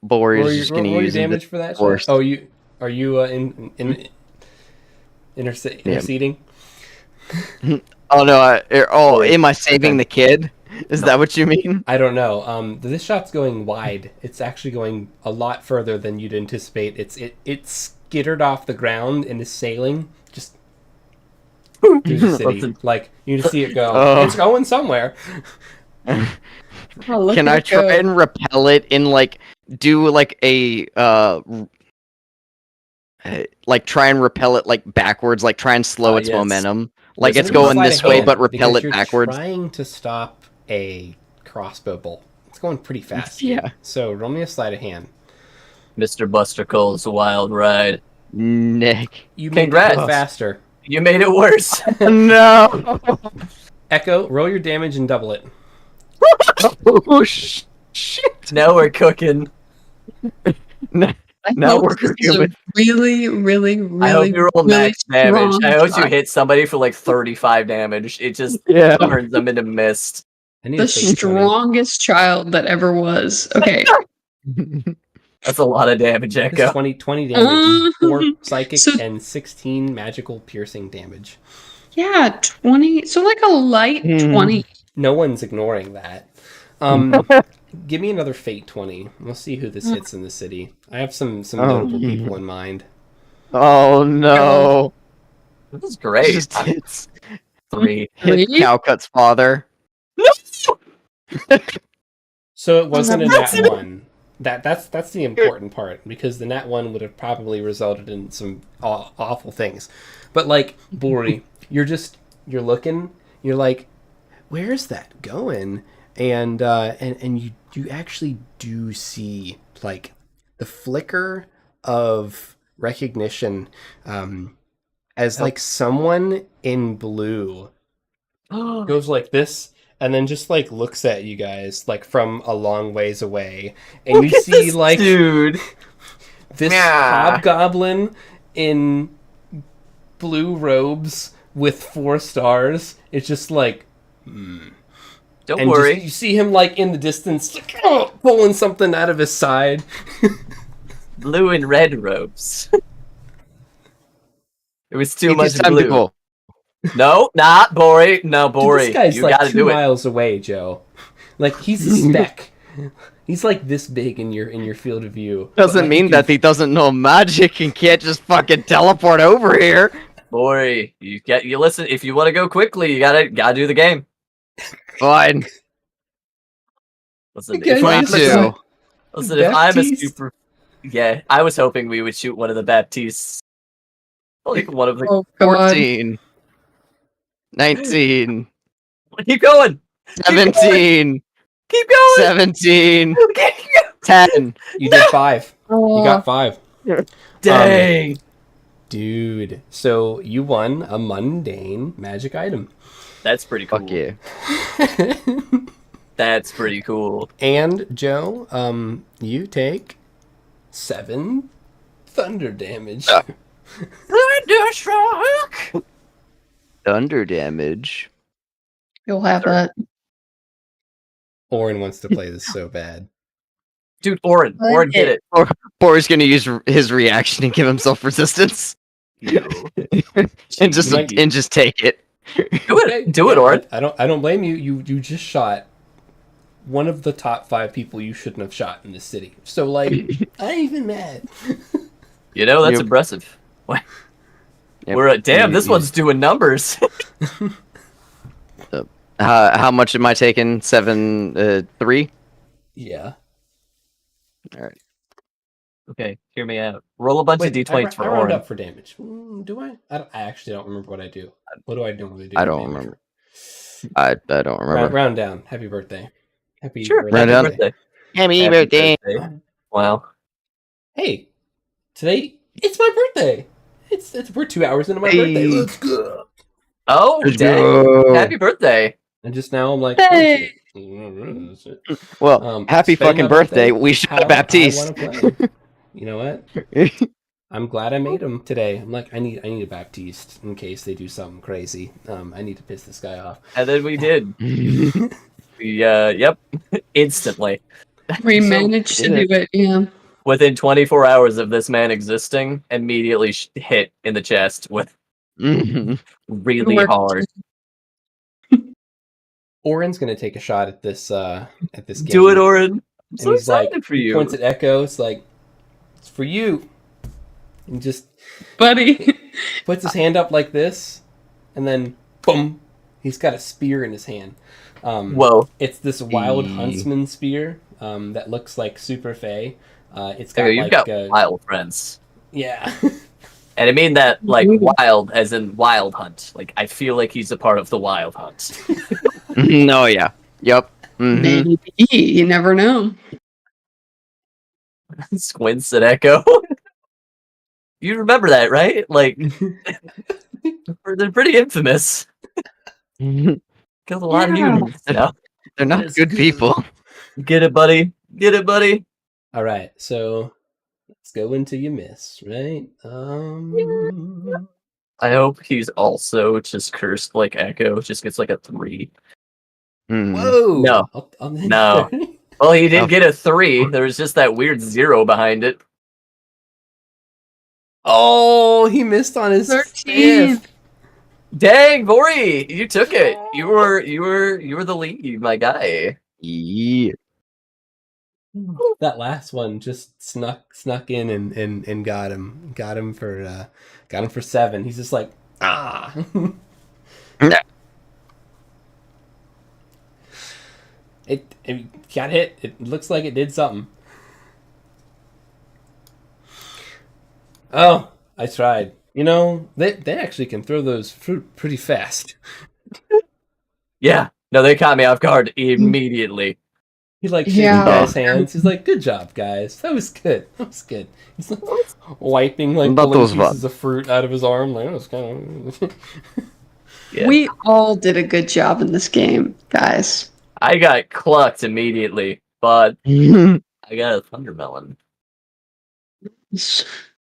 Boris Roll is your, just gonna roll your use damage for that. force. Chat? Oh, are you interceding? Oh no! Boris. Am I saving the kid? Is that what you mean? I don't know. This shot's going wide. It's actually going a lot further than you'd anticipate. It's skittered off the ground and is sailing just through the city. Listen. Like you can see it go. Oh. It's going somewhere. Oh, look Can at I it try go. and repel it in do a try and repel it backwards, try and slow its Yes. momentum, Listen, it's going sleight this of way hand, but repel because it you're backwards. Trying to stop a crossbow bolt. It's going pretty fast. Yeah. So roll me a sleight of hand. Mr. Buster Cole's wild ride. Nick. You made it Congrats. go faster. You made it worse. No. Echo, roll your damage and double it. Oh shit. Now we're cooking. No. I Now hope we're this is a good. really, really, really, I hope you roll really max damage. strong I hope you shot. hit somebody for 35 damage. It just Yeah. turns them into mist. I need The a fake 20. strongest child that ever was. Okay. That's a lot of damage, That's Echo. 20 damage. 4 psychic So- and 16 magical piercing damage. Yeah, 20. So like a light Hmm. 20. No one's ignoring that. Give me another fate 20. We'll see who this hits in the city. I have some notable people in mind. Oh no. This is great. Just hits 3. hit Three? Calcutt's father. So it wasn't a That's nat it. 1. That's the important part, because the nat 1 would have probably resulted in some awful things. But Bori, you're looking, you're like, where's that going? And you actually do see the flicker of recognition as someone in blue goes like this and then just looks at you guys from a long ways away, and you see dude. this Yeah. hobgoblin in blue robes with 4 stars. It's just Don't and worry. you see him in the distance pulling something out of his side. Blue and red robes. It was too much Time to blue. go. No, not Bori. No, Bori. Dude, this guy's You gotta 2 do it. miles away, Joe. He's a speck. He's this big in your field of view. Doesn't But, mean dude, that he doesn't know magic and can't just fucking teleport over here. Bori, you listen. If you want to go quickly, you gotta do the game. Fine. Listen, Okay, if I'm, 22. listen, if I'm a Baptiste? super, yeah, I was hoping we would shoot one of the Baptistes. One of the. Oh, God. 14. 19. Keep going. 17. Keep going. 17. Keep going. 10. You did 5. Oh, You got 5. Dang. Dude. So you won a mundane magic item. That's pretty cool. Fuck yeah. That's pretty cool. And Joe, you take 7 thunder damage. Thunderstruck. Thunder damage. You'll have that. Orin wants to play this so bad. Dude, Orin, get it. Boris gonna use his reaction and give himself resistance. and just take it. Do it, Orin. I don't blame you. You just shot one of the top 5 people you shouldn't have shot in this city. So I ain't even mad. You know, that's Yep. impressive. What? Yep. We're at damn. You- This you- one's doing numbers. How much am I taking? 7, 3. Yeah. Okay, hear me out. Roll a bunch of d20s for I round Orin. up for damage. Do I? I actually don't remember what I do. What do I normally do? I for don't damage? remember. I don't remember. Round down. Happy birthday. Happy Sure, or Round happy down. birthday. Happy birthday. Wow. Hey, today it's my birthday. We're 2 hours into my birthday. Hey. Let's go. Oh, Let's dang. go. Happy birthday. And just now I'm like, Hey. oh shit. Well, happy spending fucking my birthday. We should how have Baptiste. I want to play. You know what? I'm glad I made him today. I'm like, I need a Baptiste in case they do something crazy. I need to piss this guy off. And then we did. Yep. Instantly. We So, managed to did do it, yeah. Within 24 hours of this man existing, immediately hit in the chest with really Worked. hard. Orin's gonna take a shot at this game. Do it, Orin. I'm And so he's like, excited for you. points at Echo. It's like, it's for you. And just Buddy. puts his hand up like this, and then boom, he's got a spear in his hand. Whoa. It's this wild huntsman spear that looks like super fey. It's got Okay, you've like got wild friends. yeah. And I mean that like Ooh. wild as in wild hunt. Like I feel like he's a part of the wild hunt. No, yeah. Yep. Mhm. Maybe. You never know. Squints at Echo. You remember that, right? Like they're pretty infamous. Killed a lot of Yeah. humans. Yeah. They're not good people. Get it, buddy. Get it, buddy. All right, so let's go into your miss, right? I hope he's also just cursed like Echo. Just gets like a 3. Hmm. Whoa! No. No. Well, he did Oh. get a 3. There was just that weird 0 behind it. Oh, he missed on his 13. fifth. Dang, Vori, you took it. You were the lead, my guy. Yeah. That last one just snuck in and got him. Got him for 7. He's just like, ah. It got hit. It looks like it did something. Oh, I tried. You know, they actually can throw those fruit pretty fast. Yeah. No, they caught me off guard immediately. He like shakes Yeah. guys' hands. He's like, "Good job, guys. That was good. That was good." He's like wiping like That pulling was fun. pieces of fruit out of his arm. Like, that was kind of. Yeah. We all did a good job in this game, guys. I got clucked immediately, but I got a thundermelon.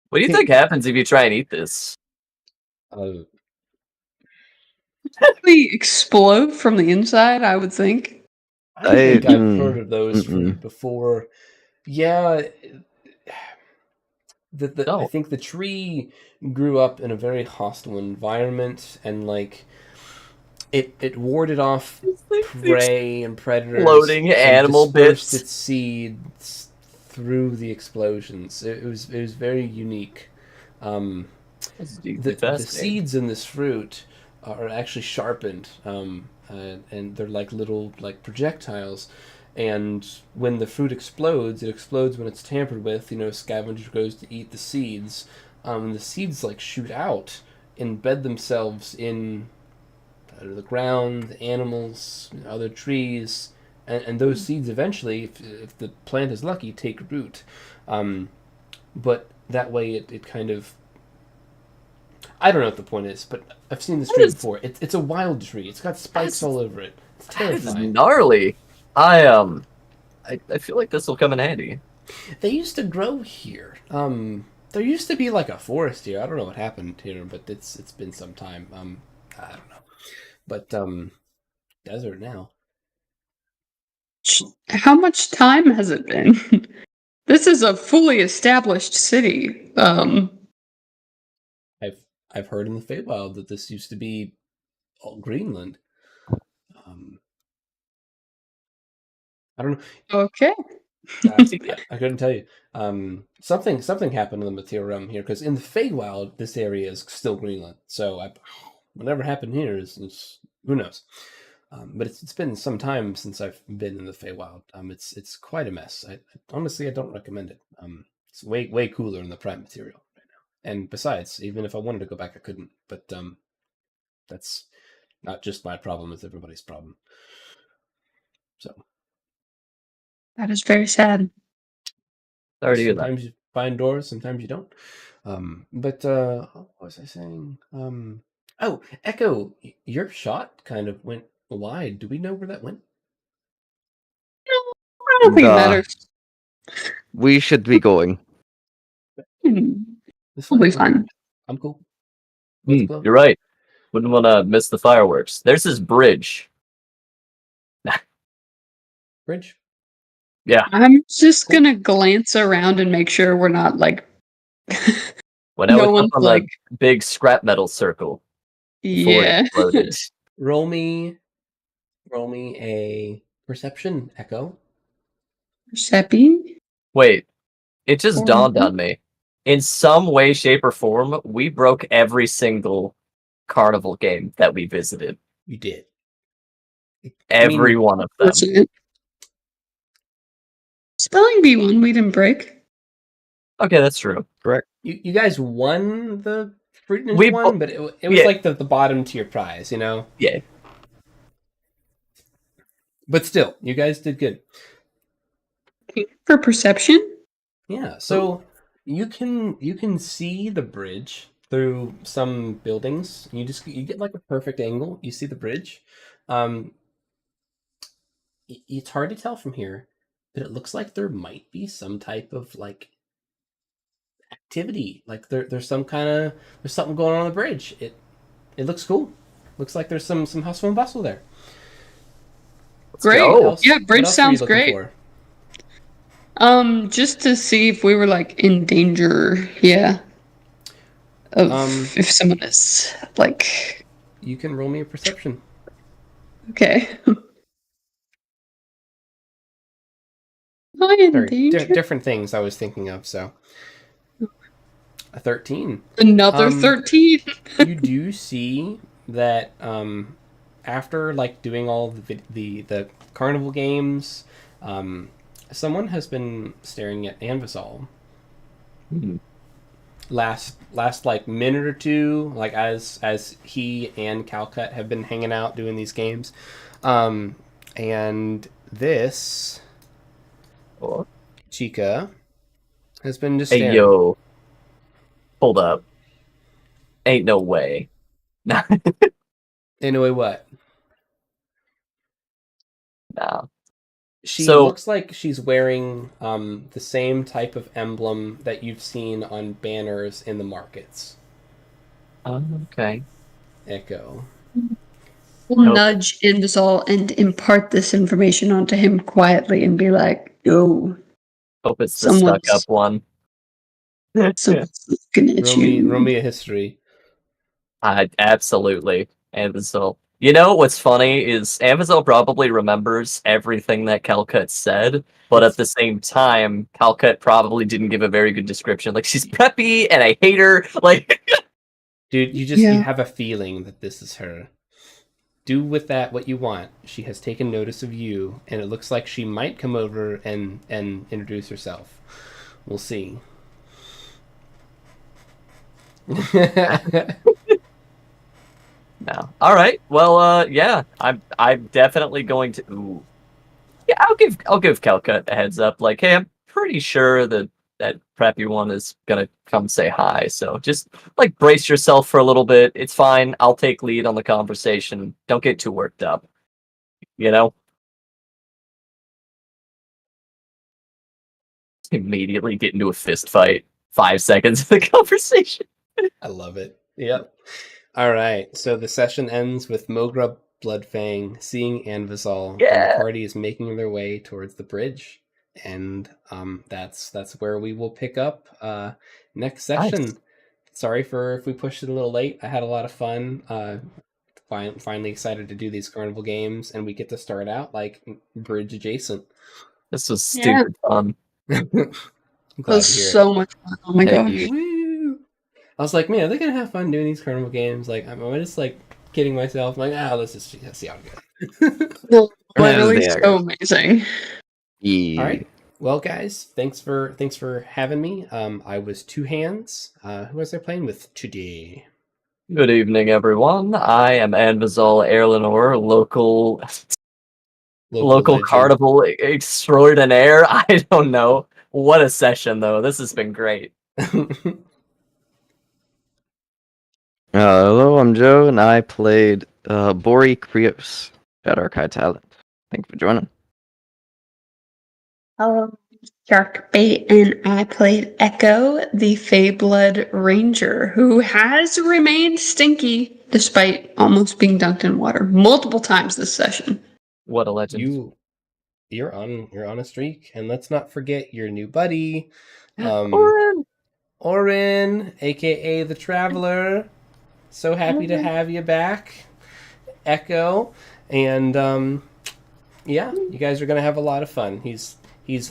What do you think happens if you try and eat this? We explode from the inside, I would think. I think I've mm, heard of those fruit before. Yeah, I Oh. think the tree grew up in a very hostile environment, and like it warded off prey and predators. Floating and animal dispersed bits. its seeds through the explosions. It was very unique. The seeds in this fruit are actually sharpened, and they're like little like projectiles. And when the fruit explodes, it explodes when it's tampered with. You know, scavenger goes to eat the seeds. And the seeds like shoot out, embed themselves in the ground, the animals, other trees, and those seeds eventually, if the plant is lucky, take root. But that way, it kind of. I don't know what the point is, but I've seen this tree before. It's a wild tree. It's got spikes all over it. It's That is terrifying. gnarly. I feel like this will come in handy. They used to grow here. There used to be like a forest here. I don't know what happened here, but it's been some time. I don't know, but desert now. How much time has it been? This is a fully established city. I've heard in the Feywild that this used to be all Greenland. I don't know. Okay. I couldn't tell you. Something happened in the material realm here, because in the Feywild, this area is still Greenland. So whatever happened here is who knows. But it's been some time since I've been in the Feywild. It's quite a mess. Honestly, I don't recommend it. It's way cooler in the Prime material right now. And besides, even if I wanted to go back, I couldn't. But that's not just my problem; it's everybody's problem. So That is very sad. Sorry to hear that. sometimes you find doors, sometimes you don't. But what was I saying? Oh, Echo, your shot kind of went wide. Do we know where that went? I don't think it Duh. matters. We should be going. It's We'll be fine. I'm cool. With the glow. You're right. Wouldn't want to miss the fireworks. There's this bridge. Bridge. Yeah. I'm just gonna glance around and make sure we're not like. When I No was one's up on like- the big scrap metal circle before Yeah. it exploded. Roll me a perception, Echo. Perception? Wait, it just Or dawned what? on me. In some way, shape, or form, we broke every single carnival game that we visited. You did. Every one of them. That's it. Spelling bee one we didn't break. Okay, that's true. You guys won the Fruit Ninja We one, bo- but it was yeah. like the bottom tier prize, you know? Yeah. But still, you guys did good. For perception? Yeah, so you can see the bridge through some buildings. You get like a perfect angle. You see the bridge. It's hard to tell from here, but it looks like there might be some type of like activity. Like there's something going on the bridge. It looks cool. Looks like there's some hustle and bustle there. Great. go. What Yeah, else bridge are you sounds looking great. for? Just to see if we were like in danger, yeah. Of if someone is like You can roll me a perception. okay. Am I in Sorry, danger? different things I was thinking of. So a 13. Another 13. You do see that after like doing all the carnival games, someone has been staring at Anvisol. Last like minute or two, like as he and Calcut have been hanging out doing these games, and this chica has been just staring. Hey, yo. Hold up. Ain't no way. Nah. Anyway, what? Nah. She So- looks like she's wearing the same type of emblem that you've seen on banners in the markets. Okay. Echo. We'll Nope. nudge Invisol and impart this information onto him quietly and be like, yo, Hope it's the Someone's- stuck-up one. someone's looking at you. Roll me a history. Absolutely. Anvisol. You know what's funny is Anvisol probably remembers everything that Calcut said, but at the same time, Calcut probably didn't give a very good description. Like, she's preppy and I hate her. Like, Dude, you Yeah. have a feeling that this is her. Do with that what you want. She has taken notice of you, and it looks like she might come over and introduce herself. We'll see. no. All right. Well, yeah. I'm definitely going to. Ooh. Yeah, I'll give Calcut a heads up. Like, hey, I'm pretty sure that preppy one is gonna come say hi. So just like brace yourself for a little bit. It's fine. I'll take lead on the conversation. Don't get too worked up. You know. Immediately get into a fist fight. 5 seconds of the conversation. I love it. Yep. All right. So the session ends with Mogra Bloodfang seeing Anvisol, and Yeah. the party is making their way towards the bridge, and that's where we will pick up next session. Nice. Sorry for if we pushed it a little late. I had a lot of fun. Finally excited to do these carnival games, and we get to start out like bridge adjacent. This was Yeah. stupid fun. I'm That glad was to hear it. so much fun. Oh my Hey, gosh. you- Woo! I was like, man, are they gonna have fun doing these carnival games? Like, am I just like kidding myself? I'm like, let's just see how it goes. No, There's literally the so amazing. Yeah. All right. Well, guys, thanks for having me. I was Two Hands. Who was I playing with today? Good evening, everyone. I am Anvizal Erlenor, local Legend. carnival extraordinaire. I don't know. What a session, though. This has been great. Hello, I'm Joe, and I played Bori Krios at Archive Talent. Thanks for joining. Hello, Sharkbait, and I played Echo, the Feyblood Ranger, who has remained stinky despite almost being dunked in water multiple times this session. What a legend. You're on a streak, and let's not forget your new buddy, Oren! Oren, aka the Traveler. So happy to have you back, Echo, and yeah, you guys are gonna have a lot of fun. He's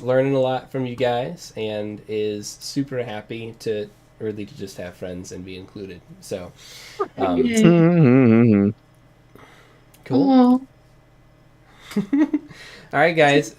learning a lot from you guys, and is super happy to just have friends and be included. So, Mhm. cool. Aw. All right, guys.